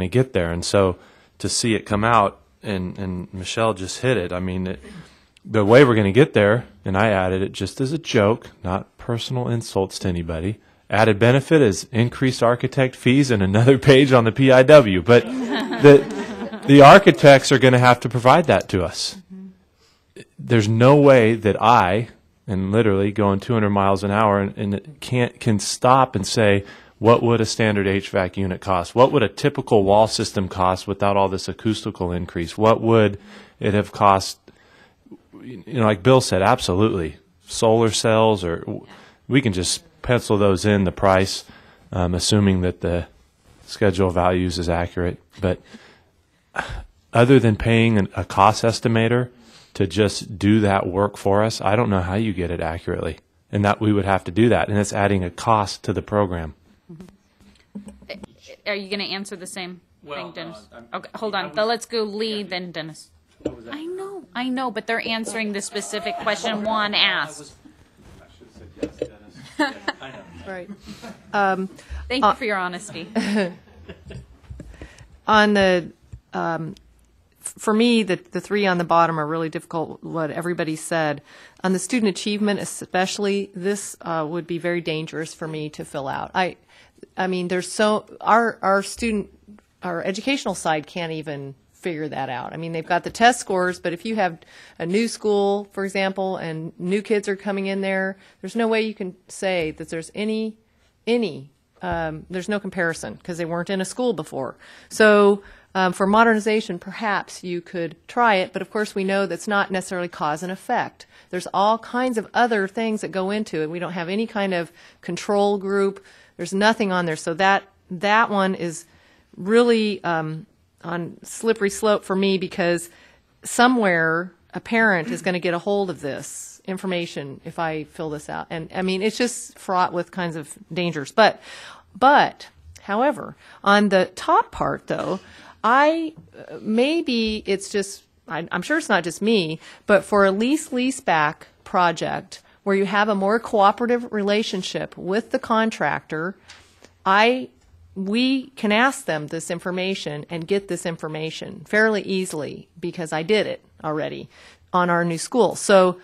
get there. And so to see it come out, and Michelle just hit it. I mean, the way we're going to get there, and I added it just as a joke, not personal insults to anybody. Added benefit is increased architect fees and another page on the PIW. But the architects are going to have to provide that to us. There's no way that I, and literally going 200 miles an hour, and can stop and say, what would a standard HVAC unit cost? What would a typical wall system cost without all this acoustical increase? What would it have cost? You know, like Bill said, absolutely. Solar cells, or we can just pencil those in the price, assuming that the schedule of values is accurate. But other than paying a cost estimator to just do that work for us, I don't know how you get it accurately. And that we would have to do that. And it's adding a cost to the program. Are you going to answer the same thing, Dennis? Okay, hold on. Let's go Lee, then Dennis. I know, but they're answering the specific question Juan asked. Right. Thank you for your honesty. On the, for me, the three on the bottom are really difficult, what everybody said. On the student achievement especially, this would be very dangerous for me to fill out. I mean, there's our educational side can't even figure that out. I mean, they've got the test scores, but if you have a new school, for example, and new kids are coming in there, there's no way you can say that there's there's no comparison because they weren't in a school before. So for modernization, perhaps you could try it, but of course we know that's not necessarily cause and effect. There's all kinds of other things that go into it. We don't have any kind of control group. There's nothing on there. So that one is really on slippery slope for me, because somewhere a parent is going to get a hold of this information if I fill this out. And I mean, it's just fraught with kinds of dangers. But however, on the top part though, maybe it's just, I'm sure it's not just me, but for a lease-back project where you have a more cooperative relationship with the contractor, we can ask them this information and get this information fairly easily because I did it already on our new school. So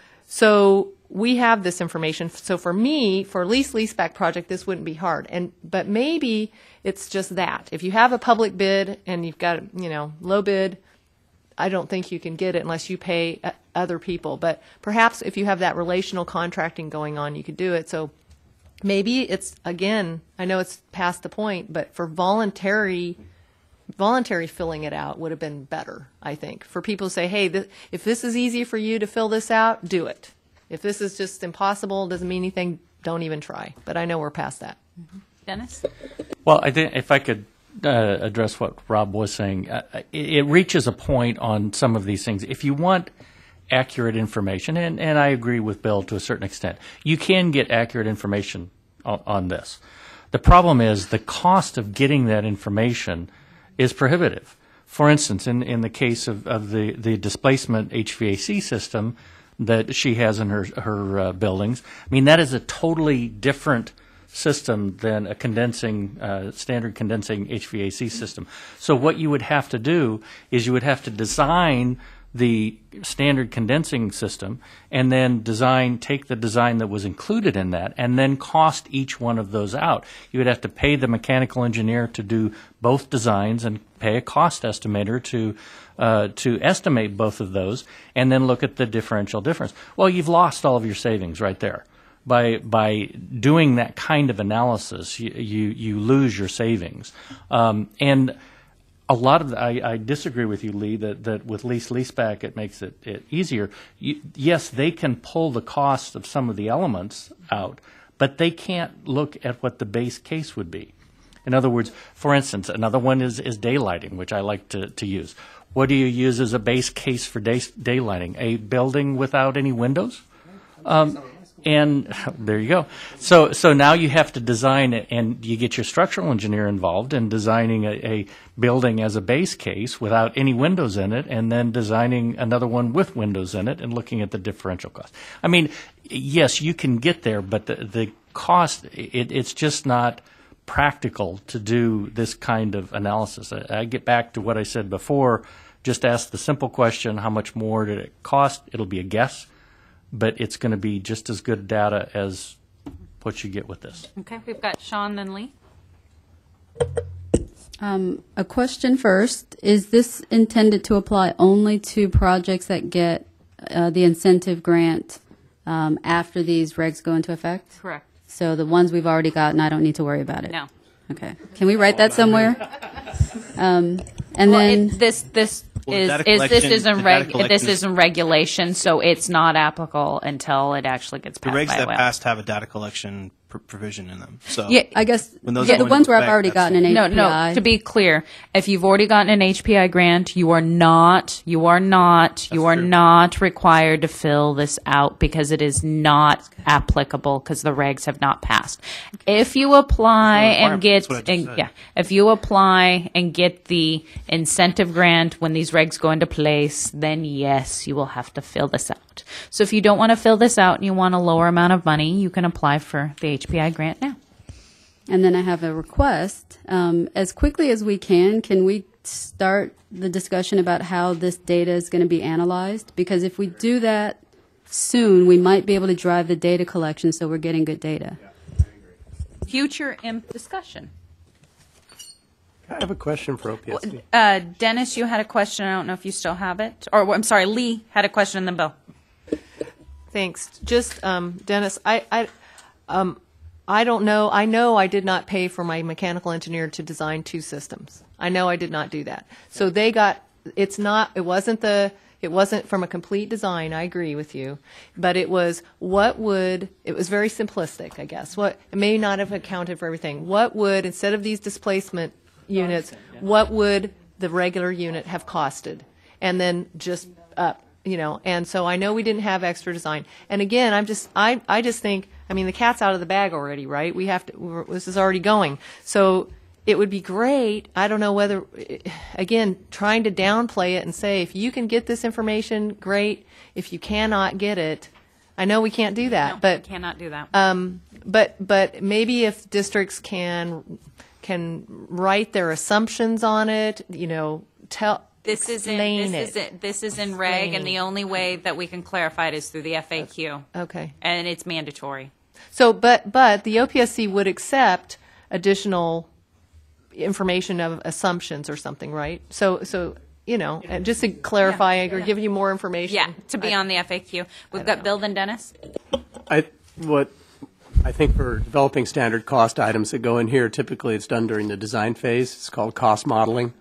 we have this information. So for me, for a lease-back project, this wouldn't be hard. But maybe it's just that. If you have a public bid and you've got, low bid, I don't think you can get it unless you pay other people. But perhaps if you have that relational contracting going on, you could do it. So maybe it's, again, I know it's past the point, but for voluntary filling it out would have been better, I think. For people to say, hey, if this is easy for you to fill this out, do it. If this is just impossible, doesn't mean anything, don't even try. But I know we're past that. Dennis? Well, I think if I could address what Rob was saying, it reaches a point on some of these things. If you want accurate information, and I agree with Bill to a certain extent, you can get accurate information on this. The problem is the cost of getting that information is prohibitive. For instance, in the case of the displacement HVAC system that she has in her buildings, I mean, that is a totally different system than a standard condensing HVAC system. So what you would have to do is you would have to design the standard condensing system and then take the design that was included in that and then cost each one of those out. You would have to pay the mechanical engineer to do both designs and pay a cost estimator to estimate both of those and then look at the differential difference. Well, you've lost all of your savings right there. By doing that kind of analysis, you lose your savings. And a lot of I disagree with you, Lee, that with leaseback it makes it easier. Yes, they can pull the cost of some of the elements out, but they can't look at what the base case would be. In other words, for instance, another one is daylighting, which I like to use. What do you use as a base case for daylighting? A building without any windows? And there you go. So now you have to design it, and you get your structural engineer involved in designing a building as a base case without any windows in it, and then designing another one with windows in it and looking at the differential cost. I mean, yes, you can get there, but the cost, it's just not practical to do this kind of analysis. I get back to what I said before. Just ask the simple question, how much more did it cost? It'll be a guess, but it's going to be just as good data as what you get with this. Okay, we've got Sean, then Lee. A question first. Is this intended to apply only to projects that get the incentive grant after these regs go into effect? Correct. So the ones we've already gotten, I don't need to worry about it? No. Okay. Can we write that somewhere? And then... This isn't regulation, so it's not applicable until it actually gets The passed regs by that law. passed have a data collection provision in them. So Yeah, I guess when those the go into ones where I've effect, already that's- gotten an HPI. No, to be clear, if you've already gotten an HPI grant, you are not required to fill this out because it is not applicable because the regs have not passed. If you apply and get, if you apply and get the incentive grant when these regs go into place, then yes, you will have to fill this out. So if you don't want to fill this out and you want a lower amount of money, you can apply for the HPI grant now. And then I have a request. As quickly as we can we start the discussion about how this data is going to be analyzed? Because if we do that soon, we might be able to drive the data collection so we're getting good data. Future IMP discussion. I have a question for OPSD. Dennis, you had a question. I don't know if you still have it. Or, I'm sorry, Lee had a question, and then Bill. Thanks. Just, Dennis, I don't know. I know I did not pay for my mechanical engineer to design two systems. I know I did not do that. So they got, it wasn't from a complete design, I agree with you, but it was it was very simplistic, I guess. It may not have accounted for everything. What would, instead of these displacement units, what would the regular unit have costed? And then just up, and so I know we didn't have extra design. And again, I just think, the cat's out of the bag already, right? This is already going. So it would be great. I don't know whether, again, trying to downplay it and say, if you can get this information, great. If you cannot get it, I know we can't do that. No, but we cannot do that. But maybe if districts can write their assumptions on it, This is in reg, and the only way that we can clarify it is through the FAQ. Okay. And it's mandatory. So, but the OPSC would accept additional information of assumptions or something, right? So and just to clarify or give you more information. Yeah, to be on the FAQ. We've got Bill, then Dennis. I think for developing standard cost items that go in here, typically it's done during the design phase. It's called cost modeling.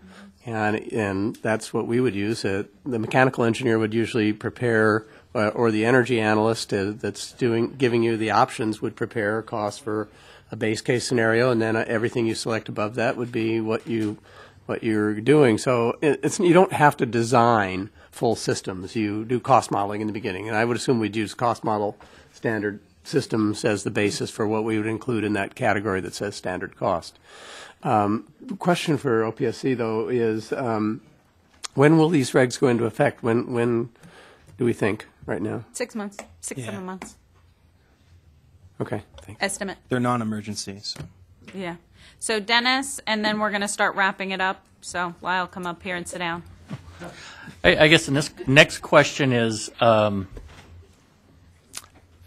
And that's what we would use. The mechanical engineer would usually prepare, or the energy analyst that's giving you the options would prepare a cost for a base case scenario, and then everything you select above that would be what you're doing. So you don't have to design full systems. You do cost modeling in the beginning, and I would assume we'd use cost model standard systems as the basis for what we would include in that category that says standard cost. Question for OPSC, though, is when will these regs go into effect? When do we think right now? 6 months, 7 months. Okay, thanks. Estimate. They're non-emergency, so. Yeah. So Dennis, and then we're going to start wrapping it up. So Lyle, come up here and sit down. I guess the next question is, and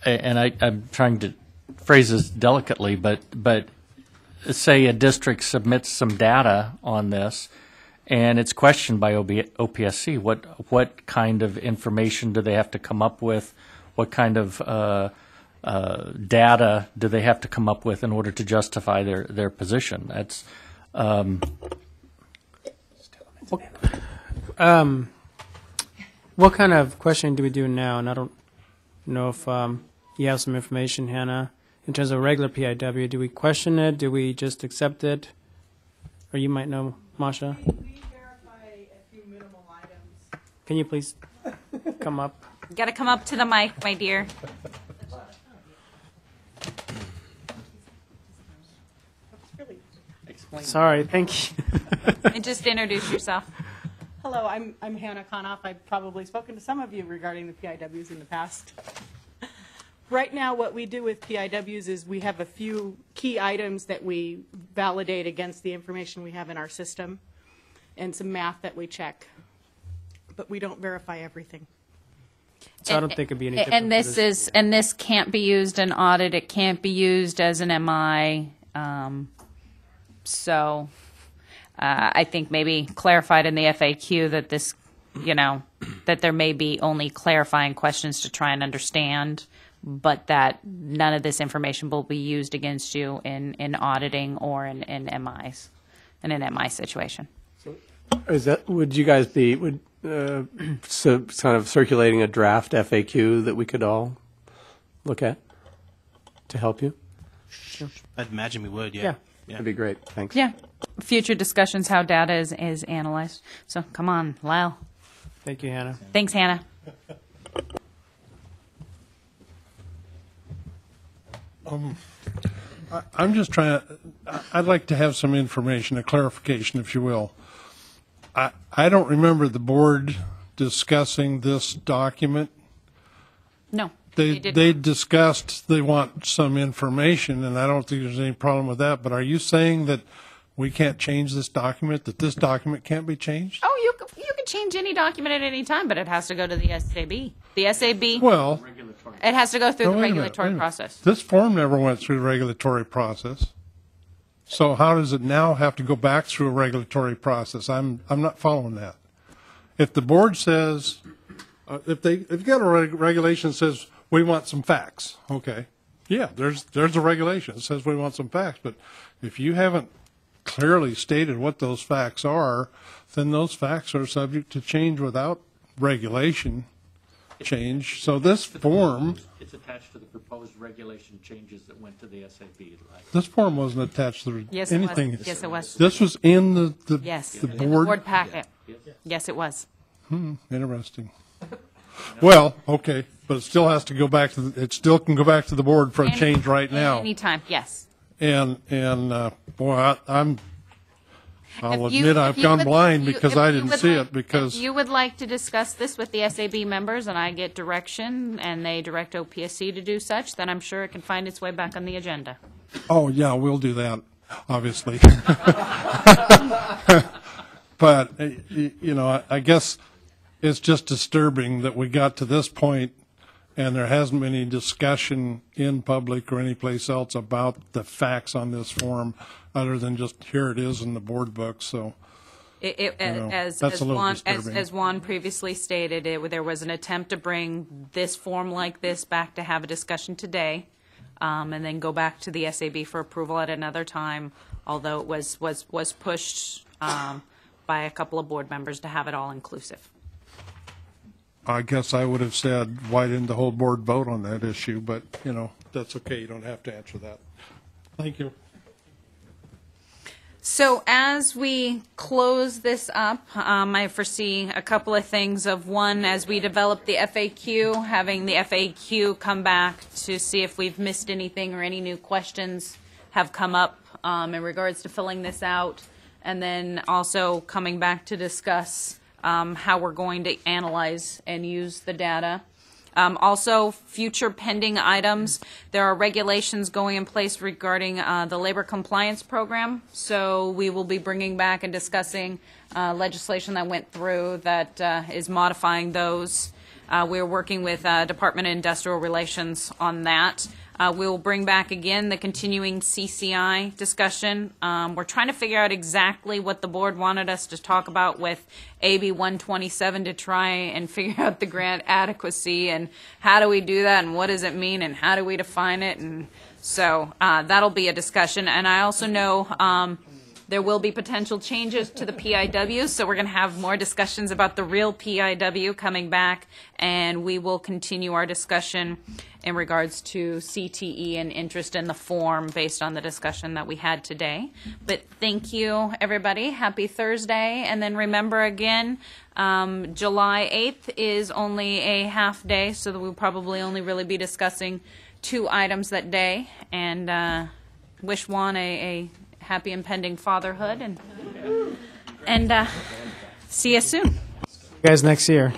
I'm trying to phrase this delicately, but say a district submits some data on this, and it's questioned by OPSC. What kind of information do they have to come up with? What kind of data do they have to come up with in order to justify their position? That's what kind of questioning do we do now? And I don't know if you have some information, Hannah. In terms of regular PIW, do we question it? Do we just accept it? Or you might know, Masha. We verify a few minimal items. Can you please come up? You got to come up to the mic, my dear. Sorry, thank you. And just introduce yourself. Hello, I'm Hannah Konoff. I've probably spoken to some of you regarding the PIWs in the past. Right now, what we do with PIWs is we have a few key items that we validate against the information we have in our system and some math that we check. But we don't verify everything. So I don't think it'd be any different. And this can't be used in audit. It can't be used as an MI. I think maybe clarified in the FAQ that this, that there may be only clarifying questions to try and understand, but that none of this information will be used against you in auditing or in MIs, in an MI situation. Would you guys be kind of circulating a draft FAQ that we could all look at to help you? Sure. I'd imagine we would, yeah. That'd be great. Thanks. Yeah. Future discussions, how data is analyzed. So come on, Lyle. Thank you, Hannah. Thanks, Hannah. I'm just trying to, I'd like to have some information, a clarification, if you will. I don't remember the board discussing this document. No. They discussed they want some information, and I don't think there's any problem with that, but are you saying that we can't change this document, that this document can't be changed? Oh, you can change any document at any time, but it has to go to the SAB. The SAB, Well, it has to go through no, the wait a minute, regulatory wait a minute. process. This form never went through the regulatory process. So how does it now have to go back through a regulatory process? I'm not following that. If the board says, if you've got a regulation that says we want some facts, okay, yeah, there's a regulation that says we want some facts, but if you haven't clearly stated what those facts are, then those facts are subject to change without regulation change. So this form, It's attached to the proposed regulation changes that went to the SAB, right? this form wasn't attached to Yes, it was. anything. Yes, it was. This was in the Yes, the in the board. board packet. Yes, it was. Interesting. Well, okay, but it still has to go back to it still can go back to the board for a change right now. Anytime, yes. And boy, I'll If you- admit if I've you gone would- blind if you- because if I you didn't would see like- it because If you would like to discuss this with the SAB members and I get direction and they direct OPSC to do such, then I'm sure it can find its way back on the agenda. oh yeah, we'll do that, obviously. But I guess it's just disturbing that we got to this point and there hasn't been any discussion in public or anyplace else about the facts on this form other than just here it is in the board book. So As that's a little Juan, disturbing. as Juan previously stated, there was an attempt to bring this form like this back to have a discussion today, and then go back to the SAB for approval at another time, although it was pushed by a couple of board members to have it all inclusive. I guess I would have said, why didn't the whole board vote on that issue? But, that's okay. You don't have to answer that. Thank you. So as we close this up, I foresee a couple of things. Of one, as we develop the FAQ, having the FAQ come back to see if we've missed anything or any new questions have come up in regards to filling this out, and then also coming back to discuss how we're going to analyze and use the data. Also, future pending items. There are regulations going in place regarding the labor compliance program. So we will be bringing back and discussing legislation that went through that is modifying those. We're working with Department of Industrial Relations on that. We will bring back again the continuing CCI discussion. We're trying to figure out exactly what the board wanted us to talk about with AB 127 to try and figure out the grant adequacy and how do we do that and what does it mean and how do we define it. And so that'll be a discussion. And I also know there will be potential changes to the PIW, so we're going to have more discussions about the real PIW coming back, and we will continue our discussion in regards to CTE and interest in the form based on the discussion that we had today. But thank you, everybody. Happy Thursday. And then remember again, July 8th is only a half day, so that we'll probably only really be discussing 2 items that day. And wish Juan a happy impending fatherhood, and see you soon. You guys next year.